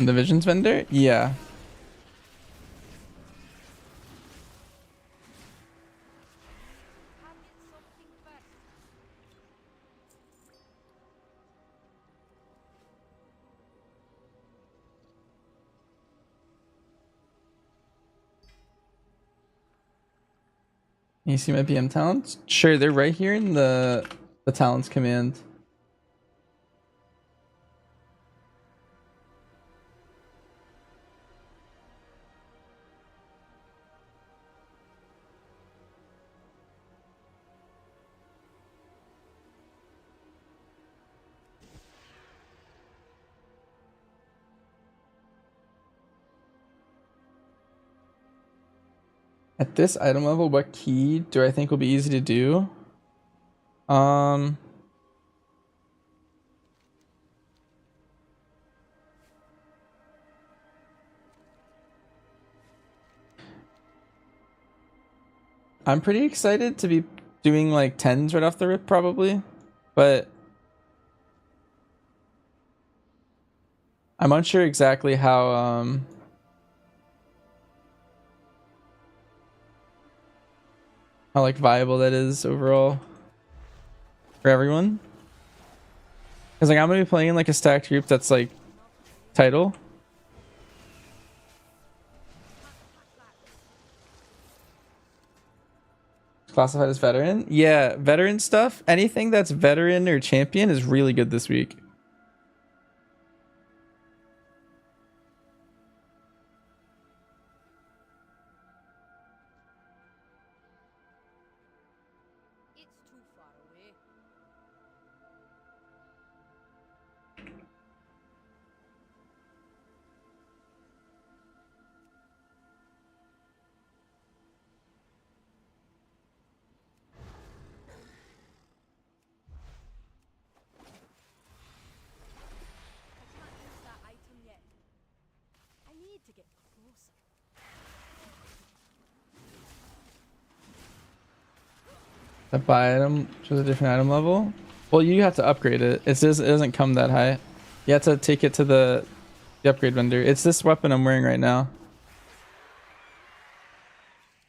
The Visions vendor? Yeah. You see my BM talents? Sure, they're right here in the talents command. At this item level, what key do I think will be easy to do? I'm pretty excited to be doing like 10s right off the rip probably, but I'm unsure exactly how like viable that is overall for everyone. Cause like I'm gonna be playing like a stacked group that's like title. Classified as veteran? Yeah, veteran stuff. Anything that's veteran or champion is really good this week. It's too far away. I can't use that item yet. I need to get closer. That buy item to a different item level. Well, you have to upgrade it. It doesn't come that high. You have to take it to the upgrade vendor. It's this weapon I'm wearing right now.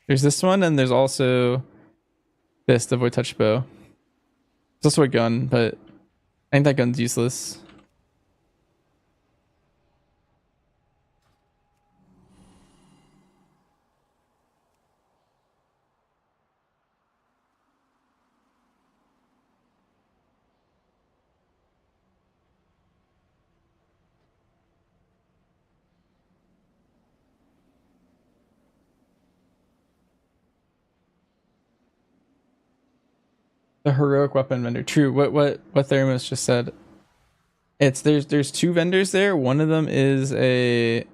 There's this one, and there's also this, the Void Touch Bow. It's also a gun, but I think that gun's useless. The heroic weapon vendor. True. What Thermos just said. It's there's two vendors there. One of them is a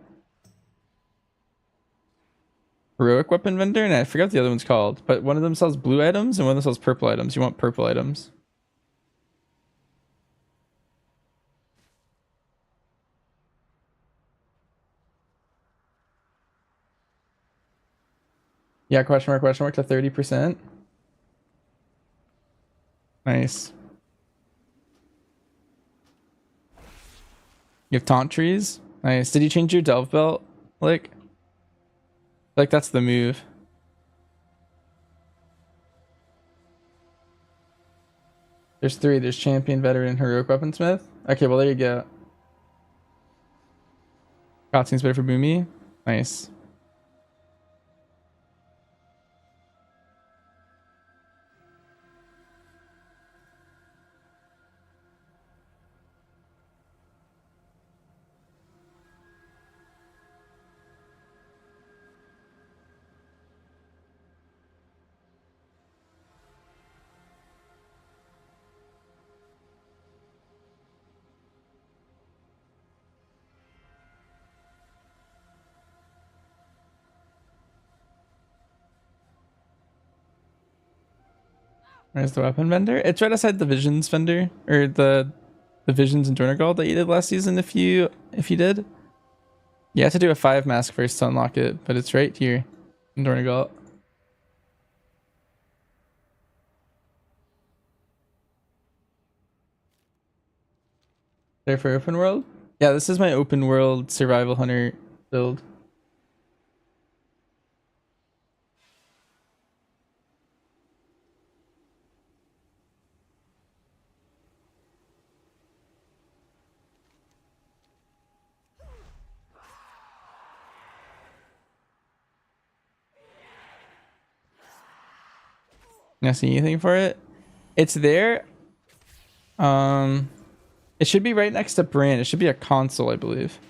heroic weapon vendor, and I forgot what the other one's called. But one of them sells blue items, and one of them sells purple items. You want purple items. Yeah, question mark to 30%. Nice. You have taunt trees. Nice. Did you change your delve belt? Like that's the move. There's three. There's champion, veteran, heroic weaponsmith. Okay, well there you go. Costume's better for Boomy. Nice. Where's the weapon vendor? It's right outside the visions vendor, or the visions and Dornagald that you did last season. If you did, you have to do a 5 mask first to unlock it, but it's right here in Dornagald. There for open world? Yeah, this is my open world survival hunter build. Not see anything for it. It's there. It should be right next to Brand. It should be a console, I believe.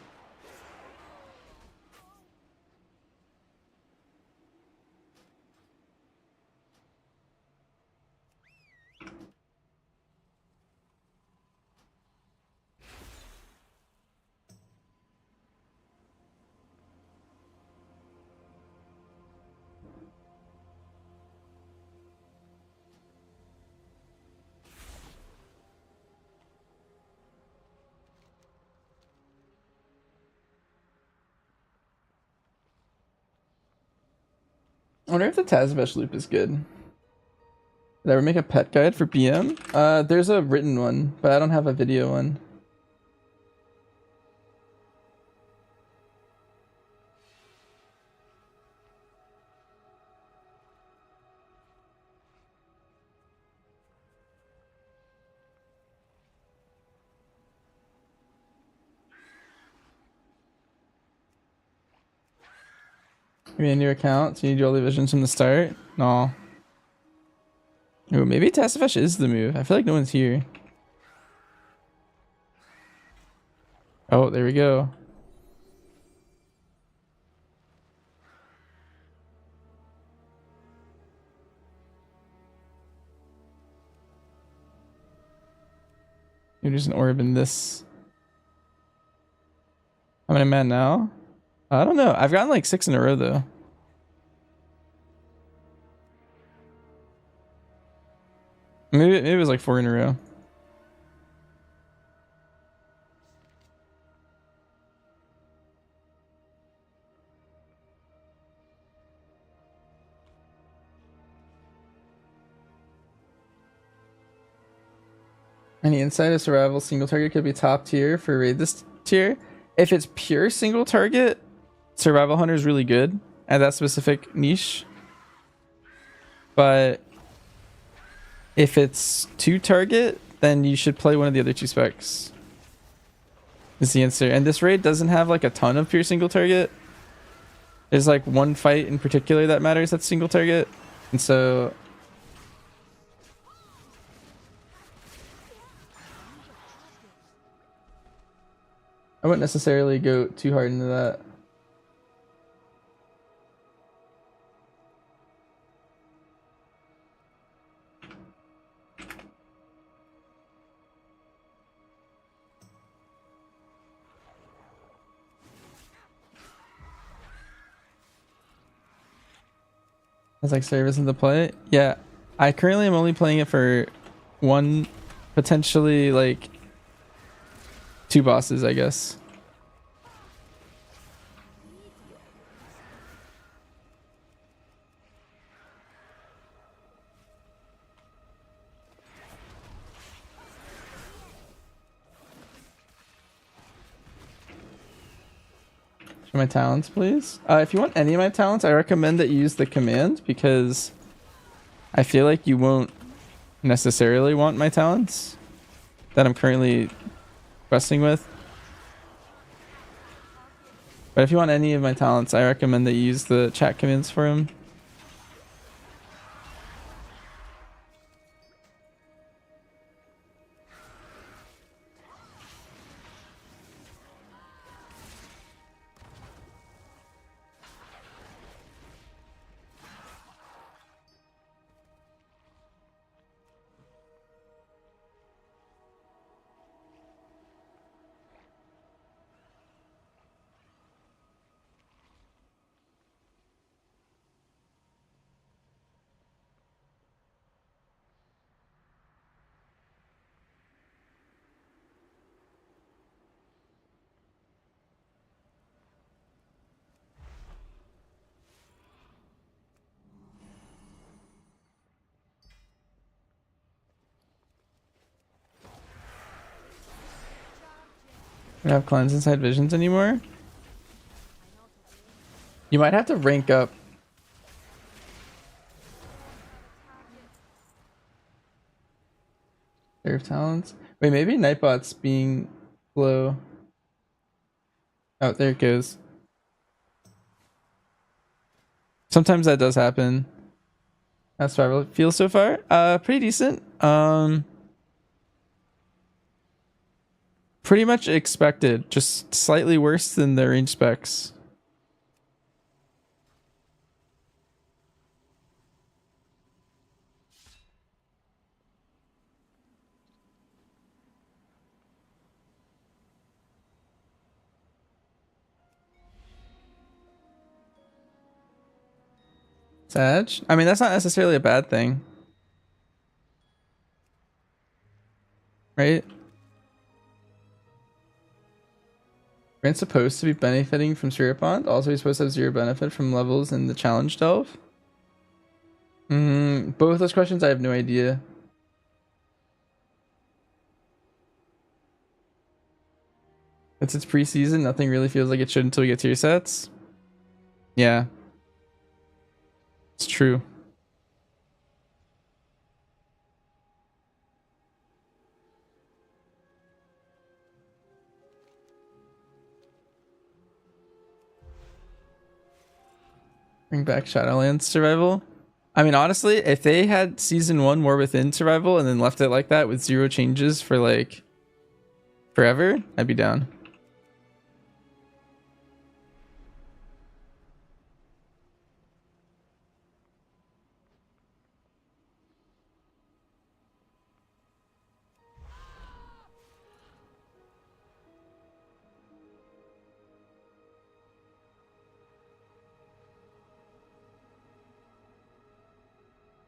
I wonder if the Tazavesh loop is good. Did I ever make a pet guide for BM? There's a written one, but I don't have a video one. You mean a new account? So you need all the visions from the start? No. Ooh, maybe Tazavesh is the move. I feel like no one's here. Oh, there we go. There's an orb in this. How many men now? I don't know. I've gotten like 6 in a row though. Maybe it was like 4 in a row. Any insight as to rival single target could be top tier for raid this tier? If it's pure single target, Survival Hunter is really good at that specific niche. But if it's 2 target, then you should play one of the other 2 specs. Is the answer. And this raid doesn't have like a ton of pure single target. There's like one fight in particular that matters that's single target. And so I wouldn't necessarily go too hard into that. It's like service in the play. Yeah, I currently am only playing it for 1, potentially like 2 bosses, I guess. Show my talents, please. If you want any of my talents, I recommend that you use the command because I feel like you won't necessarily want my talents that I'm currently questing with. But if you want any of my talents, I recommend that you use the chat commands for them. We don't have cleanse inside visions anymore. You might have to rank up. Serve talents. Wait, maybe Nightbot's being low. Oh, there it goes. Sometimes that does happen. How's survival feel so far? Pretty decent. Pretty much expected, just slightly worse than the range specs. Sag? I mean, that's not necessarily a bad thing. Right? Grant's supposed to be benefiting from Spirit Bond. Also, he's supposed to have 0 benefit from levels in the challenge delve. Both those questions, I have no idea. It's preseason. Nothing really feels like it should until we get tier sets. Yeah, it's true. Bring back Shadowlands survival. I mean, honestly, if they had season 1 more within survival and then left it like that with 0 changes for like forever, I'd be down.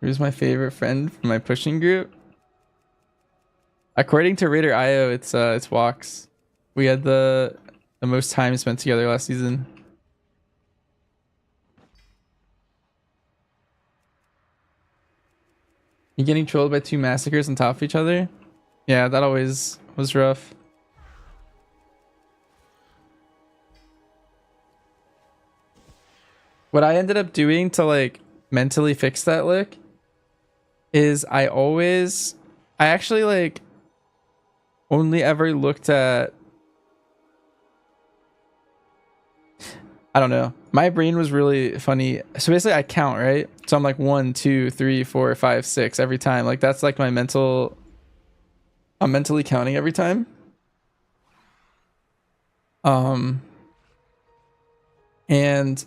Who's my favorite friend from my pushing group? According to Raider IO, it's Walks. We had the most time spent together last season. You getting trolled by 2 massacres on top of each other? Yeah, that always was rough. What I ended up doing to like mentally fix that lick is I actually like only ever looked at, I don't know. My brain was really funny. So basically I count, right? So I'm like 1, 2, 3, 4, 5, 6 every time. Like that's like my mental, I'm mentally counting every time. And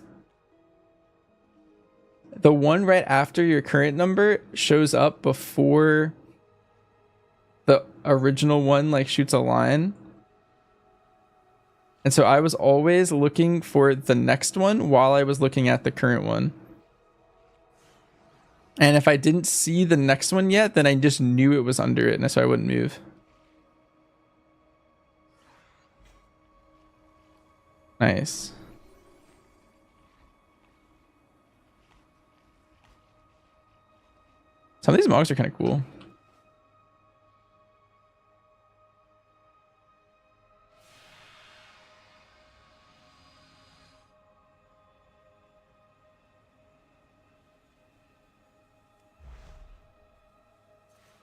the one right after your current number shows up before the original one like shoots a line. And so I was always looking for the next one while I was looking at the current one. And if I didn't see the next one yet, then I just knew it was under it, and so I wouldn't move. Nice. Some of these mogs are kind of cool.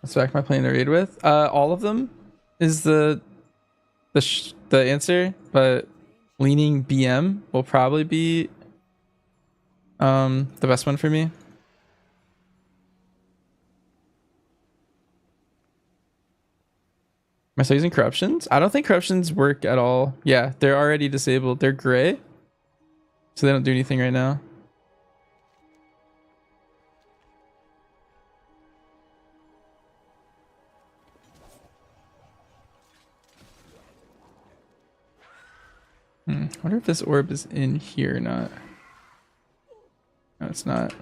Let's back my plane to raid with. All of them is the answer, but leaning BM will probably be the best one for me. Am I still using corruptions? I don't think corruptions work at all. Yeah, they're already disabled. They're gray, so they don't do anything right now. I wonder if this orb is in here or not. No, it's not.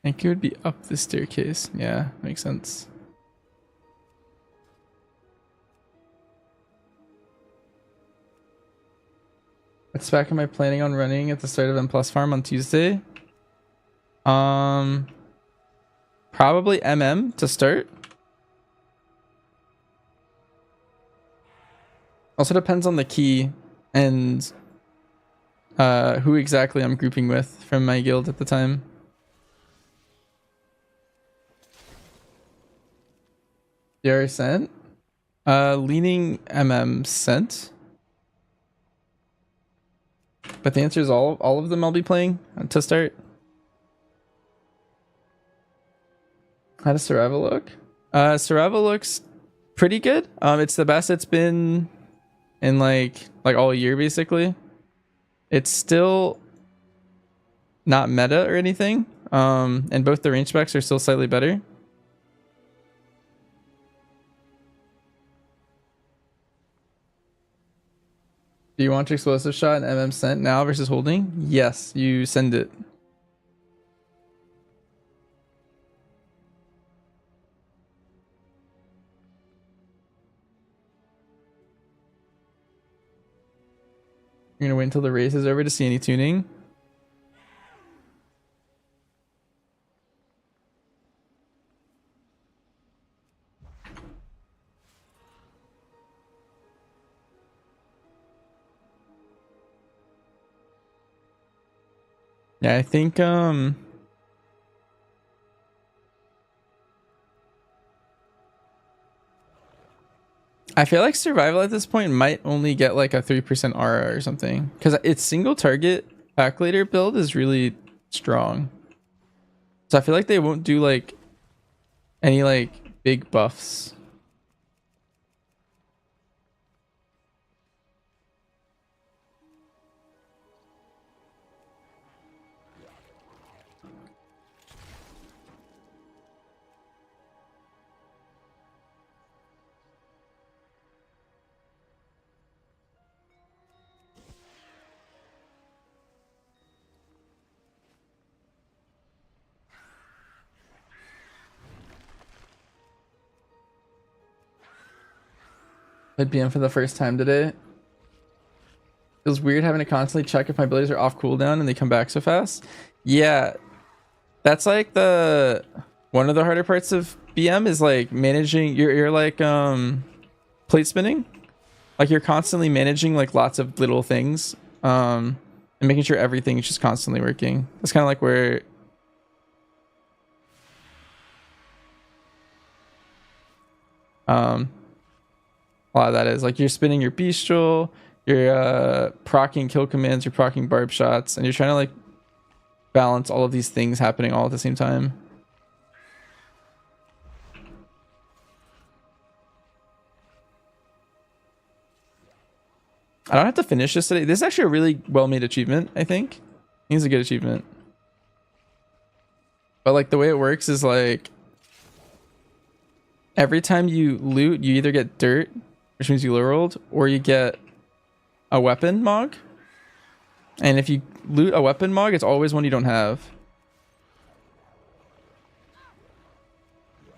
I think it would be up the staircase. Yeah, makes sense. What spec am I planning on running at the start of M+ farm on Tuesday? Probably MM to start. Also depends on the key and who exactly I'm grouping with from my guild at the time. DR sent. Leaning MM sent. But the answer is all of them I'll be playing to start. How does Survival look? Survival looks pretty good. It's the best it's been in like all year basically. It's still not meta or anything. And both the range specs are still slightly better. Do you want your explosive shot and MM sent now versus holding? Yes, you send it. You're gonna wait until the race is over to see any tuning? Yeah, I think I feel like survival at this point might only get like a 3% RR or something, because its single target calculator build is really strong. So I feel like they won't do like any like big buffs. Played BM for the first time today. Feels weird having to constantly check if my abilities are off cooldown and they come back so fast. Yeah, that's like the one of the harder parts of BM is like managing. You're like plate spinning. Like you're constantly managing like lots of little things, and making sure everything is just constantly working. It's kind of like where a lot of that is like you're spinning your bestial, you're proccing kill commands, you're proccing barb shots, and you're trying to like balance all of these things happening all at the same time. I don't have to finish this today. This is actually a really well-made achievement, I think. It's a good achievement. But like the way it works is like every time you loot, you either get dirt, which means you low rolled, or you get a weapon mog. And if you loot a weapon mog, it's always one you don't have.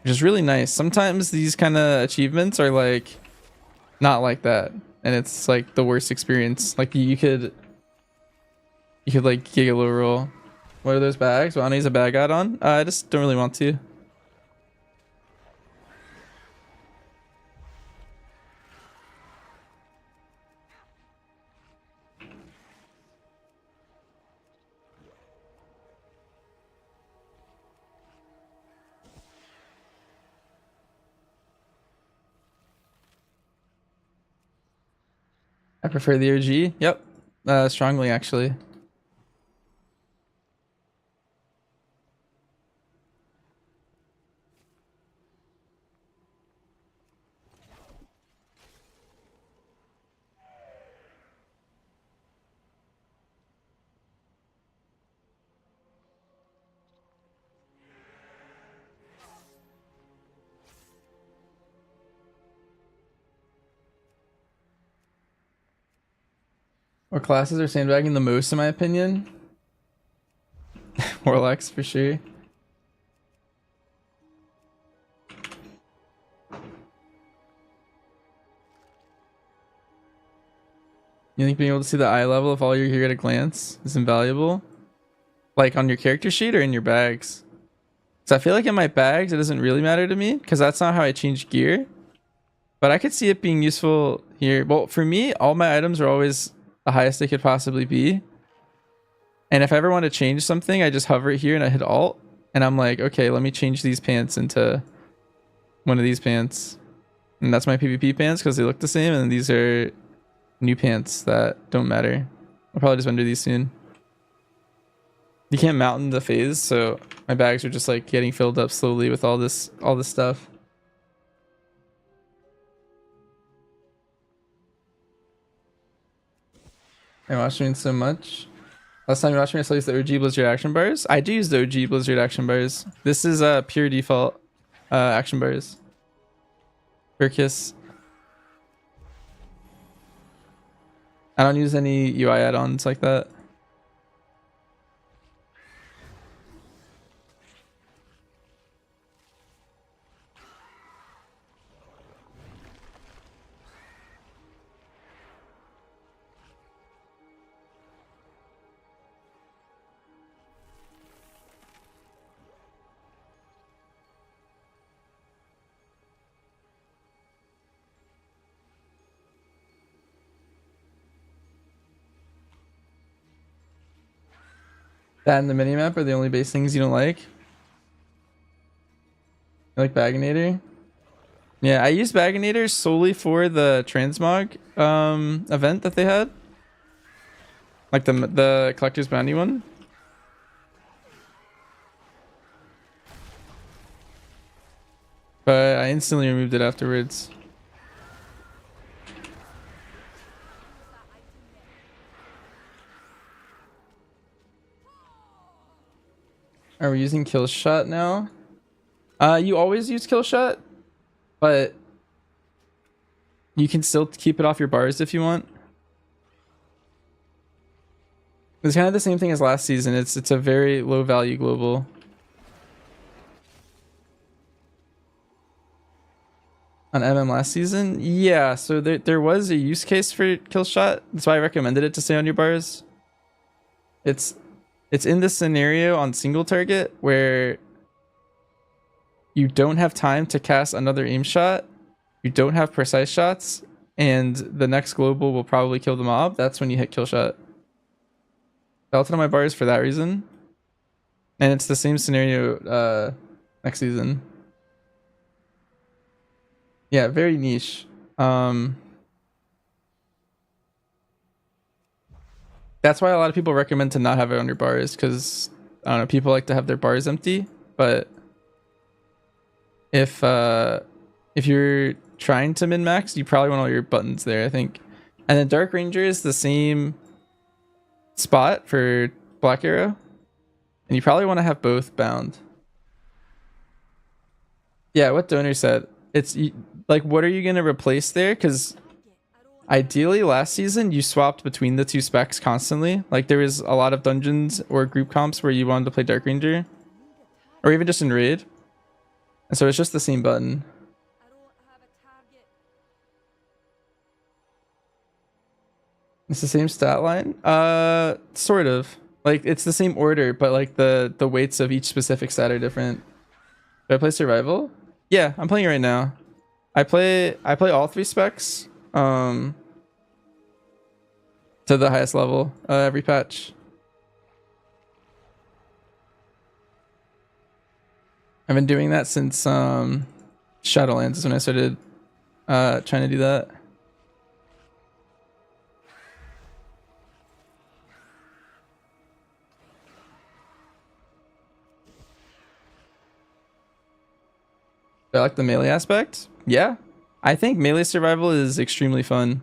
Which is really nice. Sometimes these kind of achievements are like not like that. And it's like the worst experience. Like you could like giga low roll. What are those bags? Well, I use a bag add-on. I just don't really want to. I prefer the OG. Yep. Strongly, actually. What classes are sandbagging the most, in my opinion? Warlocks, for sure. You think being able to see the eye level of all your gear at a glance is invaluable? Like on your character sheet or in your bags? So I feel like in my bags, it doesn't really matter to me because that's not how I change gear. But I could see it being useful here. Well, for me, all my items are always the highest they could possibly be. And if I ever want to change something, I just hover it here and I hit Alt. And I'm like, okay, let me change these pants into one of these pants. And that's my PvP pants because they look the same. And these are new pants that don't matter. I'll probably just render these soon. You can't mount in the phase, so my bags are just like getting filled up slowly with all this stuff. I watched me so much. Last time you watched me, I still use the OG Blizzard action bars. I do use the OG Blizzard action bars. This is pure default action bars. Burkiss. I don't use any UI add-ons like that. That and the minimap are the only base things you don't like. You like Baginator? Yeah, I used Baginator solely for the transmog event that they had. Like the Collector's Bounty one. But I instantly removed it afterwards. Are we using kill shot now? You always use kill shot, but you can still keep it off your bars if you want. It's kind of the same thing as last season. It's a very low value global. On MM last season? Yeah, so there was a use case for kill shot. That's why I recommended it to stay on your bars. It's in this scenario on single target where you don't have time to cast another aim shot, you don't have precise shots, and the next global will probably kill the mob. That's when you hit kill shot. I ulted on my bars for that reason. And it's the same scenario next season. Yeah, very niche. That's why a lot of people recommend to not have it on your bars, because I don't know, people like to have their bars empty. But if you're trying to min max, you probably want all your buttons there, I think. And then Dark Ranger is the same spot for Black Arrow, and you probably want to have both bound. Yeah, what Donor said. It's like, what are you going to replace there? Because ideally last season you swapped between the two specs constantly. Like there was a lot of dungeons or group comps where you wanted to play Dark Ranger, or even just in raid, and so it's just the same button. It's the same stat line? Sort of. Like it's the same order, but like the weights of each specific stat are different. Do I play survival? Yeah, I'm playing it right now. I play all three specs to the highest level every patch. I've been doing that since Shadowlands is when I started trying to do that. I like the melee aspect. Yeah, I think melee survival is extremely fun.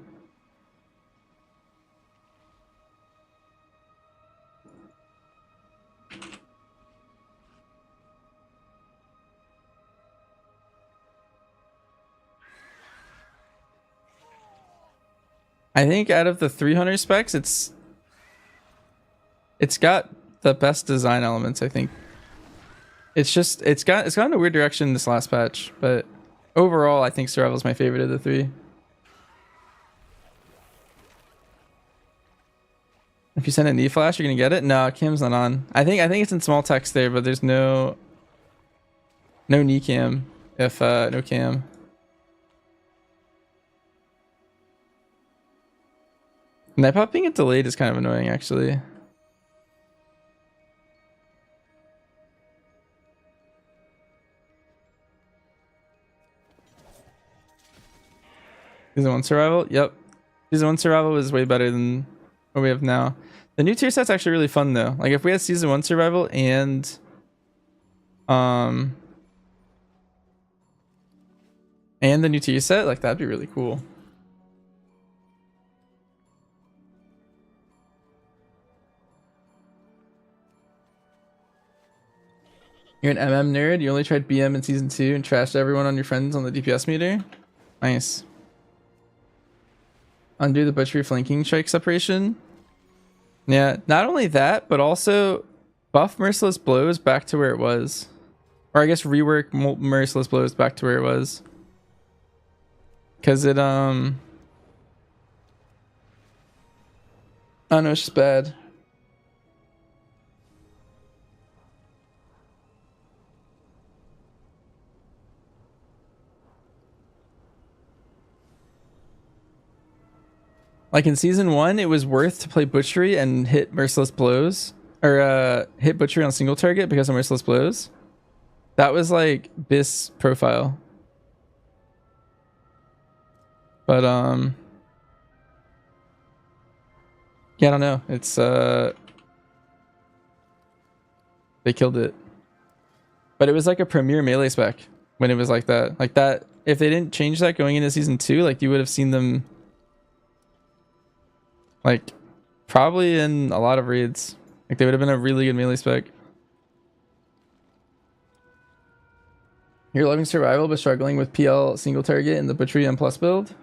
I think out of the 300 specs, it's got the best design elements, I think. It's gone in a weird direction this last patch, but overall I think survival is my favorite of the three. If you send a knee flash, you're gonna get it? No, cam's not on. I think it's in small text there, but there's no knee cam if no cam. Night pop being delayed is kind of annoying actually. Season 1 survival? Yep. Season 1 survival is way better than what we have now. The new tier set's actually really fun though. Like if we had season 1 survival and the new tier set, like that'd be really cool. You're an MM nerd? You only tried BM in season 2 and trashed everyone on your friends on the DPS meter? Nice. Undo the butchery flanking strike separation. Yeah, not only that, but also buff merciless blows back to where it was. Or I guess rework merciless blows back to where it was. Cause it I don't know, it's just bad. Like in season 1, it was worth to play butchery and hit merciless blows or hit butchery on single target because of merciless blows. That was like Biss profile. But yeah, I don't know. It's they killed it. But it was like a premier melee spec when it was like that. Like that, if they didn't change that going into season 2, like you would have seen them like probably in a lot of raids. Like they would have been a really good melee spec. You're loving survival but struggling with PL single target in the butchery M plus build.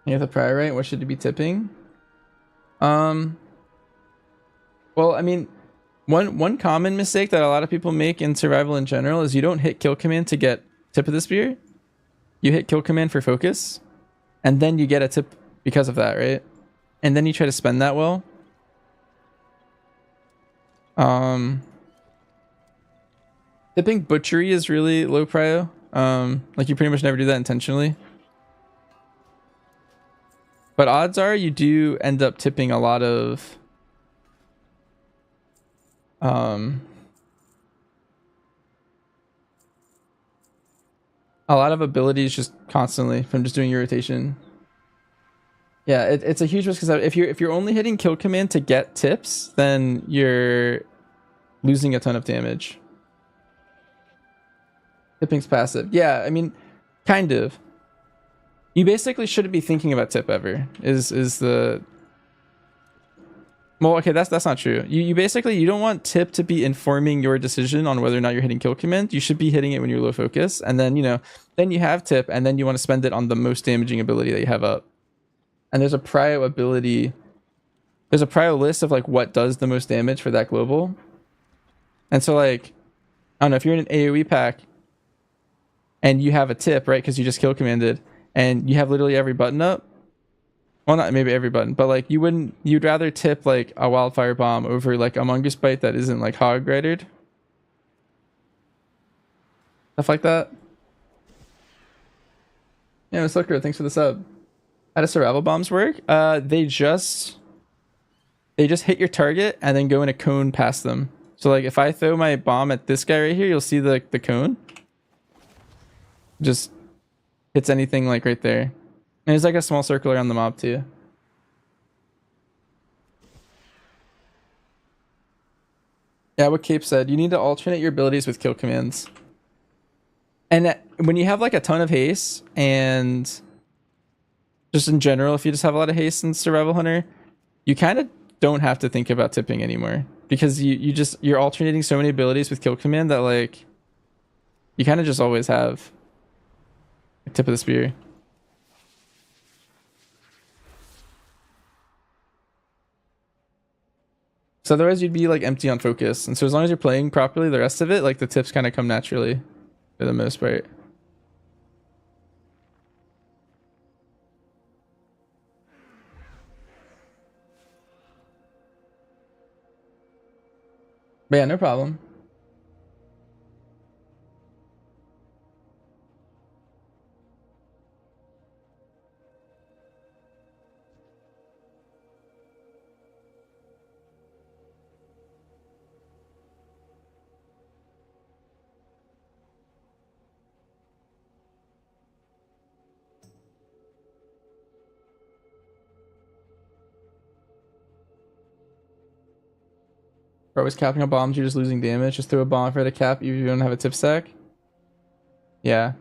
You have the prior right. What should you be tipping? Well, I mean, one common mistake that a lot of people make in survival in general is you don't hit kill command to get tip of the spear. You hit kill command for focus, and then you get a tip because of that, right? And then you try to spend that well. Tipping butchery is really low prio. Like you pretty much never do that intentionally. But odds are you do end up tipping a lot of abilities just constantly from just doing your rotation. Yeah, it's a huge risk because if you're only hitting kill command to get tips, then you're losing a ton of damage. Tipping's passive. Yeah, I mean, kind of. You basically shouldn't be thinking about tip ever. Is the well, okay, that's not true. You basically you don't want tip to be informing your decision on whether or not you're hitting kill command. You should be hitting it when you're low focus, and then then you have tip, and then you want to spend it on the most damaging ability that you have up. And there's a prio ability. There's a prio list of like what does the most damage for that global. And so like, I don't know if you're in an AoE pack, and you have a tip, right? Because you just kill commanded, and you have literally every button up. Well, not maybe every button, but like you'd rather tip like a wildfire bomb over like a mongoose bite that isn't like hog ridered. Stuff like that. Yeah, Slicker, thanks for the sub. How do survival bombs work? They just hit your target and then go in a cone past them. So like if I throw my bomb at this guy right here, you'll see the cone. Just hits anything like right there. And there's like a small circle around the mob too. Yeah, what Cape said, you need to alternate your abilities with kill commands. And when you have like a ton of haste, and just in general, if you just have a lot of haste in Survival Hunter, you kind of don't have to think about tipping anymore. Because you're alternating so many abilities with kill command that like you kind of just always have a tip of the spear. So otherwise you'd be like empty on focus. And so as long as you're playing properly, the rest of it, like the tips kind of come naturally for the most part. But yeah, no problem. We're always capping on bombs, you're just losing damage. Just throw a bomb for the cap, you don't have a tip stack. Yeah.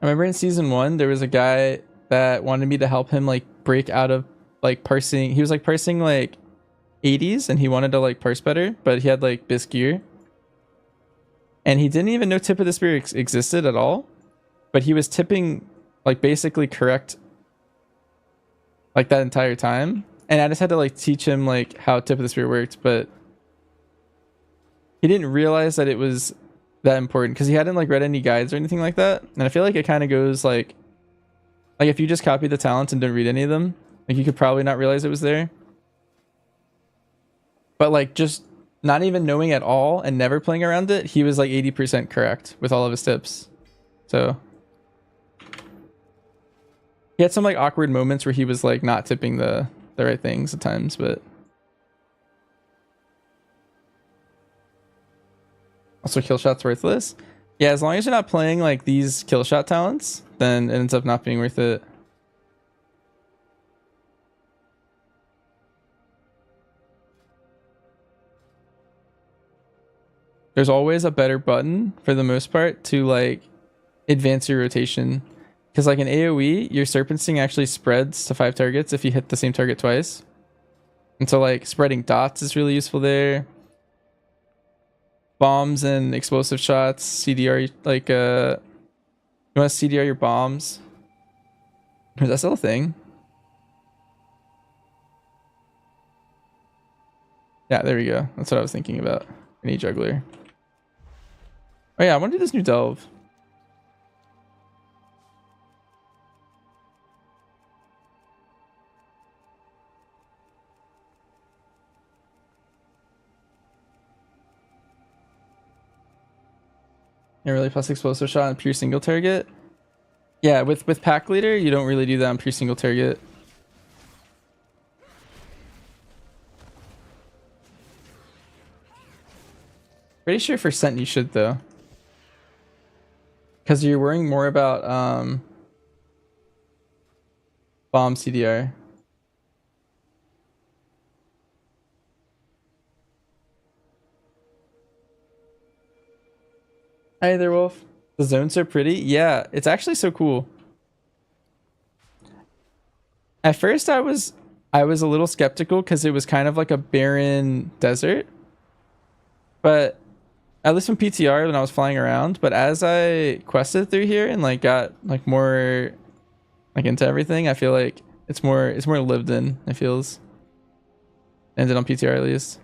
I remember in season 1, there was a guy that wanted me to help him like break out of like parsing. He was like parsing like 80s and he wanted to like parse better, but he had like bisque gear. And he didn't even know tip of the spear existed at all. But he was tipping like basically correct like that entire time. And I just had to like teach him like how tip of the spear worked, but he didn't realize that it was that important because he hadn't like read any guides or anything like that. And I feel like it kind of goes like if you just copy the talents and don't read any of them, like you could probably not realize it was there. But like just not even knowing at all and never playing around it, he was like 80% correct with all of his tips. So he had some like awkward moments where he was like not tipping the right things at times, but also kill shot's worthless. Yeah, as long as you're not playing like these kill shot talents, then it ends up not being worth it. There's always a better button for the most part to like advance your rotation. Because like in AoE, your Serpent Sting actually spreads to 5 targets if you hit the same target twice. And so like spreading dots is really useful there. Bombs and explosive shots, CDR, like you want to CDR your bombs. Is that still a thing? Yeah, there we go. That's what I was thinking about. Any juggler. Oh yeah, I want to do this new delve. Yeah, really plus explosive shot on pure single target. Yeah, with pack leader, you don't really do that on pure single target. Pretty sure for Scent you should though. Because you're worrying more about bomb CDR. Hi there, Wolf. The zone's so pretty. Yeah, it's actually so cool. At first I was a little skeptical because it was kind of like a barren desert. But at least from PTR when I was flying around, but as I quested through here and like got like more like into everything, I feel like it's more lived in, it feels. Ended on PTR at least.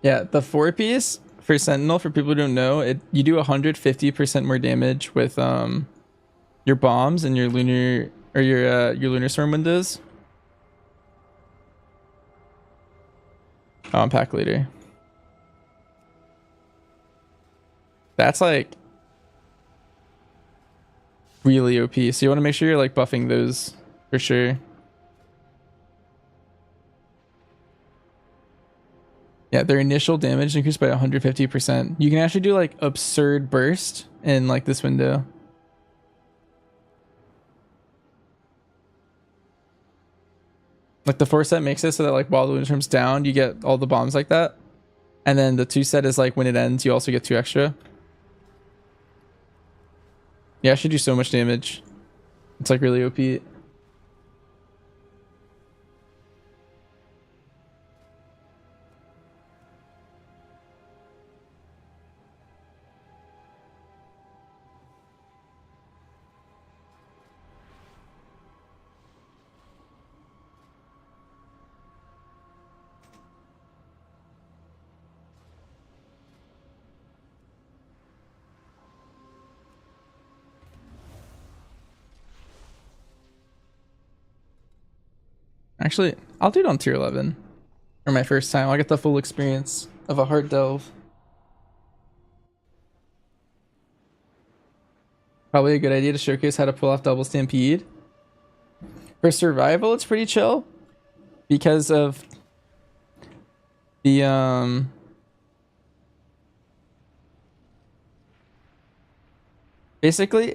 Yeah, the 4-piece for Sentinel, for people who don't know, you do 150% more damage with your bombs and your lunar or your lunar storm windows. Oh, I'm pack leader. That's like really OP. So you want to make sure you're like buffing those for sure. Yeah, their initial damage increased by 150%. You can actually do like absurd burst in like this window. Like the 4 set makes it so that like while the lunar storm's down, you get all the bombs like that. And then the 2 set is like when it ends, you also get 2 extra. Yeah, I should do so much damage. It's like really OP. Actually, I'll do it on tier 11. For my first time. I'll get the full experience of a hard delve. Probably a good idea to showcase how to pull off double stampede. For survival, it's pretty chill. Because of the basically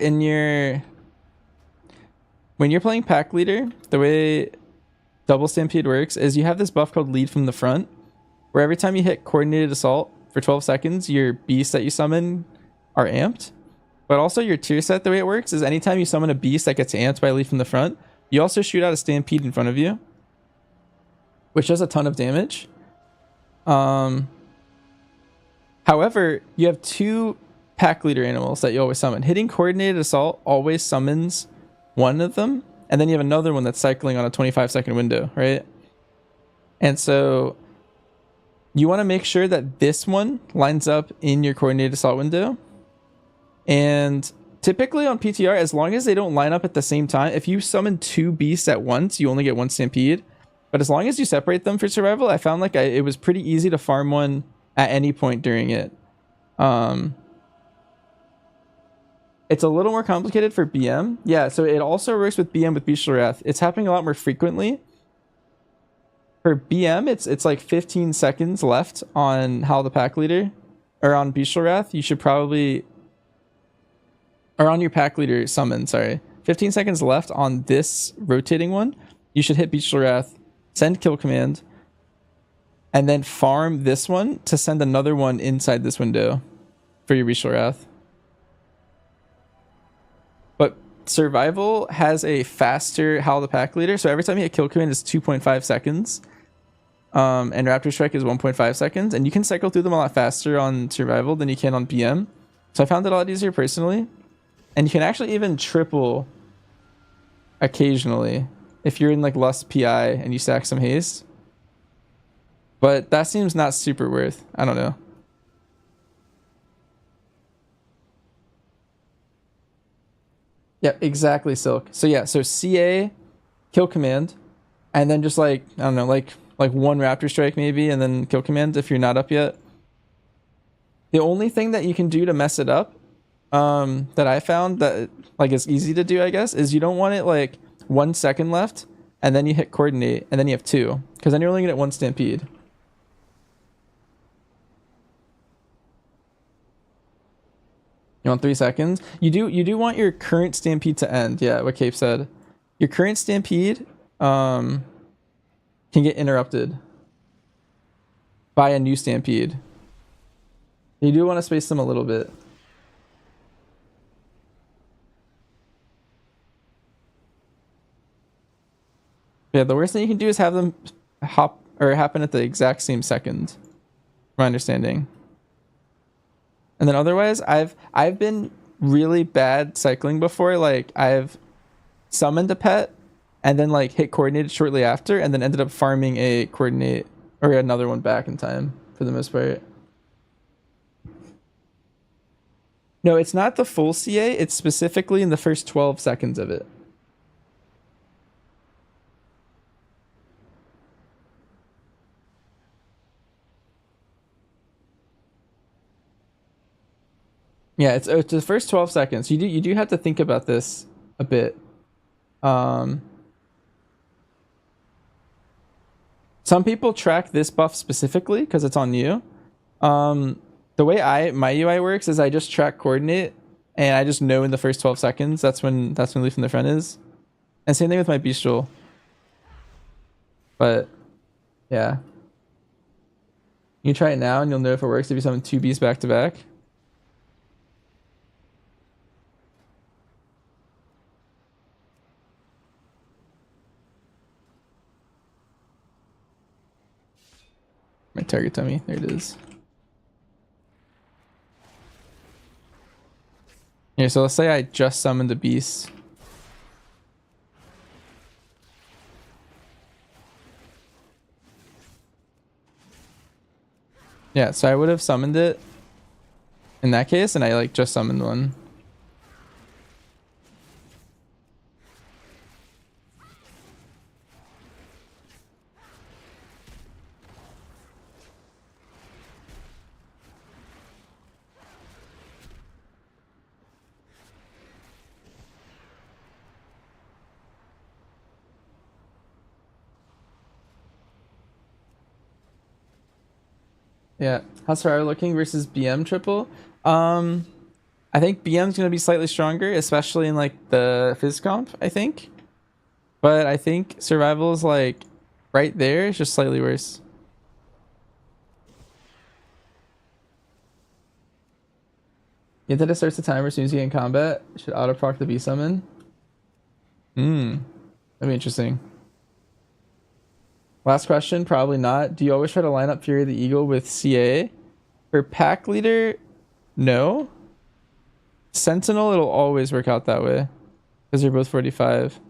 when you're playing pack leader, the way double stampede works is you have this buff called lead from the front, where every time you hit coordinated assault for 12 seconds, your beasts that you summon are amped. But also your tier set, the way it works is anytime you summon a beast that gets amped by lead from the front, you also shoot out a stampede in front of you, which does a ton of damage. However, you have 2 pack leader animals that you always summon. Hitting coordinated assault always summons one of them, and then you have another one that's cycling on a 25-second window, right? And so you want to make sure that this one lines up in your coordinated assault window. And typically on PTR, as long as they don't line up at the same time, if you summon 2 beasts at once, you only get 1 stampede. But as long as you separate them for survival, I found like it was pretty easy to farm one at any point during it. It's a little more complicated for BM. Yeah, so it also works with BM with Bestial Wrath. It's happening a lot more frequently. For BM, it's like 15 seconds left on Howl the Pack Leader, or on Bestial Wrath. You should probably, or on your Pack Leader summon, sorry. 15 seconds left on this rotating one. You should hit Bestial Wrath, send Kill Command, and then farm this one to send another one inside this window for your Bestial Wrath. But Survival has a faster Howl the Pack Leader, so every time you hit Kill Command is 2.5 seconds. And Raptor Strike is 1.5 seconds, and you can cycle through them a lot faster on Survival than you can on BM. So I found it a lot easier personally. And you can actually even triple occasionally if you're in like Lust PI and you stack some haste. But that seems not super worth. I don't know. Yeah, exactly, Silk. So yeah, so CA, Kill Command, and then just like, I don't know, like 1 Raptor Strike maybe, and then Kill Command if you're not up yet. The only thing that you can do to mess it up, that I found that like is easy to do, I guess, is you don't want it like 1 second left, and then you hit Coordinate, and then you have 2, because then you're only gonna get 1 Stampede. You want 3 seconds? You do want your current Stampede to end. Yeah, what Cape said. Your current Stampede can get interrupted by a new Stampede. You do want to space them a little bit. Yeah, the worst thing you can do is have them hop or happen at the exact same second, from my understanding. And then otherwise, I've been really bad cycling before. Like I've summoned a pet and then like hit Coordinated shortly after, and then ended up farming a Coordinate or another one back in time for the most part. No, it's not the full CA. It's specifically in the first 12 seconds of it. Yeah, it's the first 12 seconds. You do have to think about this a bit. Some people track this buff specifically because it's on you. The way my UI works is I just track Coordinate, and I just know in the first 12 seconds that's when Leaf in the front is. And same thing with my Bestial. But yeah, you can try it now and you'll know if it works if you summon 2 beasts back to back. My target dummy, there it is. Here, so let's say I just summoned a beast. Yeah, so I would have summoned it in that case, and I like just summoned one. Yeah, how's Ferrari looking versus BM triple? I think BM's gonna be slightly stronger, especially in like the Fizz comp, I think. But I think Survival is like right there, it's just slightly worse. Nintendo starts the timer as soon as you get in combat. Should auto proc the B summon. That'd be interesting. Last question, probably not. Do you always try to line up Fury of the Eagle with CA? For Pack Leader, no. Sentinel, it'll always work out that way, because they're both 45.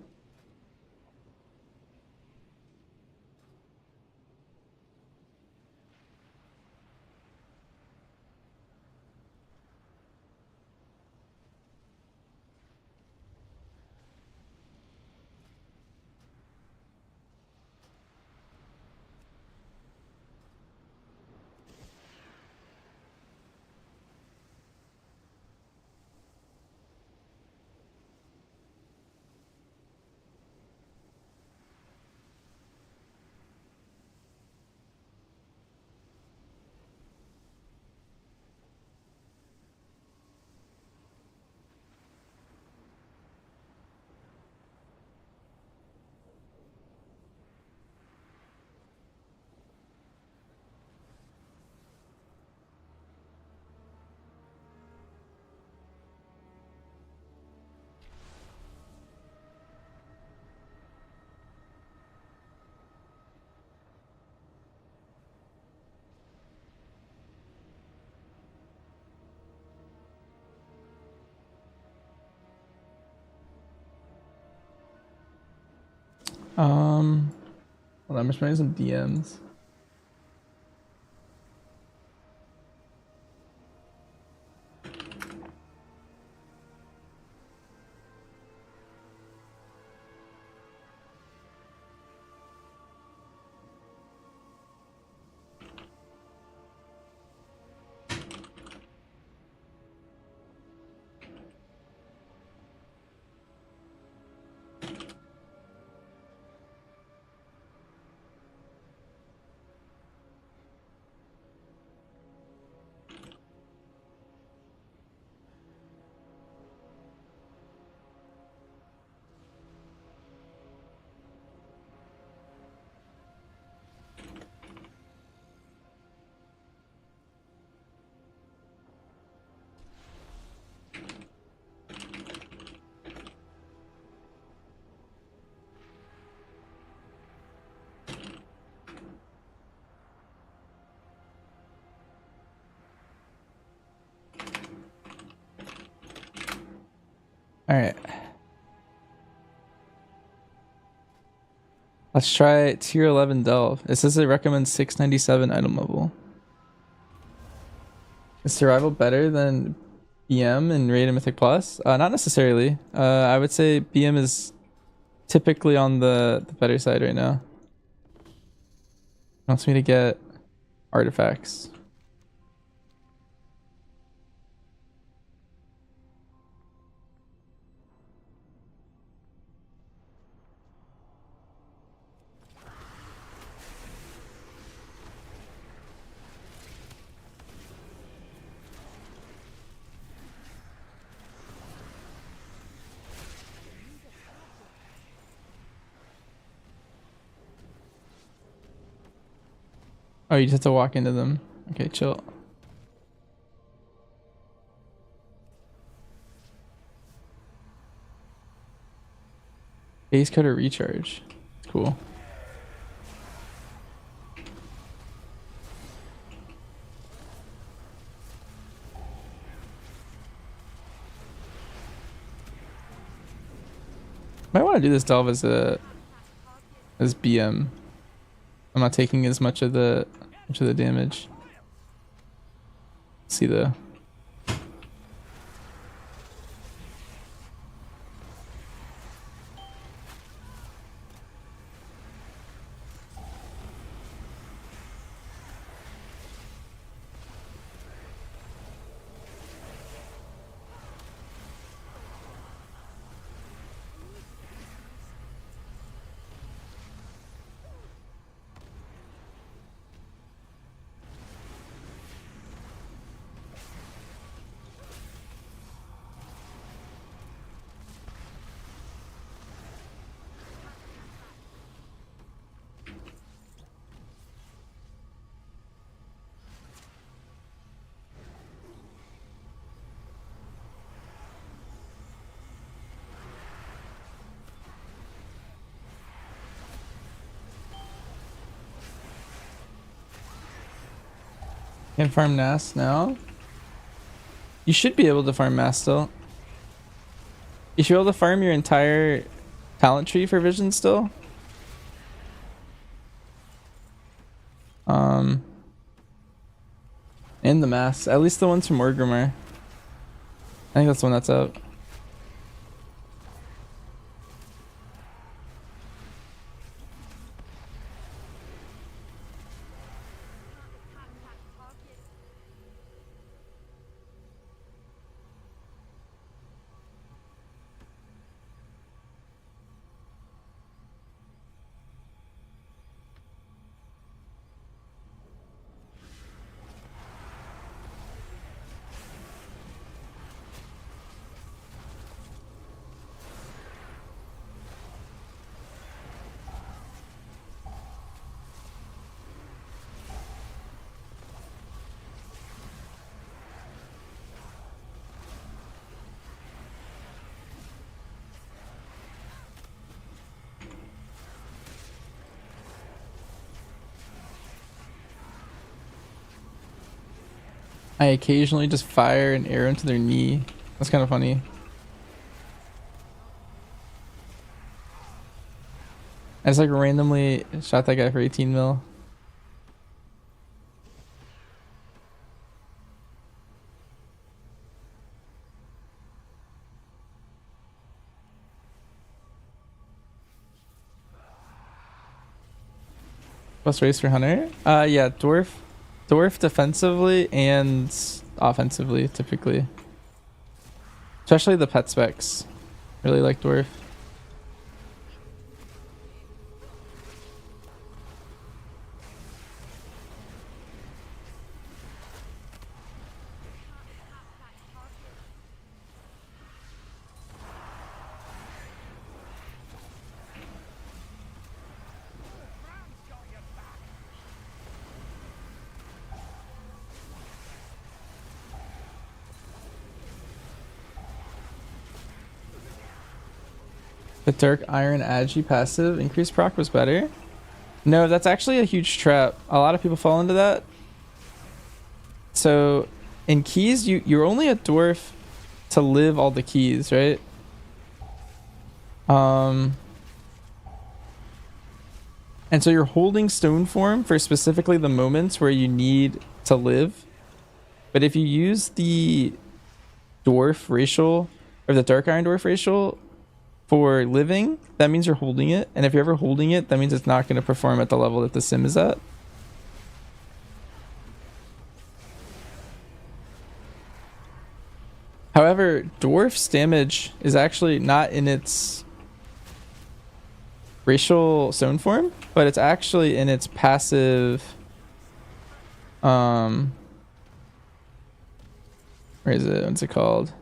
Hold on, I'm just making some DMs. All right. Let's try tier 11 delve. It says it recommends 697 item level. Is survival better than BM in Raid and Mythic Plus? Not necessarily. I would say BM is typically on the better side right now. It wants me to get artifacts. Oh, you just have to walk into them. Okay, chill. Base cutter recharge. Cool. Might want to do this delve as BM. I'm not taking as much of the damage. Let's see though. Can farm Nas now? You should be able to farm Mass still. You should be able to farm your entire talent tree for vision still. And the Mass. At least the ones from Orgrimmar. I think that's the one that's out. I occasionally just fire an arrow into their knee. That's kind of funny. I just like randomly shot that guy for 18 mil. Plus race for Hunter? Yeah, dwarf defensively and offensively typically. Especially the pet specs. Really like dwarf. The Dark Iron Agi passive increased proc was better. No, that's actually a huge trap. A lot of people fall into that. So in keys, you're only a dwarf to live all the keys, right? And so you're holding stone form for specifically the moments where you need to live. But if you use the dwarf racial or the Dark Iron dwarf racial for living, that means you're holding it. And if you're ever holding it, that means it's not going to perform at the level that the sim is at. However, dwarf's damage is actually not in its racial zone form, but it's actually in its passive. Where is it? What's it called?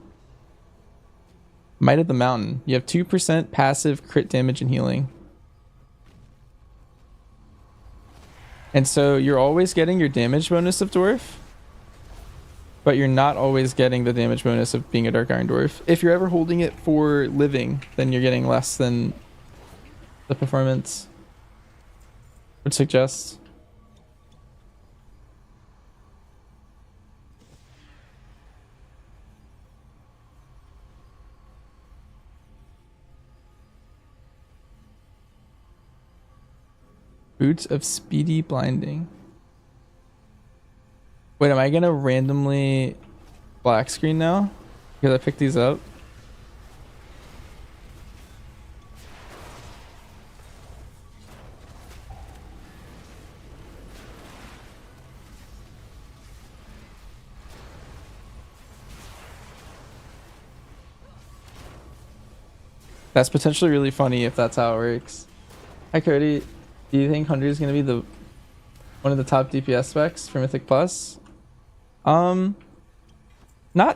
Might of the Mountain. You have 2% passive crit damage and healing. And so you're always getting your damage bonus of dwarf, but you're not always getting the damage bonus of being a Dark Iron dwarf. If you're ever holding it for living, then you're getting less than the performance would suggest. Boots of Speedy Blinding. Wait, am I gonna randomly black screen now? Because I picked these up. That's potentially really funny if that's how it works. Hi Cody, do you think 100 is gonna be the one of the top DPS specs for Mythic Plus? Not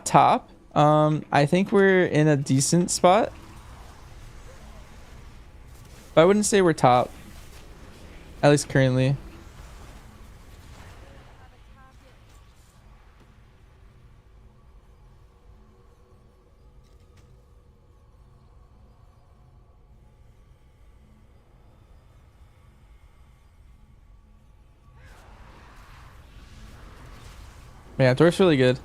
top. I think we're in a decent spot. But I wouldn't say we're top. At least currently. Yeah, dwarf's really good.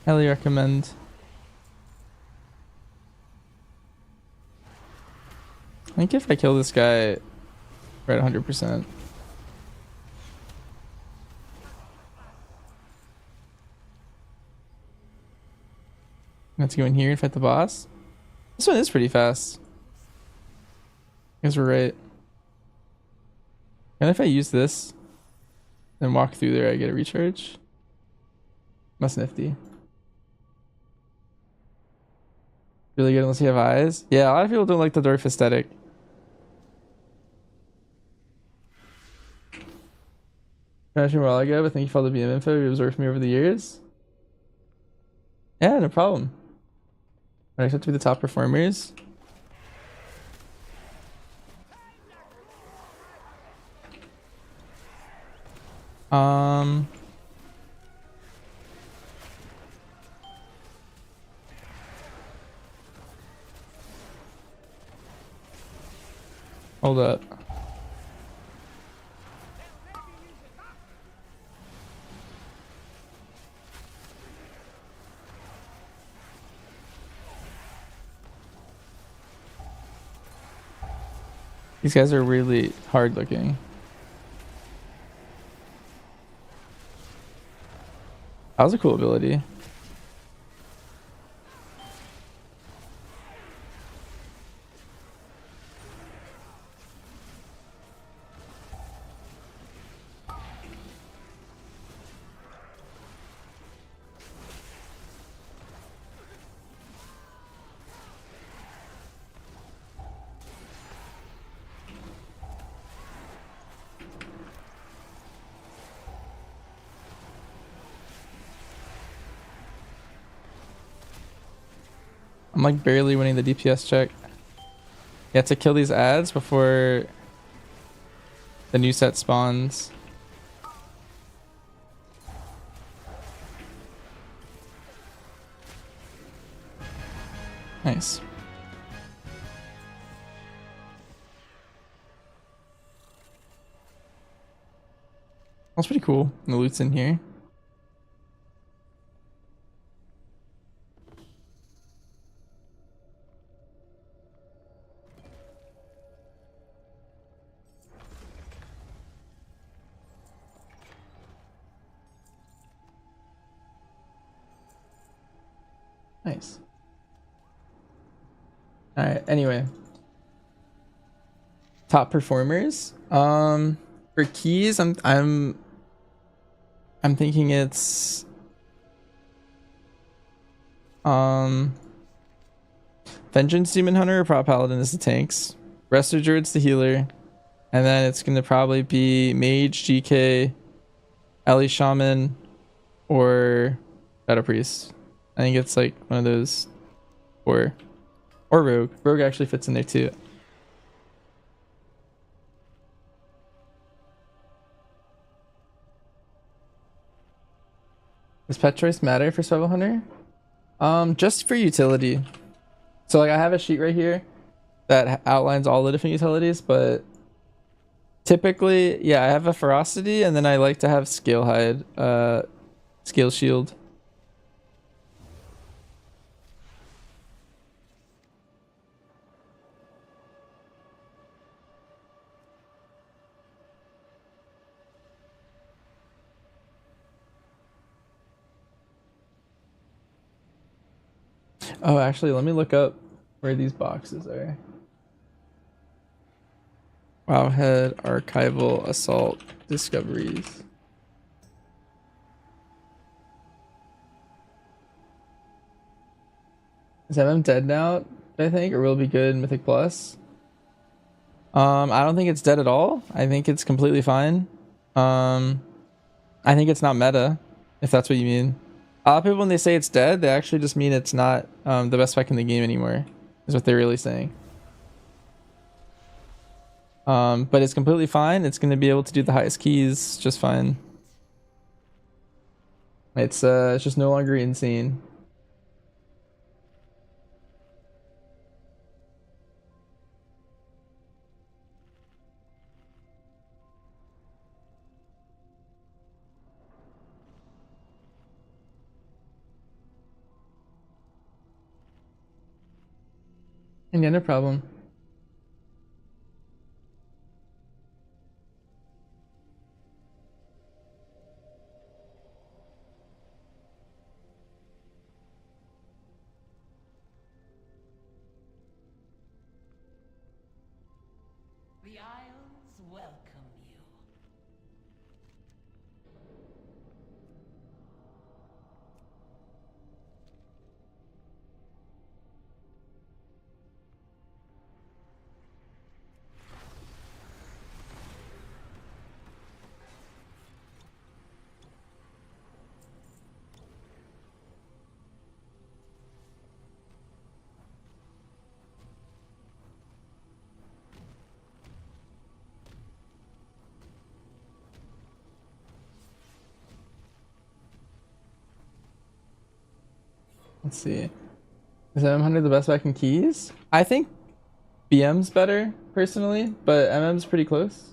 Highly recommend. I think if I kill this guy, we're at 100%. Let's go in here and fight the boss. This one is pretty fast. I guess we're right. And if I use this and walk through there, I get a recharge. That's nifty. Really good unless you have eyes. Yeah, a lot of people don't like the dwarf aesthetic. Mentioned a while ago, but thank you for all the BM info you observed for me over the years. Yeah, no problem. I expect to be the top performers. Hold up. These guys are really hard looking. That was a cool ability. I'm like barely winning the DPS check. You have to kill these ads before the new set spawns. Nice. That's pretty cool. The loot's in here. Nice. All right. Anyway, top performers. For keys, I'm thinking it's Vengeance Demon Hunter or Prop Paladin is the tanks. Resto Druid's the healer, and then it's gonna probably be Mage, GK, Ellie Shaman, or Shadow Priest. I think it's like one of those, or Rogue. Rogue actually fits in there too. Does pet choice matter for Survival Hunter? Just for utility. So like I have a sheet right here that outlines all the different utilities, but typically, yeah, I have a ferocity and then I like to have scale hide, scale shield. Oh, actually, let me look up where these boxes are. Wowhead Archival Assault Discoveries. Is MM dead now, I think, or will it be good in Mythic Plus? I don't think it's dead at all. I think it's completely fine. I think it's not meta, if that's what you mean. A lot of people, when they say it's dead, they actually just mean it's not the best spec in the game anymore, is what they're really saying. But it's completely fine. It's going to be able to do the highest keys just fine. It's just no longer insane. And yeah, no problem. The Isles welcome you. Let's see. Is MM100 the best back in keys? I think BM's better, personally, but MM's pretty close.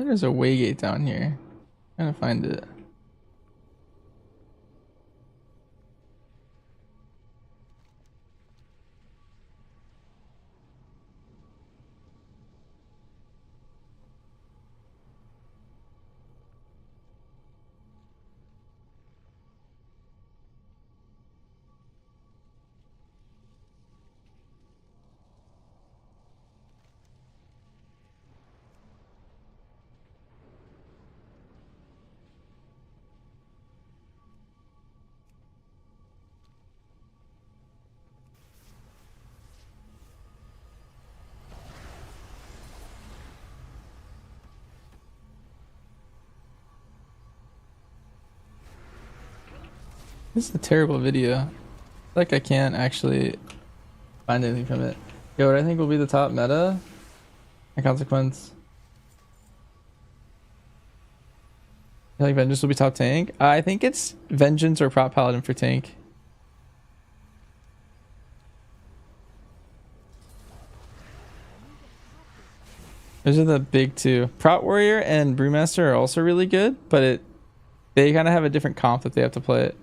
There's a waygate down here. I'm trying to find it. This is a terrible video. Like I can't actually find anything from it. Yo, what I think will be the top meta and consequence. I feel like Vengeance will be top tank. I think it's Vengeance or Prot Paladin for tank. Those are the big two. Prot Warrior and Brewmaster are also really good, but they kind of have a different comp that they have to play it.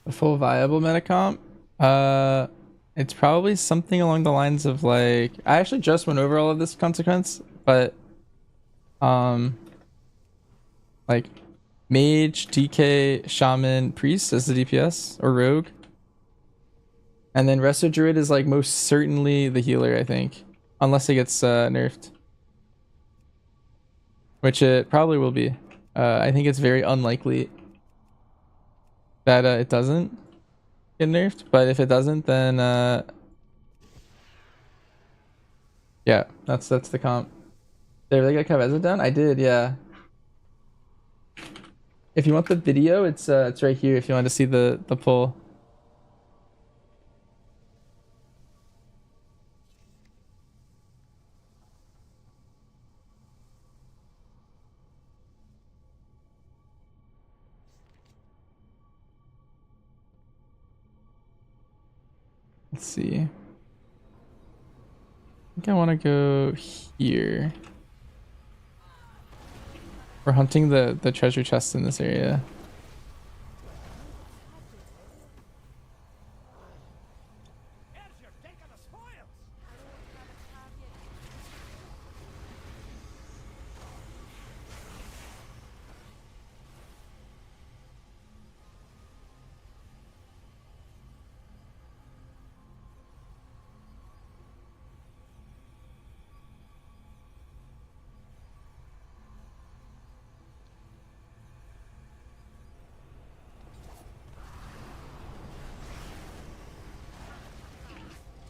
A full viable meta comp? It's probably something along the lines of like, I actually just went over all of this consequence, but like mage, DK, shaman, priest as the DPS or rogue. And then Resto Druid is like most certainly the healer, I think. Unless it gets nerfed. Which it probably will be. I think it's very unlikely that it doesn't get nerfed, but if it doesn't, then yeah, that's the comp. Did I really get Kyveza down? I did, yeah. If you want the video, it's right here if you want to see the pull. Let's see. I think I want to go here. We're hunting the treasure chest in this area.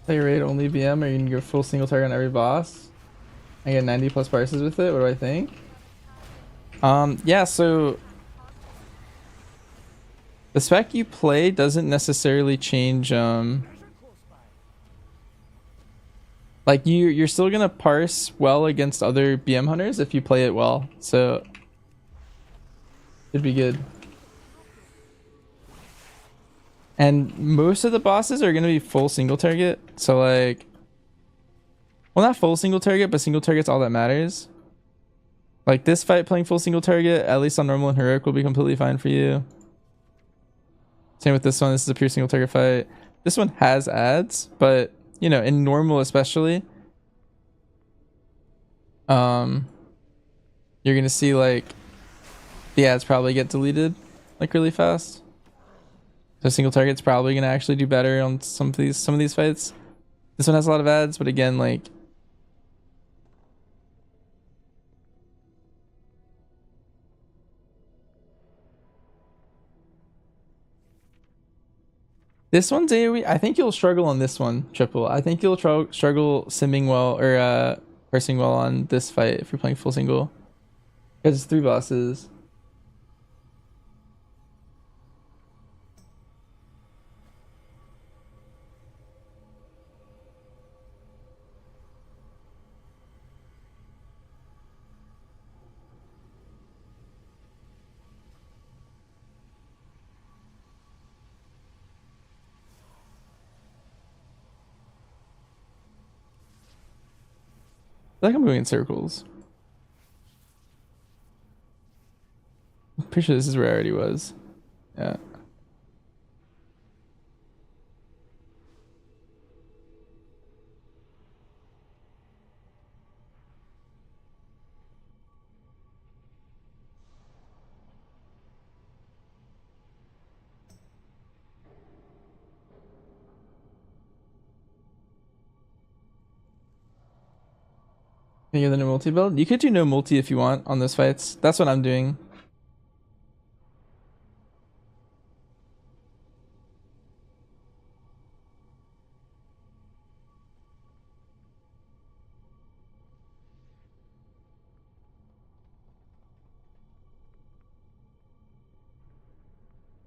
Play raid only BM, or you can go full single target on every boss. I get 90 plus prices with it. What do I think? Yeah, so the spec you play doesn't necessarily change. Like you're still gonna parse well against other BM hunters if you play it well. So it'd be good. And most of the bosses are going to be full single target. So like, well, not full single target, but single target's all that matters. Like this fight playing full single target, at least on normal and heroic, will be completely fine for you. Same with this one. This is a pure single target fight. This one has ads, but you know, in normal especially, you're going to see like the ads probably get deleted like really fast. So single target's probably gonna actually do better on some of these fights. This one has a lot of ads, but again, like this one's AoE. I think you'll struggle on this one, Triple. I think you'll struggle simming well or parsing well on this fight if you're playing full single. Because it's 3 bosses. I feel like I'm moving in circles. I'm pretty sure this is where I already was. Yeah. Think of the no multi build? You could do no multi if you want on those fights. That's what I'm doing.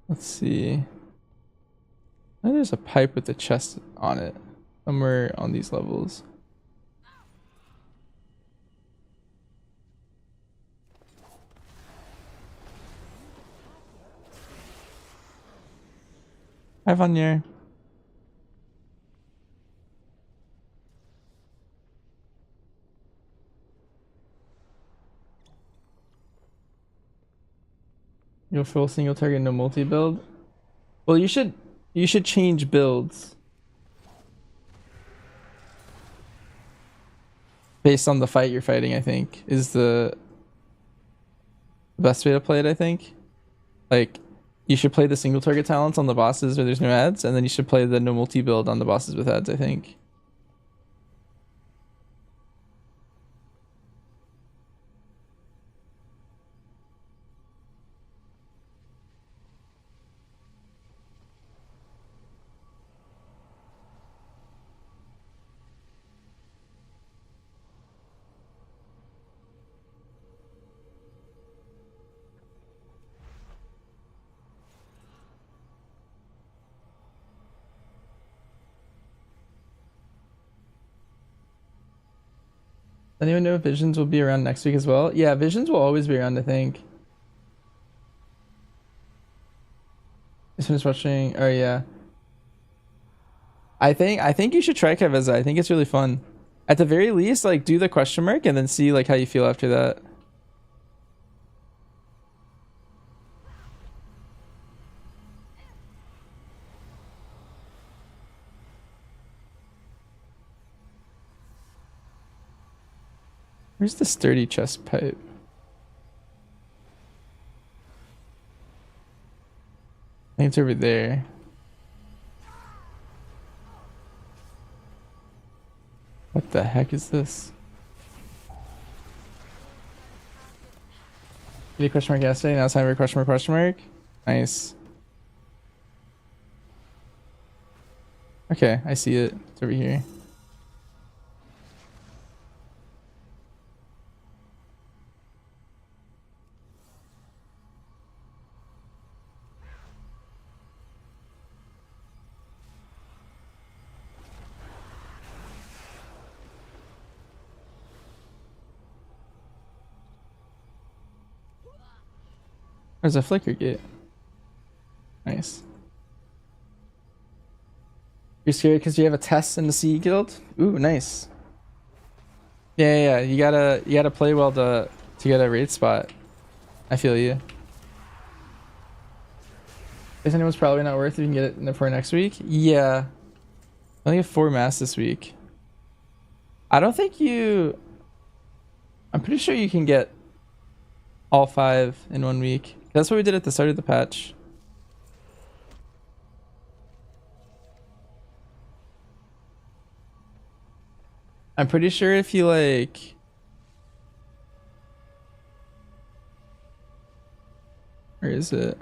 Let's see. I think there's a pipe with a chest on it somewhere on these levels. Hi, Vanya. You'll full single target, no multi build. Well, you should change builds based on the fight you're fighting. I think is the best way to play it. I think, like, you should play the single target talents on the bosses where there's no ads, and then you should play the no multi build on the bosses with ads, I think. Anyone know if Visions will be around next week as well? Yeah, Visions will always be around, I think. Just finished watching. Oh yeah. I think you should try Kyveza. I think it's really fun. At the very least, like, do the question mark and then see like how you feel after that. Where's the sturdy chest pipe? I think it's over there. What the heck is this? Did you question mark yesterday? Now it's time for question mark? Nice. Okay, I see it. It's over here. There's a flicker gate. Nice. You're scared because you have a test in the CE guild? Ooh, nice. Yeah. You gotta play well to get a raid spot. I feel you. This anyone's probably not worth if you can get it for next week. Yeah. I only have 4 mass this week. I don't think you... I'm pretty sure you can get all 5 in 1 week. That's what we did at the start of the patch. I'm pretty sure if you like... Where is it?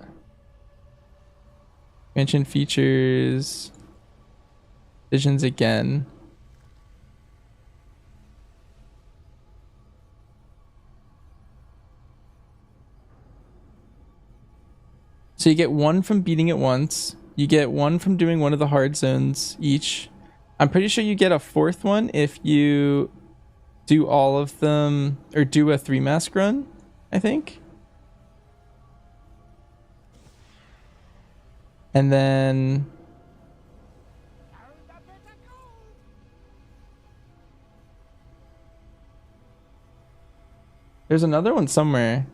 Mention features. Visions again. So you get 1 from beating it once. You get 1 from doing one of the hard zones each. I'm pretty sure you get a 4th one if you do all of them, or do a 3-mask run, I think. And then... There's another one somewhere.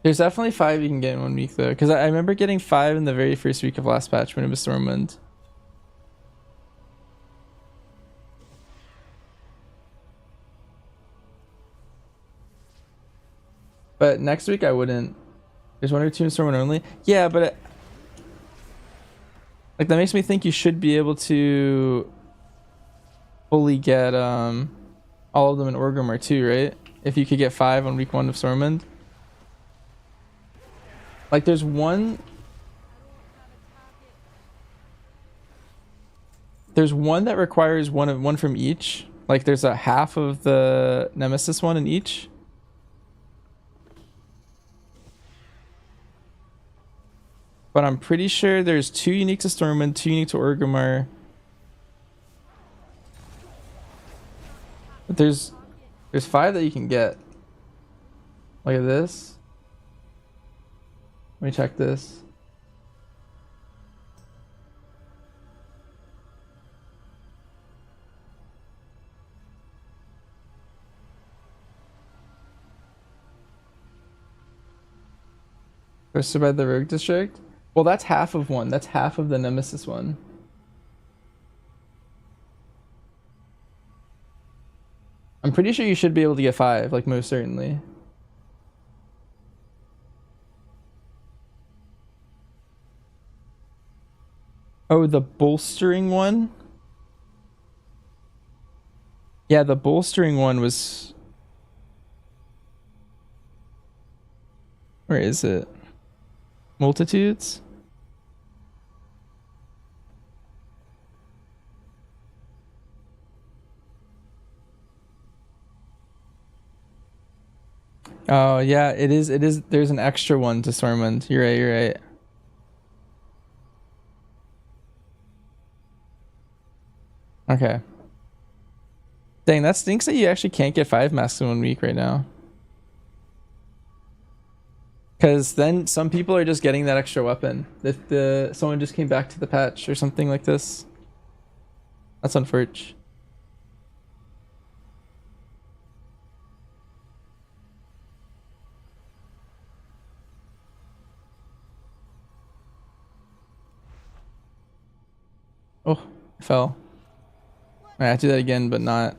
There's definitely 5 you can get in 1 week though, because I remember getting 5 in the very first week of last patch when it was Stormwind. But next week I wouldn't. There's 1 or 2 in Stormwind only. Yeah, but like that makes me think you should be able to fully get all of them in Orgrimmar too, right? If you could get 5 on week 1 of Stormwind. Like there's one that requires one from each. Like there's a half of the Nemesis one in each. But I'm pretty sure there's 2 unique to Stormwind, 2 unique to Orgrimmar. But there's 5 that you can get. Look at this. Let me check this. Posted by the Rogue District? Well, that's half of one. That's half of the Nemesis one. I'm pretty sure you should be able to get 5, like most certainly. Oh, the bolstering one? Yeah, the bolstering one was... Where is it? Multitudes? Oh, yeah, it is. There's an extra one to Stormwind. You're right. Okay. Dang, that stinks that you actually can't get 5 masks in 1 week right now. Because then some people are just getting that extra weapon. If someone just came back to the patch or something like this. That's unfortunate. Oh, I fell. Alright, I have to do that again, but not.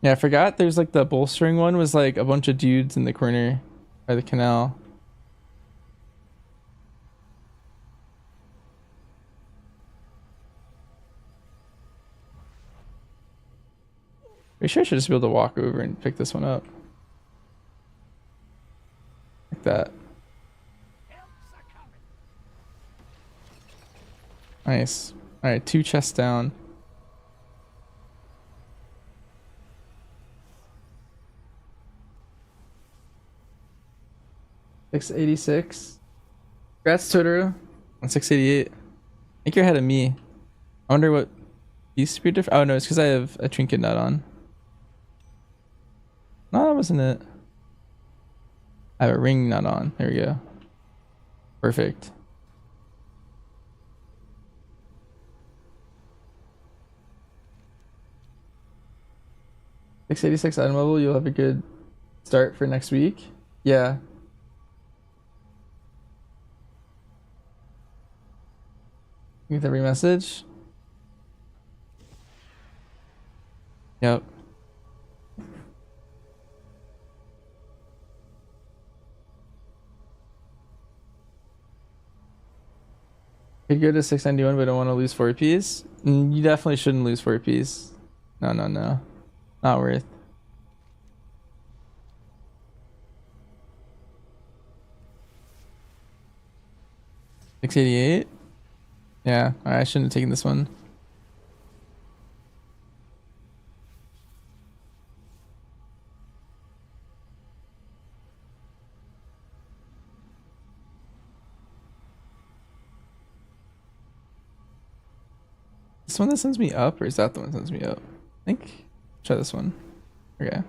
Yeah, I forgot there's like the bolstering one was like a bunch of dudes in the corner by the canal. Pretty sure I should just be able to walk over and pick this one up. Like that. Nice. Alright, 2 chests down. $686. Congrats, Totoro. On 688. I think you're ahead of me. I wonder what used to be different. Oh no, it's because I have a trinket nut on. No, that wasn't it. I have a ring nut on. There we go. Perfect. $686 item level. You'll have a good start for next week. Yeah. Get every message. Yep. Could go to 691, but I don't want to lose 4 Ps. You definitely shouldn't lose 4 Ps. No, no, no. Not worth. $688? Yeah, I shouldn't have taken this one. This one that sends me up, or is that the one that sends me up? I think. Try this one. Okay.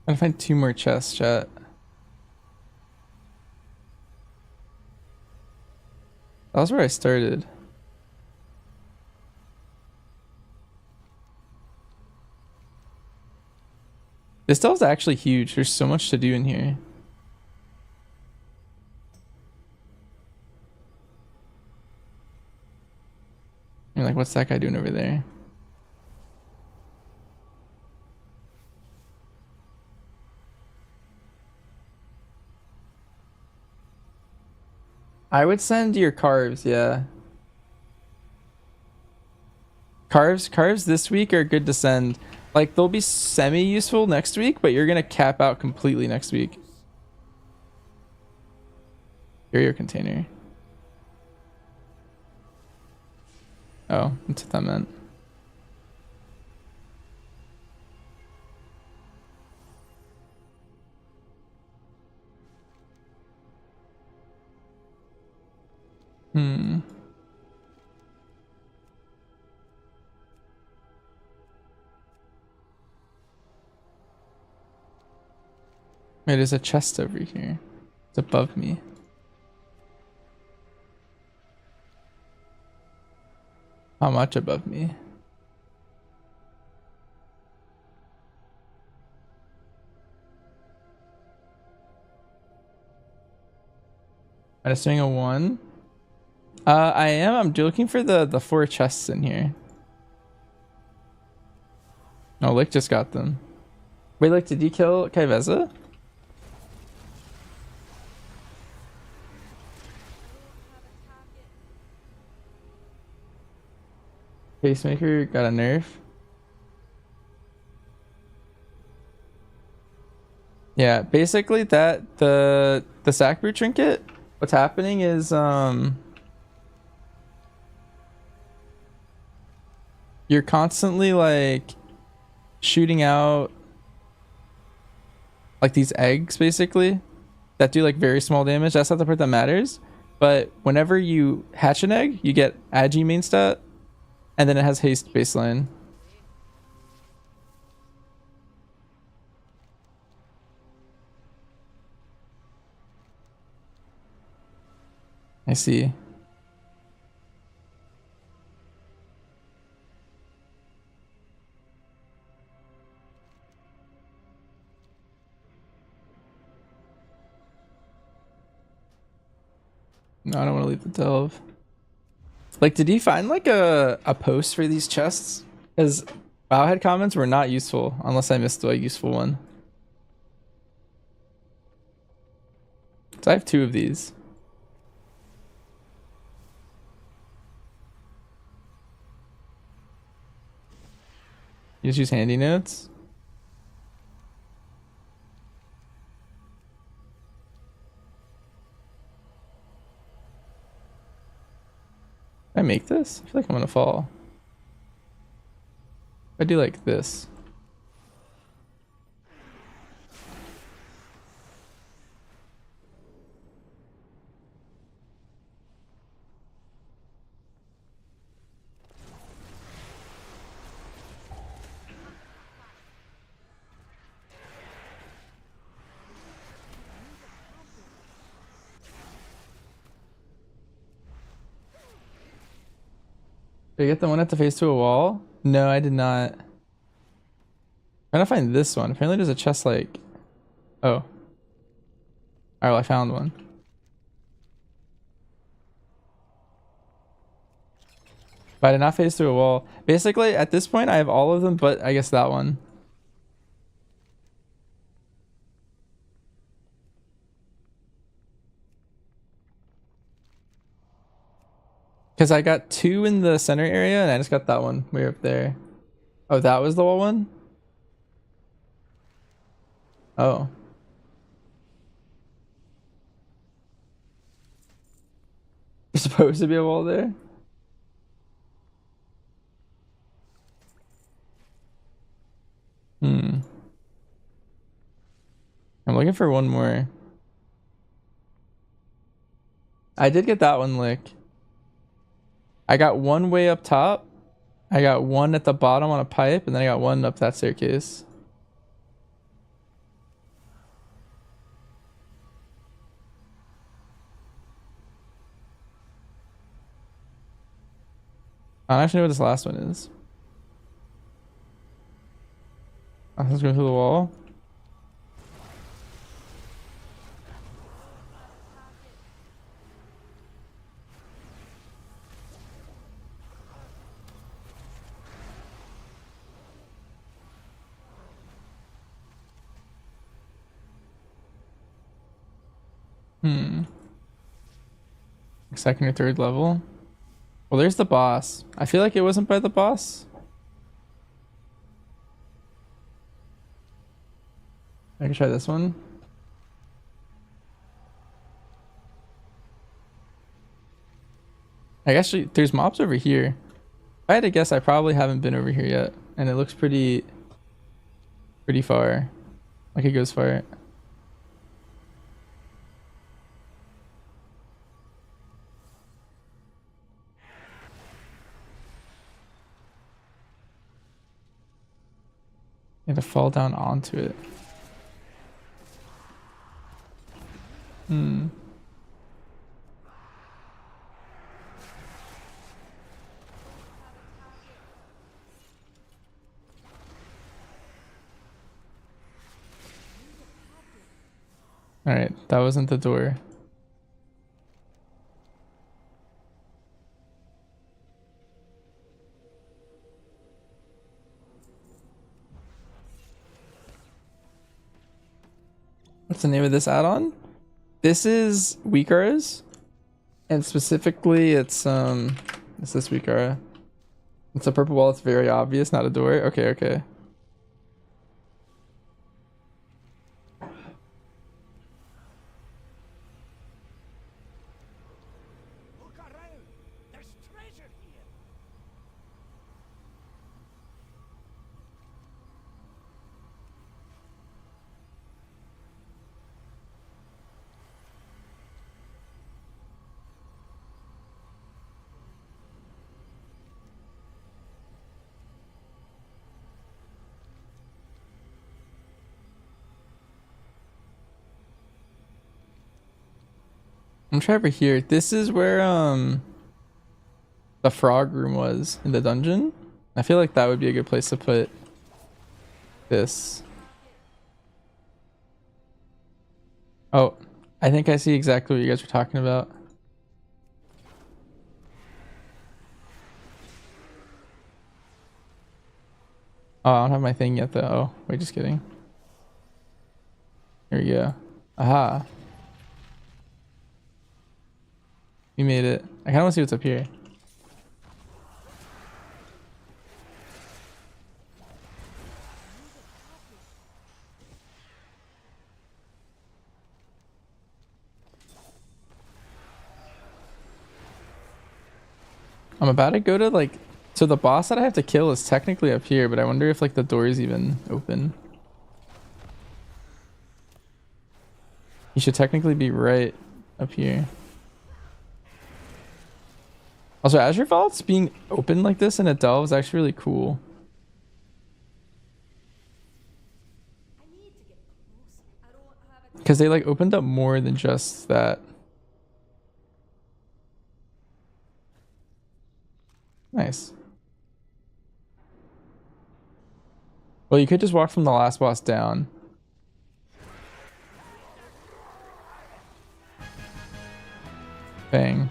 I'm gonna find 2 more chests, chat. That was where I started. This delve's actually huge. There's so much to do in here. You're like, what's that guy doing over there? I would send your carves, yeah. Carves this week are good to send. Like, they'll be semi-useful next week, but you're gonna cap out completely next week. Carrier container. Oh, that's what that meant. Hmm. Wait, there's a chest over here. It's above me. How much above me? I'm just doing a 1. I am. I'm looking for the 4 chests in here. Oh, Lick just got them. Wait, Lick, did you kill Kyveza? Pacemaker got a nerf. Yeah, basically that the sack boot trinket. What's happening is you're constantly like shooting out like these eggs basically that do like very small damage. That's not the part that matters. But whenever you hatch an egg, you get Agi main stat, and then it has haste baseline. I see. No, I don't want to leave the delve. Like, did you find like a post for these chests? Because Wowhead comments were not useful unless I missed a useful one. So I have 2 of these. You just use handy notes? Can I make this? I feel like I'm gonna fall. I do like this. Did I get the one at the face to a wall? No, I did not. I'm trying to find this one. Apparently there's a chest like... Oh. Alright, well, I found one. But I did not face through a wall. Basically, at this point, I have all of them, but I guess that one. Because I got 2 in the center area, and I just got that one way up there. Oh, that was the wall one? Oh. There's supposed to be a wall there? I'm looking for one more. I did get that one lick. I got one way up top. I got one at the bottom on a pipe, and then I got one up that staircase. I don't actually know what this last one is. Let's go through the wall. Second or third level. Well, there's the boss. I feel like it wasn't by the boss. I can try this one. I guess there's mobs over here. If I had to guess, I probably haven't been over here yet, and it looks pretty far. Like it goes far. You have to fall down onto it. Alright, that wasn't the door. What's the name of this add-on? This is Weakara's, and specifically it's this Weakara. It's a purple wall. It's very obvious, not a door. Okay. Look around. There's treasure here. I'm trying over here. This is where the frog room was in the dungeon. I feel like that would be a good place to put this. Oh, I think I see exactly what you guys were talking about. Oh, I don't have my thing yet though. Oh, wait, just kidding. Here we go. Aha. You made it. I kind of want to see what's up here. I'm about to go to like... So the boss that I have to kill is technically up here, but I wonder if like the door is even open. He should technically be right up here. Also, Azure Vaults being open like this in a delve is actually really cool. Because they like opened up more than just that. Nice. Well, you could just walk from the last boss down. Bang.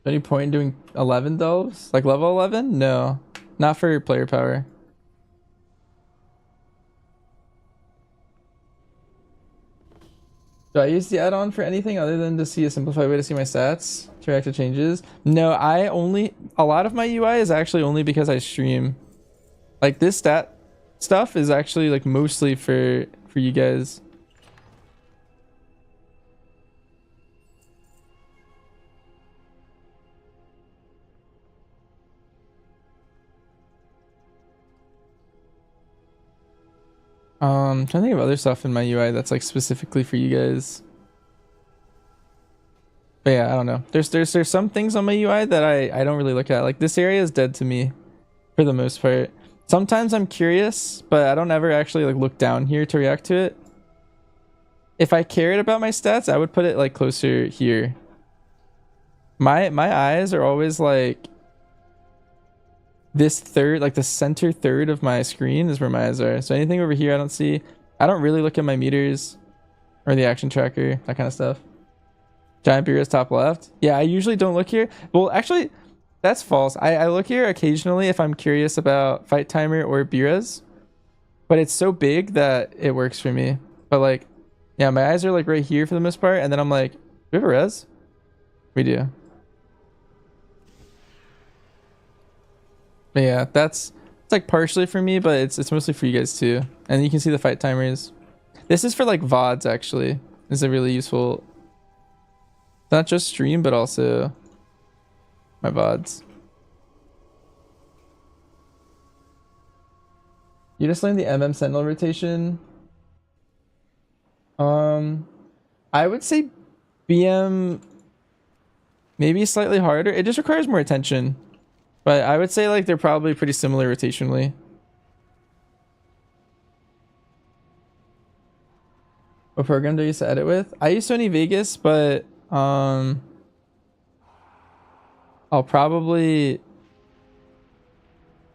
Any point in doing 11 delves? Like level 11? No. Not for player power. Do I use the add-on for anything other than to see a simplified way to see my stats? To react to changes? No, a lot of my UI is actually only because I stream. Like this stat stuff is actually like mostly for you guys. Trying to think of other stuff in my UI that's like specifically for you guys. But yeah, I don't know. There's some things on my UI that I don't really look at. Like this area is dead to me for the most part. Sometimes I'm curious, but I don't ever actually like look down here to react to it. If I cared about my stats, I would put it like closer here. My eyes are always like this third, like the center third of my screen is where my eyes are. So anything over here I don't see. I don't really look at my meters or the action tracker, that kind of stuff. Giant Beerus top left. Yeah, I usually don't look here. Well, actually, that's false. I look here occasionally if I'm curious about fight timer or Beerus, but it's so big that it works for me. But like, yeah, my eyes are like right here for the most part, and then I'm like, do we have a res? We do. But yeah, it's like partially for me, but it's mostly for you guys too. And you can see the fight timers. This is for like VODs actually. It's a really useful, not just stream, but also my VODs. You just learned the Sentinel rotation. I would say BM maybe slightly harder. It just requires more attention. But I would say like they're probably pretty similar rotationally. What program do I used to edit with? I use Sony Vegas, but I'll probably,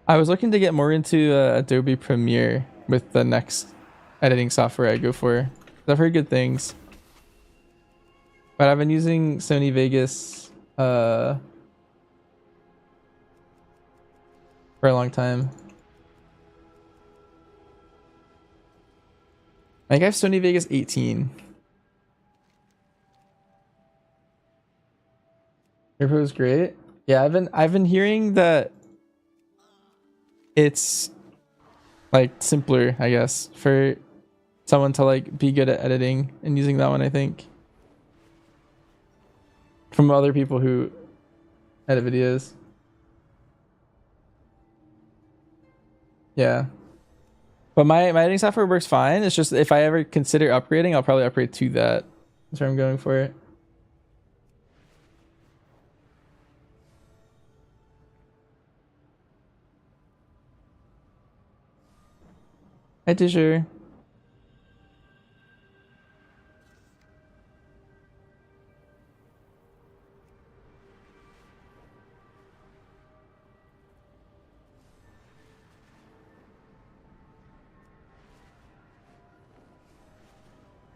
I was looking to get more into Adobe Premiere with the next editing software I go for. I've heard good things. But I've been using Sony Vegas for a long time. I think I have Sony Vegas 18. Your Pro is great. Yeah, I've been hearing that it's like simpler, I guess, for someone to like be good at editing and using that one, I think. From other people who edit videos. Yeah. But my editing software works fine. It's just if I ever consider upgrading, I'll probably upgrade to that. That's where I'm going for it. Hi, Tisher.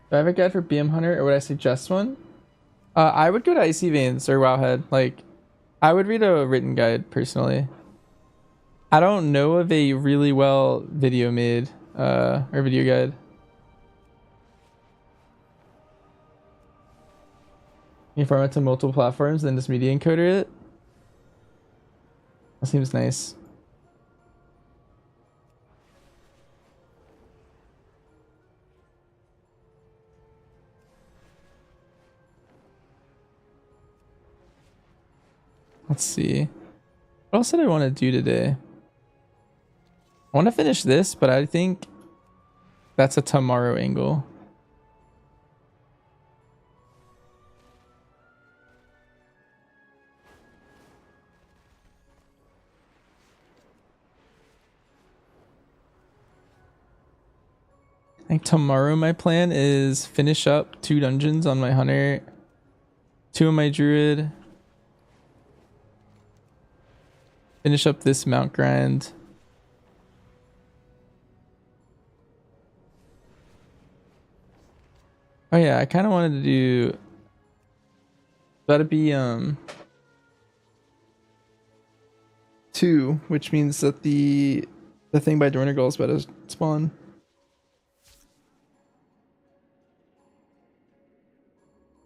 Do I have a guide for BM Hunter, or would I suggest one? I would go to Icy Veins or Wowhead. Like, I would read a written guide personally. I don't know of a really well video made or video guide. You format to multiple platforms, then just media encoder it. That seems nice. Let's see. What else did I want to do today? I want to finish this, but I think that's a tomorrow angle. I think tomorrow my plan is finish up 2 dungeons on my hunter, 2 on my druid, finish up this mount grind. Oh yeah, I kind of wanted to do. That'd be 2, which means that the thing by Dornergall is about to spawn.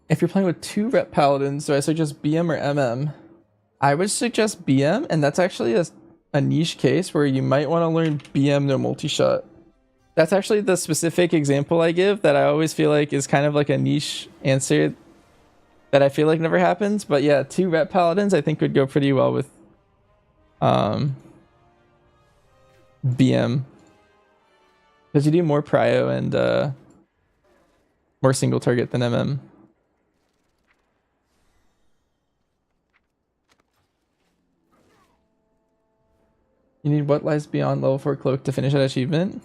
If you're playing with 2 rep paladins, do I suggest BM or MM? I would suggest BM, and that's actually a niche case where you might want to learn BM no multi-shot. That's actually the specific example I give that I always feel like is kind of like a niche answer that I feel like never happens. But yeah, 2 rep paladins I think would go pretty well with BM. Because you do more prio and more single target than MM. You need what lies beyond level 4 cloak to finish that achievement?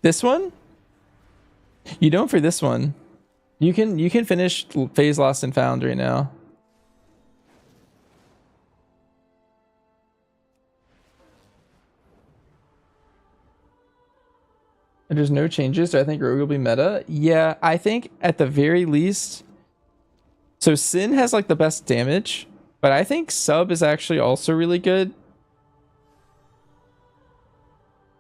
This one? You don't for this one. You can finish phase lost and found right now. And there's no changes, so I think Rogue will be meta. Yeah, I think at the very least. So Sin has like the best damage, but I think Sub is actually also really good.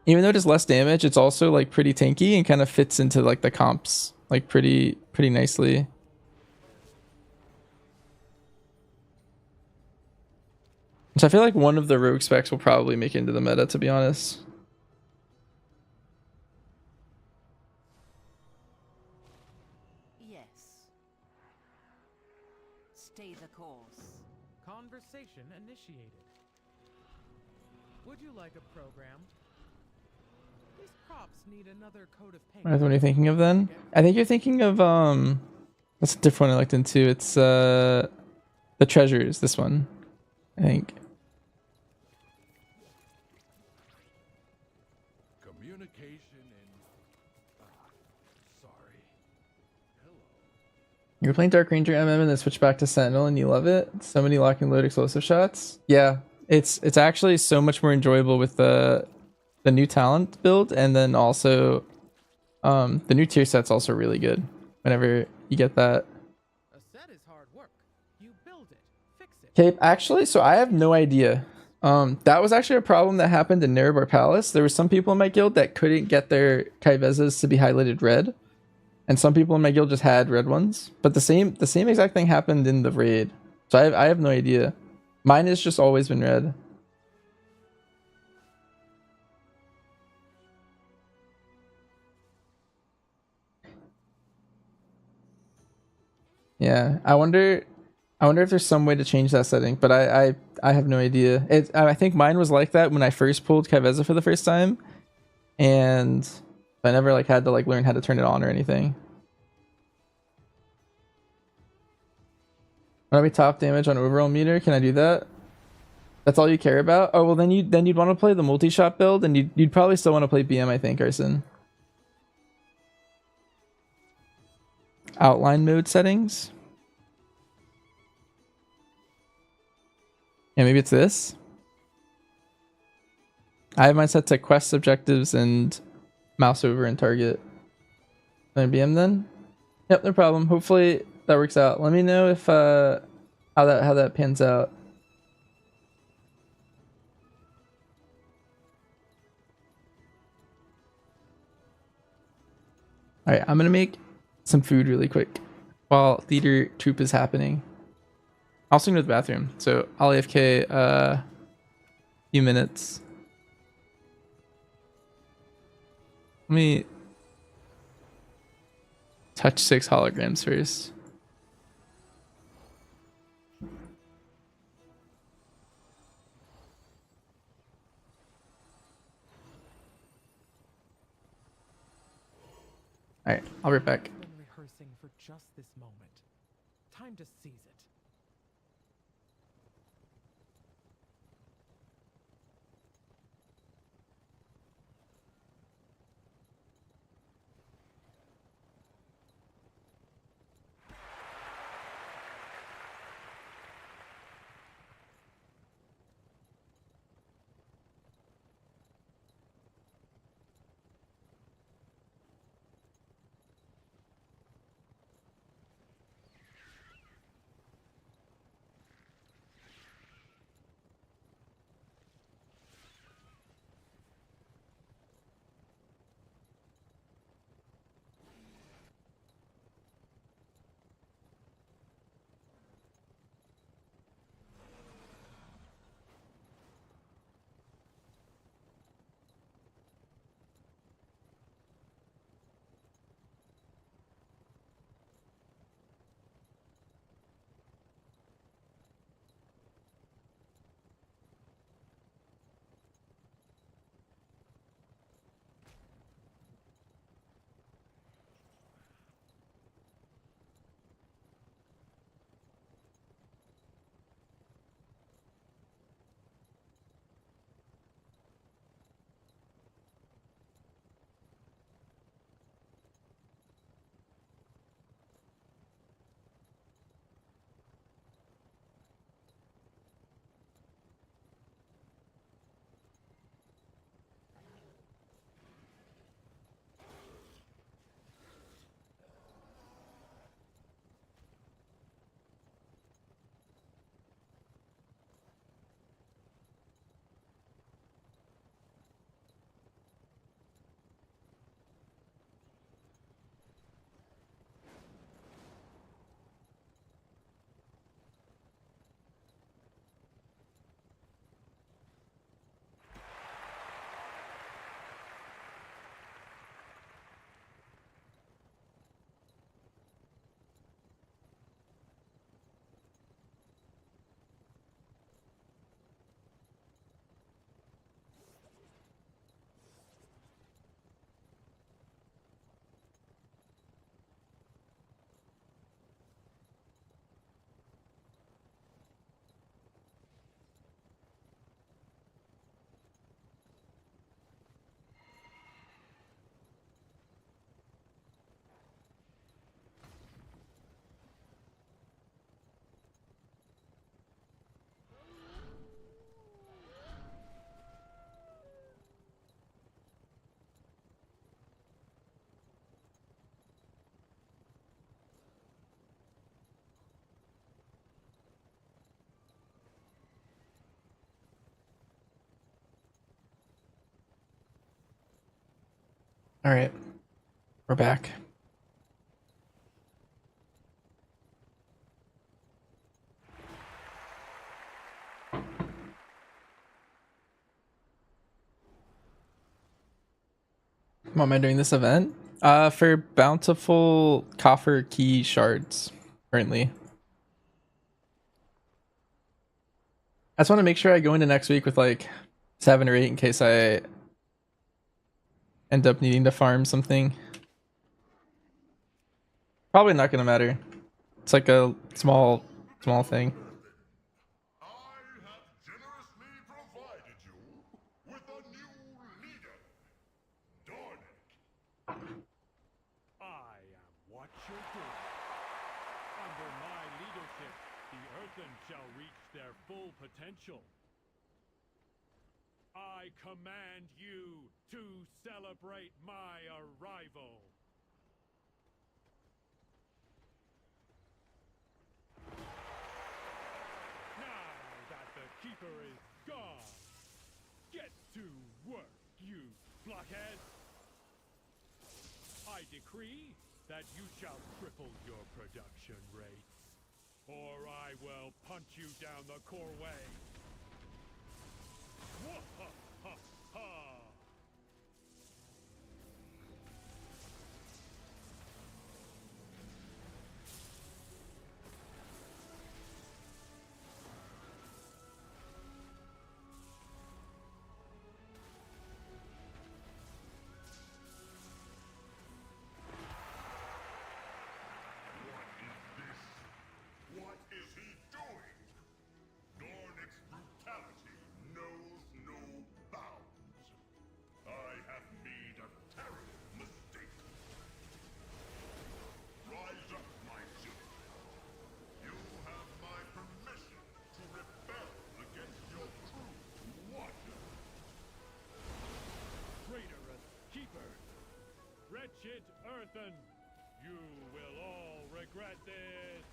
Even though it does less damage, it's also like pretty tanky and kind of fits into like the comps like pretty nicely. So I feel like one of the rogue specs will probably make it into the meta, to be honest. Yes. Stay the course. Conversation initiated. Would you like a program? These props need another coat of paint. What are you thinking of then? I think you're thinking of that's a different one I looked into. It's the treasures, this one. I think. You're playing Dark Ranger MM and then switch back to Sentinel and you love it? So many lock and load explosive shots? Yeah, it's actually so much more enjoyable with the new talent build, and then also the new tier set's also really good whenever you get that. A set is hard work. You build it, fix it. Okay, actually, so I have no idea. That was actually a problem that happened in Nerebar Palace. There were some people in my guild that couldn't get their Kyvezas to be highlighted red. And some people in my guild just had red ones, but the same exact thing happened in the raid. So I have no idea. Mine has just always been red. Yeah, I wonder if there's some way to change that setting, but I have no idea. I think mine was like that when I first pulled Kyveza for the first time, and I never like had to like learn how to turn it on or anything. Want me top damage on overall meter? Can I do that? That's all you care about? Oh well, then you'd want to play the multi-shot build, and you'd probably still want to play BM, I think, Arson. Outline mode settings. Yeah, maybe it's this. I have mine set to quest objectives and mouse over and target. Can I BM then? Yep, no problem. Hopefully that works out. Let me know if how that pans out. All right, I'm gonna make some food really quick while theater troop is happening. I'll swing to the bathroom, so I'll AFK a few minutes. Let me touch 6 holograms first. All right, I'll be right back. Been rehearsing for just this moment. Time to seize it. All right, we're back. Why am I doing this event? For bountiful coffer key shards currently. I just want to make sure I go into next week with like 7 or 8 in case I end up needing to farm something. Probably not gonna matter. It's like a small thing. I am what you're doing. Under my leadership, the Earthen shall reach their full potential. I command you to celebrate my arrival. Now that the Keeper is gone, get to work, you blockhead! I decree that you shall triple your production rates, or I will punch you down the core way. Wha-ha-ha-ha! What is he doing? Dornic's brutality knows no bounds. I have made a terrible mistake. Rise up, my children. You have my permission to rebel against your true water. Traitorous Keeper! Wretched Earthen! You will all regret this!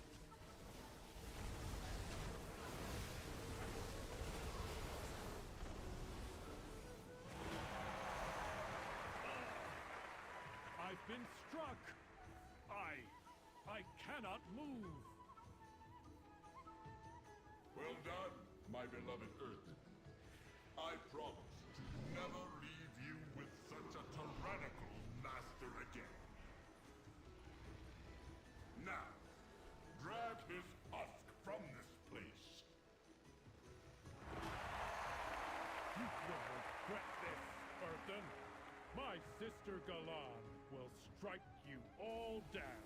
I've been struck! I cannot move! Well done, my beloved Earthen. I promise to never leave you with such a tyrannical master again. Now, drag his husk from this place. You will regret this, Earthen! My sister Galan will strike you all down!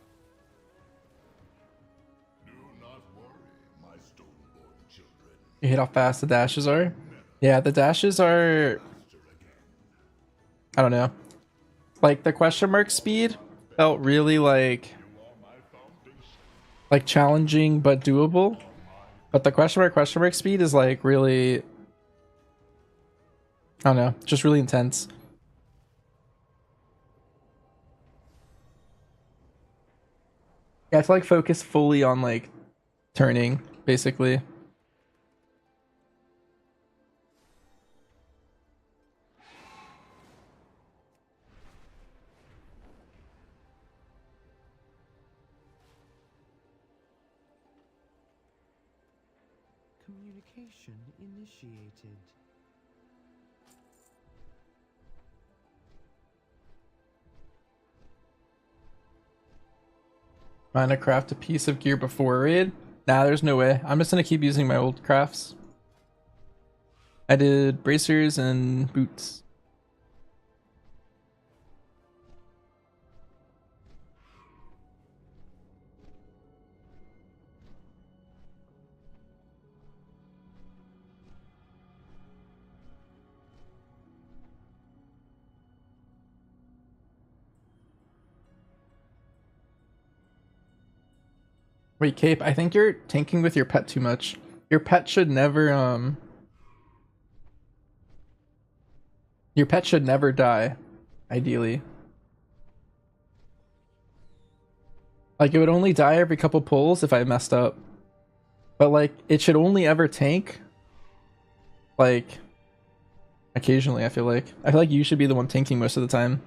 Do not worry, my stone-born children. You hate how fast the dashes are? Yeah, the dashes are... I don't know. Like, the question mark speed felt really like challenging but doable. But the question mark speed is like really... I don't know, just really intense. Yeah, it's like focus fully on like turning, basically. Communication initiated. Trying to craft a piece of gear before raid? Nah, there's no way. I'm just gonna keep using my old crafts. I did bracers and boots. Wait, Cape, I think you're tanking with your pet too much. Your pet should never, your pet should never die, ideally. Like, it would only die every couple pulls if I messed up. But, like, it should only ever tank, like, occasionally, I feel like. I feel like you should be the one tanking most of the time.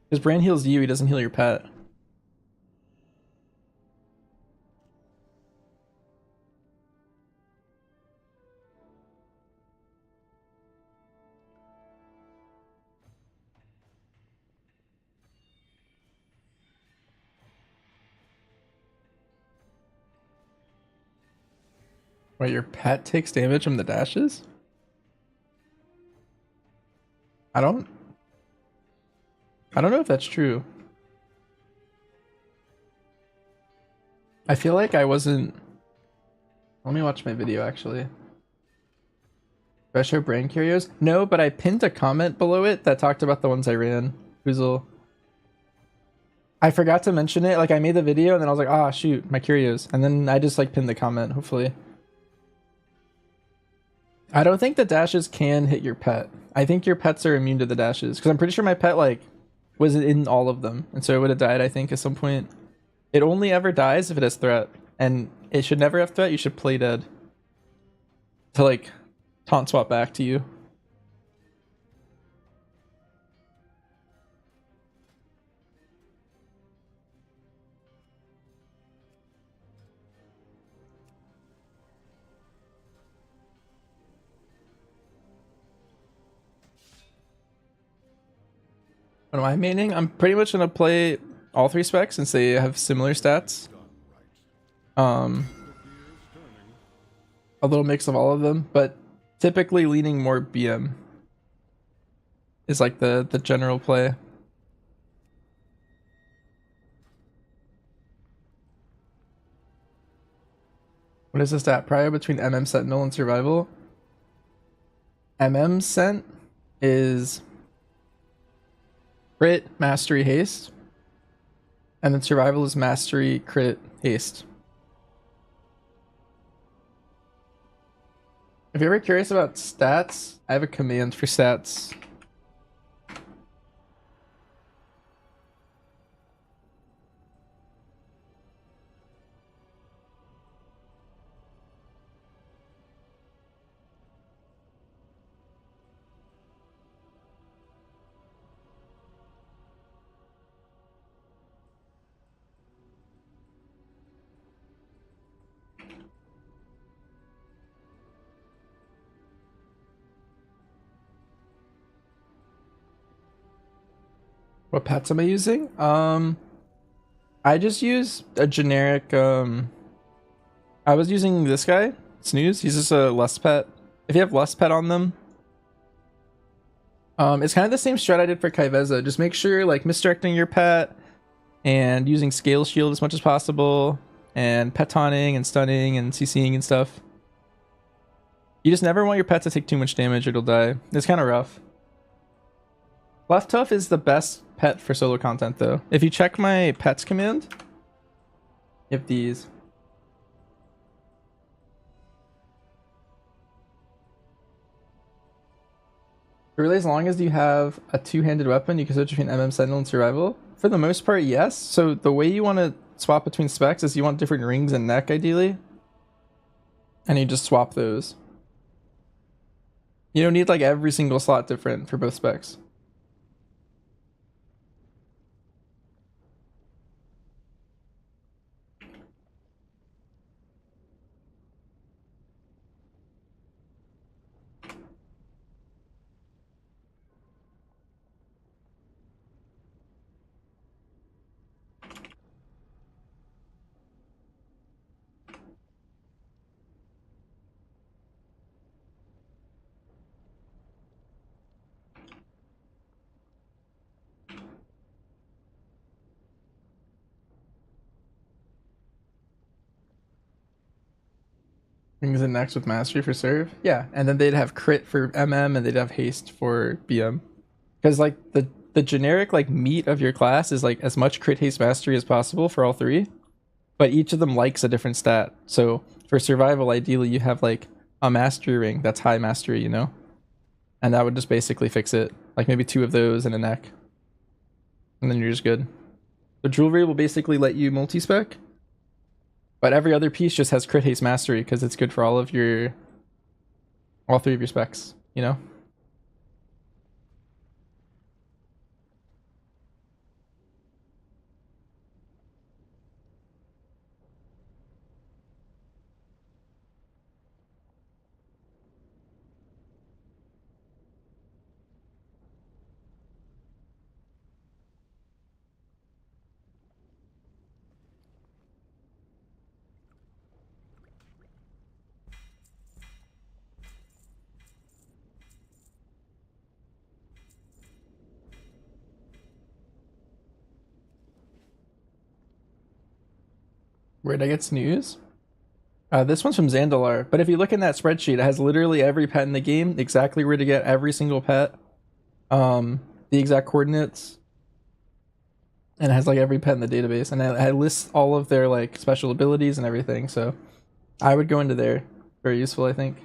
Because Brain heals you, he doesn't heal your pet. Wait, your pet takes damage from the dashes? I don't know if that's true. I feel like I wasn't. Let me watch my video actually. Do I show Brain Curios? No, but I pinned a comment below it that talked about the ones I ran. Foozle. I forgot to mention it. Like I made the video and then I was like, ah, shoot, my Curios. And then I just like pinned the comment, hopefully. I don't think the dashes can hit your pet. I think your pets are immune to the dashes. Because I'm pretty sure my pet like was in all of them. And so it would have died, I think, at some point. It only ever dies if it has threat. And it should never have threat. You should play dead. To like taunt swap back to you. What am I maining? I'm pretty much gonna play all three specs since they have similar stats. A little mix of all of them, but typically leaning more BM is like the general play. What is the stat prio between MM Sentinel and Survival? MM Sent is crit, mastery, haste. And then Survival is mastery, crit, haste. If you're ever curious about stats, I have a command for stats. What pets am I using? I just use a generic, I was using this guy, Snooze. He's just a Lust pet. If you have Lust pet on them, it's kind of the same strat I did for Kyveza. Just make sure like misdirecting your pet and using Scale Shield as much as possible and pet taunting and stunning and CCing and stuff. You just never want your pet to take too much damage or it'll die. It's kind of rough. Left Tough is the best pet for solo content though. If you check my pets command, you have these. Really, as long as you have a two-handed weapon, you can switch between MM Sentinel and Survival. For the most part, yes. So the way you want to swap between specs is you want different rings and neck, ideally. And you just swap those. You don't need like every single slot different for both specs. Rings and necks with mastery for serve. Yeah, and then they'd have crit for MM and they'd have haste for BM. Because like the generic like meat of your class is like as much crit haste mastery as possible for all three. But each of them likes a different stat. So for survival, ideally you have like a mastery ring that's high mastery, you know? And that would just basically fix it. Like maybe two of those and a neck. And then you're just good. The jewelry will basically let you multi-spec. But every other piece just has crit haste mastery because it's good for all three of your specs, you know? Where'd I get snooze? This one's from Zandalar, but if you look in that spreadsheet, it has literally every pet in the game, exactly where to get every single pet, the exact coordinates, and it has like every pet in the database, and it lists all of their like special abilities and everything. So I would go into there. Very useful, I think.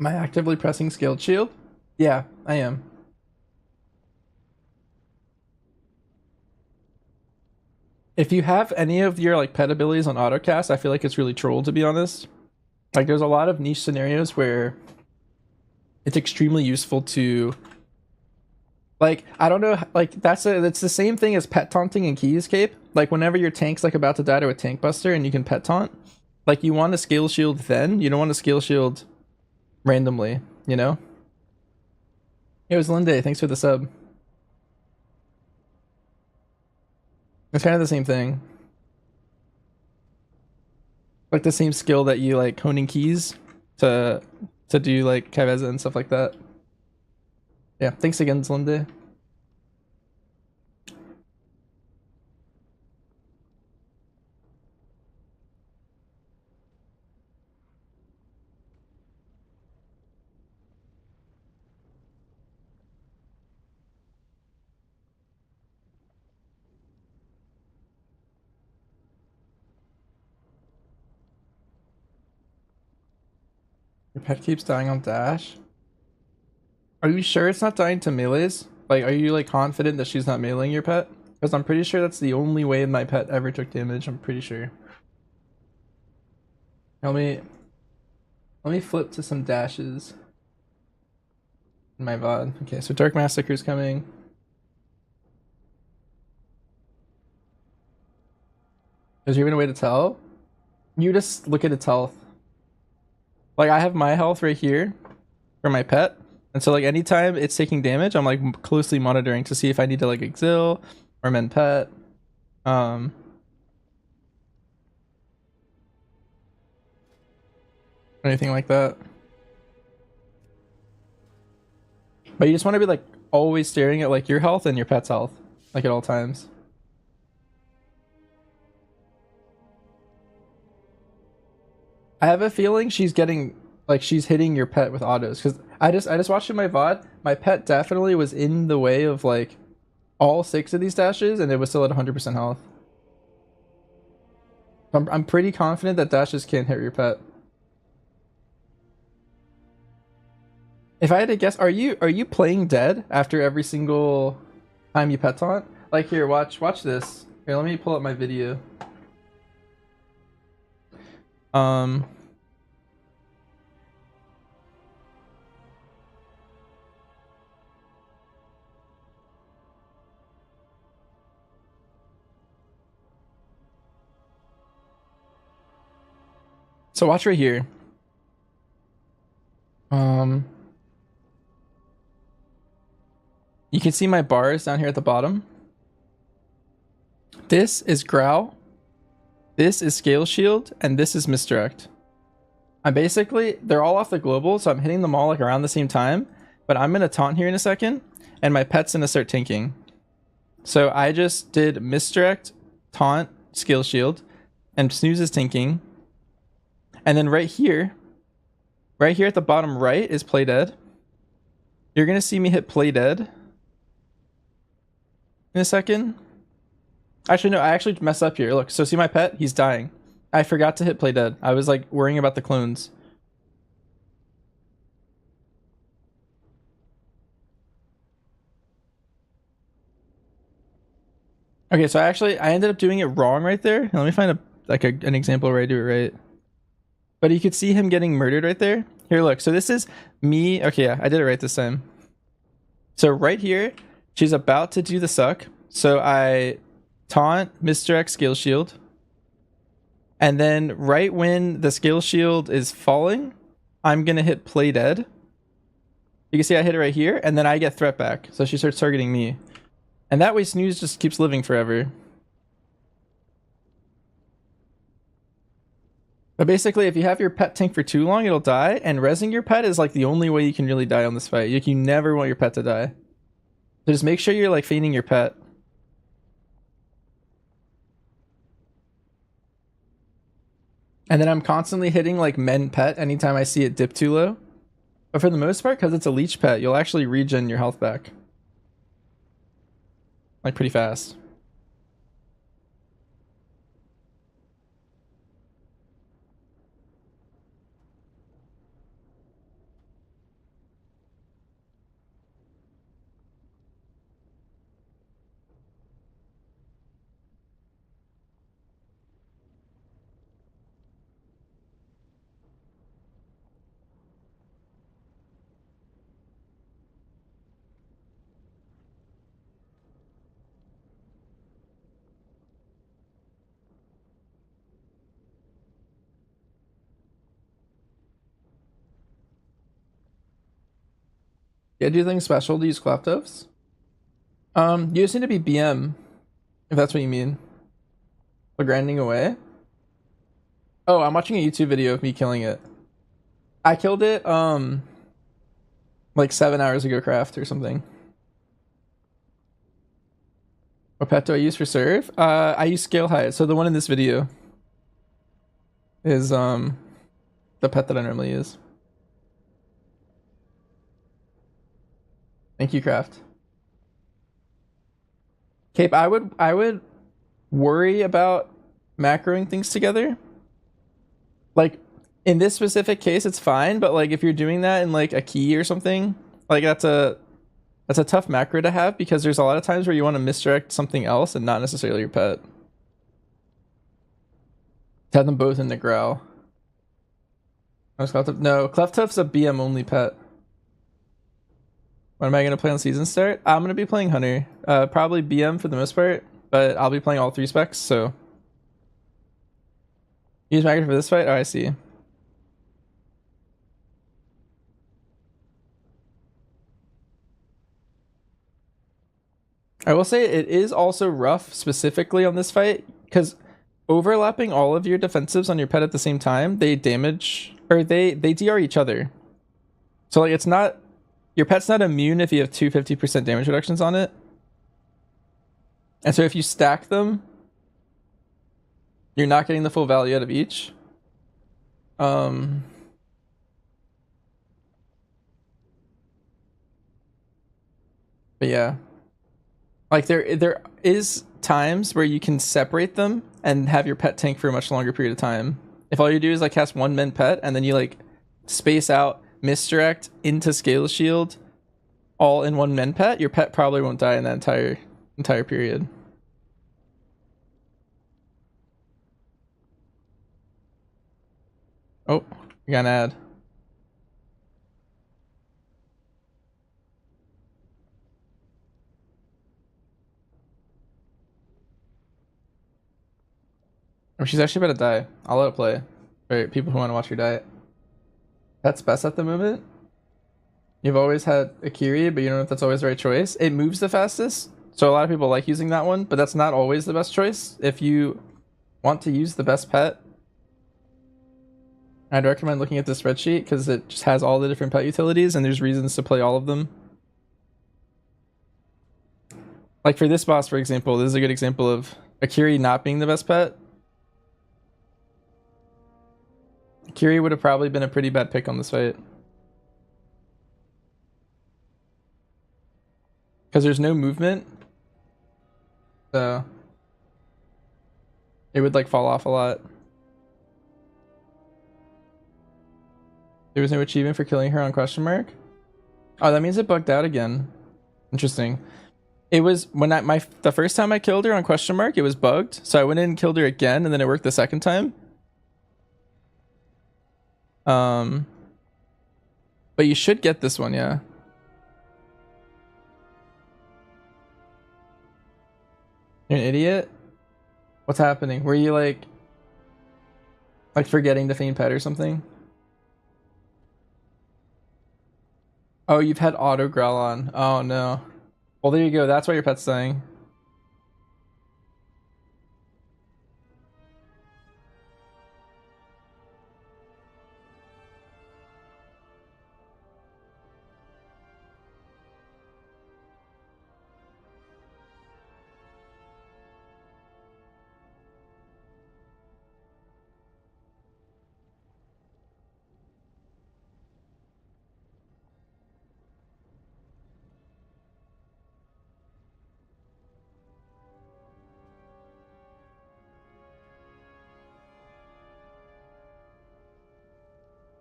Am I actively pressing Scaled Shield? Yeah, I am. If you have any of your like pet abilities on autocast, I feel like it's really troll, to be honest. Like there's a lot of niche scenarios where it's extremely useful to, like, I don't know, like it's the same thing as pet taunting in Key Escape. Like whenever your tank's like about to die to a tank buster and you can pet taunt, like you want to scale shield then, you don't want to scale shield randomly, you know? It was Linde, thanks for the sub. It's kind of the same thing. Like the same skill that you like honing keys to do like Kyveza and stuff like that. Yeah, thanks again, Linde. Your pet keeps dying on dash. Are you sure it's not dying to melees? Like, are you like confident that she's not meleeing your pet? Because I'm pretty sure that's the only way my pet ever took damage. I'm pretty sure. Let me flip to some dashes in my VOD. Okay, so Dark Massacre's coming. Is there even a way to tell? You just look at its health. Like I have my health right here for my pet. And so like anytime it's taking damage, I'm like closely monitoring to see if I need to like exil or mend pet. Anything like that. But you just want to be like always staring at like your health and your pet's health, like at all times. I have a feeling she's getting like she's hitting your pet with autos, because I just watched in my VOD. My pet definitely was in the way of like all 6 of these dashes, and it was still at 100% health. I'm pretty confident that dashes can't hit your pet. If I had to guess, are you playing dead after every single time you pet taunt? Like here, watch this. Here, let me pull up my video. So watch right here. You can see my bars down here at the bottom. This is Growl, this is Scale Shield, and this is Misdirect. I'm basically, they're all off the global, so I'm hitting them all like around the same time, but I'm gonna taunt here in a second, and my pet's gonna start tanking. So I just did Misdirect, taunt, Scale Shield, and Snooze is tanking. And then right here at the bottom right is Play Dead. You're gonna see me hit Play Dead in a second. Actually, no, I actually messed up here. Look, so see my pet? He's dying. I forgot to hit Play Dead. I was like worrying about the clones. Okay, so I ended up doing it wrong right there. Let me find an example where I do it right. But you could see him getting murdered right there. Here, look. So this is me. Okay, yeah, I did it right this time. So right here, She's about to do the suck. So I taunt, misdirect, skill shield. And then right when the skill shield is falling, I'm going to hit play dead. You can see I hit it right here, and then I get threat back. So she starts targeting me. And that way Snooze just keeps living forever. But basically, if you have your pet tank for too long, it'll die. And rezzing your pet is like the only way you can really die on this fight. Like, you never want your pet to die. So just make sure you're like feigning your pet. And then I'm constantly hitting like men pet anytime I see it dip too low. But for the most part, because it's a leech pet, you'll actually regen your health back. Like pretty fast. Yeah, do you think special to use Kleftovs? You just need to be BM, if that's what you mean. Or grinding away? Oh, I'm watching a YouTube video of me killing it. I killed it, like 7 hours ago, craft or something. What pet do I use for serve? I use scale height. So the one in this video is the pet that I normally use. Thank you, craft. Cape, I would worry about macroing things together. Like in this specific case, it's fine, but like if you're doing that in like a key or something, like that's a tough macro to have because there's a lot of times where you want to misdirect something else and not necessarily your pet. To have them both in the growl. No, Cleftuff's a BM only pet. What am I going to play on season start? I'm going to be playing Hunter. Probably BM for the most part, but I'll be playing all 3 specs, so. Use Maggot for this fight? Oh, I see. I will say it is also rough specifically on this fight, because overlapping all of your defensives on your pet at the same time, they damage, or they DR each other. So like it's not, your pet's not immune if you have 250% damage reductions on it. And so if you stack them, you're not getting the full value out of each. But yeah. Like there is times where you can separate them and have your pet tank for a much longer period of time. If all you do is like cast one men pet and then you like space out misdirect into scale shield all in one men pet, your pet probably won't die in that entire period. Oh, we got an ad. Oh, she's actually about to die. I'll let it play. For people who want to watch her die. That's best at the moment. You've always had Akiri, but you don't know if that's always the right choice. It moves the fastest, so a lot of people like using that one, but that's not always the best choice. If you want to use the best pet, I'd recommend looking at the spreadsheet because it just has all the different pet utilities and there's reasons to play all of them. Like for this boss, for example, this is a good example of Akiri not being the best pet. Akiri would have probably been a pretty bad pick on this fight. Because there's no movement. So it would like fall off a lot. There was no achievement for killing her on question mark. Oh, that means it bugged out again. Interesting. It was when the first time I killed her on question mark, it was bugged. So I went in and killed her again, and then it worked the second time. But you should get this one, yeah. You're an idiot? What's happening? Were you like forgetting to feign pet or something? Oh, you've had auto growl on. Oh no. Well, there you go. That's why your pet's dying.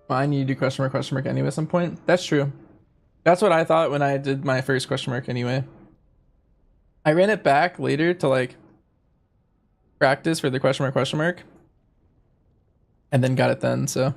Well, I need to do question mark anyway at some point. That's true. That's what I thought when I did my first question mark anyway. I ran it back later to like practice for the question mark, and then got it then, so.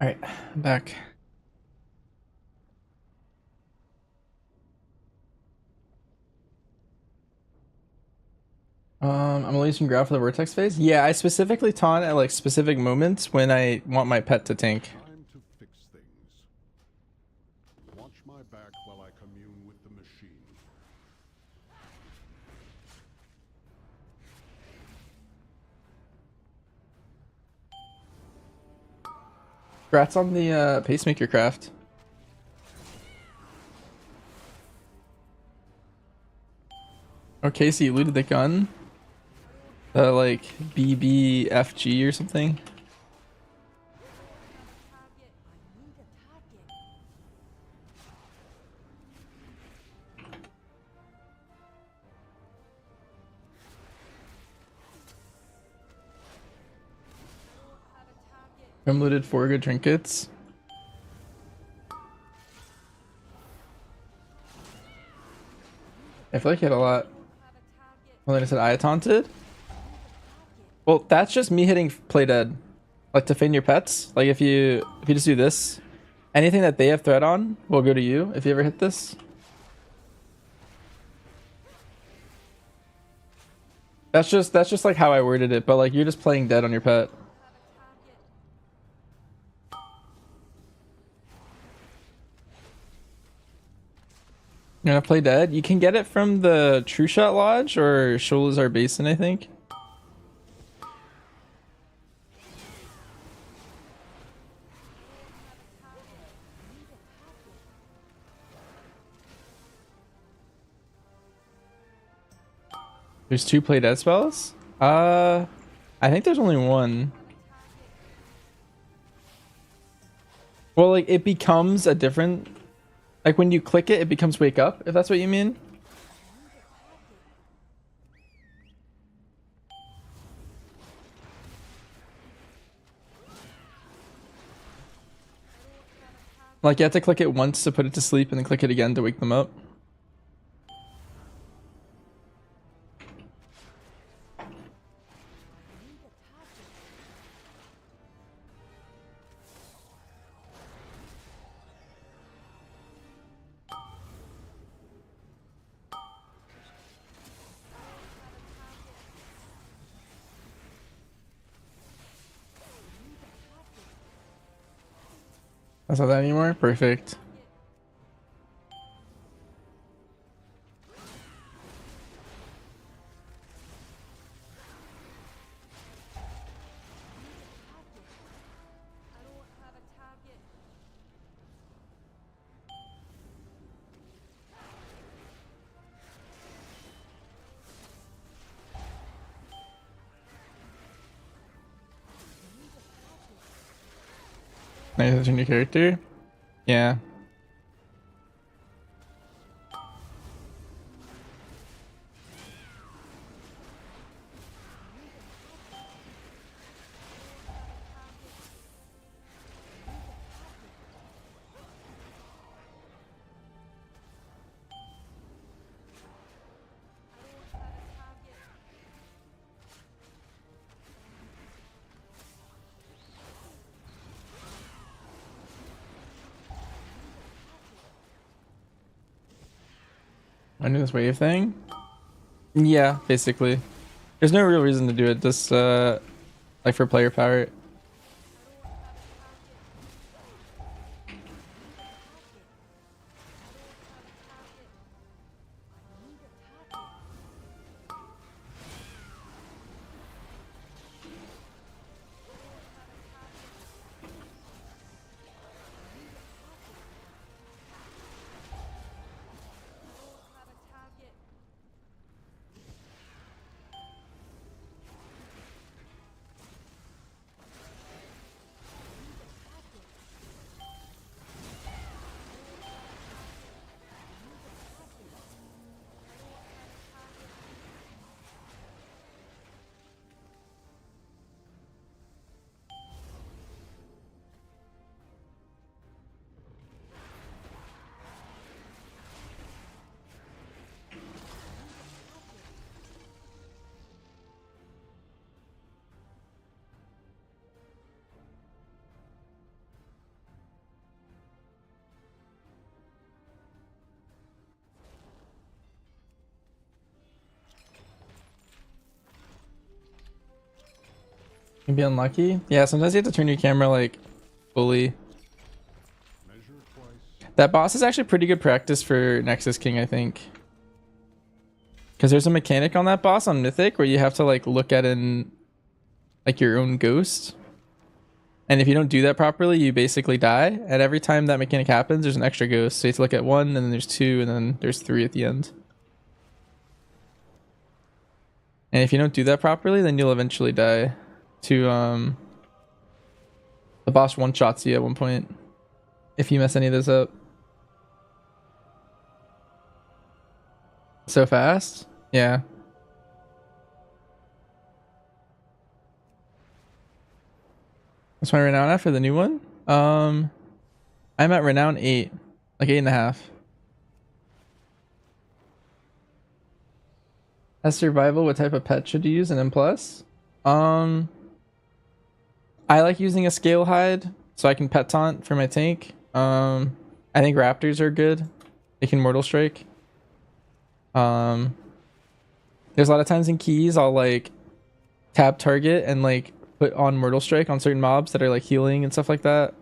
All right, I'm back. I'm releasing growl for the vortex phase. Yeah, I specifically taunt at like specific moments when I want my pet to tank. Time to fix things. Watch my back while I commune with the machine. Congrats on the pacemaker craft. Okay, so you looted the gun. Like BBFG or something. I'm looted 4 good trinkets. I feel like you had a lot. Well, then I said I taunted. Well, that's just me hitting play dead. Like to feign your pets. Like if you just do this, anything that they have threat on will go to you if you ever hit this. That's just like how I worded it, but like you're just playing dead on your pet. You're gonna play dead? You can get it from the True Shot Lodge or Sholazar Basin, I think. There's 2 play dead spells? I think there's only 1. Well, like, it becomes a different... Like, when you click it, it becomes wake up, if that's what you mean. Like, you have to click it once to put it to sleep, and then click it again to wake them up. That's not that anymore? Perfect. Nice, that's your new character? Yeah. I do this wave thing? Yeah, basically. There's no real reason to do it, just like for player power. Can be unlucky. Yeah, sometimes you have to turn your camera like fully. That boss is actually pretty good practice for Nexus King, I think. Because there's a mechanic on that boss on Mythic where you have to like look at an like your own ghost. And if you don't do that properly, you basically die. And every time that mechanic happens, there's an extra ghost. So you have to look at 1, and then there's 2, and then there's 3 at the end. And if you don't do that properly, then you'll eventually die to the boss one-shots you at one point if you mess any of those up. So fast? Yeah. What's my renown at for the new one? I'm at renown 8, like 8.5. As survival, what type of pet should you use in M+? I like using a scale hide so I can pet taunt for my tank. I think raptors are good. They can mortal strike. There's a lot of times in keys I'll like tab target and like put on mortal strike on certain mobs that are like healing and stuff like that.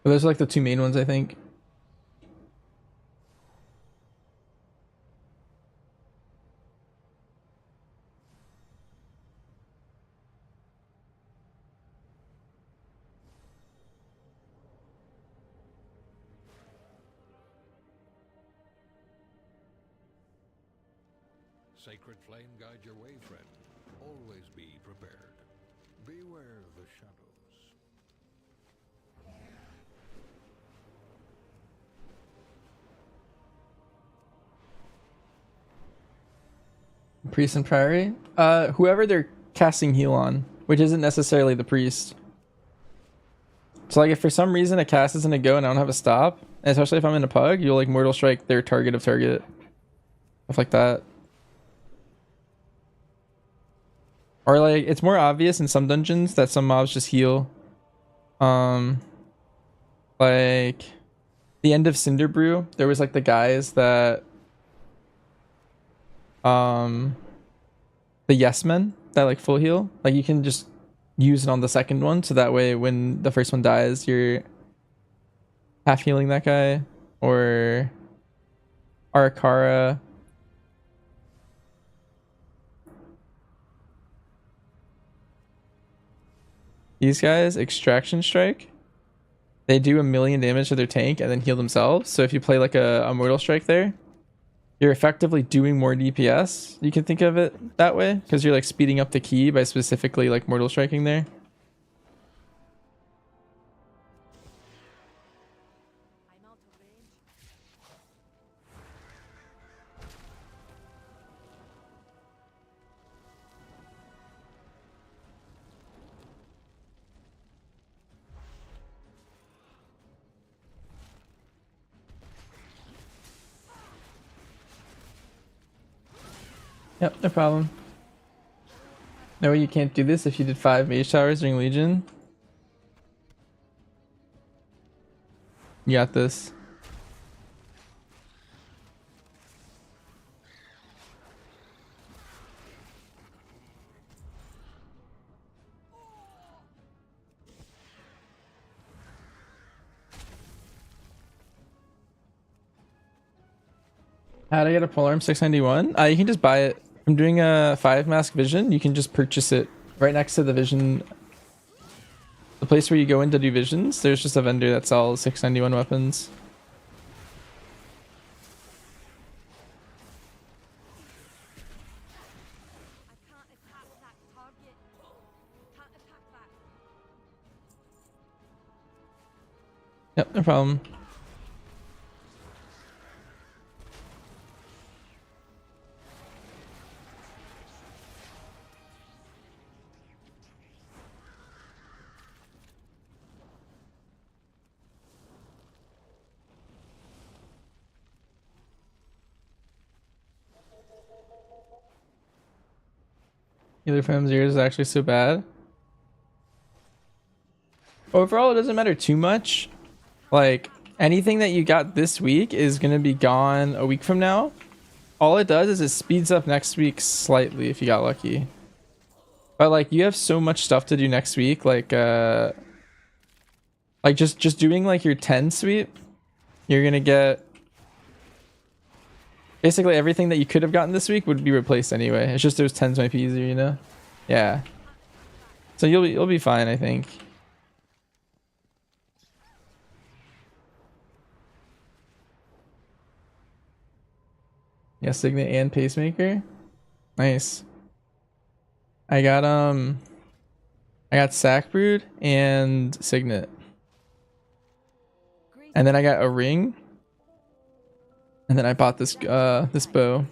But those are like the 2 main ones, I think. sacred flame guide your way, friend. Always be prepared. Beware the shadows. Priest and Priory? Whoever they're casting heal on, which isn't necessarily the priest. So like if for some reason a cast isn't a go and I don't have a stop, and especially if I'm in a pug, you'll like Mortal Strike their target of target. Stuff like that. Or like it's more obvious in some dungeons that some mobs just heal. Like the end of Cinderbrew, there was like the guys that the yes men that like full heal. Like you can just use it on the second one, so that way when the first one dies, you're half healing that guy. Or Arakara. These guys, Extraction Strike, they do 1,000,000 damage to their tank and then heal themselves. So if you play like a Mortal Strike there, you're effectively doing more DPS. You can think of it that way, because you're like speeding up the key by specifically like Mortal Striking there. Yep, no problem. No way you can't do this if you did 5 Mage Towers during Legion. You got this. How to get a polearm 691? You can just buy it. I'm doing a 5 mask vision. You can just purchase it right next to the vision. The place where you go in to do visions, there's just a vendor that sells 691 weapons. Yep, no problem. Either from zeros is actually so bad. Overall, it doesn't matter too much. Like, anything that you got this week is going to be gone a week from now. All it does is it speeds up next week slightly if you got lucky. But like, you have so much stuff to do next week. Like just doing like your 10 sweep, you're going to get basically everything that you could have gotten this week would be replaced anyway. It's just those 10s might be easier, you know? Yeah. So you'll be fine, I think. Yeah, Signet and Pacemaker. Nice. I got Sackbrood and Signet. And then I got a ring. And then I bought this this bow.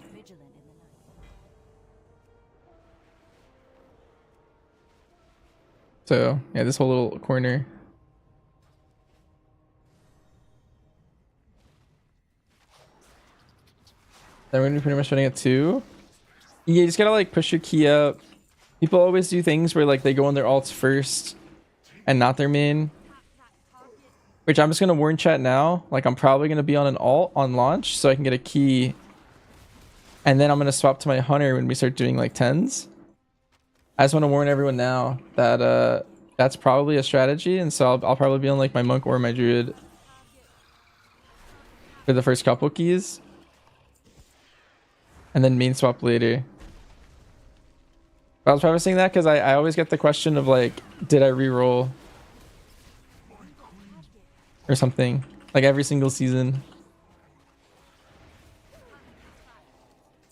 So yeah, this whole little corner. Then we're gonna be pretty much running at 2. Yeah, you just gotta like push your key up. People always do things where like they go on their alts first and not their main. Which I'm just gonna warn chat now. Like I'm probably gonna be on an alt on launch so I can get a key. And then I'm gonna swap to my hunter when we start doing like 10s. I just want to warn everyone now that that's probably a strategy, and so I'll probably be on like my monk or my druid for the first couple keys. And then main swap later. I was probably saying that because I always get the question of like, did I reroll? Or something. Like every single season.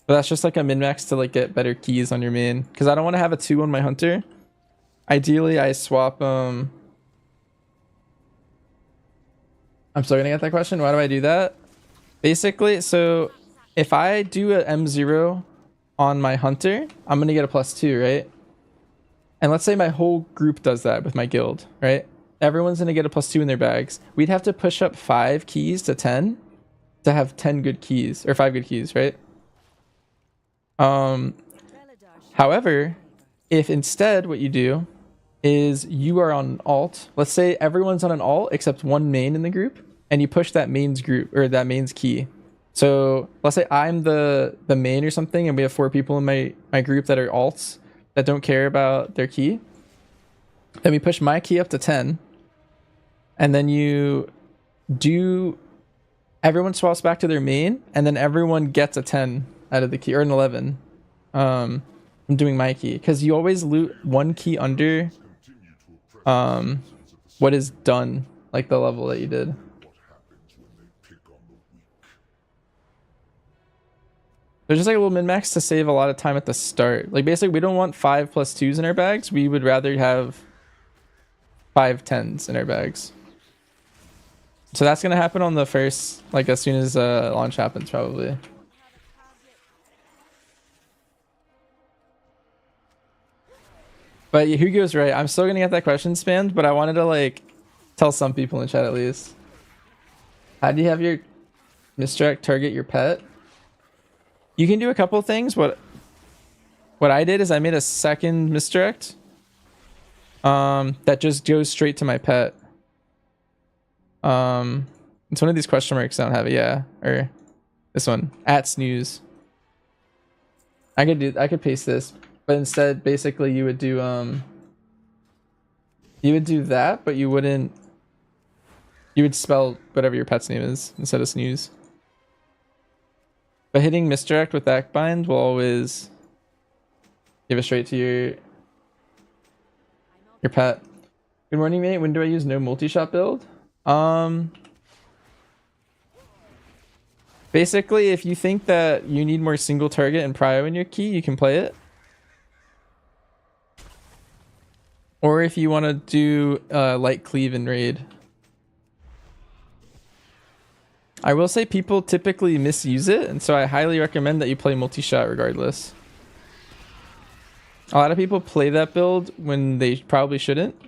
But that's just like a min-max to like get better keys on your main. Because I don't want to have a 2 on my hunter. Ideally, I swap I'm still gonna get that question. Why do I do that? Basically, so if I do a M0 on my hunter, I'm gonna get a +2, right? And let's say my whole group does that with my guild, right? Everyone's gonna get a +2 in their bags. We'd have to push up 5 keys to 10 to have 10 good keys, or 5 good keys, right? However, if instead what you do is you are on an alt, let's say everyone's on an alt except one main in the group, and you push that main's group or that main's key. So let's say I'm the main or something, and we have 4 people in my group that are alts that don't care about their key. Then we push my key up to 10, and then you do everyone swaps back to their main, and then everyone gets a 10 out of the key, or an 11. I'm doing my key because you always loot one key under what is done, like the level that you did. There's just like a little min-max to save a lot of time at the start. Like basically we don't want 5 +2s in our bags. We would rather have 5 10s in our bags. So that's gonna happen on the first, like as soon as launch happens probably. But Hugo's right. I'm still gonna get that question spammed, but I wanted to like tell some people in chat at least. How do you have your misdirect target your pet? You can do a couple things. What I did is I made a second misdirect that just goes straight to my pet. It's one of these question marks. I don't have it. Yeah, or this one at snooze. I could paste this, but instead basically you would do that, but you would spell whatever your pet's name is instead of snooze. But hitting misdirect with that bind will always give it straight to your pet. Good morning, mate. When do I use no multi-shot build? Basically, if you think that you need more single target and prio in your key, you can play it. Or if you want to do light cleave and raid. I will say people typically misuse it, and so I highly recommend that you play multi-shot regardless. A lot of people play that build when they probably shouldn't.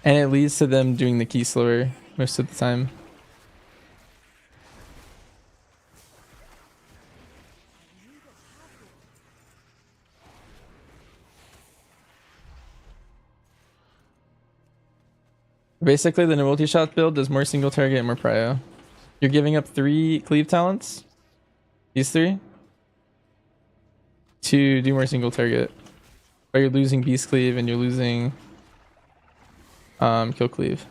And it leads to them doing the key slower most of the time. Basically, the multi-shot build does more single target and more prio. You're giving up 3 cleave talents, these 3, to do more single target. But you're losing beast cleave and you're losing kill cleave.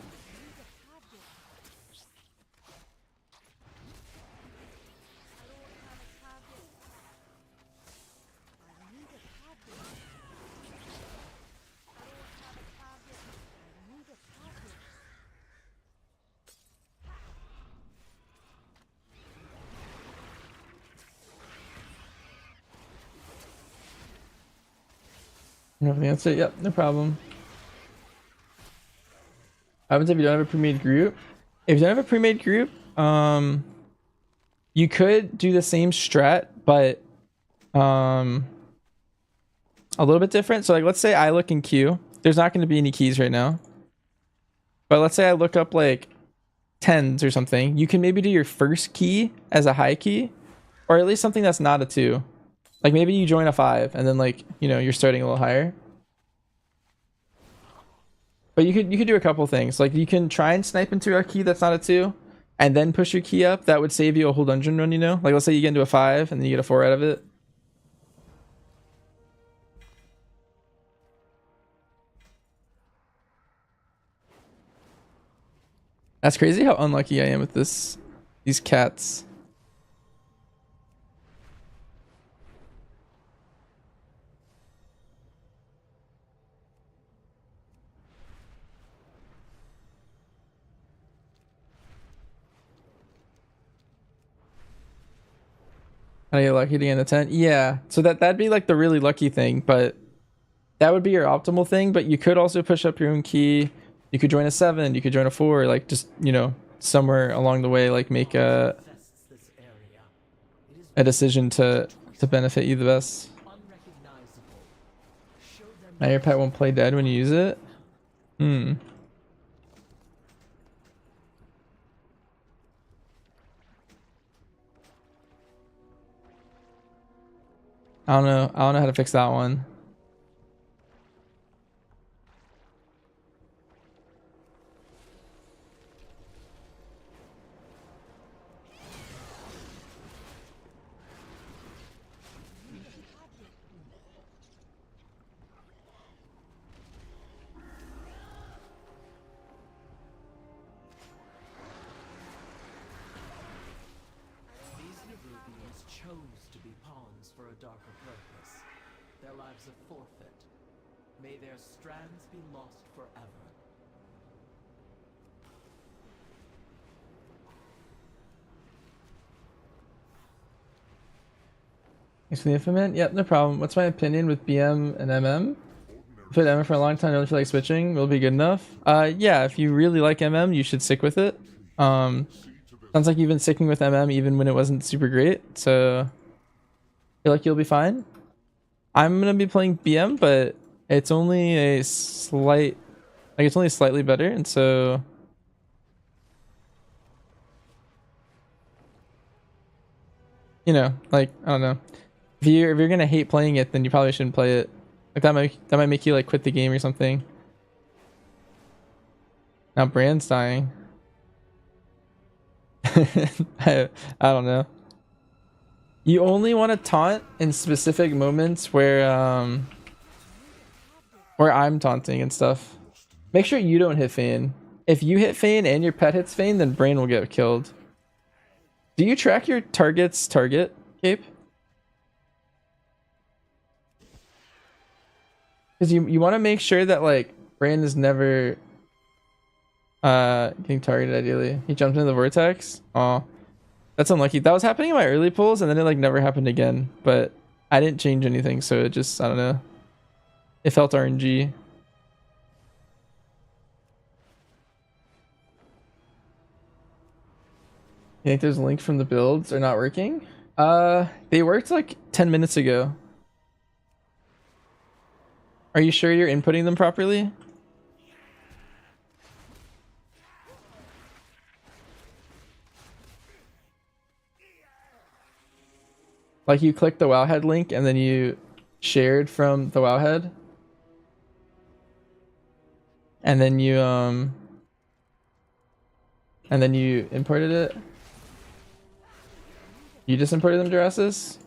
You have the answer? Yep, no problem. What happens if you don't have a pre-made group? If you don't have a pre-made group, you could do the same strat, but a little bit different. So like, let's say I look in queue. There's not going to be any keys right now. But let's say I look up like 10s or something. You can maybe do your first key as a high key, or at least something that's not a 2. Like maybe you join a 5 and then like, you know, you're starting a little higher. But you could do a couple things. Like you can try and snipe into a key that's not a 2 and then push your key up. That would save you a whole dungeon run, you know? Like let's say you get into a 5 and then you get a 4 out of it. That's crazy how unlucky I am with these cats. How do you get lucky to get a 10? Yeah. So that'd be like the really lucky thing, but that would be your optimal thing. But you could also push up your own key. You could join a 7. You could join a 4. Like just, you know, somewhere along the way, like make a decision to benefit you the best. Now your pet won't play dead when you use it. Hmm. I don't know. I don't know how to fix that one. These Nerubians chose to be pawns for a darker purpose. Their lives a forfeit. May their strands be lost forever. Thanks for the implement. Yep, no problem. What's my opinion with BM and MM? Played MM for a long time, don't feel like switching. Will be good enough. Yeah, if you really like MM, you should stick with it. Sounds like you've been sticking with MM even when it wasn't super great, so I feel like you'll be fine. I'm gonna be playing BM, but it's only a slight, like it's only slightly better, and so you know, like I don't know. If you're gonna hate playing it, then you probably shouldn't play it. Like that might make you like quit the game or something. Now Brand's dying. I don't know. You only want to taunt in specific moments where I'm taunting and stuff. Make sure you don't hit Fane. If you hit Fane and your pet hits Fane, then Brain will get killed. Do you track your target's target, Cape? Because you want to make sure that like Brain is never getting targeted ideally. He jumped into the vortex. Oh, that's unlucky. That was happening in my early pulls and then it like never happened again. But I didn't change anything, so it just, I don't know. It felt RNG. You think those links from the builds are not working? They worked like 10 minutes ago. Are you sure you're inputting them properly? Like you clicked the Wowhead link and then you shared from the Wowhead? And then you imported it? You just imported them, Jurasis?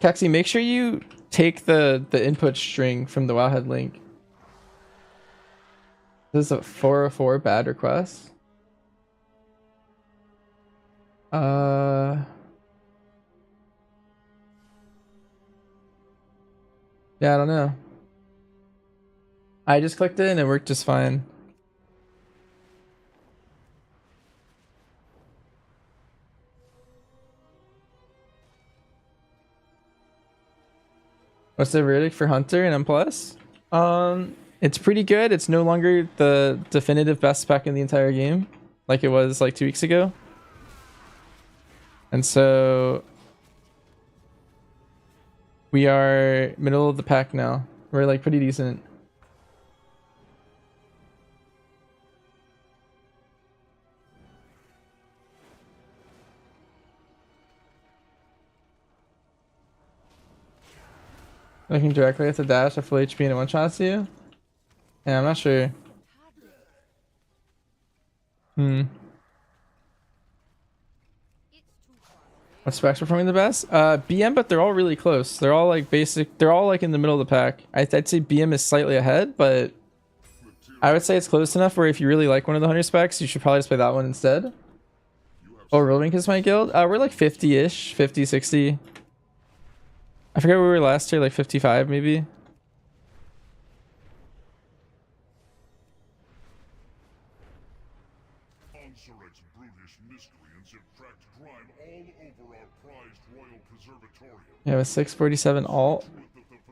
Kaxi, make sure you take the input string from the Wowhead link. This is a 404 bad request. Yeah, I don't know. I just clicked it and it worked just fine. What's the verdict for Hunter and M+? It's pretty good. It's no longer the definitive best spec in the entire game, like it was like 2 weeks ago. And so we are middle of the pack now. We're like pretty decent. Looking directly at the dash at full HP and it one-shots you? Yeah, I'm not sure. What specs performing the best? BM, but they're all really close. They're all like basic. They're all like in the middle of the pack. I'd say BM is slightly ahead, but I would say it's close enough where if you really like one of the 100 specs, you should probably just play that one instead. Oh, Rolling is my guild? We're like 50-ish, 50, 60. I forget where we were last year, like 55 maybe. Answer its brutish miscreants have tracked crime all over You have a 647 alt.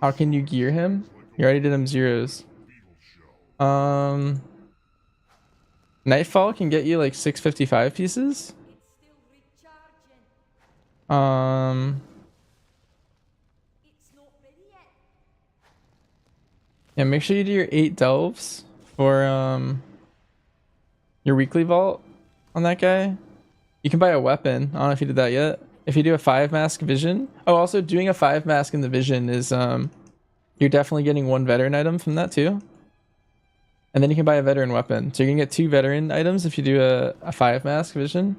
How can you gear him? You already did him zeros. Nightfall can get you like 655 pieces. Yeah, make sure you do your 8 delves for your weekly vault on that guy. You can buy a weapon. I don't know if you did that yet. If you do a 5 mask vision. Oh, also doing a 5 mask in the vision is you're definitely getting 1 veteran item from that too. And then you can buy a veteran weapon. So you can get 2 veteran items if you do a 5 mask vision.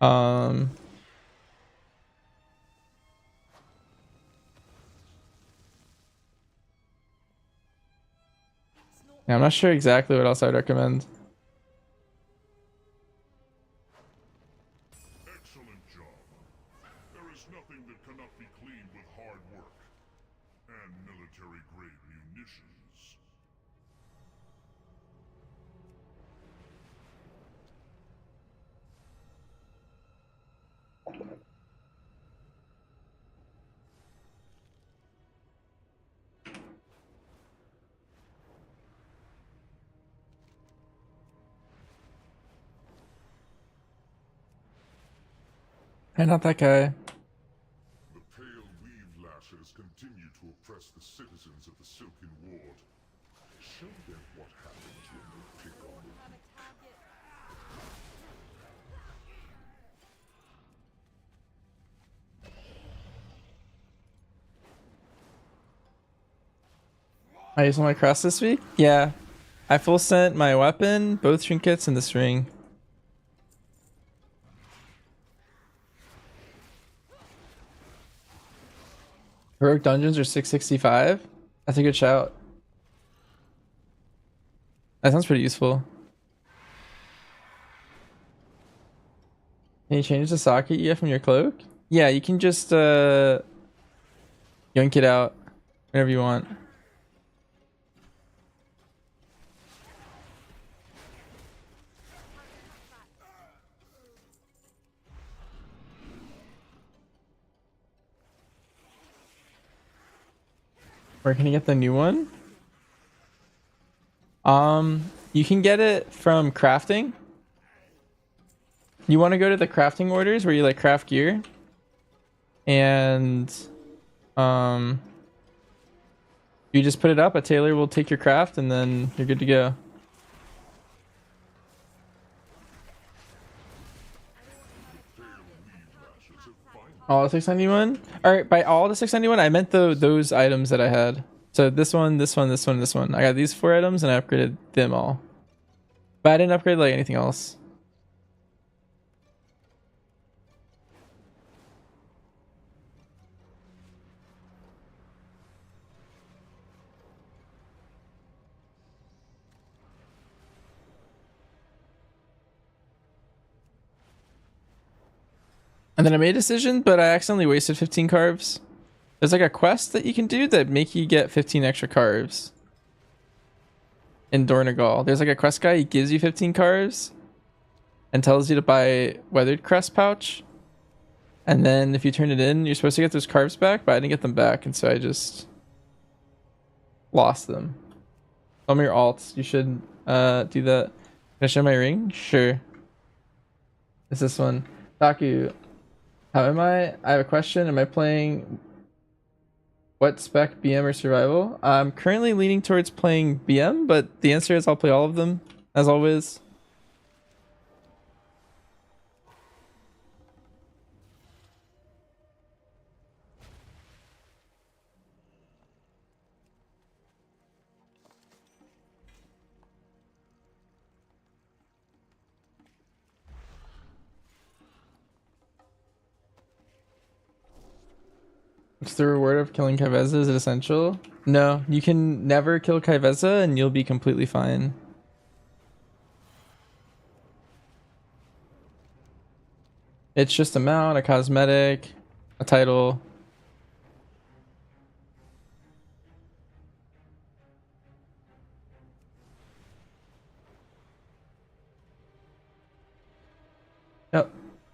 Yeah, I'm not sure exactly what else I'd recommend. Excellent job. There is nothing that cannot be cleaned with hard work and military-grade munitions. Hey, not that guy. The pale weave lashes continue to oppress the citizens of the Silken Ward. Show them what happens when they pick on the weak. I used my cross this week? Yeah. I full sent my weapon, both trinkets, and this ring. Heroic dungeons are 665. That's a good shout. That sounds pretty useful. Can you change the socket you get from your cloak? Yeah, you can just yoink it out whenever you want. Where can you get the new one? You can get it from crafting. You want to go to the crafting orders where you like craft gear, and you just put it up. A tailor will take your craft, and then you're good to go. All the 691? Alright, by all the 691, I meant those items that I had. So this one, this one, this one, this one. I got these 4 items and I upgraded them all. But I didn't upgrade like anything else. And then I made a decision, but I accidentally wasted 15 carves. There's like a quest that you can do that make you get 15 extra carves. In Dornagal. There's like a quest guy, he gives you 15 carves and tells you to buy Weathered Crest pouch. And then if you turn it in, you're supposed to get those carves back, but I didn't get them back, and so I just lost them. Tell me your alts. You should do that. Can I show my ring? Sure. It's this one. Taku, how am I? I have a question. Am I playing what spec, BM or survival? I'm currently leaning towards playing BM, but the answer is I'll play all of them, as always. What's the reward of killing Kyveza? Is it essential? No, you can never kill Kyveza and you'll be completely fine. It's just a mount, a cosmetic, a title.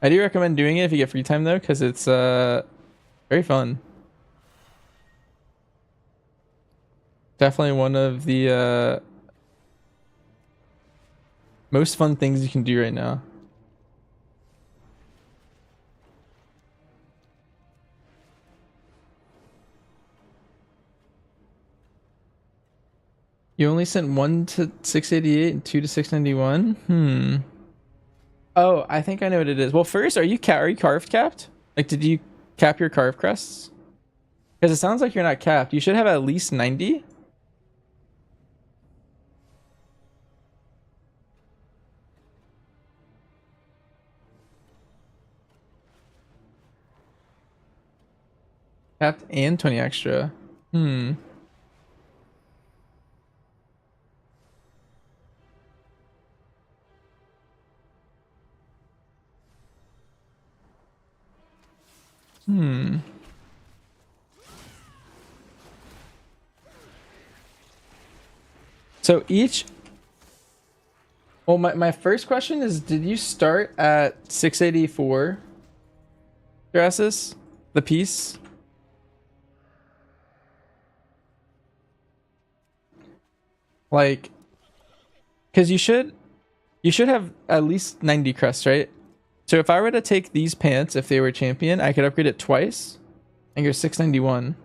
I do recommend doing it if you get free time though, because it's very fun. Definitely one of the most fun things you can do right now. You only sent 1 to 688 and 2 to 691? Oh, I think I know what it is. Well, first, are you carved capped? Like, did you cap your carve crests? Because it sounds like you're not capped. You should have at least 90. Capped and 20 extra. So each... Well, my first question is, did you start at 684 Jurasis? The piece? Like... Because you should have at least 90 crests, right? So if I were to take these pants, if they were champion, I could upgrade it twice and you're 691.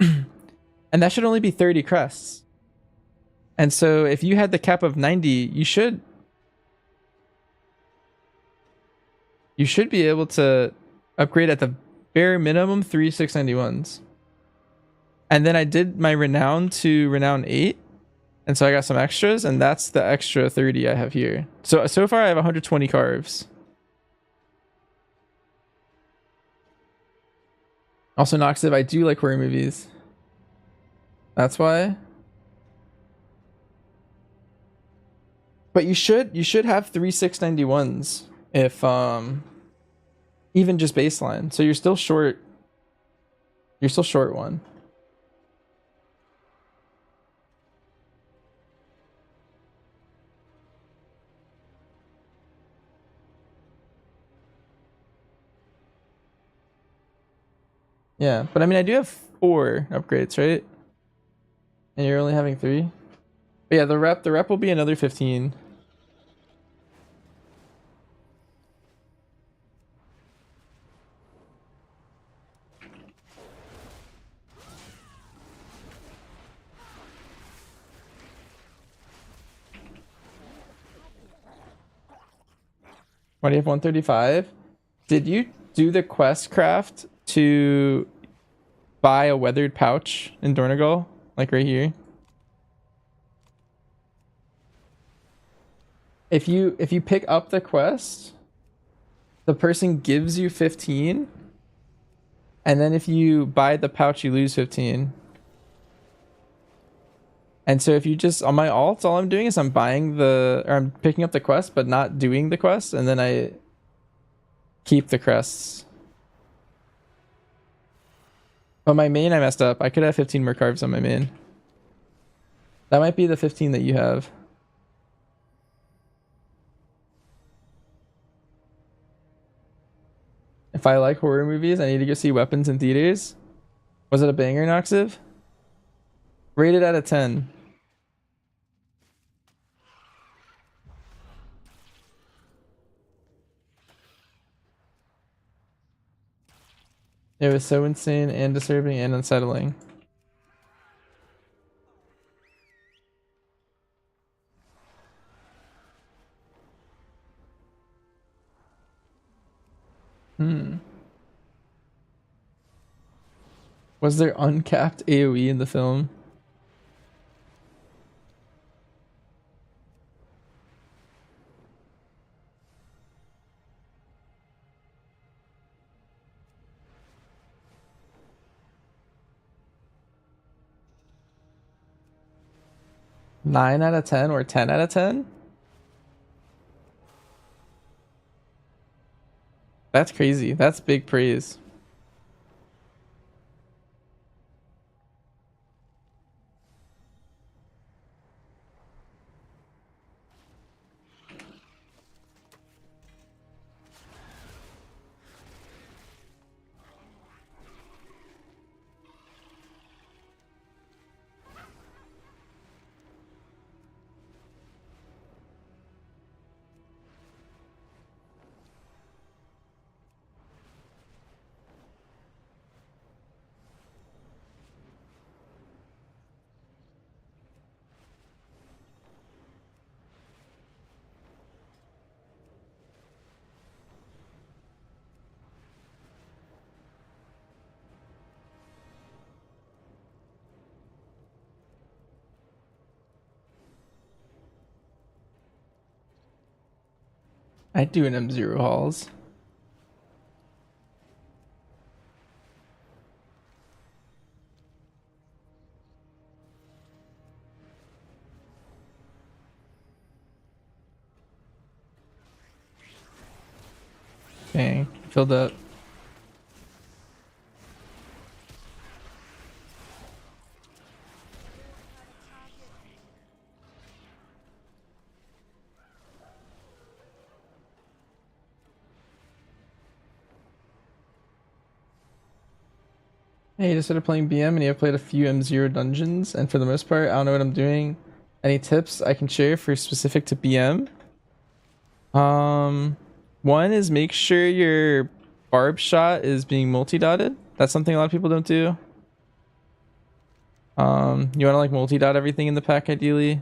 And that should only be 30 crests. And so if you had the cap of 90, you should be able to upgrade at the bare minimum 3 691s. And then I did my renown to renown 8. And so I got some extras, and that's the extra 30 I have here. So far I have 120 carves. Also, Noxiv, I do like horror movies. That's why. But you should have 3 691s if even just baseline. So you're still short. You're still short one. Yeah, but I mean I do have 4 upgrades, right? And you're only having 3? But yeah, the rep will be another 15. Why do you have 135? Did you do the quest craft to buy a weathered pouch in Dornagal? Like right here? If you pick up the quest, the person gives you 15. And then if you buy the pouch, you lose 15. And so if you just, on my alts, all I'm doing is I'm picking up the quest, but not doing the quest, and then I keep the crests. But my main, I messed up. I could have 15 more carves on my main. That might be the 15 that you have. If I like horror movies, I need to go see Weapons in theaters. Was it a banger, Noxiv? Rated out of 10. It was so insane and disturbing and unsettling. Was there uncapped AoE in the film? Nine out of 10 or 10 out of 10? That's crazy. That's big praise. I'd do an M0 hauls. Dang, filled up. Hey, just started playing BM and you have played a few M0 dungeons, and for the most part, I don't know what I'm doing. Any tips I can share for specific to BM? One is make sure your barb shot is being multi-dotted. That's something a lot of people don't do. You want to like multi-dot everything in the pack ideally.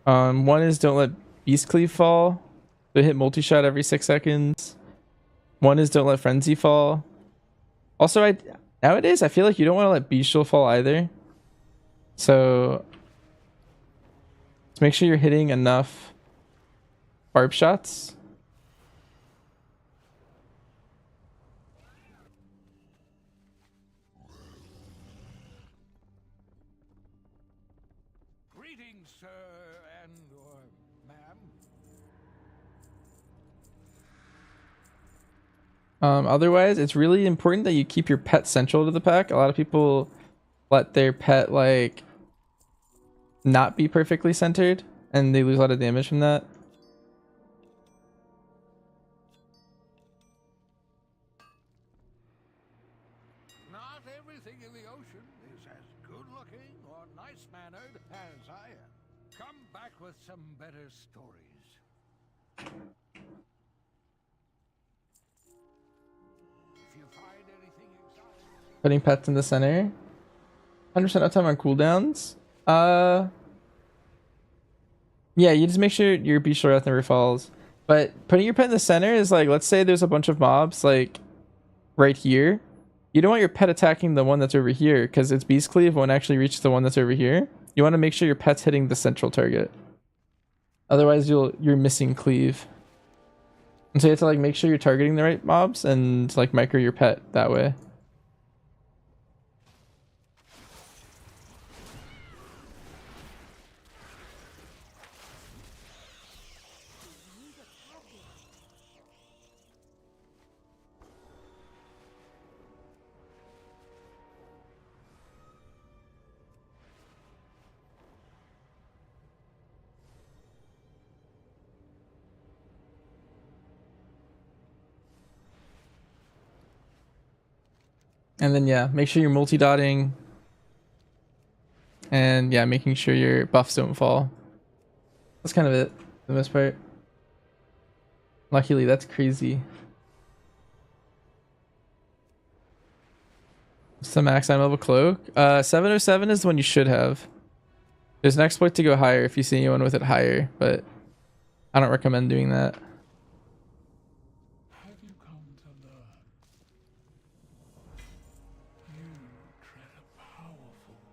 One is don't let beast cleave fall, but hit multi-shot every 6 seconds. One is don't let frenzy fall. Also, nowadays I feel like you don't want to let bestial fall either. So let's make sure you're hitting enough barb shots. Greetings, sir and/or ma'am. Otherwise, it's really important that you keep your pet central to the pack. A lot of people let their pet like not be perfectly centered, and they lose a lot of damage from that. Not everything in the ocean is as good-looking or nice-mannered as I am. Come back with some better stories. If you find anything exotic... Putting pets in the center. 100% uptime on cooldowns. Yeah, you just make sure your bestial wrath never falls. But putting your pet in the center is like, let's say there's a bunch of mobs like right here. You don't want your pet attacking the one that's over here, because its beast cleave won't actually reach the one that's over here. You want to make sure your pet's hitting the central target. Otherwise, you're missing cleave. And so you have to like make sure you're targeting the right mobs and like micro your pet that way. And then yeah, make sure you're multi-dotting. And yeah, making sure your buffs don't fall. That's kind of it, for the most part. Luckily, that's crazy. Some max item level cloak. 707 is the one you should have. There's an exploit to go higher if you see anyone with it higher, but I don't recommend doing that. Have you come to learn? You tread a powerful thing.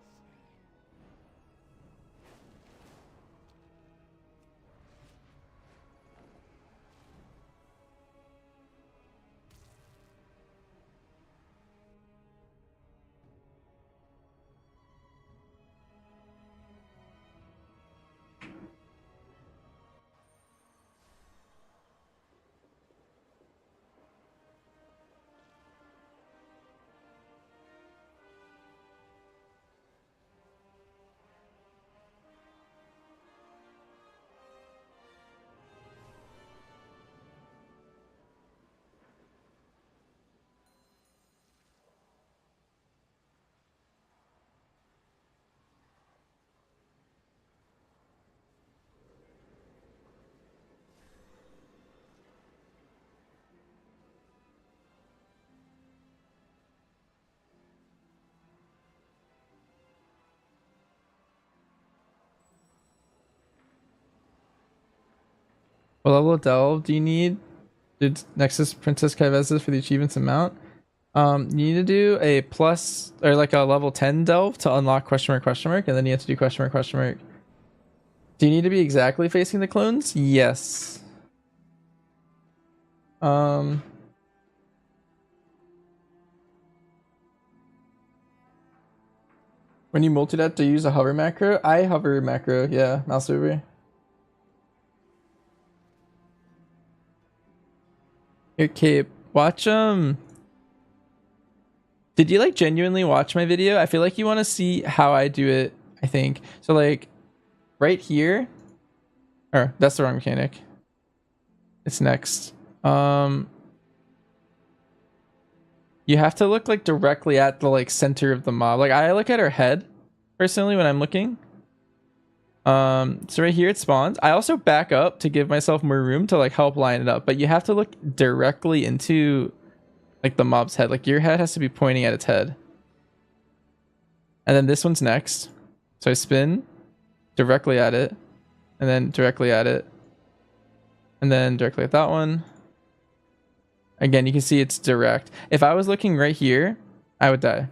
What level of delve do you need? Did Nexus Princess Kyveza for the achievements amount? You need to do a plus or like a level 10 delve to unlock question mark, and then you have to do question mark. Do you need to be exactly facing the clones? Yes. When you multitask, do you use a hover macro? I hover macro, yeah, mouse over. Here, Cape, watch did you like genuinely watch my video? I feel like you want to see how I do it, I think. So like right here, or that's the wrong mechanic. It's next. You have to look like directly at the like center of the mob. Like I look at her head personally when I'm looking. So right here it spawns. I also back up to give myself more room to like help line it up, but you have to look directly into like the mob's head. Like your head has to be pointing at its head. And then this one's next. So I spin directly at it, and then directly at it, and then directly at that one. Again, you can see it's direct. If I was looking right here, I would die.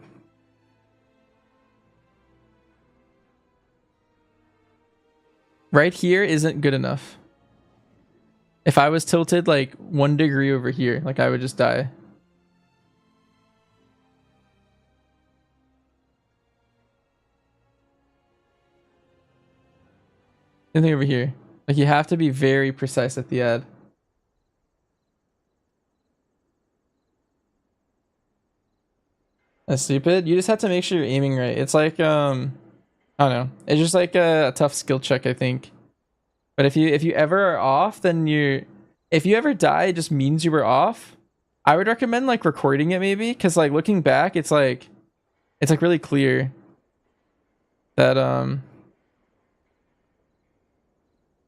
Right here isn't good enough. If I was tilted like 1 degree over here, like I would just die. Same thing over here. Like you have to be very precise at the ad. That's stupid. You just have to make sure you're aiming right. It's like I don't know. It's just like a tough skill check, I think. But if you ever are off, then if you ever die, it just means you were off. I would recommend like recording it maybe, because like looking back, it's like really clear that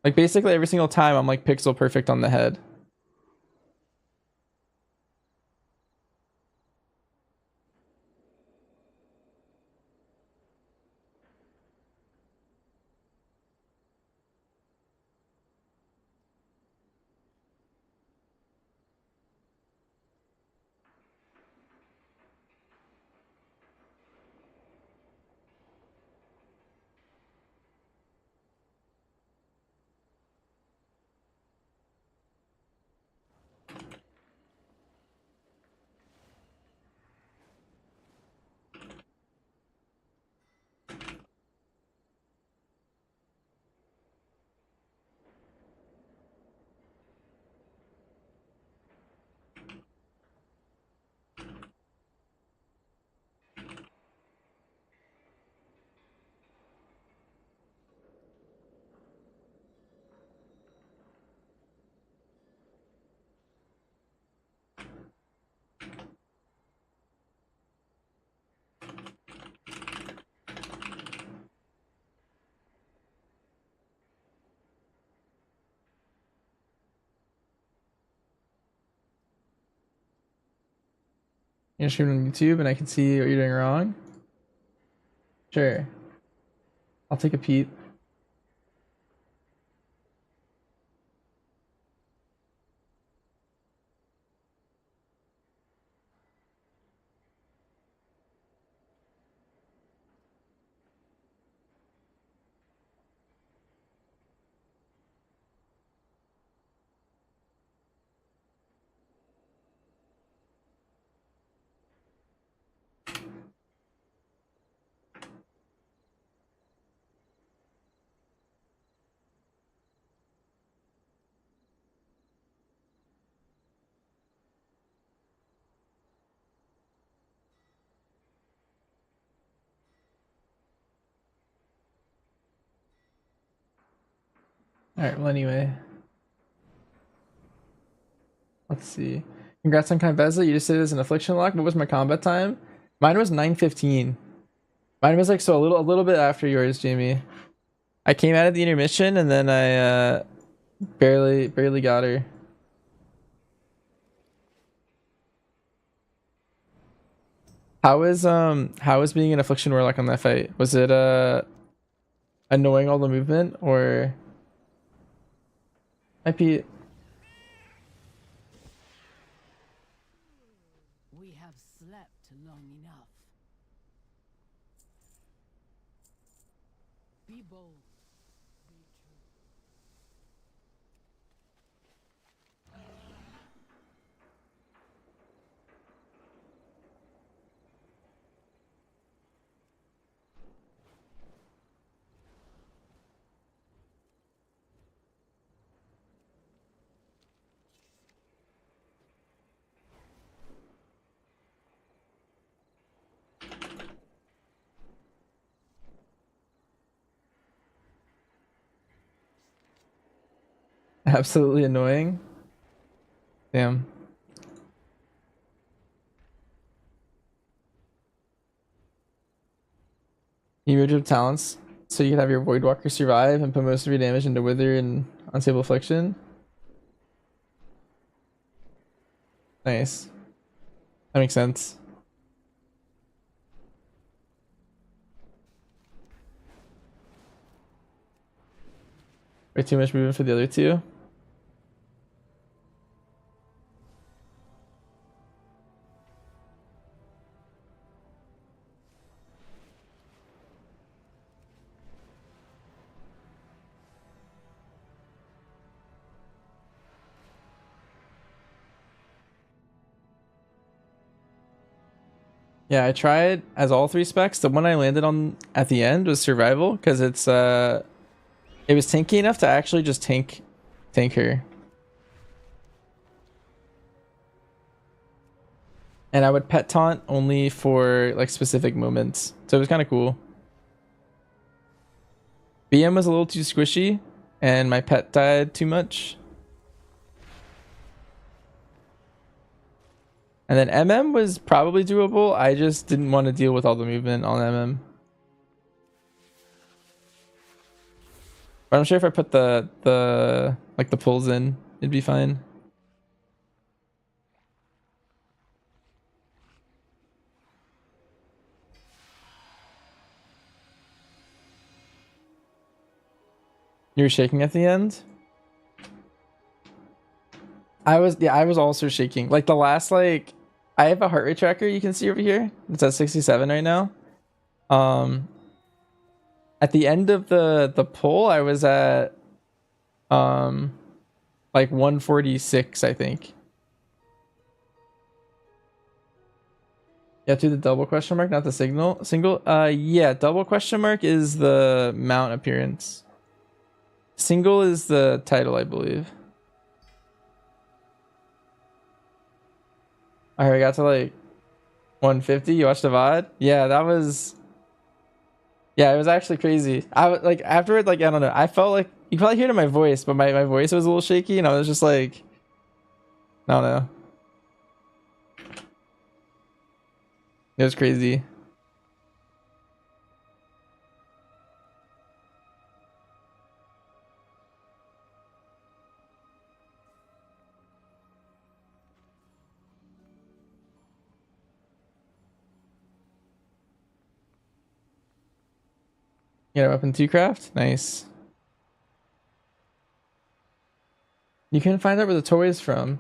like basically every single time I'm like pixel perfect on the head. You're streaming on YouTube and I can see what you're doing wrong. Sure. I'll take a peek. Alright, well anyway. Let's see. Congrats on Kyveza. You just did it as an affliction lock. What was my combat time? Mine was 9:15. Mine was like so a little bit after yours, Jamie. I came out of the intermission and then I barely got her. How was being an affliction warlock on that fight? Was it annoying all the movement or might be We have slept long enough. Be bold. Be true. Absolutely annoying. Damn. You merge up talents so you can have your Voidwalker survive and put most of your damage into Wither and Unstable Affliction. Nice. That makes sense. Way too much movement for the other two. Yeah, I tried as all three specs. The one I landed on at the end was survival because it was tanky enough to actually just tank her. And I would pet taunt only for like specific moments. So it was kind of cool. BM was a little too squishy and my pet died too much. And then MM was probably doable. I just didn't want to deal with all the movement on MM. But I'm sure if I put the pulls in, it'd be fine. You were shaking at the end? I was also shaking. Like the last I have a heart rate tracker you can see over here. It's at 67 right now. At the end of the pull, I was at like 146, I think. Yeah, to the double question mark, not the single. Yeah, double question mark is the mount appearance. Single is the title, I believe. All right, I got to like 150. You watched the VOD? Yeah, that was. Yeah, it was actually crazy. I was like afterward, like I don't know. I felt like you probably hear it in my voice, but my voice was a little shaky, and I was just like, I don't know. It was crazy. Yeah, weapon 2 craft? Nice. You can find out where the toy is from.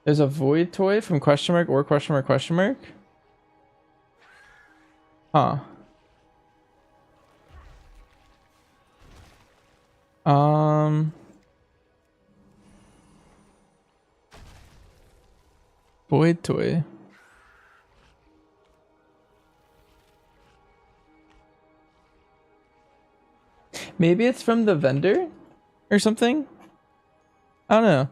There's a void toy from question mark or question mark question mark. Huh. Void toy. Maybe it's from the vendor or something. I don't know.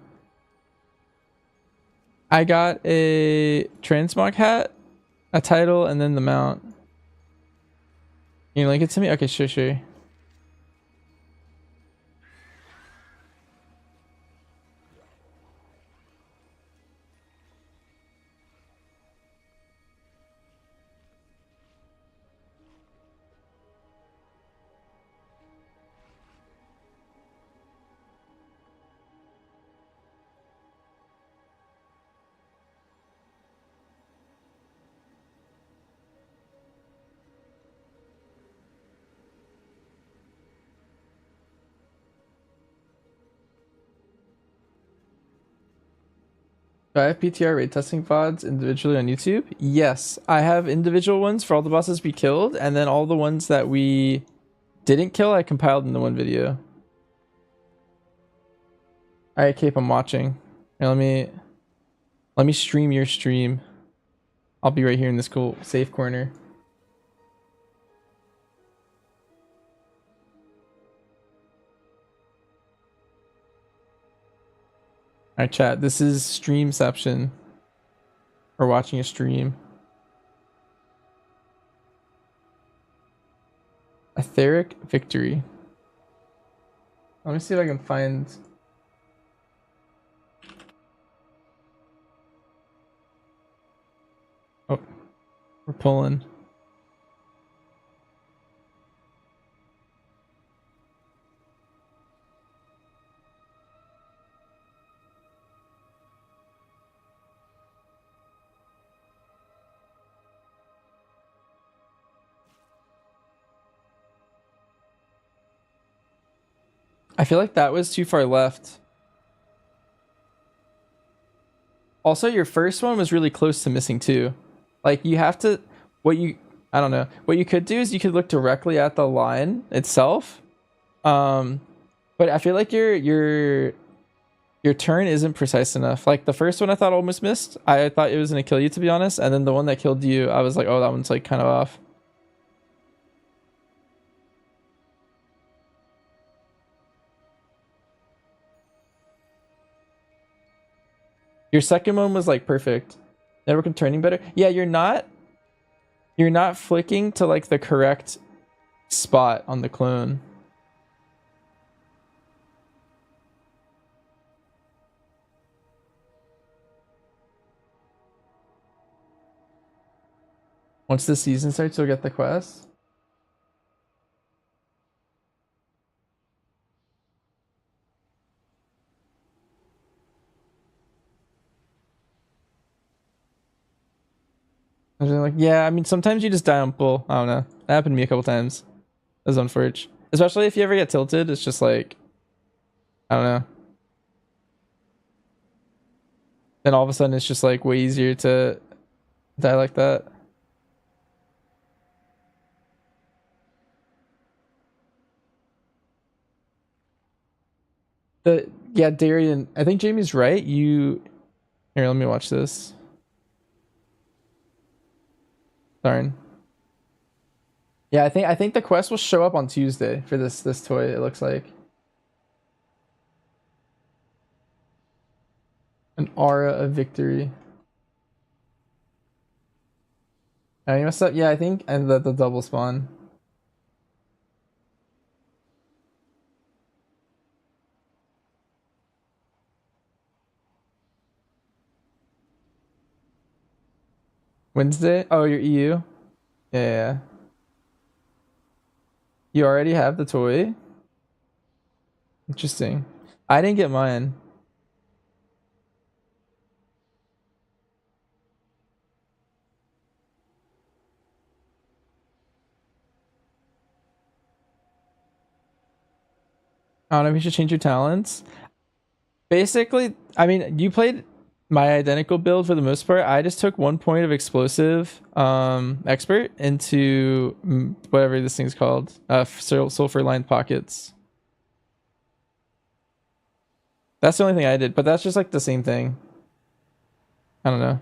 I got a transmog hat, a title, and then the mount. Can you link it to me? Okay, sure. Do I have PTR raid testing VODs individually on YouTube? Yes, I have individual ones for all the bosses we killed, and then all the ones that we didn't kill, I compiled into one video. Alright, Cape, I'm watching. Here, let me stream your stream. I'll be right here in this cool safe corner. Alright, chat. This is Streamception. Or watching a stream. Etheric Victory. Let me see if I can find Oh, we're pulling. I feel like that was too far left. Also, your first one was really close to missing too. Like you have to, I don't know. What you could do is you could look directly at the line itself. But I feel like your turn isn't precise enough. Like the first one I thought almost missed. I thought it was gonna kill you, to be honest. And then the one that killed you, I was like, oh, that one's like kind of off. Your second one was like perfect. Network and turning better. Yeah, you're not flicking to like the correct spot on the clone. Once the season starts, you'll get the quest. I was like, yeah, I mean, sometimes you just die on pull. I don't know. That happened to me a couple times. It was unfortunate. Especially if you ever get tilted, it's just like, I don't know. Then all of a sudden it's just like way easier to die like that. Yeah, Darian, I think Jamie's right. Here, let me watch this. Darn. Yeah, I think the quest will show up on Tuesday for this toy, it looks like. An aura of victory. Oh, you messed up? Yeah, I think, and the double spawn. Wednesday? Oh, your EU? Yeah. You already have the toy? Interesting. I didn't get mine. I don't know if you should change your talents. Basically, I mean, you played my identical build for the most part. I just took 1 point of explosive expert into whatever this thing's called, sulfur lined pockets. That's the only thing I did, but that's just like the same thing. I don't know.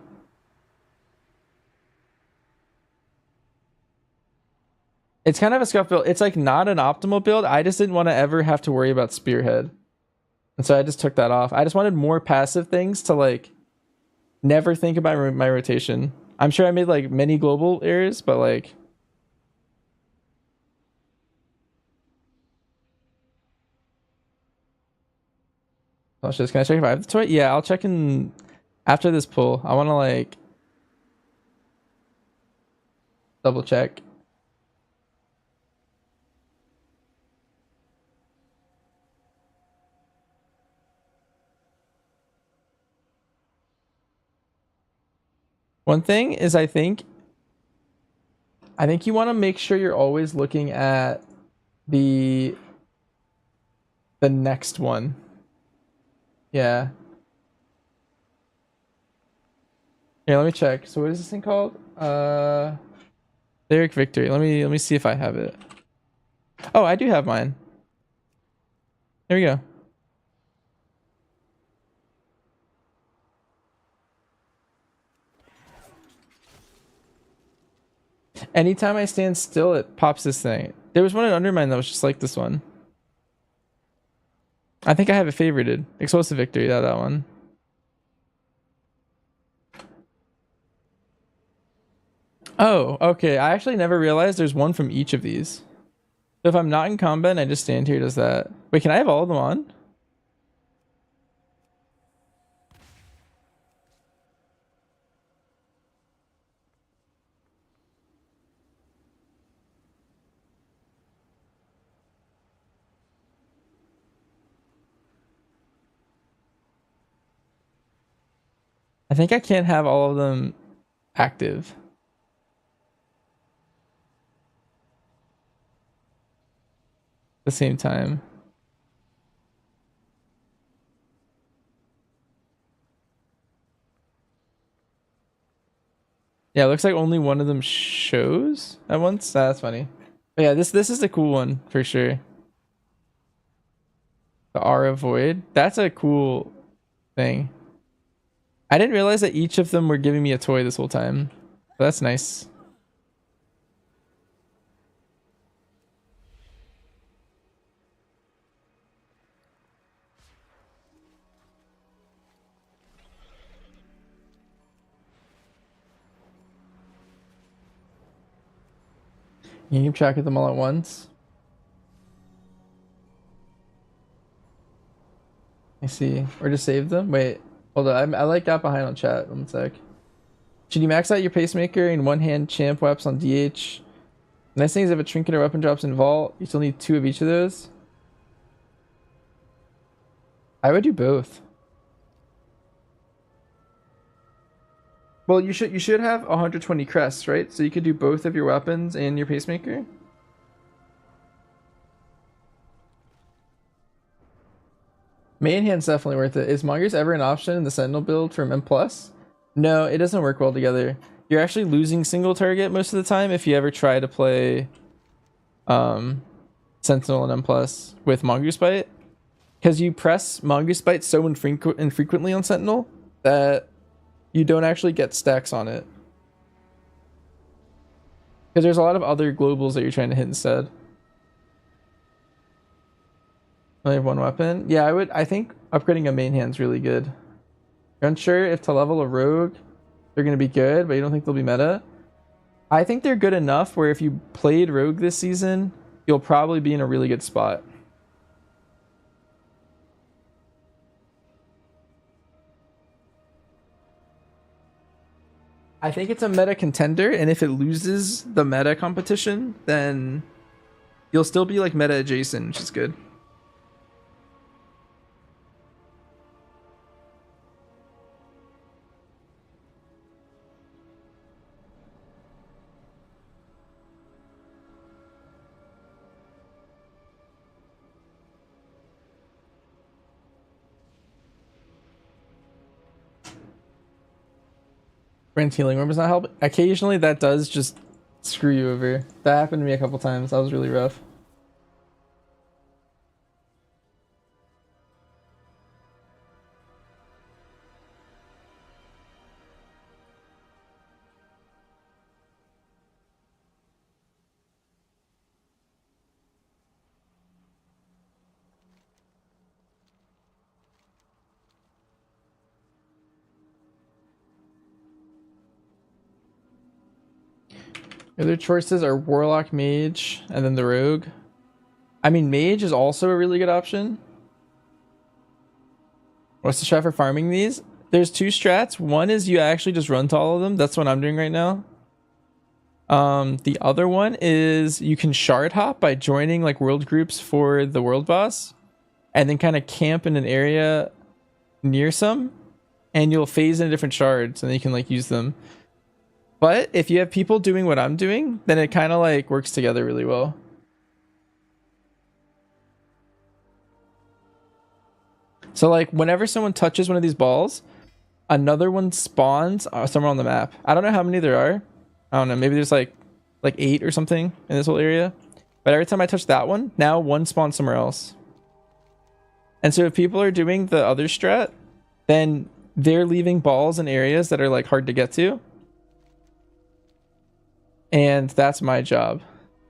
It's kind of a scuff build. It's like not an optimal build. I just didn't want to ever have to worry about spearhead. And so I just took that off. I just wanted more passive things to like never think about my rotation. I'm sure I made like many global errors, but like I'll just, can I check if I have the toy? Yeah, I'll check in after this pull. I want to like double check. One thing is I think you want to make sure you're always looking at the next one. Yeah. Here, let me check. So what is this thing called? Lyric Victory. Let me see if I have it. Oh, I do have mine. There we go. Anytime I stand still, it pops this thing. There was one in Undermine that was just like this one. I think I have it favorited. Explosive Victory, that one. Oh, okay. I actually never realized there's one from each of these. So if I'm not in combat and I just stand here, does that... Wait, can I have all of them on? I think I can't have all of them active. At the same time. Yeah, it looks like only one of them shows at once. That's funny. But yeah, this is the cool one for sure. The Aura Void. That's a cool thing. I didn't realize that each of them were giving me a toy this whole time. But that's nice. You can keep track of them all at once. I see. Or just save them? Wait, hold on. I like got behind on chat. One sec. Should you max out your pacemaker in one hand champ weapons on DH? The nice thing is if a trinket or weapon drops in vault, you still need 2 of each of those. I would do both. Well, you should have 120 crests, right? So you could do both of your weapons and your pacemaker. Main hand's definitely worth it. Is Mongoose ever an option in the Sentinel build from M+? No, it doesn't work well together. You're actually losing single target most of the time if you ever try to play Sentinel and M+ with Mongoose Bite. Because you press Mongoose Bite so infrequently on Sentinel that you don't actually get stacks on it. Because there's a lot of other globals that you're trying to hit instead. Only have one weapon. Yeah, I think upgrading a main hand's really good. You're unsure if to level a rogue, they're going to be good, but you don't think they'll be meta. I think they're good enough where if you played rogue this season, you'll probably be in a really good spot. I think it's a meta contender, and if it loses the meta competition, then you'll still be like meta adjacent, which is good. Brand's healing room is not helping. Occasionally that does just screw you over. That happened to me a couple times. That was really rough. Other choices are Warlock, Mage, and then the Rogue. I mean, Mage is also a really good option. What's the strat for farming these? There's 2 strats. One is you actually just run to all of them. That's what I'm doing right now. The other one is you can shard hop by joining like world groups for the world boss, and then kind of camp in an area near some, and you'll phase in different shards, and then you can like use them. But if you have people doing what I'm doing, then it kind of like works together really well. So like whenever someone touches one of these balls, another one spawns somewhere on the map. I don't know how many there are. I don't know. Maybe there's like 8 or something in this whole area. But every time I touch that one, now one spawns somewhere else. And so if people are doing the other strat, then they're leaving balls in areas that are like hard to get to. And that's my job.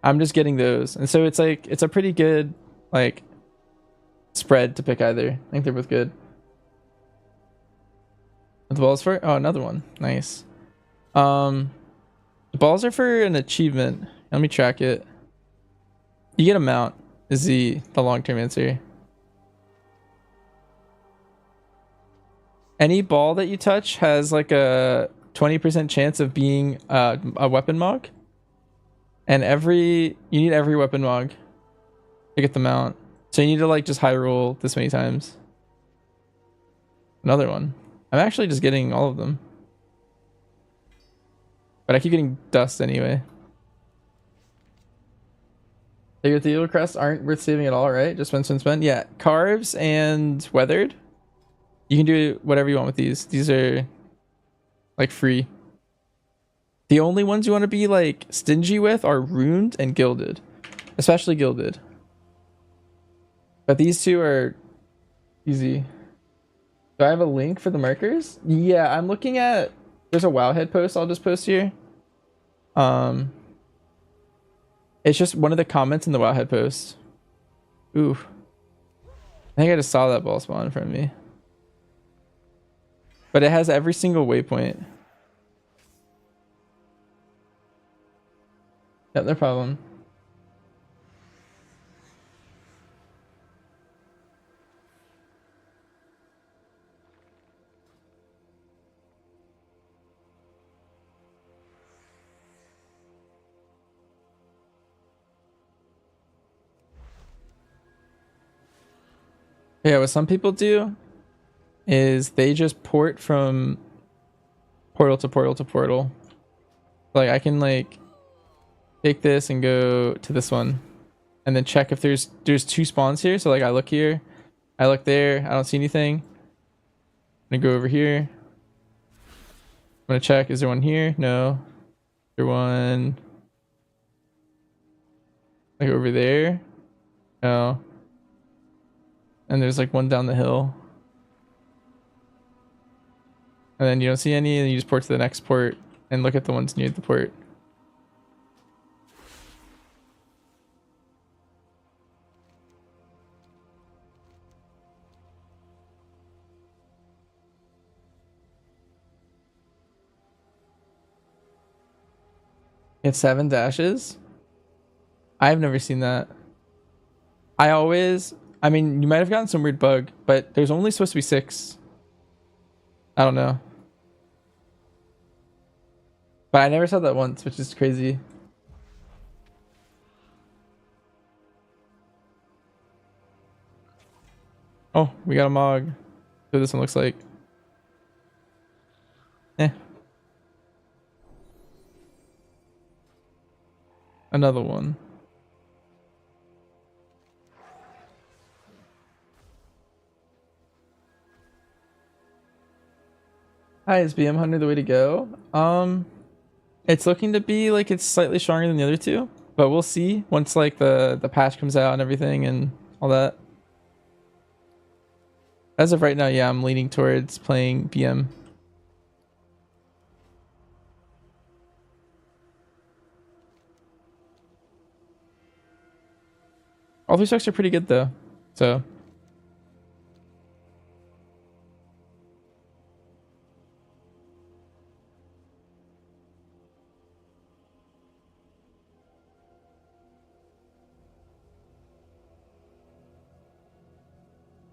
I'm just getting those. And so it's like, it's a pretty good like spread to pick either. I think they're both good. What the balls for? Oh, another one. Nice. The balls are for an achievement. Let me track it. You get a mount is the long-term answer. Any ball that you touch has like a 20% chance of being a weapon mog, and you need every weapon mog to get the mount. So you need to like just high roll this many times. Another one. I'm actually just getting all of them. But I keep getting dust anyway. The ethereal crests aren't worth saving at all, right? Just spend. Yeah, carves and weathered. You can do whatever you want with these. These are like free. The only ones you want to be like stingy with are ruined and gilded, especially gilded. But these two are easy. Do I have a link for the markers? Yeah, I'm looking at. There's a Wowhead post I'll just post here. It's just one of the comments in the Wowhead post. Ooh. I think I just saw that ball spawn in front of me. But it has every single waypoint. Yep, no problem. Yeah, what some people do is they just port from portal to portal to portal. Like I can like take this and go to this one and then check if there's two spawns here. So like I look here, I look there, I don't see anything. I'm gonna go over here. I'm gonna check, is there one here? No. Is there one like over there? No. And there's like one down the hill. And then you don't see any, and you just port to the next port and look at the ones near the port. It's 7 dashes. I've never seen that. I mean, you might have gotten some weird bug, but there's only supposed to be 6. I don't know. But I never saw that once, which is crazy. Oh, we got a Mog. See what this one looks like. Eh. Another one. Hi, is BM Hunter the way to go? It's looking to be like it's slightly stronger than the other two, but we'll see once like the patch comes out and everything and all that. As of right now, yeah, I'm leaning towards playing BM. All 3 stocks are pretty good though, so.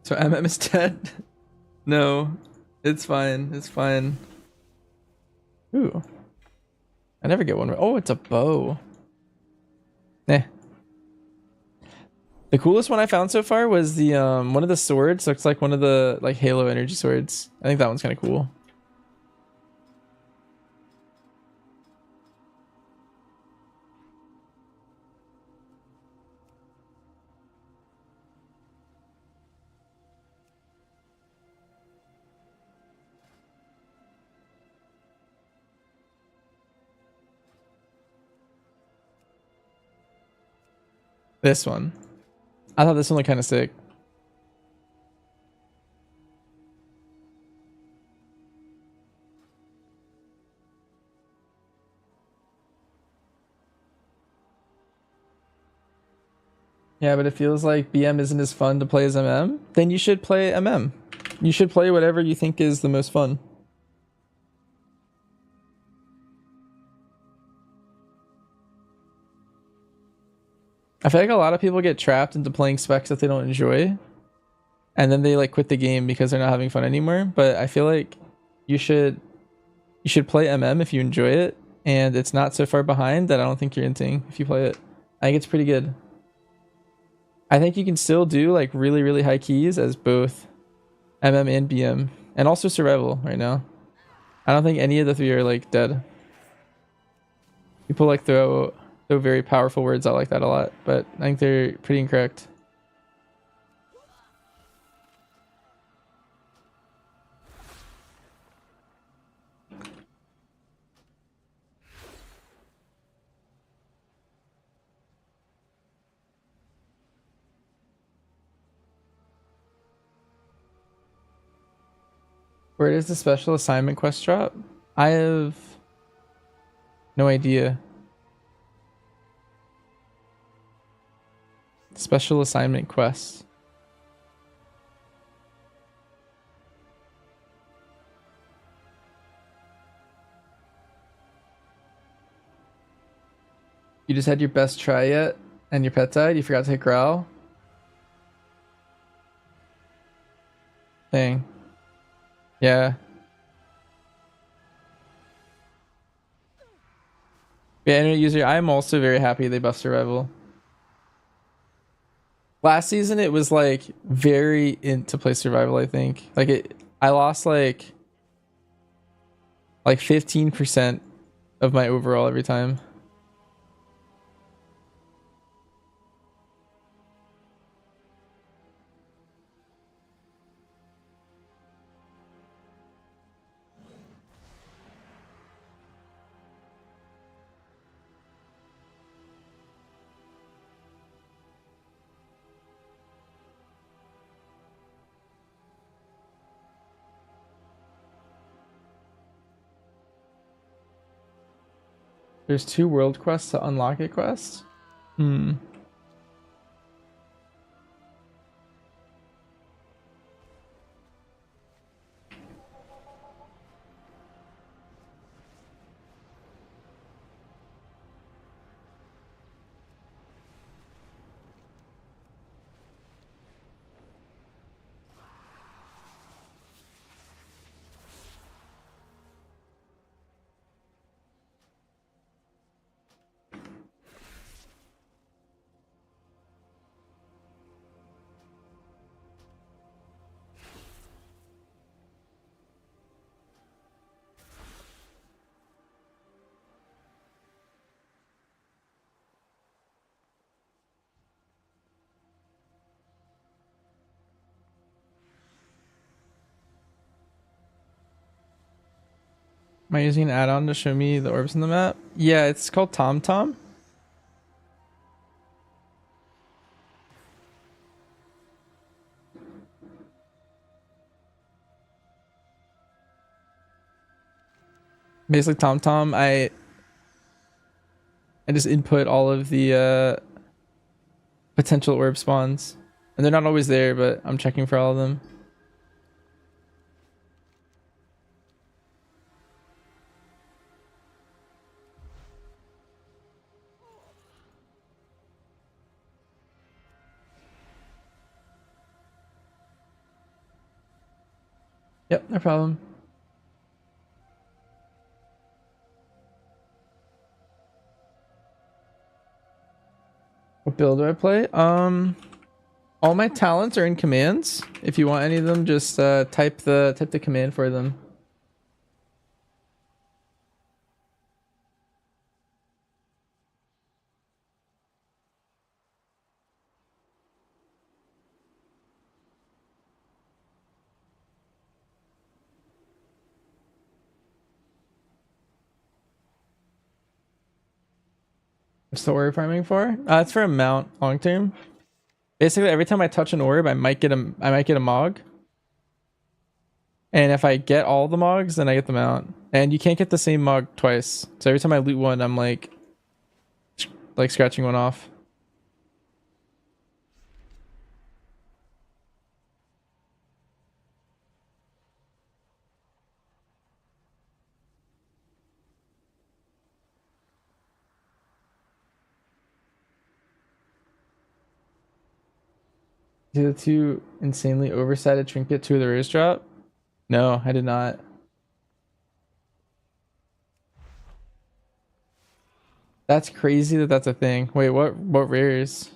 So MM is dead? No, it's fine. It's fine. Ooh. I never get one. Oh, it's a bow. Eh. The coolest one I found so far was the one of the swords. Looks like one of the like Halo energy swords. I think that one's kind of cool. This one. I thought this one looked kind of sick. Yeah, but it feels like BM isn't as fun to play as MM. Then you should play MM. You should play whatever you think is the most fun. I feel like a lot of people get trapped into playing specs that they don't enjoy, and then they like quit the game because they're not having fun anymore. But I feel like you should play MM if you enjoy it, and it's not so far behind that I don't think you're inting if you play it. I think it's pretty good. I think you can still do like really high keys as both MM and BM and also survival right now. I don't think any of the three are like dead. People like throw very powerful words out like that a lot, but I think they're pretty incorrect. Where does the special assignment quest drop? I have no idea. Special assignment quest. You just had your best try yet, and your pet died? You forgot to hit growl? Dang. Yeah. Yeah, internet user, I'm also very happy they buffed survival. Last season it was like very into play survival, I think. Like I lost like 15% of my overall every time. There's 2 world quests to unlock a quest? Hmm. Am I using an add-on to show me the orbs in the map? Yeah, it's called TomTom. Basically TomTom, I just input all of the potential orb spawns. And they're not always there, but I'm checking for all of them. Yep, no problem. What build do I play? All my talents are in commands. If you want any of them, just type the command for them. What's the orb farming for? It's for a mount long term. Basically, every time I touch an orb, I might get a Mog. And if I get all the Mogs, then I get the mount. And you can't get the same Mog twice. So every time I loot one, I'm like scratching one off. Did the 2 insanely oversighted trinket 2 of the rares drop? No, I did not. That's crazy that that's a thing. Wait, what rares?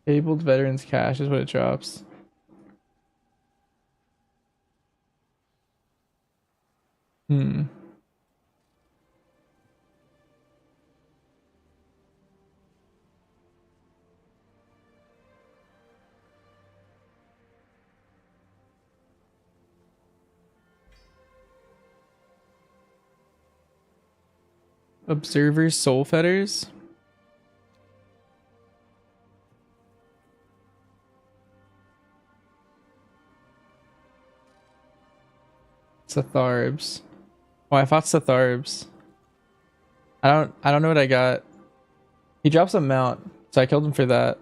Fabled Veterans Cash is what it drops. Hmm. Observer's Soul Fetters? Satharbs. Oh, I fought Satharbs. I don't know what I got. He drops a mount, so I killed him for that.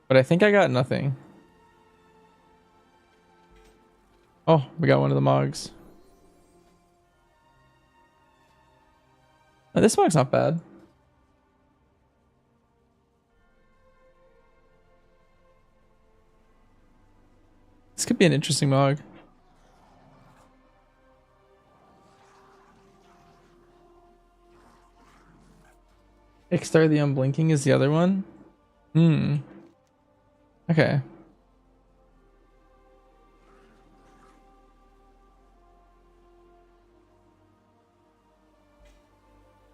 But I think I got nothing. Oh, we got one of the Mogs. Oh, this Mog's not bad. This could be an interesting Mog. Ixtar the Unblinking is the other one? Hmm. Okay.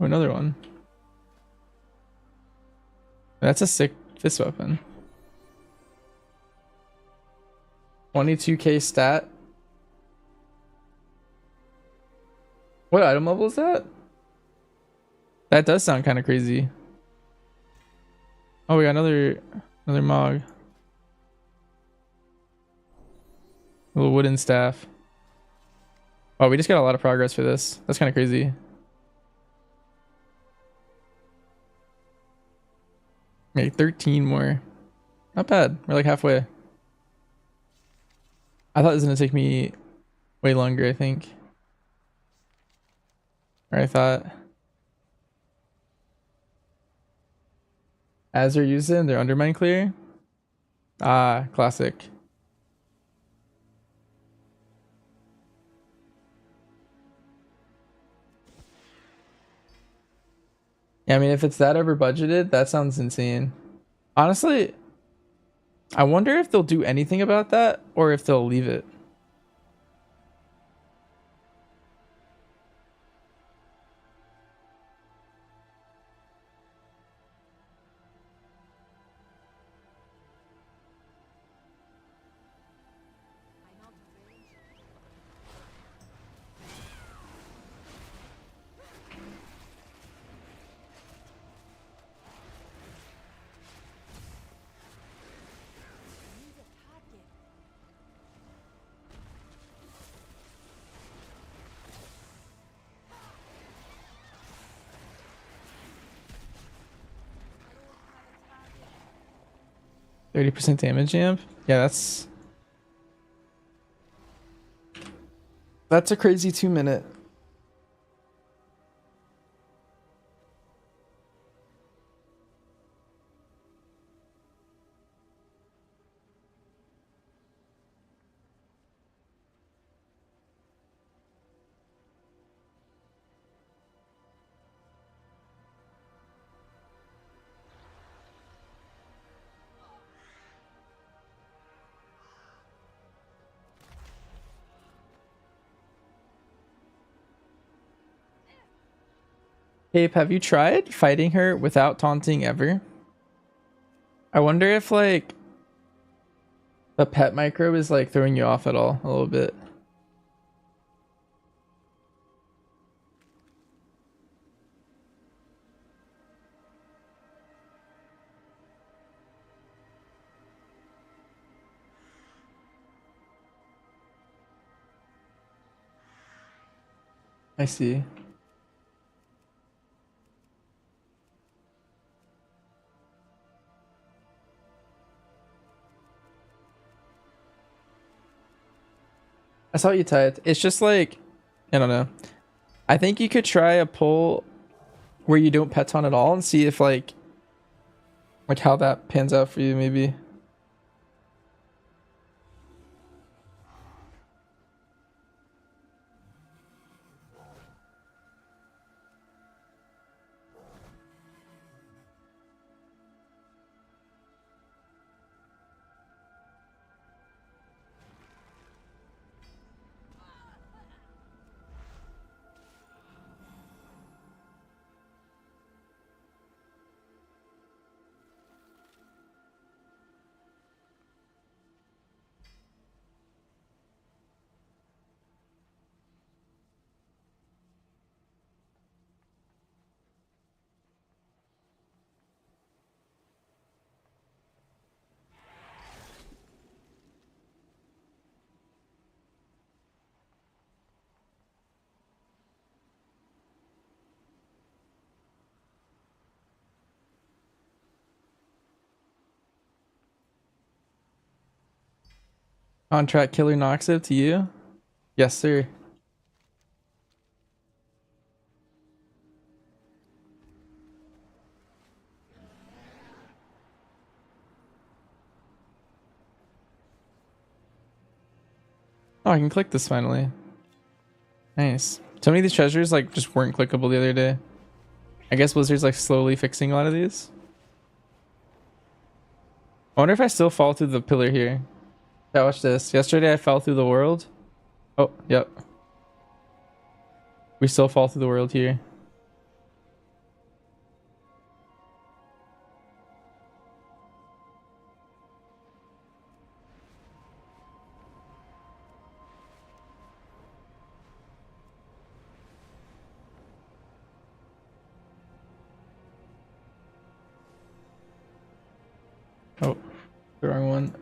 Oh, another one. That's a sick fist weapon. 22k stat. What item level is that? That does sound kind of crazy. Oh, we got another Mog. A little wooden staff. Oh, we just got a lot of progress for this. That's kind of crazy. Make 13 more. Not bad. We're like halfway. I thought it was gonna take me way longer, I think. Or I thought. As they're using their undermine clear. Ah, classic. Yeah, I mean, if it's that over budgeted, that sounds insane. Honestly, I wonder if they'll do anything about that or if they'll leave it. %30 damage amp? Yeah, that's a crazy 2-minute. Cape, have you tried fighting her without taunting ever? I wonder if like the pet microbe is like throwing you off at all a little bit. I see. I saw you typed. It's just like, I don't know. I think you could try a pull where you don't pet taunt at all and see if like how that pans out for you maybe. Contract killer Noxiv to you? Yes, sir. Oh, I can click this finally. Nice. So many of these treasures like just weren't clickable the other day. I guess Blizzard's like slowly fixing a lot of these. I wonder if I still fall through the pillar here. Yeah, watch this. Yesterday I fell through the world. Oh, yep. We still fall through the world here. Oh, the wrong one.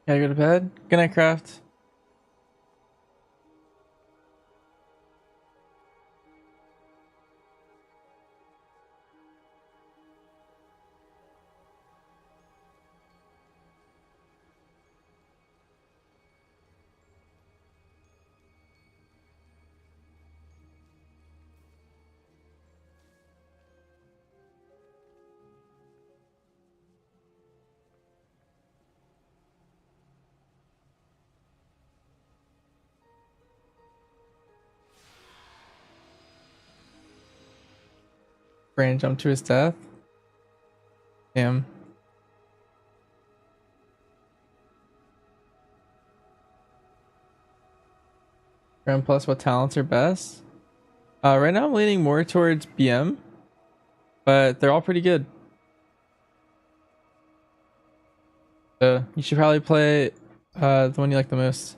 Gotta go to bed. Good night, Craft. Brain jumped to his death. Damn. Grand plus, what talents are best? Right now I'm leaning more towards BM, but they're all pretty good. So you should probably play the one you like the most.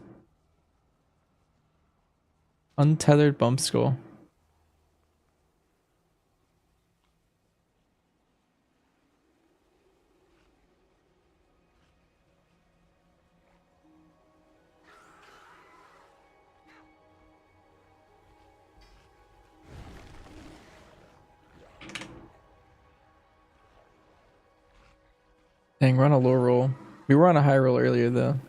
Untethered Bump Skull. Dang, we're on a low roll. We were on a high roll earlier though.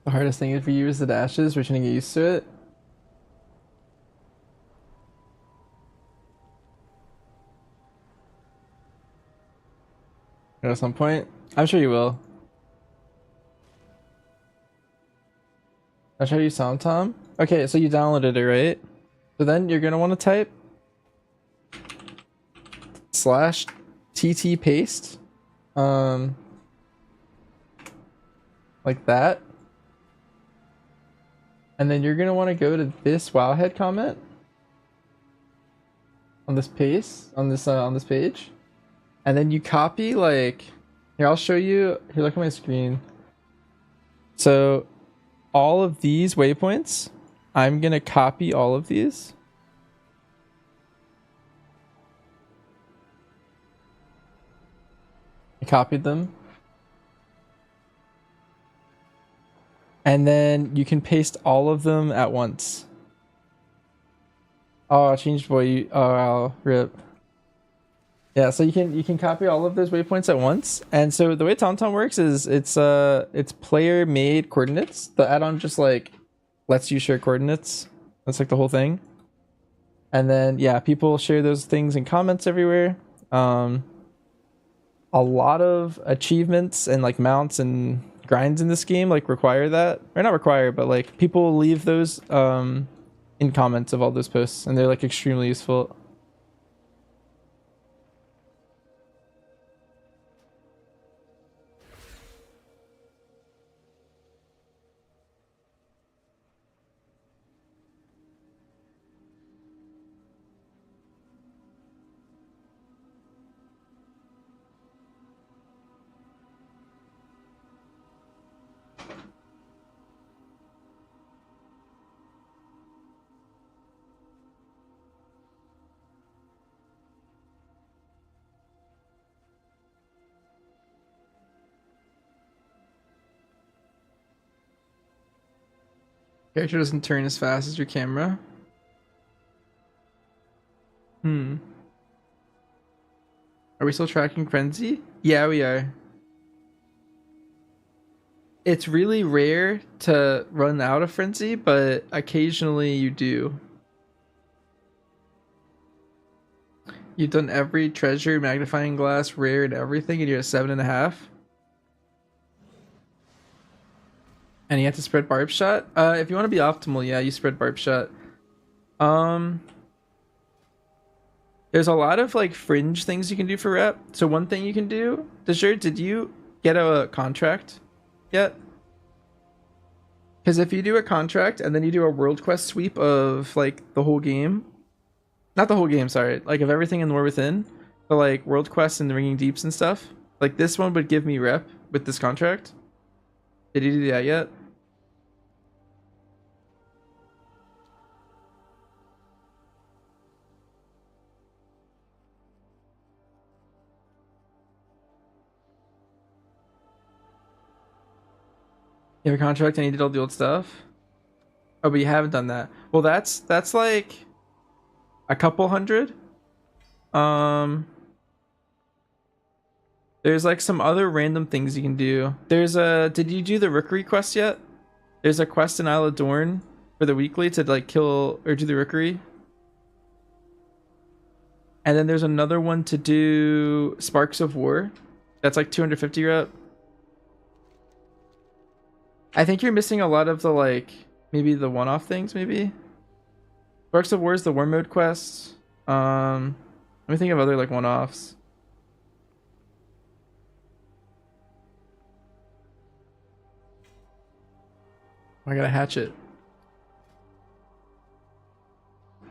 The hardest thing for you is the dashes. We're trying to get used to it. At some point, I'm sure you will. I'll show you Tom. Okay, so you downloaded it, right? So then you're gonna want to type /tt paste, like that, and then you're gonna want to go to this wowhead comment on this page, and then you copy like here. I'll show you here. Look at my screen. So all of these waypoints, I'm gonna copy all of these. I copied them. And then you can paste all of them at once. Oh, I changed boy. Oh, wow, rip. Yeah, so you can copy all of those waypoints at once. And so the way TomTom works is it's player made coordinates. The add-on just like lets you share coordinates. That's like the whole thing. And then yeah, people share those things in comments everywhere. A lot of achievements and like mounts and grinds in this game like require that, or not require, but like people leave those in comments of all those posts, and they're like extremely useful. Character doesn't turn as fast as your camera. Are we still tracking frenzy? Yeah, we are. It's really rare to run out of frenzy, but occasionally you do. You've done every treasure, magnifying glass, rare, and everything, and you're at 7.5. And you have to spread barb shot. If you want to be optimal, yeah, you spread barb shot. There's a lot of like fringe things you can do for rep. So one thing you can do, did you get a contract yet? Because if you do a contract and then you do a world quest sweep of like the whole game, not the whole game, sorry, like of everything in the War Within, but like world quests and the Ringing Deeps and stuff, like this one would give me rep with this contract. Did you do that yet? You have a contract and you did all the old stuff? Oh, but you haven't done that. Well, that's like a couple hundred. There's like some other random things you can do. There's a, did you do the Rookery quest yet? There's a quest in Isle of Dorn for the weekly to like kill or do the Rookery. And then there's another one to do Sparks of War. That's like 250 rep. I think you're missing a lot of the like, maybe the one-off things, maybe? Sparks of War is the War Mode quest. Let me think of other like one-offs. I got a hatchet.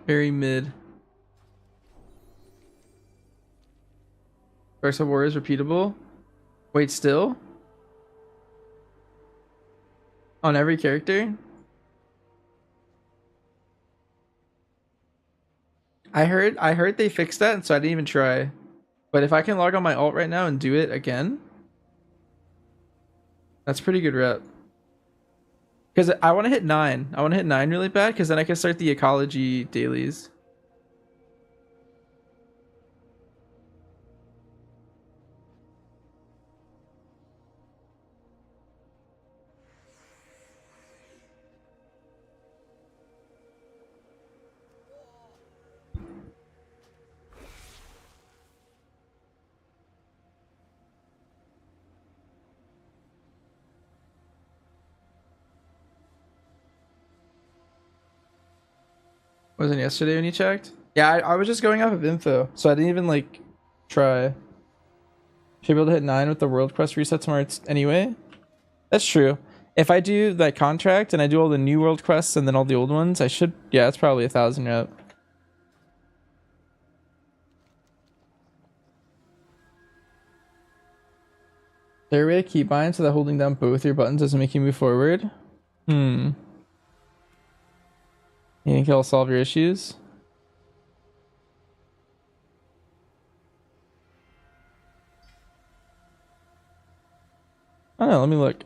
Very mid. Sparks of War is repeatable. Wait, still? On every character? I heard they fixed that, and so I didn't even try. But if I can log on my alt right now and do it again, that's pretty good rep. Because I want to hit 9. I want to hit 9 really bad, because then I can start the ecology dailies. Was it yesterday when you checked? Yeah, I was just going off of info, so I didn't even like try. Should be able to hit 9 with the world quest reset tomorrow anyway. That's true. If I do that contract and I do all the new world quests and then all the old ones, I should. Yeah, it's probably 1,000 up. There a way to keep bind so that holding down both your buttons doesn't make you move forward? You think it'll solve your issues? I don't know, let me look.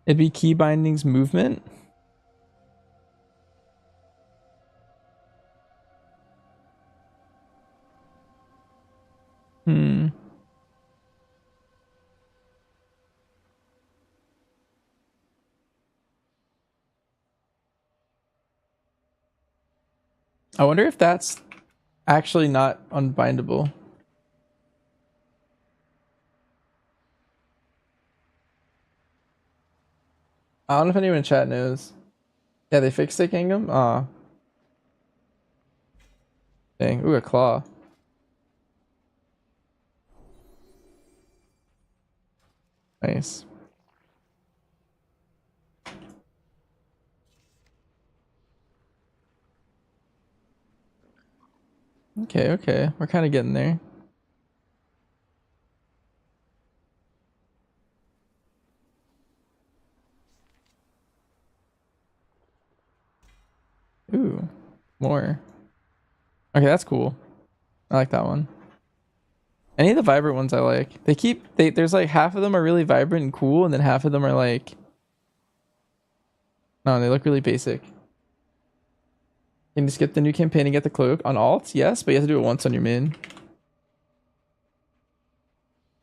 It'd be key bindings movement. I wonder if that's actually not unbindable. I don't know if anyone in chat knows. Yeah, they fixed it, Kingdom? Aw. Dang. Ooh, a claw. Nice. Okay, okay. We're kind of getting there. Ooh, more. Okay, that's cool. I like that one. Any of the vibrant ones I like. There's like half of them are really vibrant and cool, and then half of them are like, no, they look really basic. Can you skip the new campaign and get the cloak on alt? Yes, but you have to do it once on your main.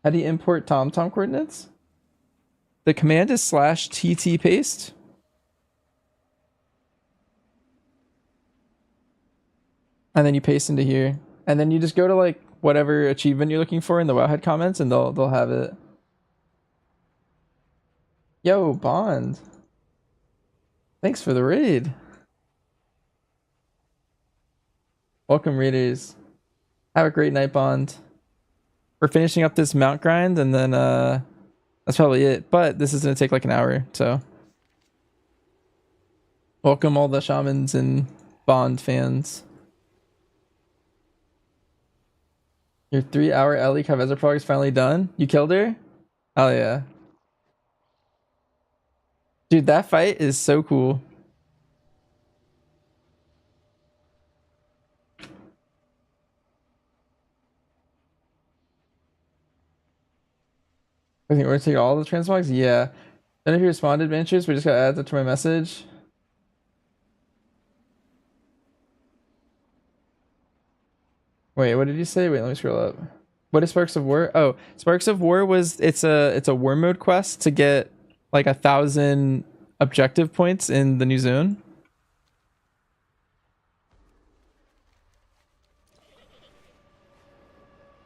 How do you import TomTom coordinates? The command is /tt paste. And then you paste into here. And then you just go to like whatever achievement you're looking for in the Wowhead comments and they'll have it. Yo, Bond. Thanks for the raid. Welcome, raiders. Have a great night, Bond. We're finishing up this mount grind and then that's probably it. But this is gonna take like an hour, so welcome all the shamans and Bond fans. Your 3-hour Ellie Kyveza prog is finally done. You killed her? Oh yeah. Dude, that fight is so cool. I think we're gonna take all the transmogs? Yeah. Then if you responded, adventures, we just gotta add that to my message. Wait, what did you say? Wait, let me scroll up. What is Sparks of War? Oh, Sparks of War was it's a war mode quest to get like 1,000 objective points in the new zone.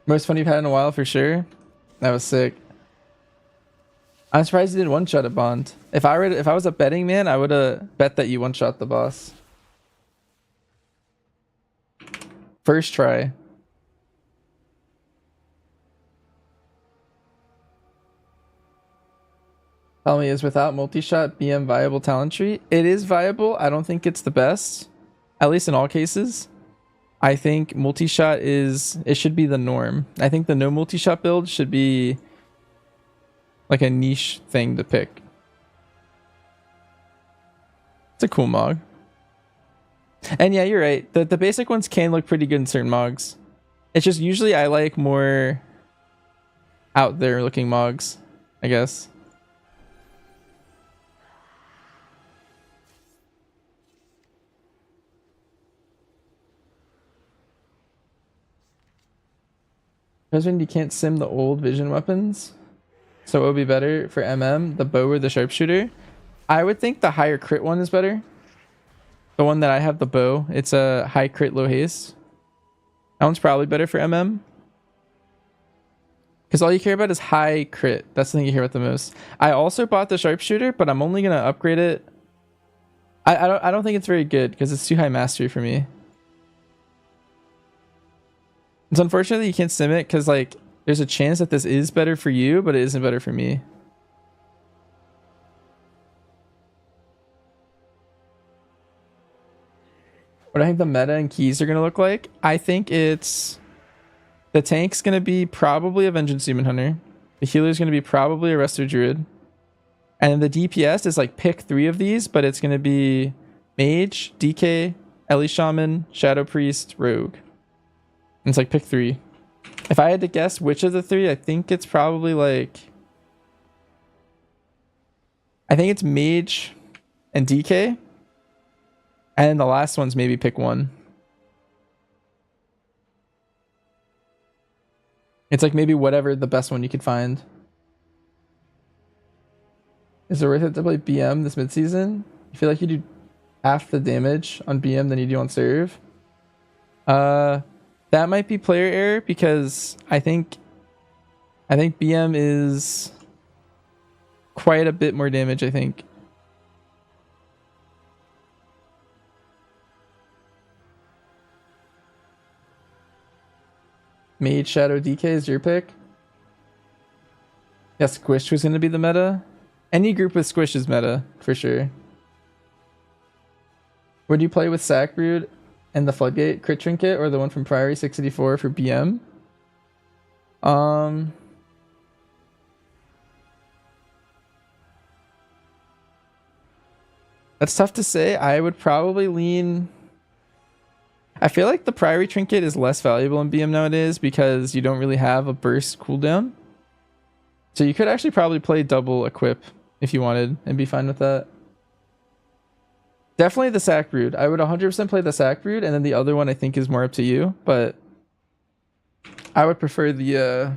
Most fun you've had in a while for sure. That was sick. I'm surprised you didn't one-shot a Bond. If I was a betting man, I would have bet that you one-shot the boss. First try. Tell me, is without multi-shot BM viable talent tree? It is viable. I don't think it's the best, at least in all cases. I think multi-shot it should be the norm. I think the no multi-shot build should be like a niche thing to pick. It's a cool mog. And yeah, you're right. The basic ones can look pretty good in certain mogs. It's just usually I like more out there looking mogs, I guess. Because when you can't sim the old vision weapons, so it would be better for MM, the bow or the sharpshooter. I would think the higher crit one is better. The one that I have, the bow, it's a high crit, low haste. That one's probably better for MM. Because all you care about is high crit. That's the thing you hear about the most. I also bought the sharpshooter, but I'm only going to upgrade it I don't think it's very good because it's too high mastery for me. It's unfortunate that you can't sim it because like there's a chance that this is better for you, but it isn't better for me. What I think the meta and keys are gonna look like, I think it's the tank's gonna be probably a Vengeance Demon Hunter. The healer's gonna be probably a Resto Druid. And the DPS is like pick 3 of these, but it's gonna be Mage, DK, Ellie Shaman, Shadow Priest, Rogue. And it's like pick 3. If I had to guess which of the 3, I think it's probably like I think it's Mage and DK. And the last one's maybe pick 1. It's like maybe whatever the best one you could find. Is it worth it to play BM this midseason? I feel like you do half the damage on BM than you do on serve. That might be player error because I think BM is quite a bit more damage, I think. Mage, Shadow, DK is your pick? Yeah, Squish was going to be the meta. Any group with Squish is meta, for sure. Would you play with Sackbrood and the Floodgate Crit Trinket or the one from Priory 684 for BM? That's tough to say. I would probably lean... I feel like the Priory Trinket is less valuable in BM nowadays because you don't really have a burst cooldown. So you could actually probably play double equip if you wanted and be fine with that. Definitely the Sackbrood. I would 100% play the Sackbrood, and then the other one I think is more up to you, but I would prefer the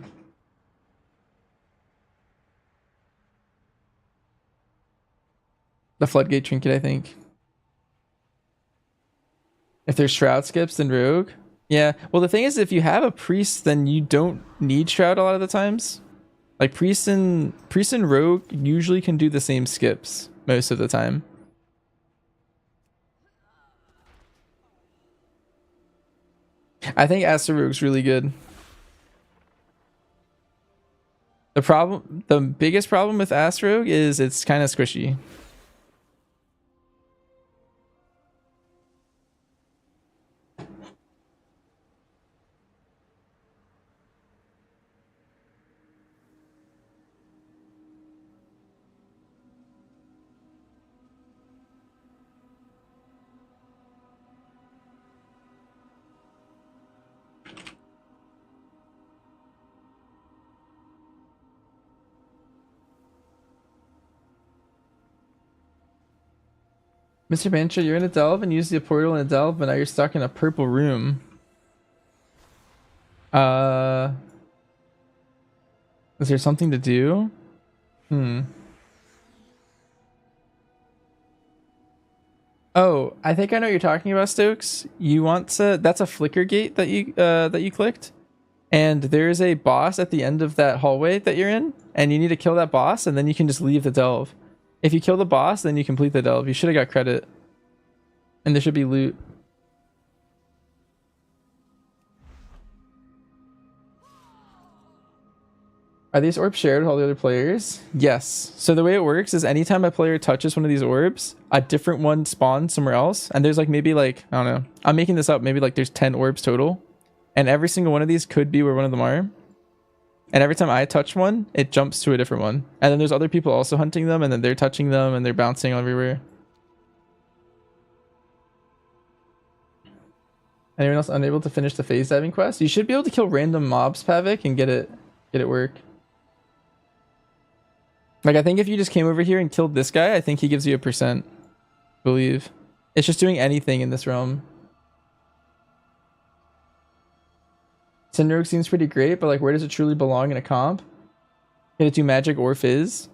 Floodgate Trinket, I think. If there's Shroud skips, then Rogue. Yeah. Well, the thing is, if you have a Priest, then you don't need Shroud a lot of the times. Like Priest and Rogue usually can do the same skips most of the time. I think Aster Rogue's really good. The biggest problem with Aster Rogue is it's kind of squishy. Mr. Bancher, you're in a delve and use the portal in a delve, but now you're stuck in a purple room. Is there something to do? Oh, I think I know what you're talking about, Stokes. You want to... That's a flicker gate that you clicked. And there's a boss at the end of that hallway that you're in. And you need to kill that boss, and then you can just leave the delve. If you kill the boss, then you complete the delve. You should have got credit. And there should be loot. Are these orbs shared with all the other players? Yes. So the way it works is anytime a player touches one of these orbs, a different one spawns somewhere else. And there's like maybe like, I don't know. I'm making this up. Maybe like there's 10 orbs total. And every single one of these could be where one of them are. And every time I touch one, it jumps to a different one. And then there's other people also hunting them, and then they're touching them, and they're bouncing everywhere. Anyone else unable to finish the phase diving quest? You should be able to kill random mobs, Pavik, and get it work. Like, I think if you just came over here and killed this guy, I think he gives you a %. I believe. It's just doing anything in this realm. Synrogue seems pretty great, but like, where does it truly belong in a comp? Can it do magic or fizz?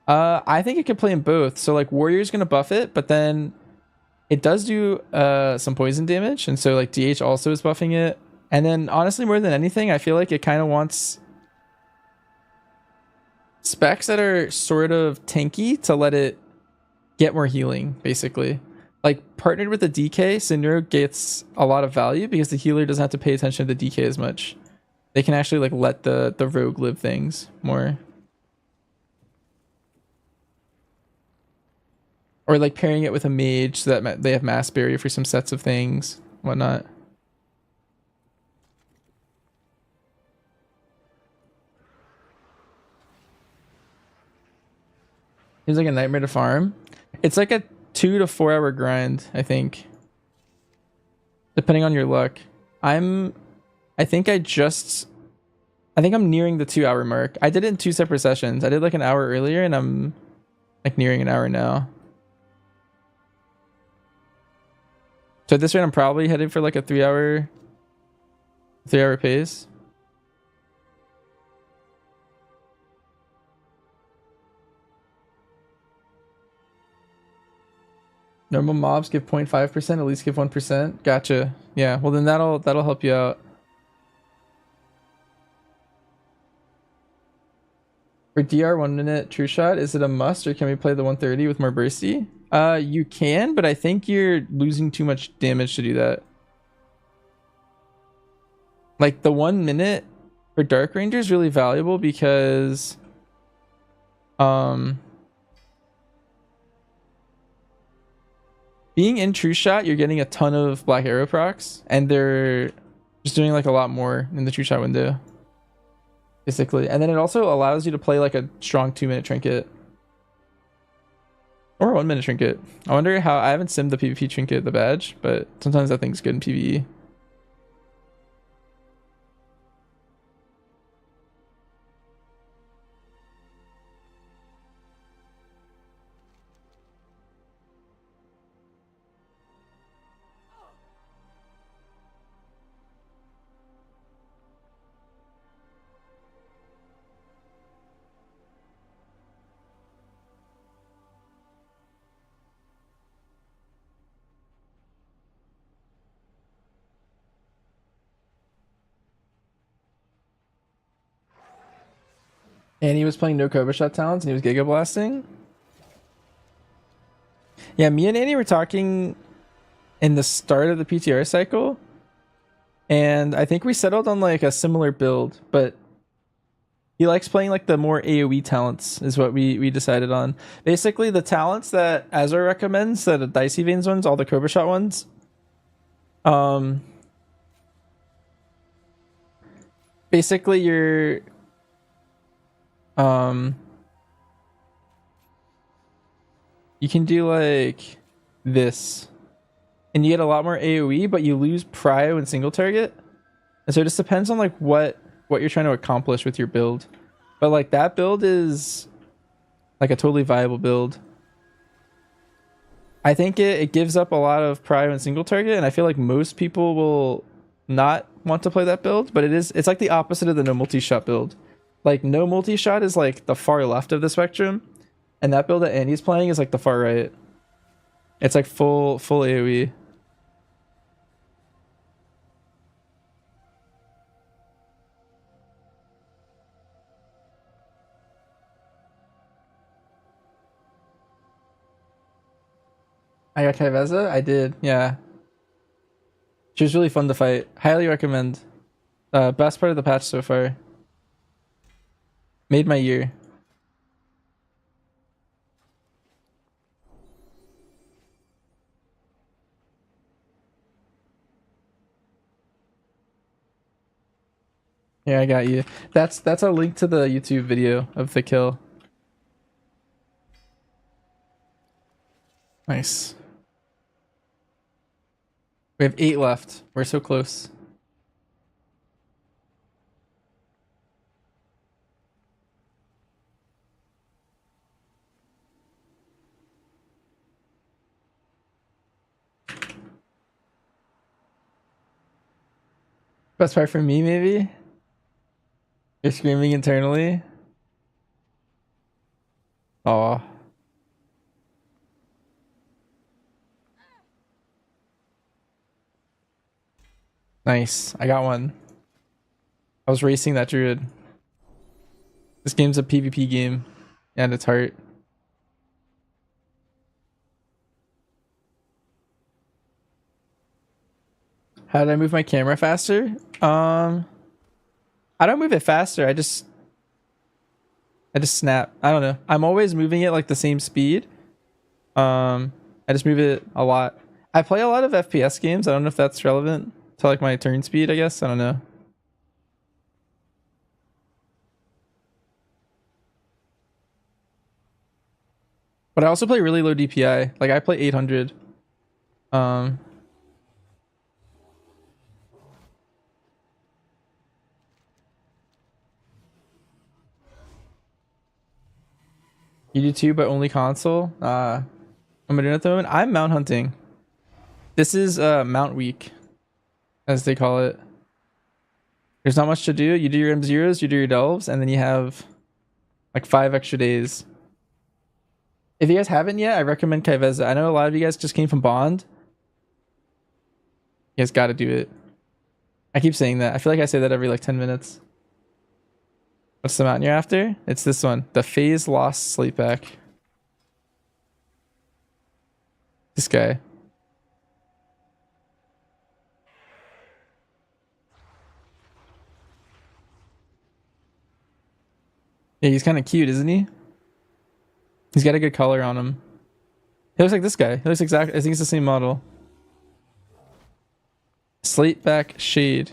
I think it could play in both. So like, Warrior's gonna buff it, but then it does do some poison damage, and so like DH also is buffing it. And then honestly, more than anything, I feel like it kind of wants specs that are sort of tanky to let it get more healing, basically. like partnered with the DK, Synero gets a lot of value because the healer doesn't have to pay attention to the DK as much. They can actually like let the rogue live things more. Or like pairing it with a mage so that they have mass barrier for some sets of things, whatnot. Seems like a nightmare to farm. It's like a 2 to 4 hour grind, I think. Depending on your luck. I think I'm nearing the 2 hour mark. I did it in 2 separate sessions. I did like an hour earlier and I'm like nearing an hour now. So at this rate I'm probably headed for like a 3 hour pace. Normal mobs give 0.5%, at least give 1%. Gotcha. Yeah, well then that'll help you out. For DR 1 minute true shot, is it a must or can we play the 130 with more bursty? You can, but I think you're losing too much damage to do that. Like the 1 minute for Dark Ranger is really valuable because being in true shot, you're getting a ton of black arrow procs, and they're just doing like a lot more in the true shot window. Basically. And then it also allows you to play like a strong 2 minute trinket. Or 1 minute trinket. I wonder how I haven't simmed the PvP trinket, the badge, but sometimes that thing's good in PvE. And he was playing no Cobra Shot talents and he was Giga Blasting. Yeah, me and Annie were talking in the start of the PTR cycle. And I think we settled on like a similar build, but he likes playing like the more AoE talents is what we decided on. Basically the talents that Azor recommends, that the Dicey Veins ones, all the Cobra Shot ones. Basically you're you can do like this and you get a lot more AoE, but you lose prio and single target. And so it just depends on like what you're trying to accomplish with your build. But like that build is like a totally viable build. I think it gives up a lot of prio and single target, and I feel like most people will not want to play that build, but it's like the opposite of the no multi-shot build. Like no multi-shot is like the far left of the spectrum, and that build that Andy's playing is like the far right. It's like full AoE. I got Kyveza? I did, yeah. She was really fun to fight. Highly recommend. Best part of the patch so far. Made my year. Yeah, I got you. That's a link to the YouTube video of the kill. Nice. We have 8 left. We're so close. Best part for me, maybe? You're screaming internally? Aw. Nice. I got one. I was racing that druid. This game's a PvP game. And it's heart. How did I move my camera faster? I don't move it faster. I just snap. I don't know. I'm always moving it like the same speed. I just move it a lot. I play a lot of FPS games. I don't know if that's relevant to like my turn speed, I guess. I don't know. But I also play really low DPI. Like I play 800. You do too, but only console? I'm doing at the moment. I'm mount hunting. This is mount week, as they call it. There's not much to do. You do your M0s, you do your delves, and then you have like 5 extra days. If you guys haven't yet, I recommend Kyveza. I know a lot of you guys just came from Bond. You guys gotta do it. I keep saying that. I feel like I say that every like 10 minutes. What's the mountain you're after? It's this one. The Phase Lost Sleepback. This guy. Yeah, he's kind of cute, isn't he? He's got a good color on him. He looks like this guy. He looks exactly. I think it's the same model. Slateback Shade.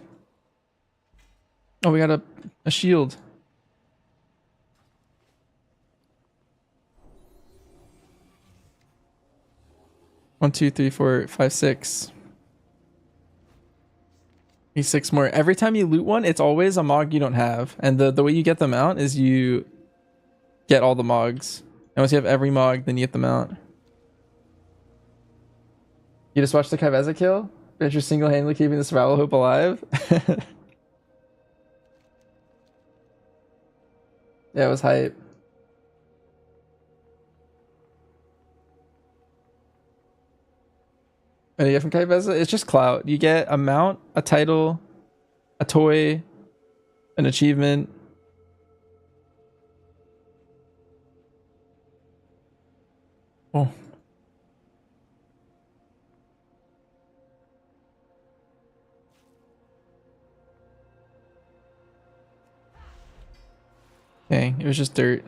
Oh, we got a shield. One, two, three, four, five, six. Need 6 more. Every time you loot one, it's always a Mog you don't have. And the way you get them out is you get all the Mogs. And once you have every Mog, then you get them out. You just watched the Kyveza kill? Bet you're single-handedly keeping the survival hope alive? Yeah, it was hype. What do you get from Kyveza? It's just clout. You get a mount, a title, a toy, an achievement. Oh. Dang, it was just dirt.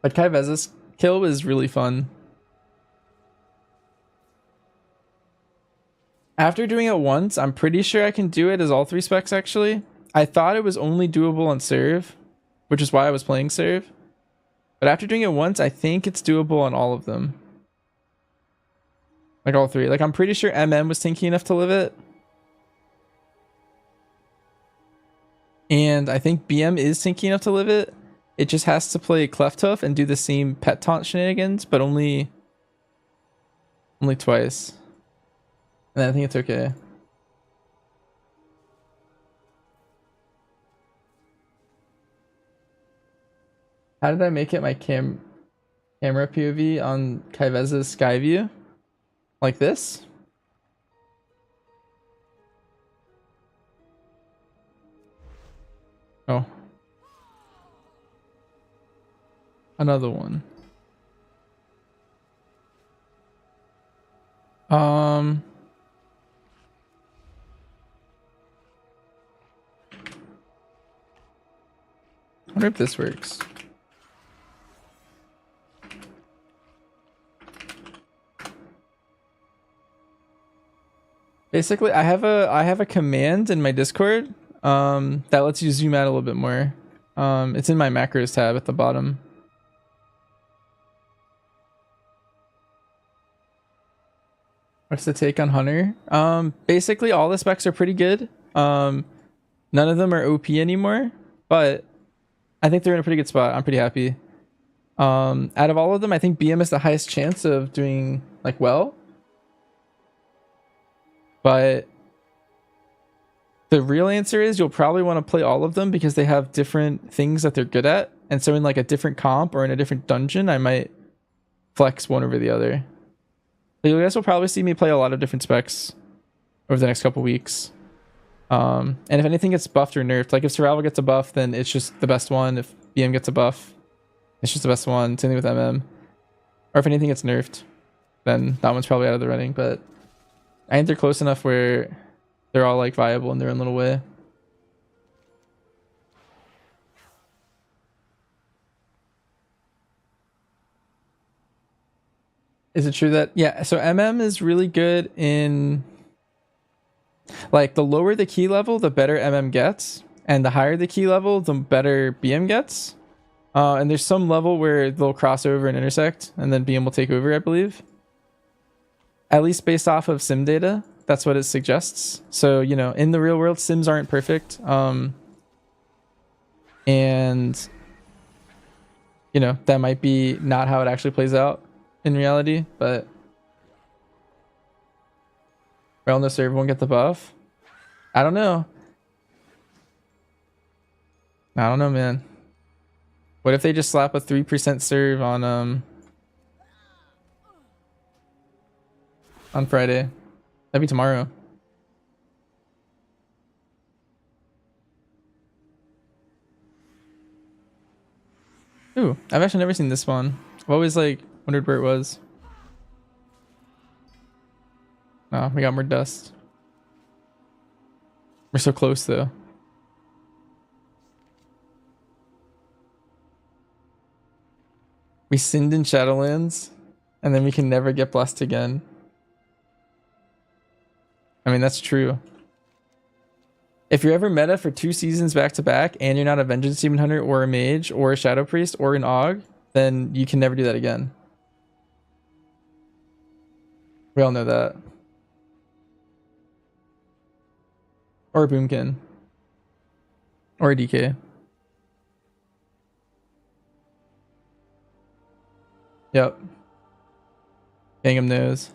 But Kyveza's kill was really fun. After doing it once, I'm pretty sure I can do it as all 3 specs actually. I thought it was only doable on Serve, which is why I was playing Serve. But after doing it once, I think it's doable on all of them. Like all 3. Like I'm pretty sure MM was tanky enough to live it. And I think BM is tanky enough to live it. It just has to play Cleft Hoof and do the same pet taunt shenanigans, but only twice. And then I think it's okay. How did I make it my camera POV on Kyveza's sky view? Like this? Oh. Another one. I wonder if this works. Basically, I have a command in my Discord that lets you zoom out a little bit more. It's in my macros tab at the bottom. What's the take on Hunter? Basically all the specs are pretty good. None of them are OP anymore, but I think they're in a pretty good spot. I'm pretty happy. Out of all of them, I think BM is the highest chance of doing like well. But The real answer is you'll probably want to play all of them because they have different things that they're good at. And so in like a different comp or in a different dungeon, I might flex one over the other. But you guys will probably see me play a lot of different specs over the next couple weeks. And if anything gets buffed or nerfed, like if survival gets a buff, then it's just the best one. If BM gets a buff, it's just the best one. Same thing with MM. Or if anything gets nerfed, then that one's probably out of the running. But I think they're close enough where they're all like viable in their own little way. Is it true that, yeah, so MM is really good in, like, the lower the key level, the better MM gets. And the higher the key level, the better BM gets. And there's some level where they'll cross over and intersect, and then BM will take over, I believe. At least based off of sim data, that's what it suggests. So, you know, in the real world, sims aren't perfect. And, you know, that might be not how it actually plays out in reality, but realness or everyone get the buff. I don't know. I don't know, man. What if they just slap a 3% serve on Friday? That'd be tomorrow. Ooh, I've actually never seen this one. I've always like wondered where it was. Oh, we got more dust. We're so close though. We sinned in Shadowlands, and then we can never get blessed again. I mean, that's true. If you're ever meta for 2 seasons back to back, and you're not a Vengeance Demon Hunter, or a Mage, or a Shadow Priest, or an Aug, then you can never do that again. We all know that. Or a Boomkin. Or a DK. Yep. Bangum knows.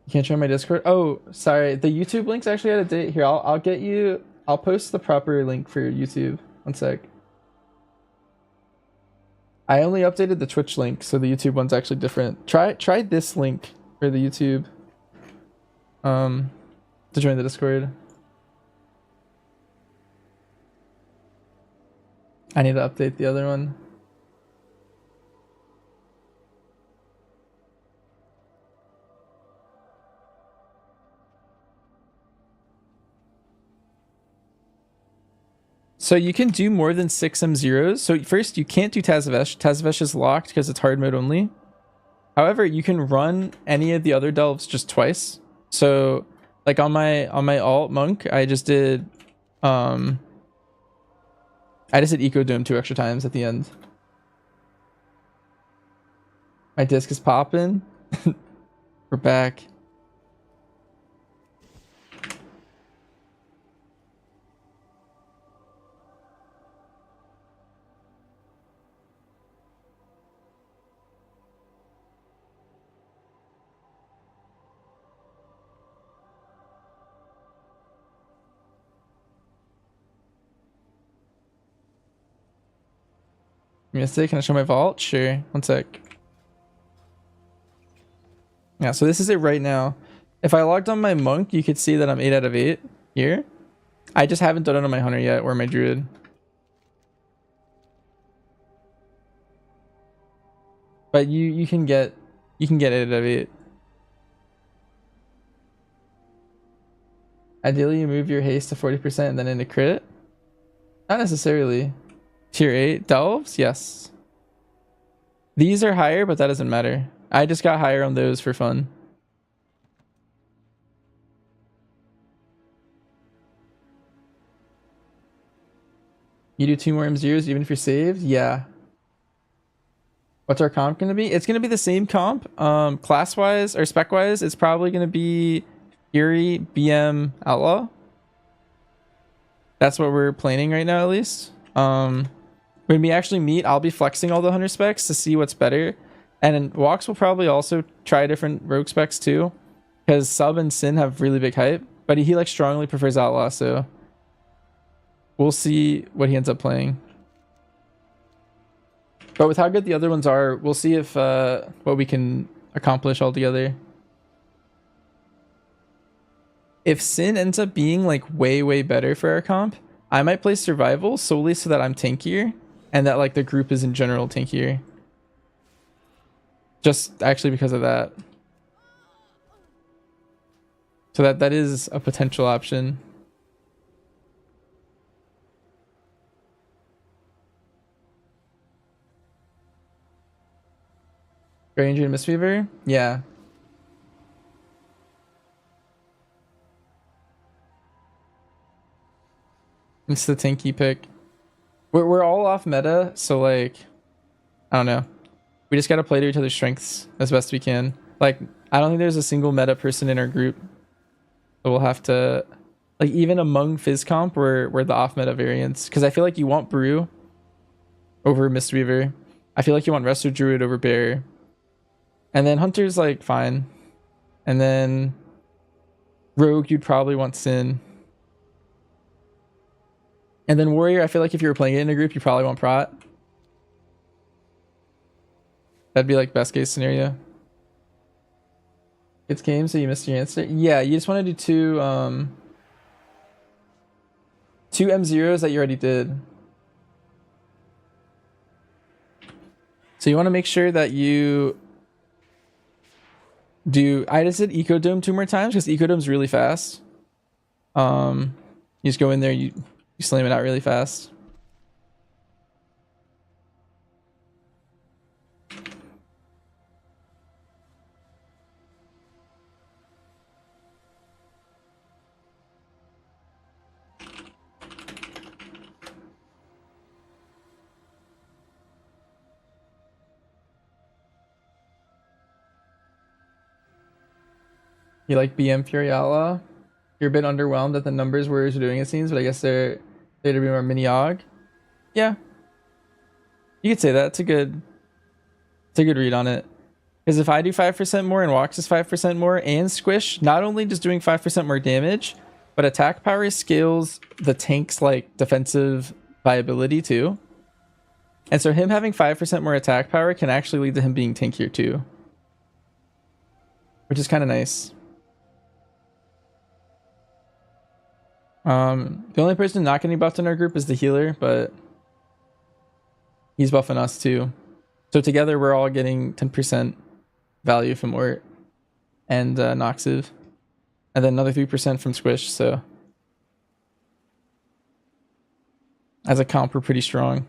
You can't show my Discord? Oh, sorry. The YouTube link's actually out of date. Here, I'll get you. I'll post the proper link for YouTube. One sec. I only updated the Twitch link, so the YouTube one's actually different. Try this link for the YouTube. To join the Discord. I need to update the other one. So you can do more than 6 M0s. So first, you can't do Tazavesh. Tazavesh is locked because it's hard mode only. However, you can run any of the other delves just twice. So like on my alt monk, I just did Eco Dome 2 extra times at the end. My disc is popping. We're back. Give me a sec. Can I show my vault? Sure. One sec. Yeah, so this is it right now. If I logged on my monk, you could see that I'm 8 out of 8 here. I just haven't done it on my hunter yet or my druid. But you can get 8 out of 8. Ideally, you move your haste to 40% and then into crit. Not necessarily. Tier 8 delves? Yes. These are higher, but that doesn't matter. I just got higher on those for fun. You do 2 more M0s even if you're saved? Yeah. What's our comp going to be? It's going to be the same comp. Class-wise or spec-wise, it's probably going to be Fury, BM, Outlaw. That's what we're planning right now, at least. when we actually meet, I'll be flexing all the hunter specs to see what's better. And then Walks will probably also try different rogue specs too. Because Sub and Sin have really big hype. But he like strongly prefers Outlaw, so we'll see what he ends up playing. But with how good the other ones are, we'll see if what we can accomplish altogether. If Sin ends up being like way better for our comp, I might play Survival solely so that I'm tankier and that like the group is in general tankier. Just actually because of that. So that is a potential option. Ranger and Mistweaver? Yeah. It's the tanky pick. We're all off meta, so like I don't know. We just gotta play to each other's strengths as best we can. Like I don't think there's a single meta person in our group. So we'll have to like even among Fizz comp we're the off meta variants. Because I feel like you want Brew over Mistweaver. I feel like you want Resto Druid over Bear. And then Hunter's like fine. And then Rogue you'd probably want Sin. And then Warrior, I feel like if you were playing it in a group, you probably want Prot. That'd be like best case scenario. It's game, so you missed your answer. Yeah, you just want to do two M0s that you already did. So you want to make sure that you do. I just did Ecodome 2 more times because Ecodome's really fast. You just go in there, you slam it out really fast. You like BM Fury Outlaw? You're a bit underwhelmed at the numbers Warriors are doing, it seems, but I guess they're to be more mini og. Yeah. You could say that. It's a good read on it. Because if I do 5% more and Walks is 5% more and Squish, not only just doing 5% more damage, but attack power scales the tank's like defensive viability too. And so him having 5% more attack power can actually lead to him being tankier too. Which is kind of nice. The only person not getting buffed in our group is the healer, but he's buffing us too. So together we're all getting 10% value from Ort and Noxiv. And then another 3% from Squish, so as a comp we're pretty strong.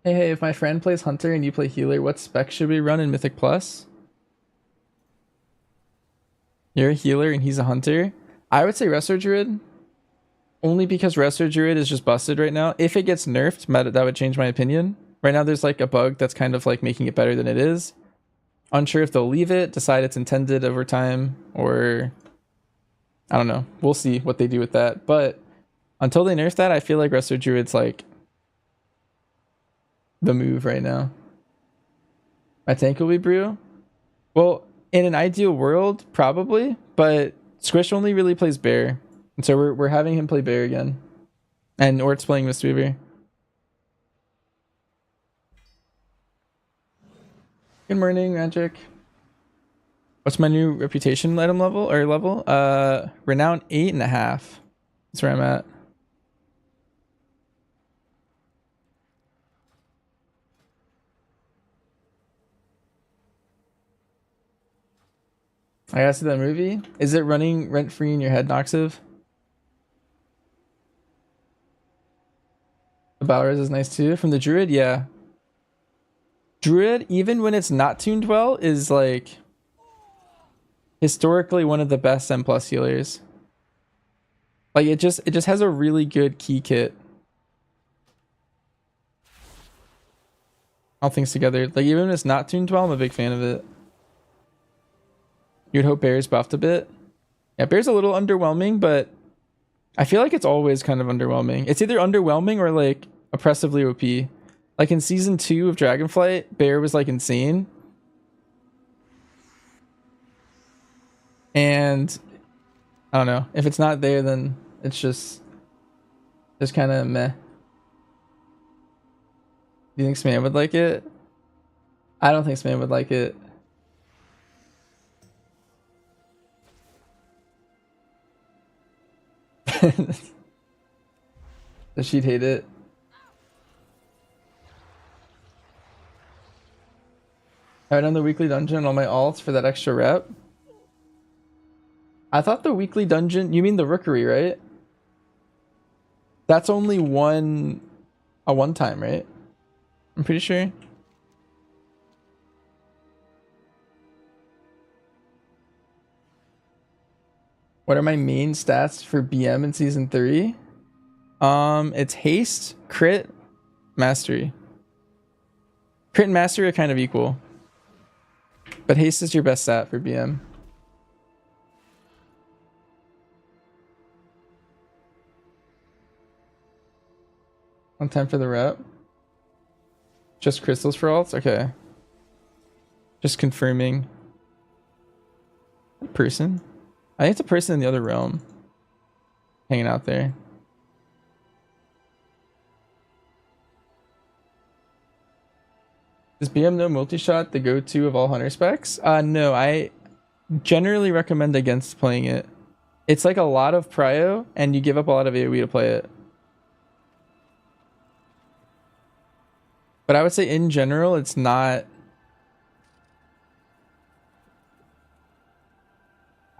Hey, if my friend plays Hunter and you play Healer, what spec should we run in Mythic Plus? You're a Healer and he's a Hunter. I would say Resto Druid. Only because Resto Druid is just busted right now. If it gets nerfed, that would change my opinion. Right now there's like a bug that's kind of like making it better than it is. Unsure if they'll leave it, decide it's intended over time, or I don't know. We'll see what they do with that. But until they nerf that, I feel like Resto Druid's like the move right now. My tank will be Brew. Well, in an ideal world, probably, but Squish only really plays Bear, and so we're having him play Bear again, and Ort's playing Mistweaver. Good morning, Magic. What's my new reputation item level or level? Renown 8.5. That's where I'm at. I gotta see that movie. Is it running rent free in your head, Noxiv? The Balrez is nice too. From the Druid, yeah. Druid, even when it's not tuned well, is like historically one of the best M+ healers. Like it just has a really good key kit. all things together. Like even when it's not tuned well, I'm a big fan of it. You'd hope Bear's buffed a bit. Yeah, Bear's a little underwhelming, but I feel like it's always kind of underwhelming. It's either underwhelming or like oppressively OP. Like in season 2 of Dragonflight, Bear was like insane. And I don't know. If it's not there, then it's just kind of meh. Do you think Sman would like it? I don't think Sman would like it. She'd hate it. I done the weekly dungeon on my alts for that extra rep. I thought the weekly dungeon, you mean the Rookery, right? That's only a one time, right? I'm pretty sure. What are my main stats for BM in season 3? It's haste, crit, mastery. Crit and mastery are kind of equal. But haste is your best stat for BM. On time for the rep. Just crystals for alts? Okay. Just confirming. Person? I think it's a person in the other realm. Hanging out there. Is BM no multi-shot the go-to of all hunter specs? No, I generally recommend against playing it. It's like a lot of prio, and you give up a lot of AoE to play it. But I would say in general, it's not...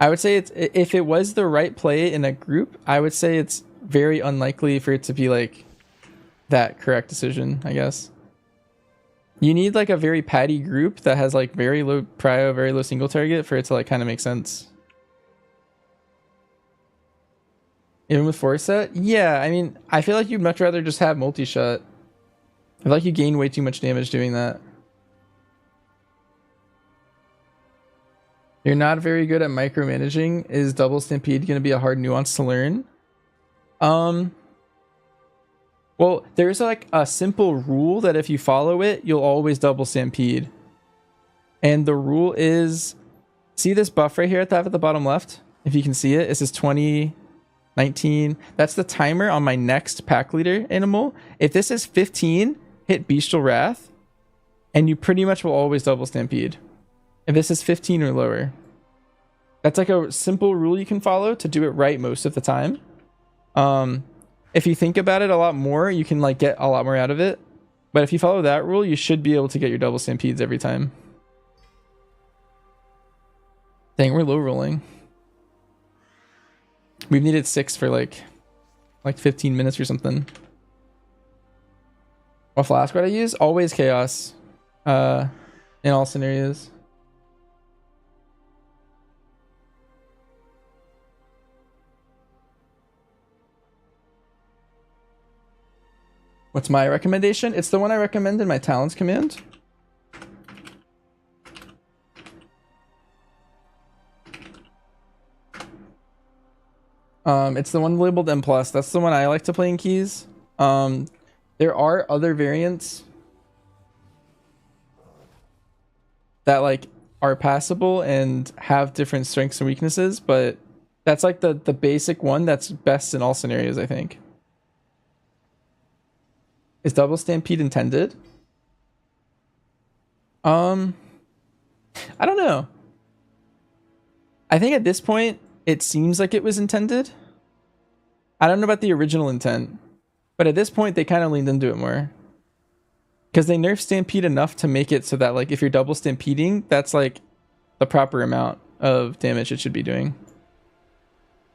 I would say it's, if it was the right play in a group, I would say it's very unlikely for it to be like that correct decision, I guess. You need like a very patty group that has like very low prio, very low single target for it to like kind of make sense. Even with force set? Yeah, I mean, I feel like you'd much rather just have multi-shot. I feel like you gain way too much damage doing that. You're not very good at micromanaging. Is double stampede going to be a hard nuance to learn? Well, there's like a simple rule that if you follow it, you'll always double stampede. And the rule is, see this buff right here at the bottom left? If you can see it, it says 20, 19. That's the timer on my next pack leader animal. If this is 15, hit Bestial Wrath, and you pretty much will always double stampede. If this is 15 or lower. That's like a simple rule you can follow to do it right most of the time. If you think about it a lot more, you can like get a lot more out of it. But if you follow that rule, you should be able to get your double stampedes every time. Dang, we're low rolling. We've needed 6 for like 15 minutes or something. What flask would I use? Always chaos. In all scenarios. What's my recommendation? It's the one I recommend in my talents command. It's the one labeled M+. That's the one I like to play in keys. There are other variants that like are passable and have different strengths and weaknesses, but that's like the basic one that's best in all scenarios, I think. Is double stampede intended? I don't know. I think at this point it seems like it was intended. I don't know about the original intent, but at this point they kind of leaned into it more. Because they nerfed stampede enough to make it so that like if you're double stampeding, that's like the proper amount of damage it should be doing.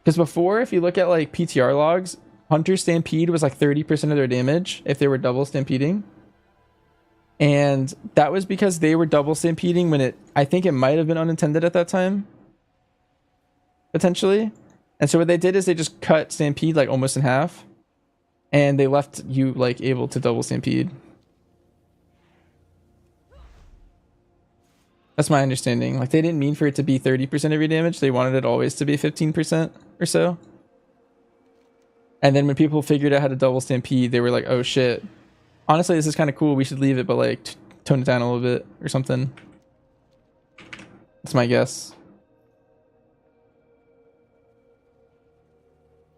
Because before, if you look at like PTR logs, Hunter Stampede was like 30% of their damage if they were double stampeding. And that was because they were double stampeding when I think it might have been unintended at that time. Potentially. And so what they did is they just cut Stampede like almost in half. And they left you like able to double stampede. That's my understanding. Like they didn't mean for it to be 30% of your damage. They wanted it always to be 15% or so. And then when people figured out how to double stampede, they were like, oh shit. Honestly, this is kind of cool. We should leave it, but like tone it down a little bit or something. That's my guess.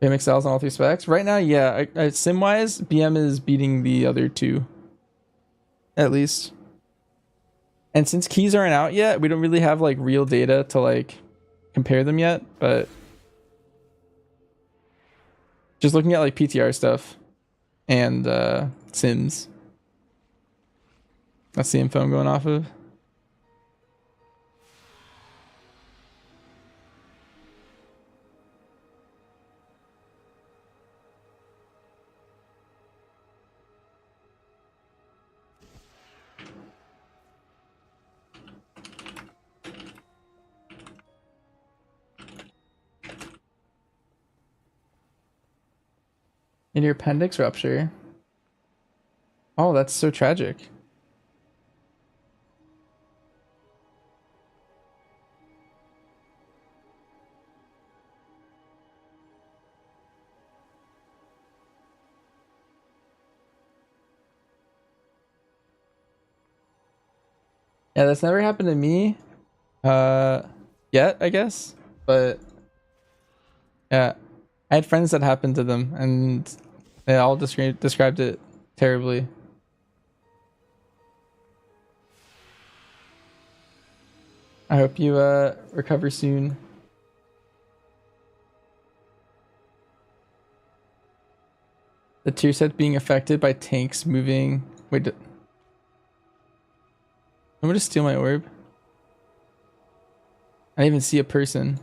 BM excels on all 3 specs. Right now, yeah. Sim-wise, BM is beating the other 2. At least. And since keys aren't out yet, we don't really have like real data to like compare them yet, but just looking at like PTR stuff and sims. That's the info I'm going off of. In your appendix rupture. Oh, that's so tragic. Yeah, that's never happened to me. Yet, I guess. But yeah, I had friends that happened to them, and they all described it terribly. I hope you recover soon. The tier set being affected by tanks moving. Wait, I'm gonna steal my orb. I didn't even see a person.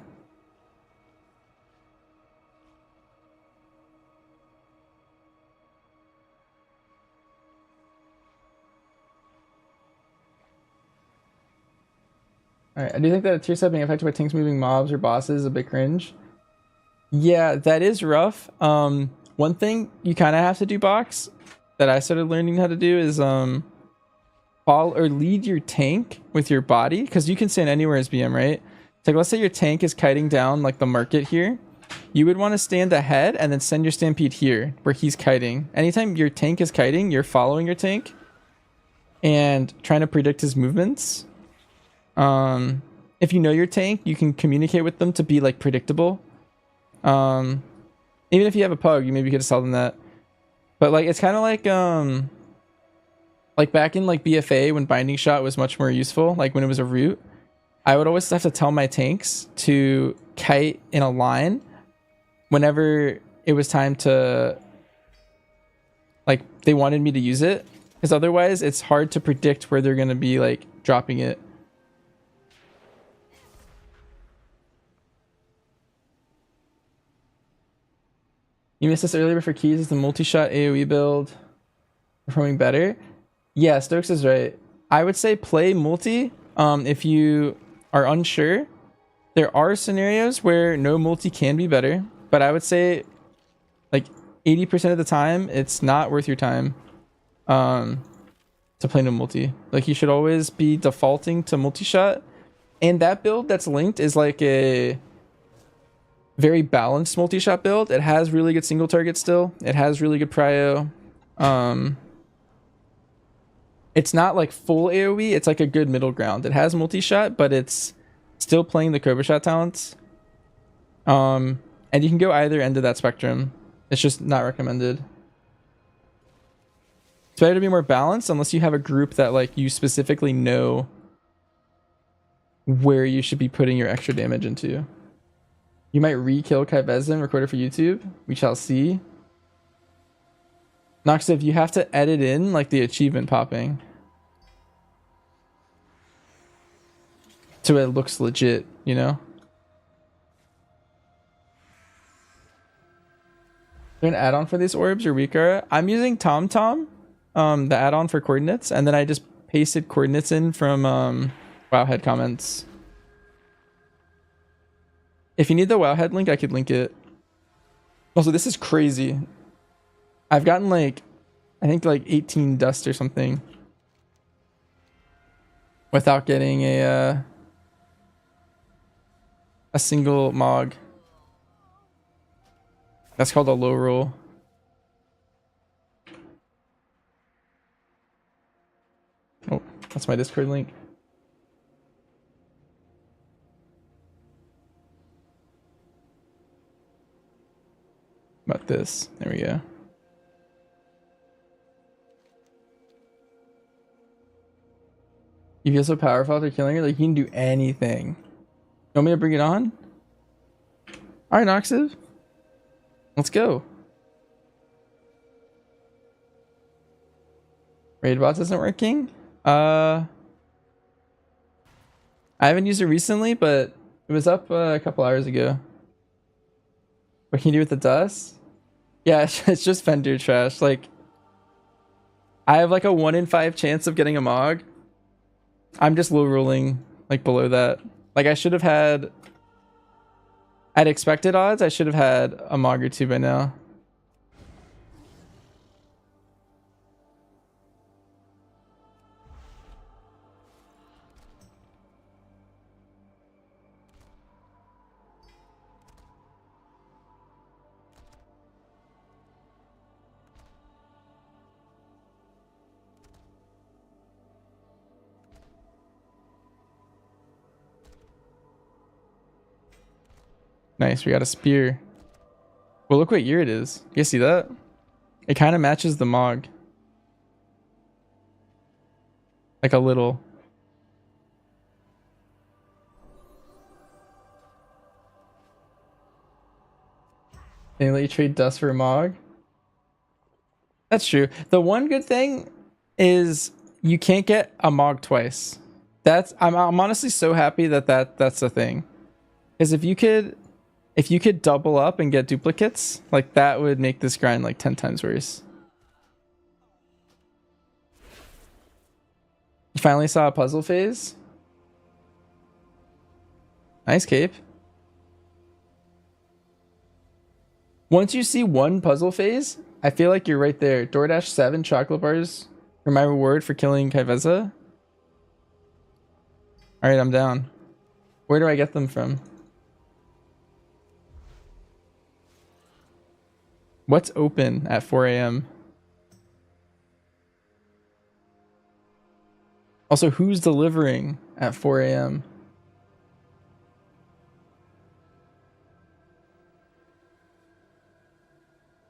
Alright, I do think that a tier set being affected by tanks moving mobs or bosses is a bit cringe. Yeah, that is rough. One thing you kind of have to do, Box, that I started learning how to do is follow or lead your tank with your body, because you can stand anywhere as BM, right? So like, let's say your tank is kiting down like the market here. You would want to stand ahead and then send your stampede here where he's kiting. Anytime your tank is kiting, you're following your tank and trying to predict his movements. If you know your tank, you can communicate with them to be like predictable. Even if you have a pug, you maybe could tell them that. But like it's kind of like back in like BFA when binding shot was much more useful, like when it was a root, I would always have to tell my tanks to kite in a line whenever it was time to, like, they wanted me to use it, because otherwise it's hard to predict where they're going to be like dropping it. You missed this earlier, but for keys, is the multi-shot AoE build performing better? Yeah, Stokes is right. I would say play multi if you are unsure. There are scenarios where no multi can be better, but I would say like 80% of the time, it's not worth your time to play no multi. Like you should always be defaulting to multi-shot. And that build that's linked is like a very balanced multi-shot build. It has really good single target still. It has really good prio. It's not like full AoE. It's like a good middle ground. It has multi-shot, but it's still playing the Cobra Shot talents. And you can go either end of that spectrum. It's just not recommended. It's better to be more balanced unless you have a group that like you specifically know where you should be putting your extra damage into. You might re-kill Kyveza and record it for YouTube. We shall see. Nox, if you have to edit in like the achievement popping so it looks legit, you know? Is there an add-on for these orbs or weaker? I'm using TomTom, the add-on for coordinates, and then I just pasted coordinates in from Wowhead comments. If you need the Wowhead link, I could link it. Also, this is crazy. I've gotten like, I think like 18 dust or something without getting a single Mog. That's called a low roll. Oh, that's my Discord link. About this. There we go. You feel so powerful after killing her, like you can do anything. You want me to bring it on? Alright, Noxiv. Let's go. Raid bots isn't working? I haven't used it recently, but it was up a couple hours ago. What can you do with the dust? Yeah, it's just vendor trash. Like, I have like a 1 in 5 chance of getting a Mog. I'm just low rolling like below that. Like I should have had, at expected odds, I should have had a Mog or 2 by now. Nice, we got a spear. Well, look what year it is. You guys see that? It kind of matches the Mog. Like a little. They let you trade dust for a Mog. That's true. The one good thing is you can't get a Mog twice. I'm honestly so happy that's the thing. Because if you could double up and get duplicates, like that would make this grind like 10 times worse. You finally saw a puzzle phase? Nice, Cape. Once you see one puzzle phase, I feel like you're right there. DoorDash 7 chocolate bars for my reward for killing Kyveza. Alright, I'm down. Where do I get them from? What's open at 4 a.m.? Also, who's delivering at 4 a.m.?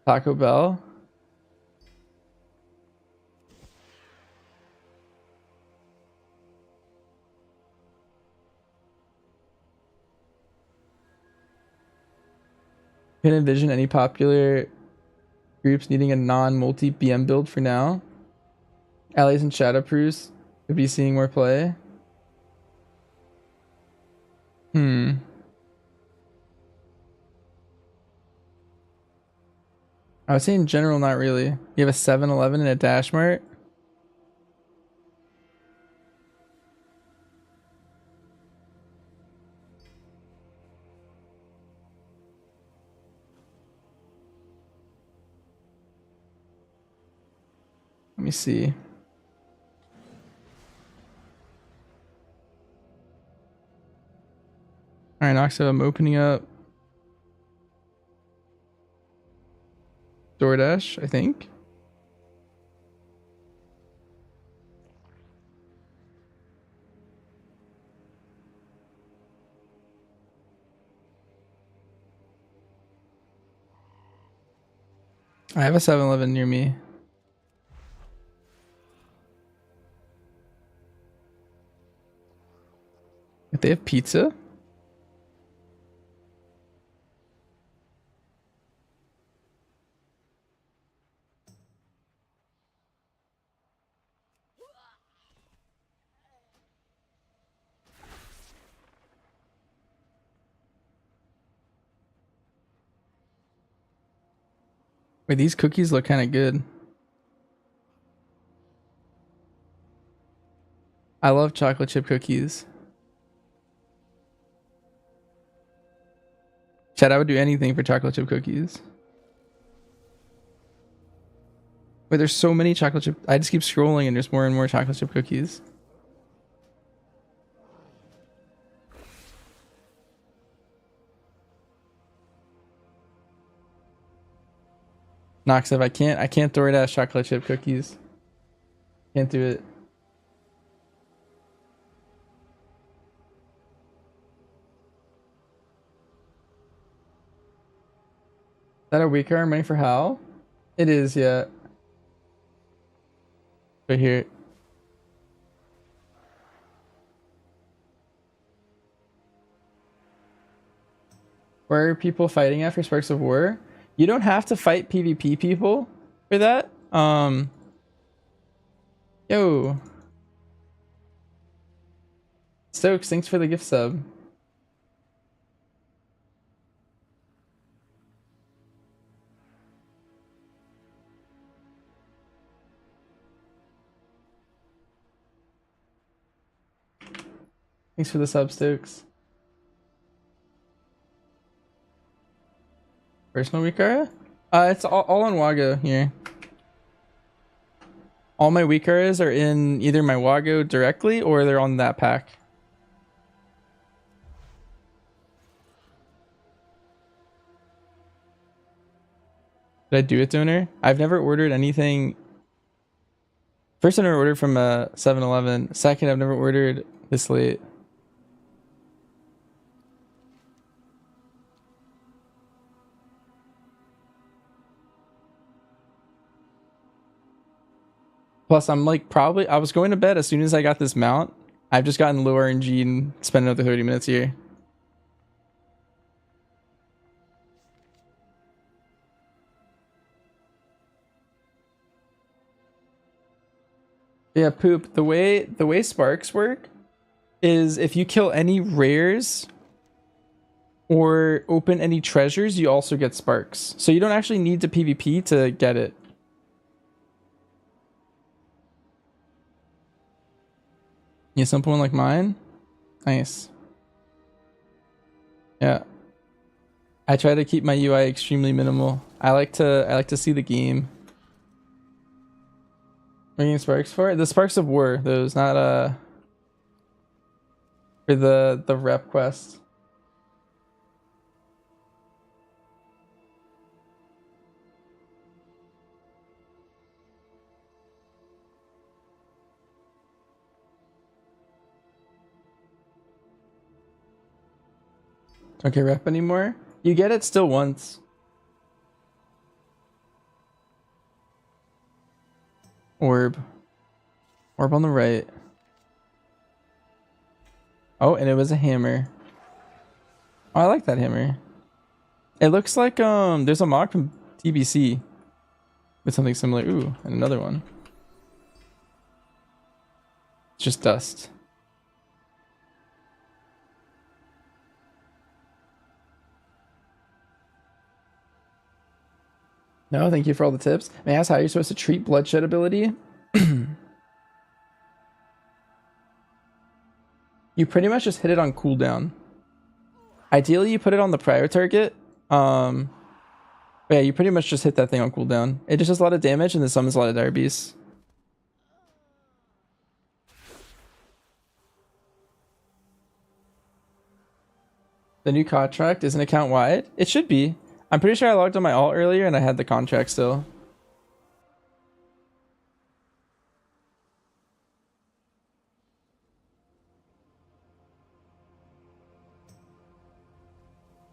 Taco Bell? Can envision any popular groups needing a non-multi BM build for now. Allies and Shadowproofs could be seeing more play. I would say in general, not really. You have a 7-Eleven and a Dash Mart. Let me see. Alright, Noxo, I'm opening up DoorDash, I think. I have a 7-Eleven near me. If they have pizza? Wait, these cookies look kind of good. I love chocolate chip cookies. Chad, I would do anything for chocolate chip cookies. Wait, there's so many chocolate chip. I just keep scrolling and there's more and more chocolate chip cookies. Nox, if I can't DoorDash chocolate chip cookies. Can't do it. Is that a weaker arm money for Hal? It is, yeah. Right here. Where are people fighting after Sparks of War? You don't have to fight PvP people for that. Yo. Stokes, thanks for the gift sub. Thanks for the sub, Stokes. Personal Wikara? It's all on Wago here. All my Wikaras are in either my Wago directly or they're on that pack. Did I do it, Donor? I've never ordered anything. First, I never ordered from 7-Eleven. Second, I've never ordered this late. Plus, I'm like I was going to bed as soon as I got this mount. I've just gotten low RNG and spent another 30 minutes here. Yeah, Poop. The way sparks work is if you kill any rares or open any treasures, you also get sparks. So you don't actually need to PvP to get it. Yeah, simple one like mine. Nice. Yeah. I try to keep my UI extremely minimal. I like to see the game. What are you getting sparks for? The Sparks of War, those, not for the rep quest. Don't get rep anymore? You get it still once. Orb. Orb on the right. Oh, and it was a hammer. Oh, I like that hammer. It looks like there's a mock from TBC with something similar. Ooh, and another one. It's just dust. No, thank you for all the tips. May I ask how you're supposed to treat bloodshed ability? You pretty much just hit it on cooldown. Ideally, you put it on the prior target. But yeah, you pretty much just hit that thing on cooldown. It just does a lot of damage and then summons a lot of dire beasts. The new contract isn't account wide? It should be. I'm pretty sure I logged on my alt earlier and I had the contract still.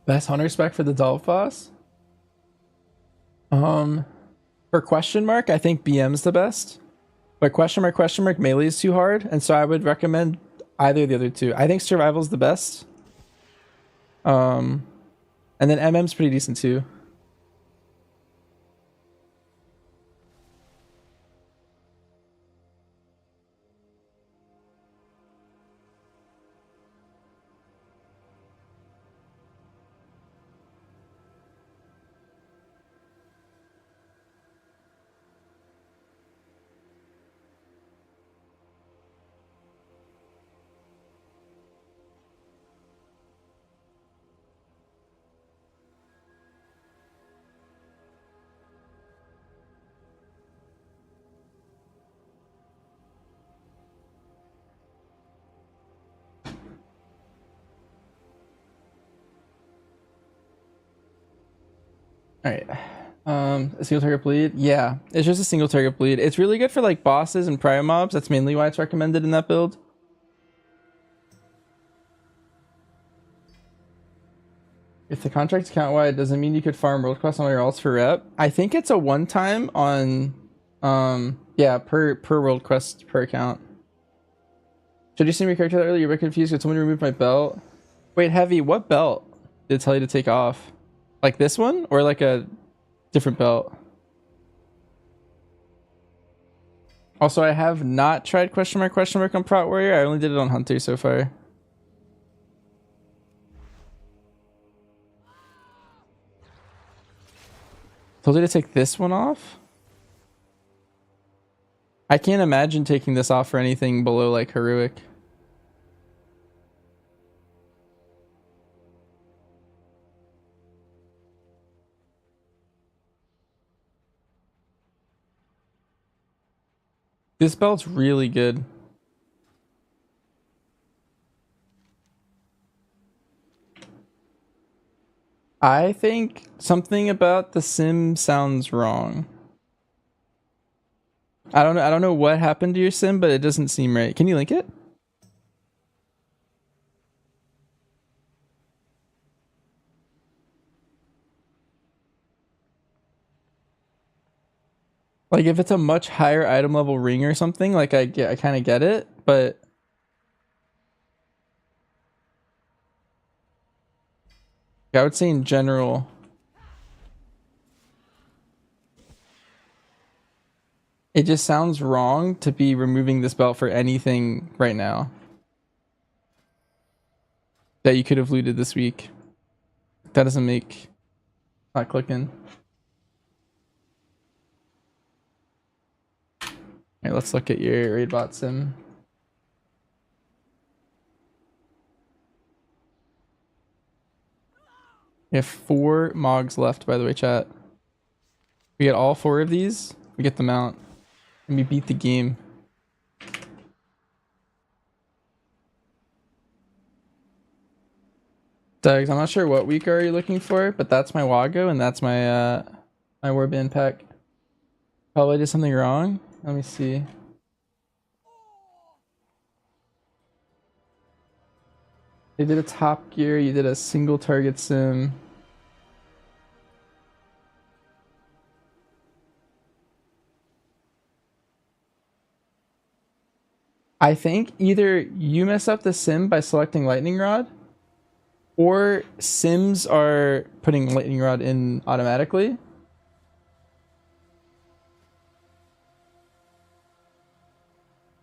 Best hunter spec for the Dolph boss? For question mark, I think BM's the best. But question mark melee is too hard, and so I would recommend either of the other two. I think survival's the best. And then MM's pretty decent too. All right. A single target bleed? Yeah, it's just a single target bleed. It's really good for like bosses and prio mobs. That's mainly why it's recommended in that build. If the contract's count wide, doesn't mean you could farm world quest on all your alts for rep. I think it's a one time on yeah, per world quest per account. Should you see my character earlier? You're confused because someone removed my belt. Wait, Heavy, what belt did it tell you to take off? Like this one or like a different belt? Also, I have not tried question mark on Prot Warrior. I only did it on Hunter so far. Told you to take this one off? I can't imagine taking this off for anything below like heroic. This belt's really good. I think something about the sim sounds wrong. I don't know what happened to your sim, but it doesn't seem right. Can you link it? Like if it's a much higher item level ring or something, like I kind of get it, but I would say in general, it just sounds wrong to be removing this belt for anything right now that you could have looted this week. That doesn't make not clicking. Alright, let's look at your raid bot sim. We have 4 Mogs left, by the way, chat. We get all 4 of these, we get the mount, and we beat the game. Dogs, I'm not sure what week are you looking for, but that's my Wago and that's my my warband pack. Probably did something wrong. Let me see. They did a Top Gear, you did a single target sim. I think either you mess up the sim by selecting Lightning Rod, or sims are putting Lightning Rod in automatically.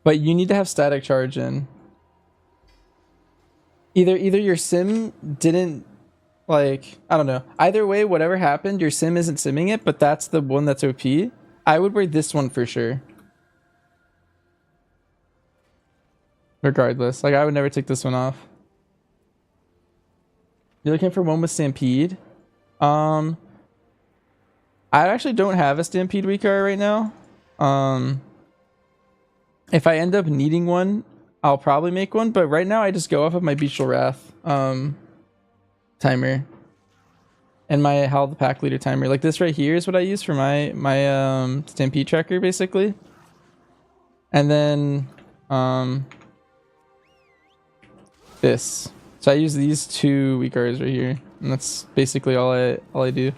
But you need to have static charge in. Either your sim didn't, like, I don't know. Either way, whatever happened, your sim isn't simming it, but that's the one that's OP. I would wear this one for sure. Regardless, like I would never take this one off. You're looking for one with Stampede? I actually don't have a Stampede weaker right now. If I end up needing one, I'll probably make one, but right now I just go off of my Beachal Wrath timer and my Hal the Pack Leader timer. Like this right here is what I use for my Stampede tracker basically. And then this. So I use these 2 weak Rs right here, and that's basically all I do.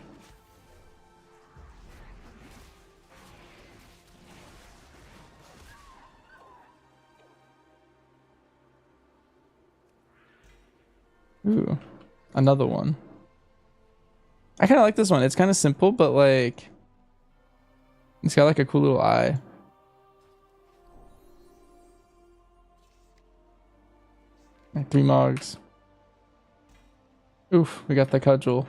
Ooh, another one. I kind of like this one. It's kind of simple, but like it's got like a cool little eye. Like 3 Mogs. Oof, we got the cudgel.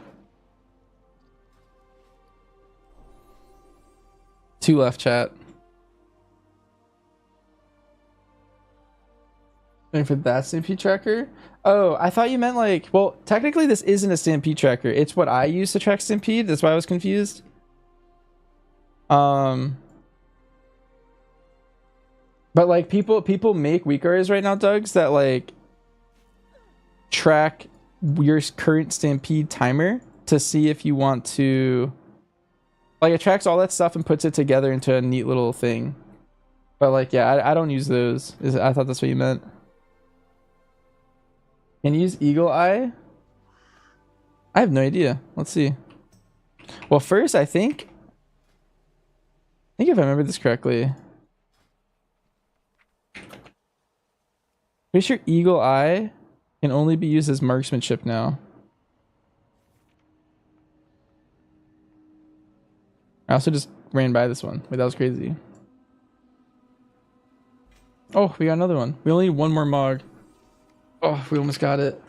2 left, chat. Looking for that Stampede tracker? Oh, I thought you meant like, well, technically this isn't a Stampede tracker. It's what I use to track Stampede. That's why I was confused. But like people make weakers right now, Dougs, that like track your current Stampede timer to see if you want to Like it tracks all that stuff and puts it together into a neat little thing. But like, yeah, I don't use those. I thought that's what you meant. Can you use Eagle Eye? I have no idea. Let's see. Well, first, I think if I remember this correctly, pretty sure Eagle Eye can only be used as marksmanship now. I also just ran by this one. Wait, that was crazy. Oh, we got another one. We only need one more Mog. Oh, we almost got it.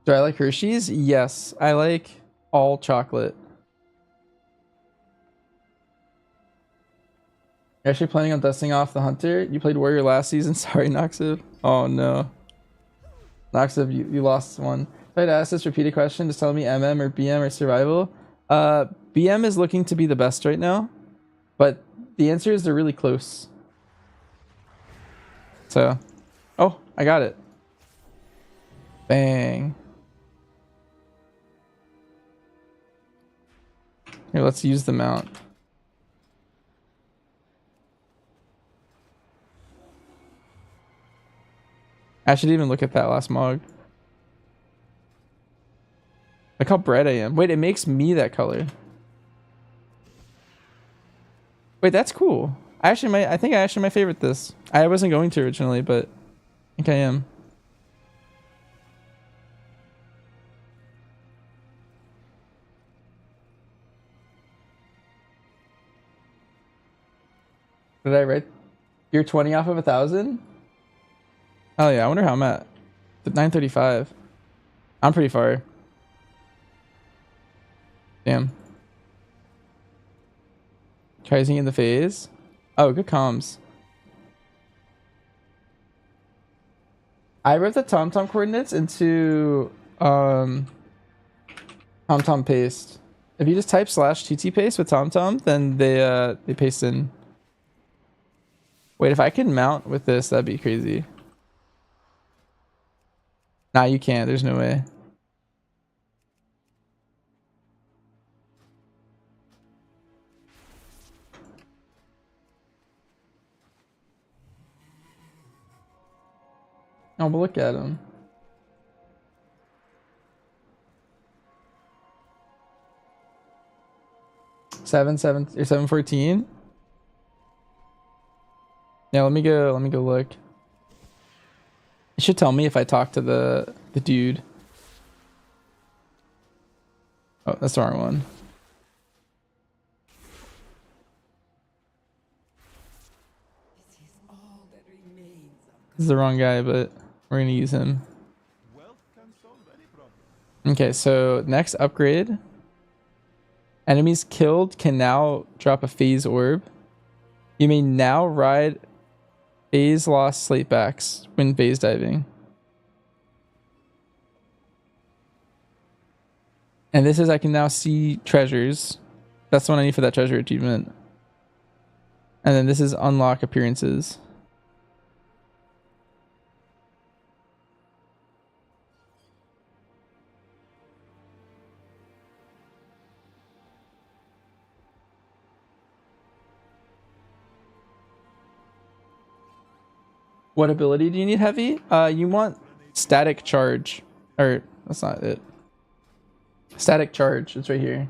Do I like Hershey's? Yes, I like all chocolate. You're actually planning on dusting off the Hunter? You played Warrior last season? Sorry, Noxiv. Oh no. Noxiv, you lost one. If I'd ask this repeated question, just tell me MM or BM or survival. BM is looking to be the best right now, but the answer is they're really close. So, oh, I got it. Bang. Here, let's use the mount. I should even look at that last Mog. Look how bright I am. Wait, it makes me that color. Wait, that's cool. I think I actually might favorite this. I wasn't going to originally, but I think I am. Did I write? You're 20 off of 1,000? Oh yeah, I wonder how I'm at. 935. I'm pretty far. Damn. Try using it in the phase. Oh, good comms. I wrote the TomTom coordinates into TomTom paste. If you just type /TT paste with TomTom, then they paste in. Wait, if I can mount with this, that'd be crazy. Nah, you can't. There's no way. Oh, but look at him. Seven, 714. Yeah, let me go look. It should tell me if I talk to the dude. Oh, that's the wrong one. This is the wrong guy, but we're gonna use him. Okay, so next upgrade. Enemies killed can now drop a phase orb. You may now ride phase lost slatebacks when phase diving. And this is I can now see treasures. That's the one I need for that treasure achievement. And then this is unlock appearances. What ability do you need heavy? You want static charge. Or, that's not it. Static charge. It's right here.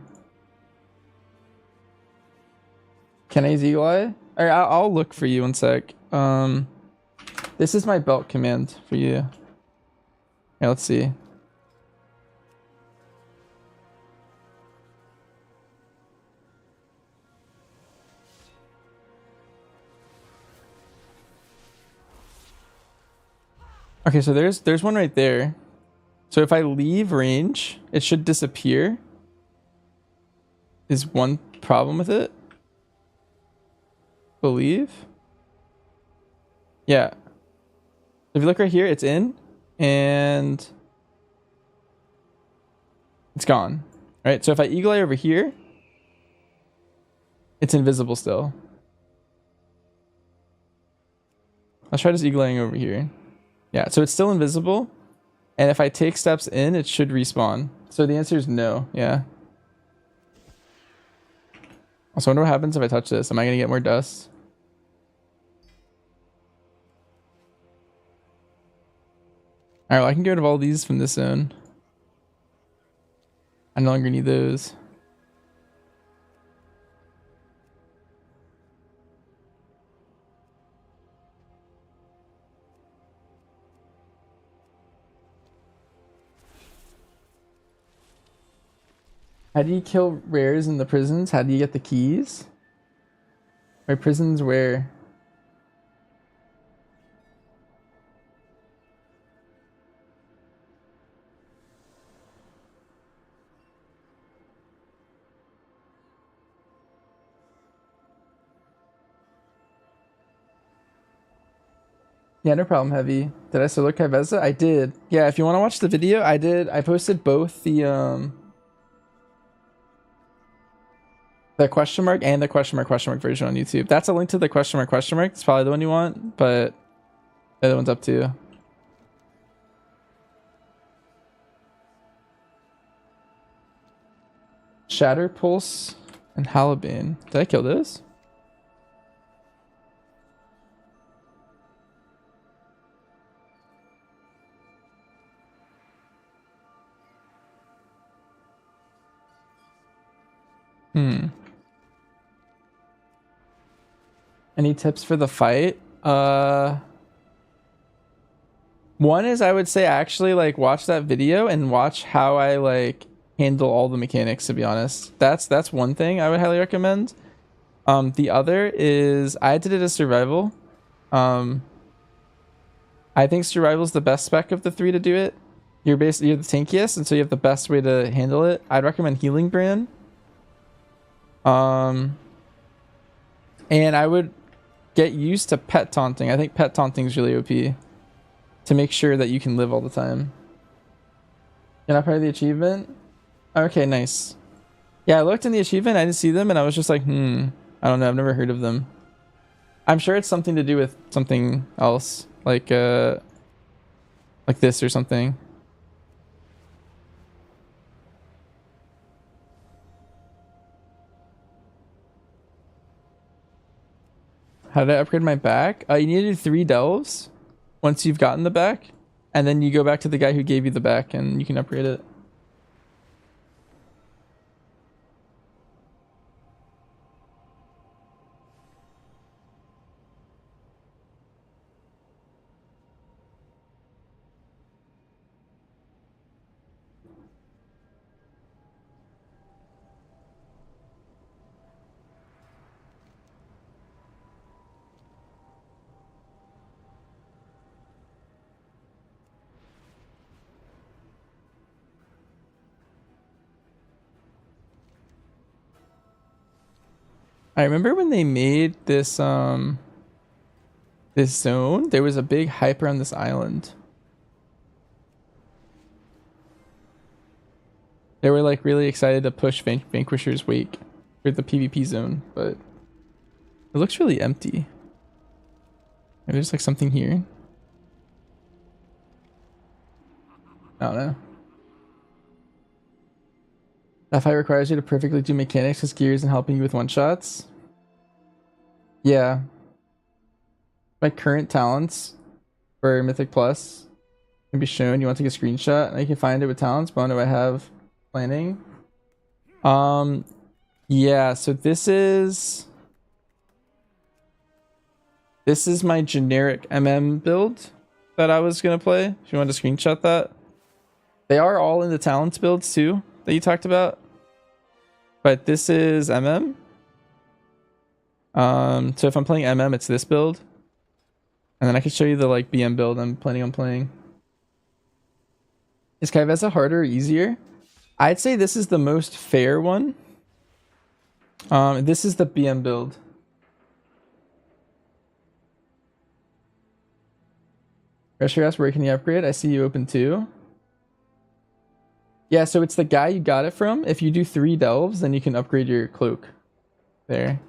Can I use Eagle Eye? Alright, I'll look for you one sec. This is my belt command for you. Yeah, let's see. Okay, so there's one right there. So if I leave range, it should disappear. Is one problem with it? Believe? Yeah. If you look right here, it's in and it's gone. Right? So if I eagle eye over here, it's invisible still. Let's try just eagle eyeing over here. Yeah, so it's still invisible, And if I take steps in, it should respawn. So the answer is no. Yeah. Also, I wonder what happens if I touch this. Am I gonna get more dust? Alright, well, I can get rid of all these from this zone. I no longer need those. How do you kill rares in the prisons? How do you get the keys? My prisons where? Yeah, no problem, Heavy. Did I solo Kyveza? I did. Yeah, if you want to watch the video, I did. I posted both the question mark and the question mark version on YouTube. That's a link to the question mark. It's probably the one you want, but the other one's up to you. Shatter Pulse and Halibane. Did I kill this? Any tips for the fight? One is I would say actually like watch that video and watch how I like handle all the mechanics, to be honest. That's one thing I would highly recommend. The other is I did it as survival. I think survival is the best spec of the three to do it. You're the tankiest, and so you have the best way to handle it. I'd recommend Healing Brand. And I would get used to pet taunting. I think pet taunting is really OP to make sure that you can live all the time. You're not part of the achievement? Okay, nice. Yeah, I looked in the achievement, I didn't see them, and I was just like, I don't know, I've never heard of them. I'm sure it's something to do with something else, like this or something. How did I upgrade my back? You need to do 3 delves once you've gotten the back, and then you go back to the guy who gave you the back and you can upgrade it. I remember when they made this this zone, there was a big hype around this island. They were like really excited to push Vanquisher's Wake for the PvP zone, but it looks really empty. Maybe there's like something here. I don't know. That fight requires you to perfectly do mechanics with gears and helping you with one-shots. Yeah. My current talents for Mythic Plus can be shown. You want to take a screenshot and I can find it with talents, but what do I have planning? Yeah, so this is my generic build that I was gonna play. If you want to screenshot that. They are all in the talents builds too that you talked about. But this is So if I'm playing it's this build. And then I can show you the like BM build I'm planning on playing. Is Kyveza harder or easier? I'd say this is the most fair one. This is the BM build. Pressure asks, where can you upgrade? I see you open too. Yeah, so it's the guy you got it from. If you do 3 delves, then you can upgrade your cloak. There.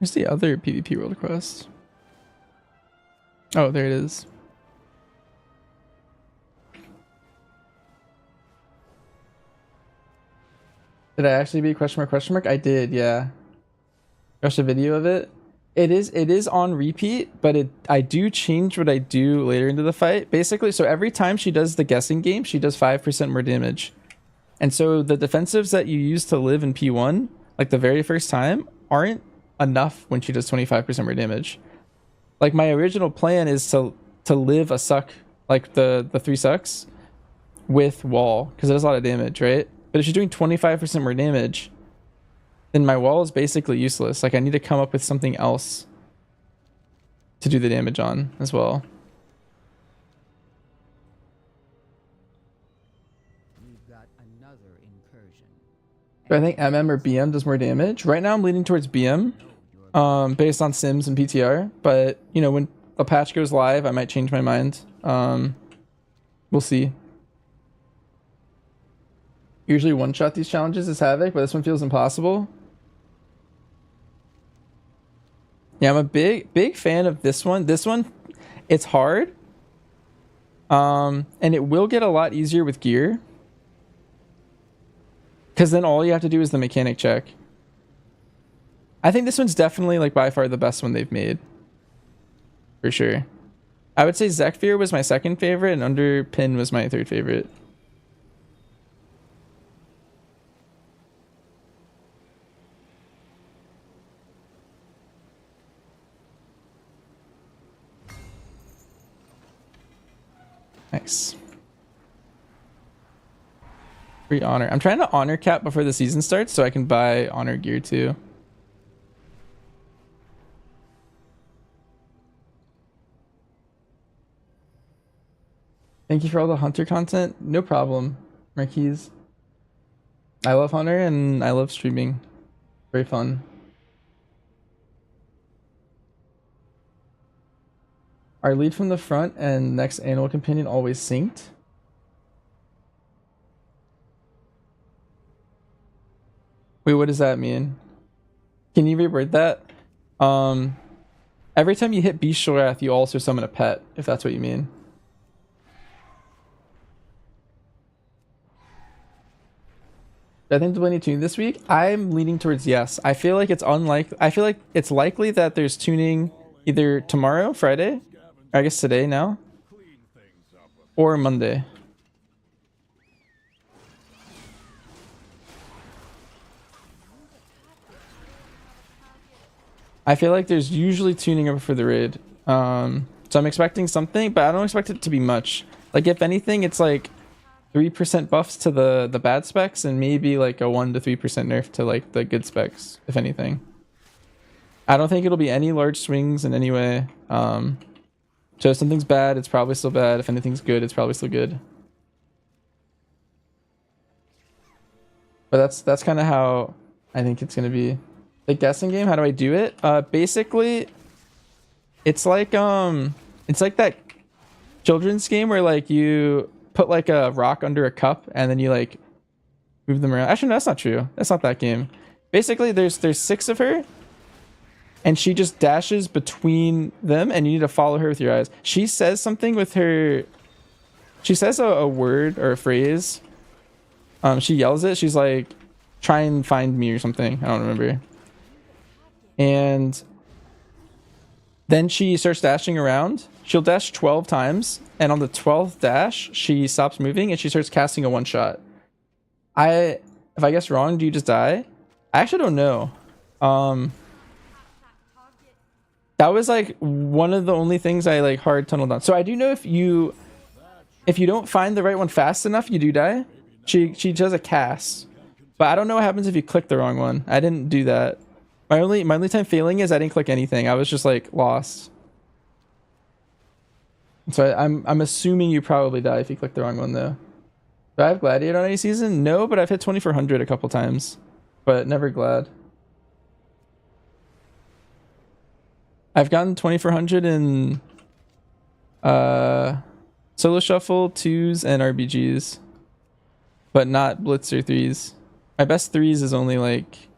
Where's the other PvP world quest? Oh, there it is. Did I actually beat question mark? I did, yeah. Watched a video of it. It is on repeat, but I do change what I do later into the fight. Basically, so every time she does the guessing game, she does 5% more damage. And so the defensives that you use to live in P1, like the very first time, aren't enough when she does 25% more damage. Like my original plan is to live a suck, like the 3 sucks with wall, because it does a lot of damage, right? But if she's doing 25% more damage, then my wall is basically useless. Like I need to come up with something else to do the damage on as well. We've got another incursion. Do I think MM or BM does more damage? Right now I'm leaning towards BM, based on Sims and PTR. But you know, when a patch goes live, I might change my mind. We'll see. Usually one-shot these challenges is Havoc, but this one feels impossible. Yeah, I'm a big fan of this one. This one, it's hard. And it will get a lot easier with gear. Because then all you have to do is the mechanic check. I think this one's definitely like by far the best one they've made. For sure. I would say Zekfir was my second favorite and Underpin was my third favorite. Nice. Free honor. I'm trying to honor cap before the season starts so I can buy honor gear too. Thank you for all the Hunter content. No problem, Marquise. I love Hunter and I love streaming. Very fun. Our lead from the front and next annual companion always synced. Wait, what does that mean? Can you reword that? Every time you hit Beast Shorath, you also summon a pet, if that's what you mean. I think Delaney tuned this week. I'm leaning towards yes. I feel like it's likely that there's tuning either tomorrow, Friday, I guess today now, or Monday. I feel like there's usually tuning over for the raid. So I'm expecting something, but I don't expect it to be much. Like if anything, it's like 3% buffs to the bad specs and maybe like a 1 to 3% nerf to like the good specs, if anything. I don't think it'll be any large swings in any way. So if something's bad, it's probably still bad. If anything's good, it's probably still good. But that's kind of how I think it's gonna be. The guessing game, how do I do it? Basically, it's like that children's game where like you put like a rock under a cup and then you like move them around. Actually, no, that's not true. That's not that game. Basically, there's 6 of her, and she just dashes between them, and you need to follow her with your eyes. She says something with her. She says a word or a phrase. She yells it. She's like, "Try and find me" or something. I don't remember. And then she starts dashing around. She'll dash 12 times, and on the 12th dash, she stops moving and she starts casting a one-shot. If I guess wrong, do you just die? I actually don't know. That was like one of the only things I like hard tunneled on. So I do know if you don't find the right one fast enough, you do die. She does a cast, but I don't know what happens if you click the wrong one. I didn't do that. My only time failing is I didn't click anything. I was just like lost. So I'm assuming you probably die if you click the wrong one though. Do I have Gladiator on any season? No, but I've hit 2400 a couple times, but never Glad. I've gotten 2400 in solo shuffle, 2s, and RBGs, but not blitz or 3s. My best 3s is only like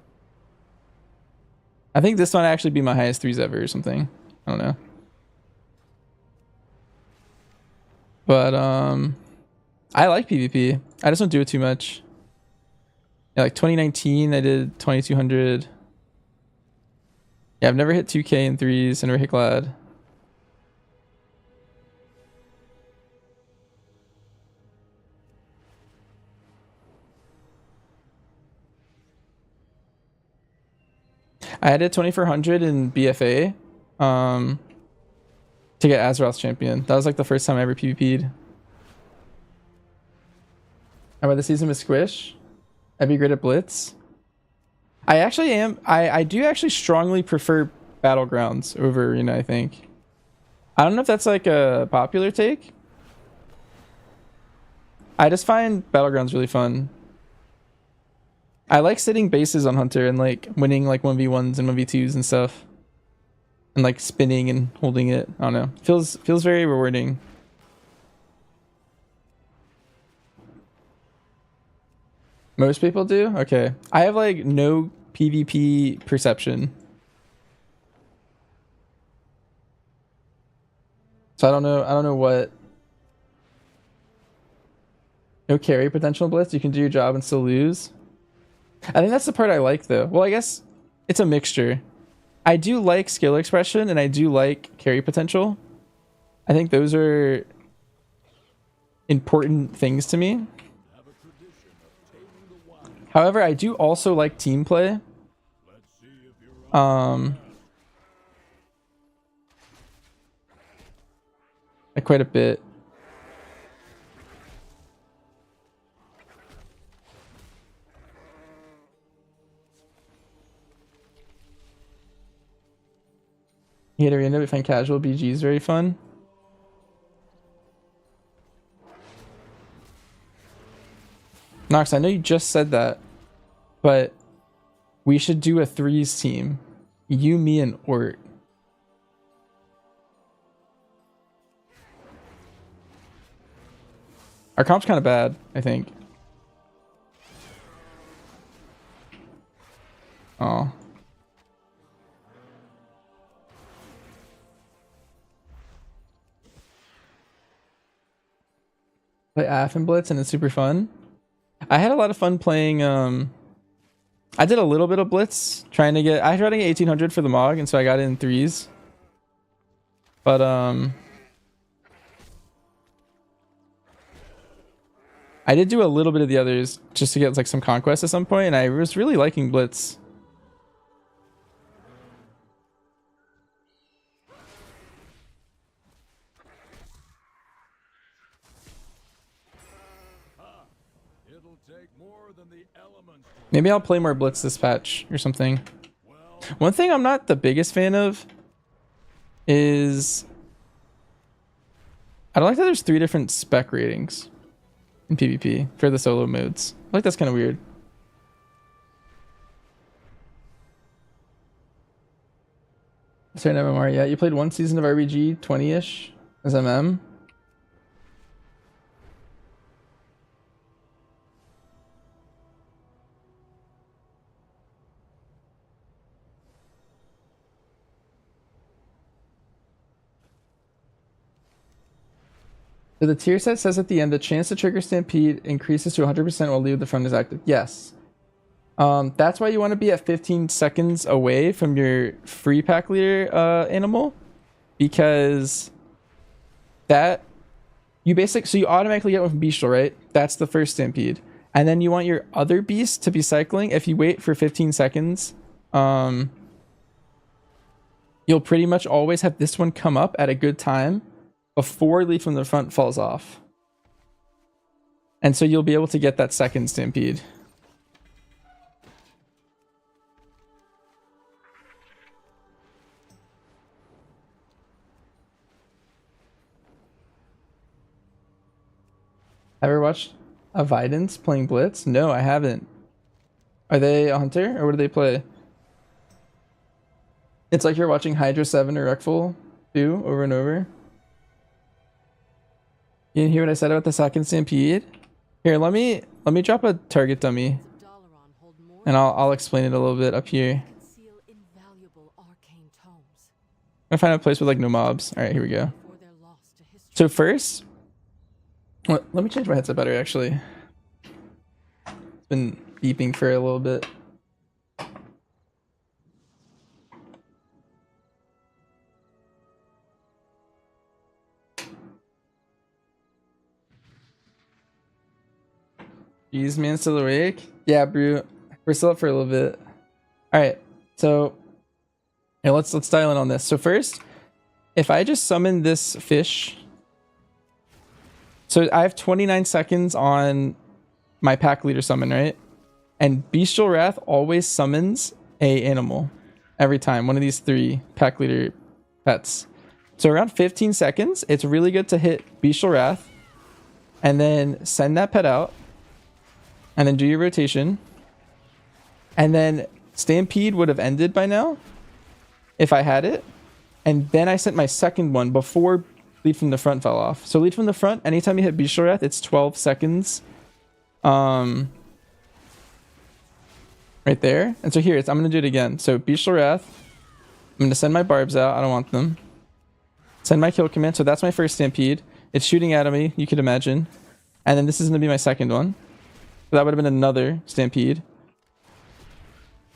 I think this might actually be my highest threes ever or something. I don't know. But I like PvP. I just don't do it too much. Yeah, like 2019 I did 2200. Yeah, I've never hit 2k in threes. I never hit Glad. I did 2400 in BFA to get Azeroth's champion. That was like the first time I ever PvP'd. How about the season with Squish? I'd be great at Blitz. I actually am. I do actually strongly prefer Battlegrounds over Arena, I think. I don't know if that's like a popular take. I just find Battlegrounds really fun. I like sitting bases on Hunter and like winning like 1v1s and 1v2s and stuff. And like spinning and holding it. I don't know. Feels very rewarding. Most people do? Okay. I have like no PvP perception. So I don't know what. No carry potential Blitz. You can do your job and still lose. I think that's the part I like though. Well, I guess it's a mixture. I do like skill expression and I do like carry potential. I think those are important things to me. However, I do also like team play. Like quite a bit. Hate Arena, we find casual BGs very fun. Nox, I know you just said that, but we should do a threes team. You, me, and Ort. Our comp's kind of bad, I think. Oh. Play AF and Blitz and it's super fun. I had a lot of fun playing I did a little bit of Blitz trying to get I tried to get 1800 for the Mog and so I got it in threes. But I did do a little bit of the others just to get like some conquest at some point and I was really liking Blitz. Maybe I'll play more Blitz this patch or something. One thing I'm not the biggest fan of is I don't like that there's 3 different spec ratings in PvP for the solo modes. I like that's kind of weird. Certain MMR, yeah. You played one season of RBG, 20-ish as MM. So the tier set says at the end, the chance to trigger Stampede increases to 100% while Leave the Front is active. Yes. That's why you want to be at 15 seconds away from your free pack leader animal. Because that... So you automatically get one from Bestial, right? That's the first Stampede. And then you want your other beast to be cycling. If you wait for 15 seconds, you'll pretty much always have this one come up at a good time before Leaf from the Front falls off. And so you'll be able to get that second Stampede. Ever watched Avidance playing Blitz? No, I haven't. Are they a hunter or what do they play? It's like you're watching Hydra 7 or Rekful do over and over. You didn't hear what I said about the second Stampede? Here, let me drop a target dummy. And I'll explain it a little bit up here. I'm gonna find a place with like no mobs. All right, here we go. So first, let me change my headset battery. Actually, it's been beeping for a little bit. Jeez, man, still awake? Yeah, bro. We're still up for a little bit. All right, so yeah, let's dial in on this. So first, if I just summon this fish, so I have 29 seconds on my pack leader summon, right? And Bestial Wrath always summons a animal every time, one of these 3 pack leader pets. So around 15 seconds, it's really good to hit Bestial Wrath and then send that pet out and then do your rotation. And then Stampede would have ended by now if I had it. And then I sent my second one before Lead from the Front fell off. So Lead from the Front, anytime you hit Bestial Wrath, it's 12 seconds. Right there. And so here, I'm going to do it again. So Bestial Wrath, I'm going to send my barbs out. I don't want them. Send my kill command. So that's my first Stampede. It's shooting at me, you could imagine. And then this is going to be my second one. So that would have been another Stampede.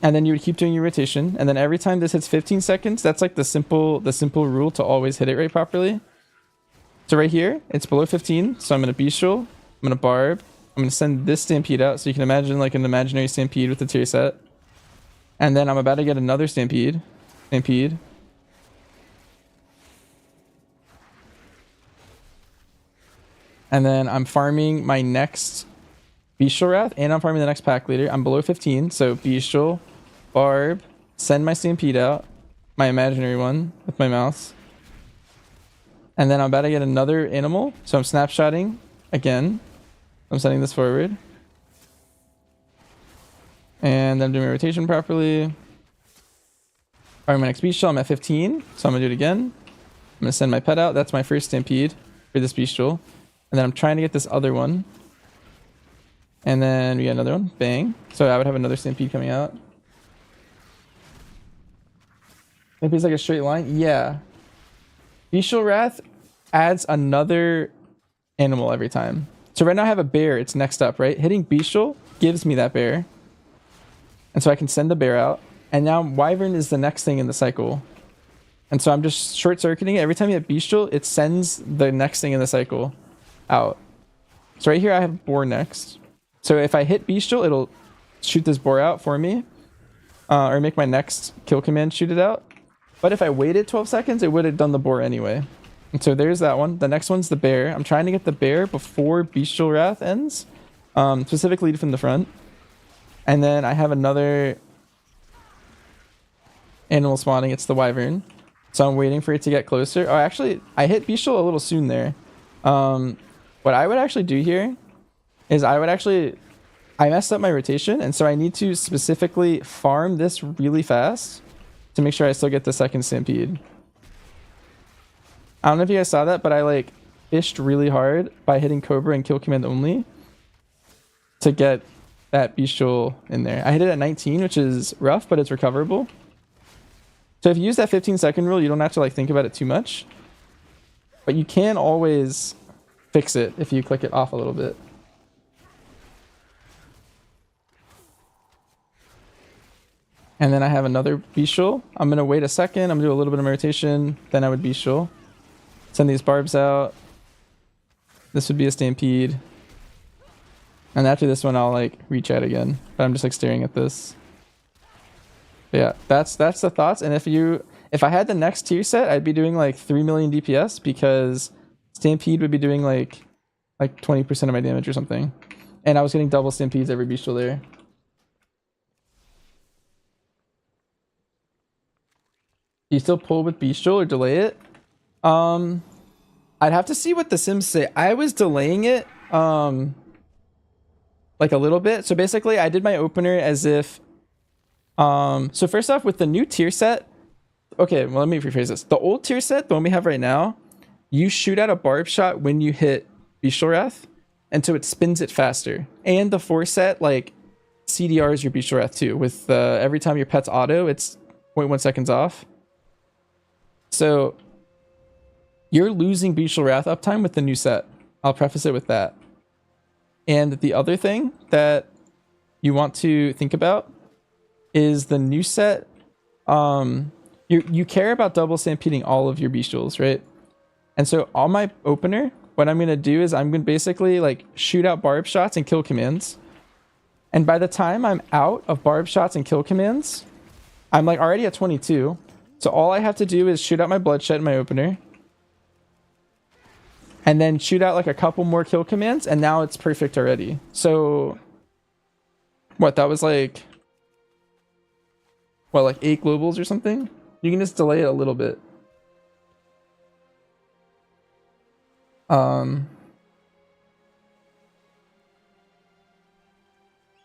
And then you would keep doing your rotation. And then every time this hits 15 seconds, that's like the simple rule to always hit it right properly. So right here, it's below 15. So I'm going to Bestial. I'm going to Barb. I'm going to send this Stampede out. So you can imagine like an imaginary Stampede with the tier set. And then I'm about to get another Stampede. And then I'm farming my next Bestial Wrath, and I'm farming the next pack leader. I'm below 15, so Bestial, Barb, send my Stampede out, my imaginary one with my mouse. And then I'm about to get another animal, so I'm snapshotting again. I'm sending this forward. And then I'm doing my rotation properly. Farming my next Bestial, I'm at 15, so I'm going to do it again. I'm going to send my pet out. That's my first Stampede for this Bestial. And then I'm trying to get this other one. And then we get another one. Bang. So I would have another Stampede coming out. Maybe it's like a straight line. Yeah. Bestial Wrath adds another animal every time. So right now I have a bear. It's next up, right? Hitting Bestial gives me that bear. And so I can send the bear out. And now Wyvern is the next thing in the cycle. And so I'm just short-circuiting it. Every time you hit Bestial, it sends the next thing in the cycle out. So right here I have Boar next. So if I hit Bestial, it'll shoot this Boar out for me. Or make my next kill command shoot it out. But if I waited 12 seconds, it would have done the Boar anyway. And so there's that one. The next one's the bear. I'm trying to get the bear before Bestial Wrath ends. Specifically from the front. And then I have another animal spawning. It's the Wyvern. So I'm waiting for it to get closer. Oh, actually, I hit Bestial a little soon there. What I would actually do here is I messed up my rotation, and so I need to specifically farm this really fast to make sure I still get the second Stampede. I don't know if you guys saw that, but I like fished really hard by hitting Cobra and kill command only to get that Bestial in there. I hit it at 19, which is rough, but it's recoverable. So if you use that 15-second rule, you don't have to like think about it too much. But you can always fix it if you click it off a little bit. And then I have another Bestial. I'm going to wait a second. I'm going to do a little bit of rotation. Then I would Bestial. Send these barbs out. This would be a Stampede. And after this one, I'll like reach out again. But I'm just like staring at this. But yeah, that's the thoughts. And if I had the next tier set, I'd be doing like 3 million DPS because Stampede would be doing like 20% of my damage or something. And I was getting double Stampedes every Bestial there. Do you still pull with Bestial or delay it? I'd have to see what the Sims say. I was delaying it like a little bit. So basically I did my opener as if so first off, with the new tier set, okay, well let me rephrase this. The old tier set, the one we have right now, you shoot out a barb shot when you hit Bestial Wrath, and so it spins it faster. And the 4 set like CDRs your Bestial Wrath too. With every time your pet's auto, it's 0.1 seconds off. So you're losing Bestial Wrath uptime with the new set. I'll preface it with that. And the other thing that you want to think about is the new set. You care about double stampeding all of your bestials, right? And so on my opener, what I'm gonna do is I'm gonna basically like shoot out barb shots and kill commands. And by the time I'm out of barb shots and kill commands, I'm like already at 22. So all I have to do is shoot out my bloodshed in my opener, and then shoot out like a couple more kill commands, and now it's perfect already. So what, that was like, what, like 8 globals or something? You can just delay it a little bit.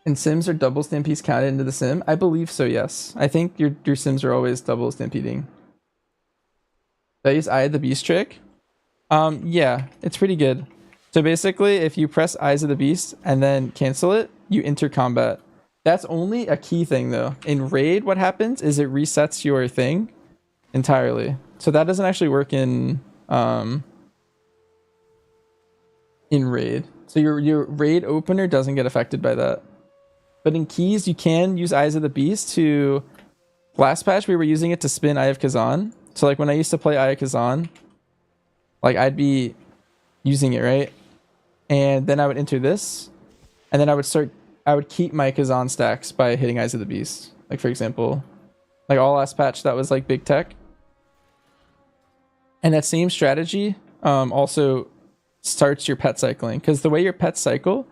And sims are double stampedes counted into the sim? I believe so, yes. I think your sims are always double stampeding. Did I use Eye of the Beast trick? Yeah, it's pretty good. So basically, if you press Eyes of the Beast and then cancel it, you enter combat. That's only a key thing though. In Raid, what happens is it resets your thing entirely. So that doesn't actually work in Raid. So your Raid opener doesn't get affected by that. But in keys, you can use Eyes of the Beast to... Last patch, we were using it to spin Eye of Kazan. So like when I used to play Eye of Kazan, like I'd be using it, right? And then I would enter this. And then I would keep my Kazan stacks by hitting Eyes of the Beast. Like for example, like all last patch, that was like big tech. And that same strategy also starts your pet cycling. Because the way your pets cycle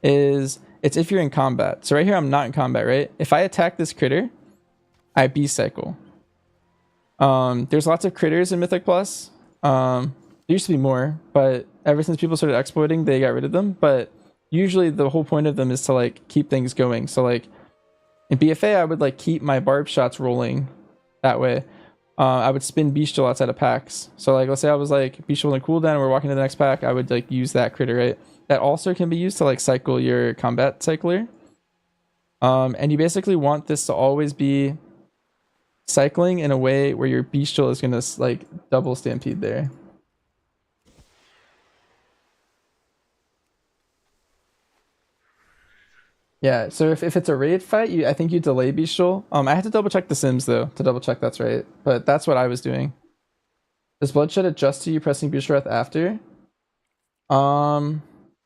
is... It's if you're in combat. So right here, I'm not in combat, right? If I attack this critter, I beast cycle. There's lots of critters in Mythic Plus. There used to be more, but ever since people started exploiting, they got rid of them. But usually the whole point of them is to like keep things going. So like in BFA, I would like keep my barb shots rolling that way. I would spin bestial outside of packs. So like, let's say I was like bestial in cooldown and we're walking to the next pack, I would like use that critter, right? That also can be used to like cycle your combat cycler. And you basically want this to always be cycling in a way where your bestial is going to like double stampede there. Yeah, so if it's a raid fight, I think you delay bestial. I have to double check the sims though to double check that's right. But that's what I was doing. Does bloodshed adjust to you pressing bestial wrath after?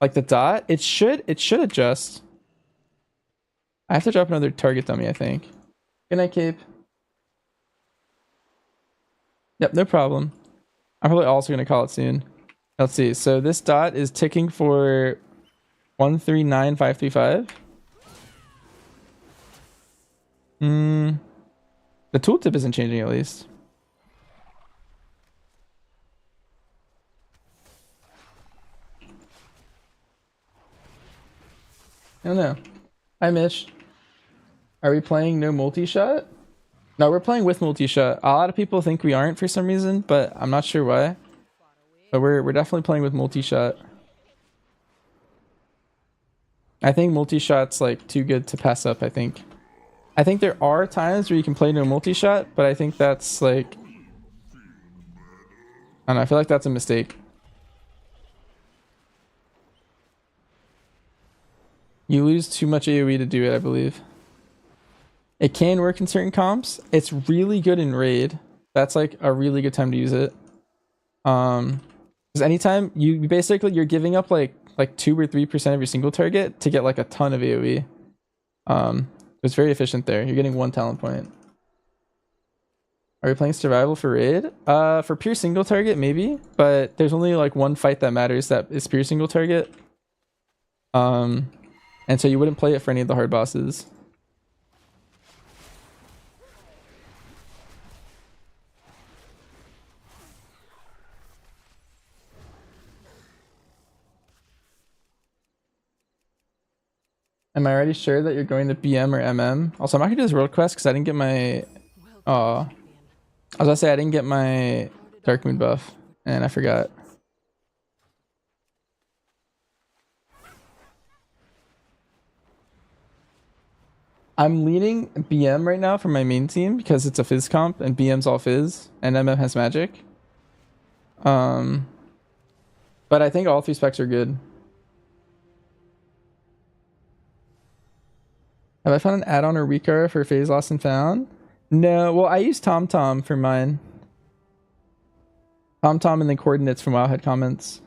Like the dot, it should adjust. I have to drop another target dummy, I think. Good night, Cape. Yep, no problem. I'm probably also gonna call it soon. Let's see. So this dot is ticking for 139535. The tooltip isn't changing at least. I don't know. Hi, Mitch. Are we playing no multi-shot? No, we're playing with multi-shot. A lot of people think we aren't for some reason, but I'm not sure why. But we're definitely playing with multi-shot. I think multi-shot's like too good to pass up, I think. I think there are times where you can play no multi-shot, but I think that's like... I don't know, I feel like that's a mistake. You lose too much AoE to do it, I believe. It can work in certain comps. It's really good in raid. That's like a really good time to use it. Because anytime you basically you're giving up like 2 or 3% of your single target to get like a ton of AoE. It's very efficient there. You're getting 1 talent point. Are we playing survival for raid? For pure single target, maybe, but there's only like one fight that matters that is pure single target. And so you wouldn't play it for any of the hard bosses. Am I already sure that you're going to BM or MM? Also, I'm not gonna do this world quest because I didn't get my... I was gonna say I didn't get my Dark Moon buff, and I forgot. I'm leading BM right now for my main team because it's a Fizz comp and BM's all Fizz and MM has magic. But I think all 3 specs are good. Have I found an add-on or weaker for Phase Lost and Found? No, well, I use TomTom for mine. TomTom and the coordinates from Wowhead comments.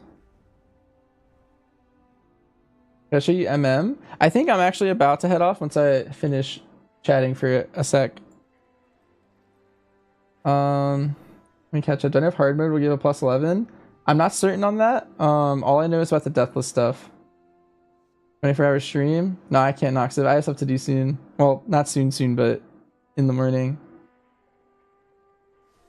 Can I show you MM? I think I'm actually about to head off once I finish chatting for a sec. Let me catch up. Do I know if hard mode will give a plus 11? I'm not certain on that. All I know is about the deathless stuff. 24-hour stream? No, I can't Nox it. I have stuff to do soon. Well, not soon, but in the morning.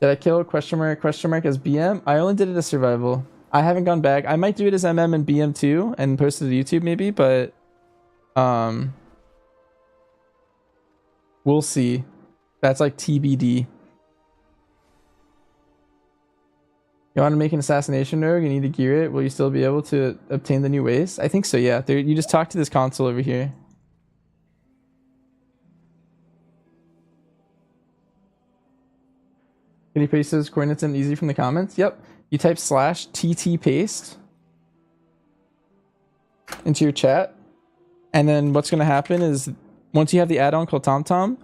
Did I kill question mark as BM? I only did it as survival. I haven't gone back. I might do it as MM and BM too and post it to YouTube maybe, but we'll see. That's like TBD. You want to make an assassination rogue? You need to gear it. Will you still be able to obtain the new waste? I think so, yeah. You just talk to this console over here. Can you paste those coordinates in easy from the comments? Yep. You type /TT paste into your chat. And then what's going to happen is once you have the add-on called TomTom,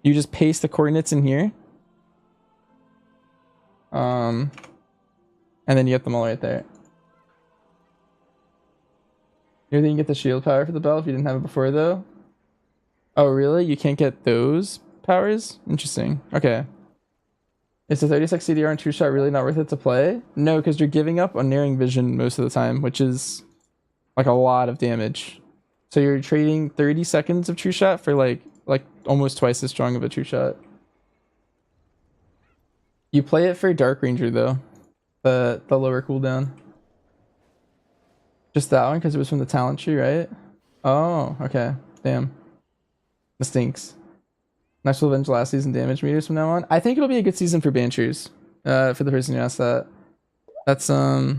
you just paste the coordinates in here. And then you get them all right there. You think you can get the shield power for the belt if you didn't have it before though? Oh really? You can't get those powers? Interesting. Okay. Is the 36 CDR and True Shot really not worth it to play? No, because you're giving up on Narrowing Vision most of the time, which is like a lot of damage. So you're trading 30 seconds of True Shot for like almost twice as strong of a True Shot. You play it for Dark Ranger though. The lower cooldown. Just that one because it was from the talent tree, right? Oh, okay. Damn. That stinks. Next will avenge last season damage meters from now on. I think it'll be a good season for Banshers. For the person who asked that. That's I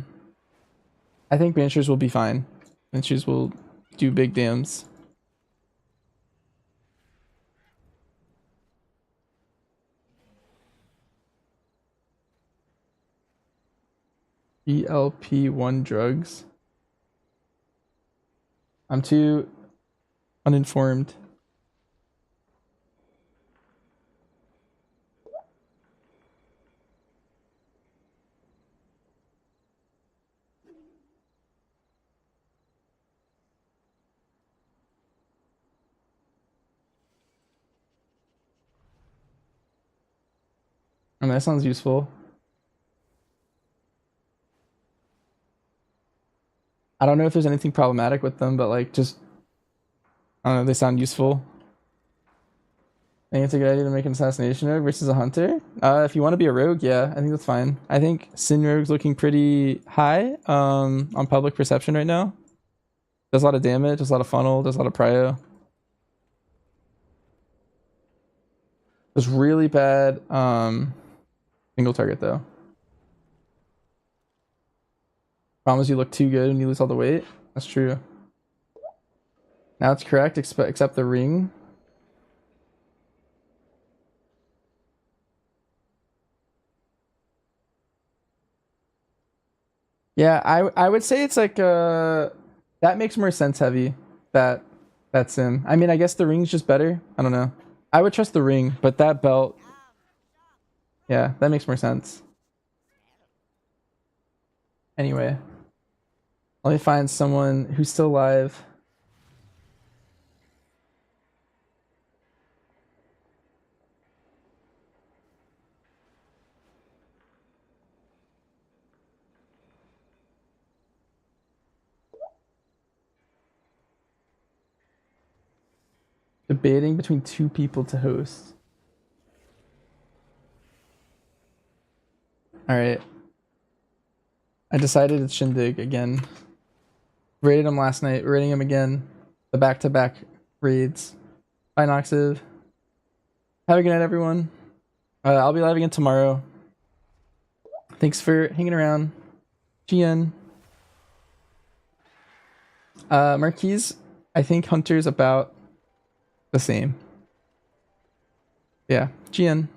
think Banshers will be fine. Banshers will do big dams. ELP1 drugs. I'm too uninformed. I mean, that sounds useful. I don't know if there's anything problematic with them, but like just, I don't know, they sound useful. I think it's a good idea to make an assassination rogue versus a hunter. If you want to be a rogue, yeah, I think that's fine. I think Sin Rogue's looking pretty high on public perception right now. Does a lot of damage, does a lot of funnel, does a lot of prio. It's really bad single target though. Problem is you look too good and you lose all the weight. That's true. Now it's correct, except the ring. Yeah, I would say it's like that makes more sense heavy, that sim. I mean, I guess the ring's just better. I don't know. I would trust the ring, but that belt, yeah, that makes more sense. Anyway, let me find someone who's still alive. Debating between 2 people to host. Alright. I decided it's Shindig again. Raided him last night, raiding him again. The back-to-back raids. Bye, Noxiv. Have a good night, everyone. I'll be live again tomorrow. Thanks for hanging around. GN. Marquise, I think Hunter's about the same. Yeah, GN.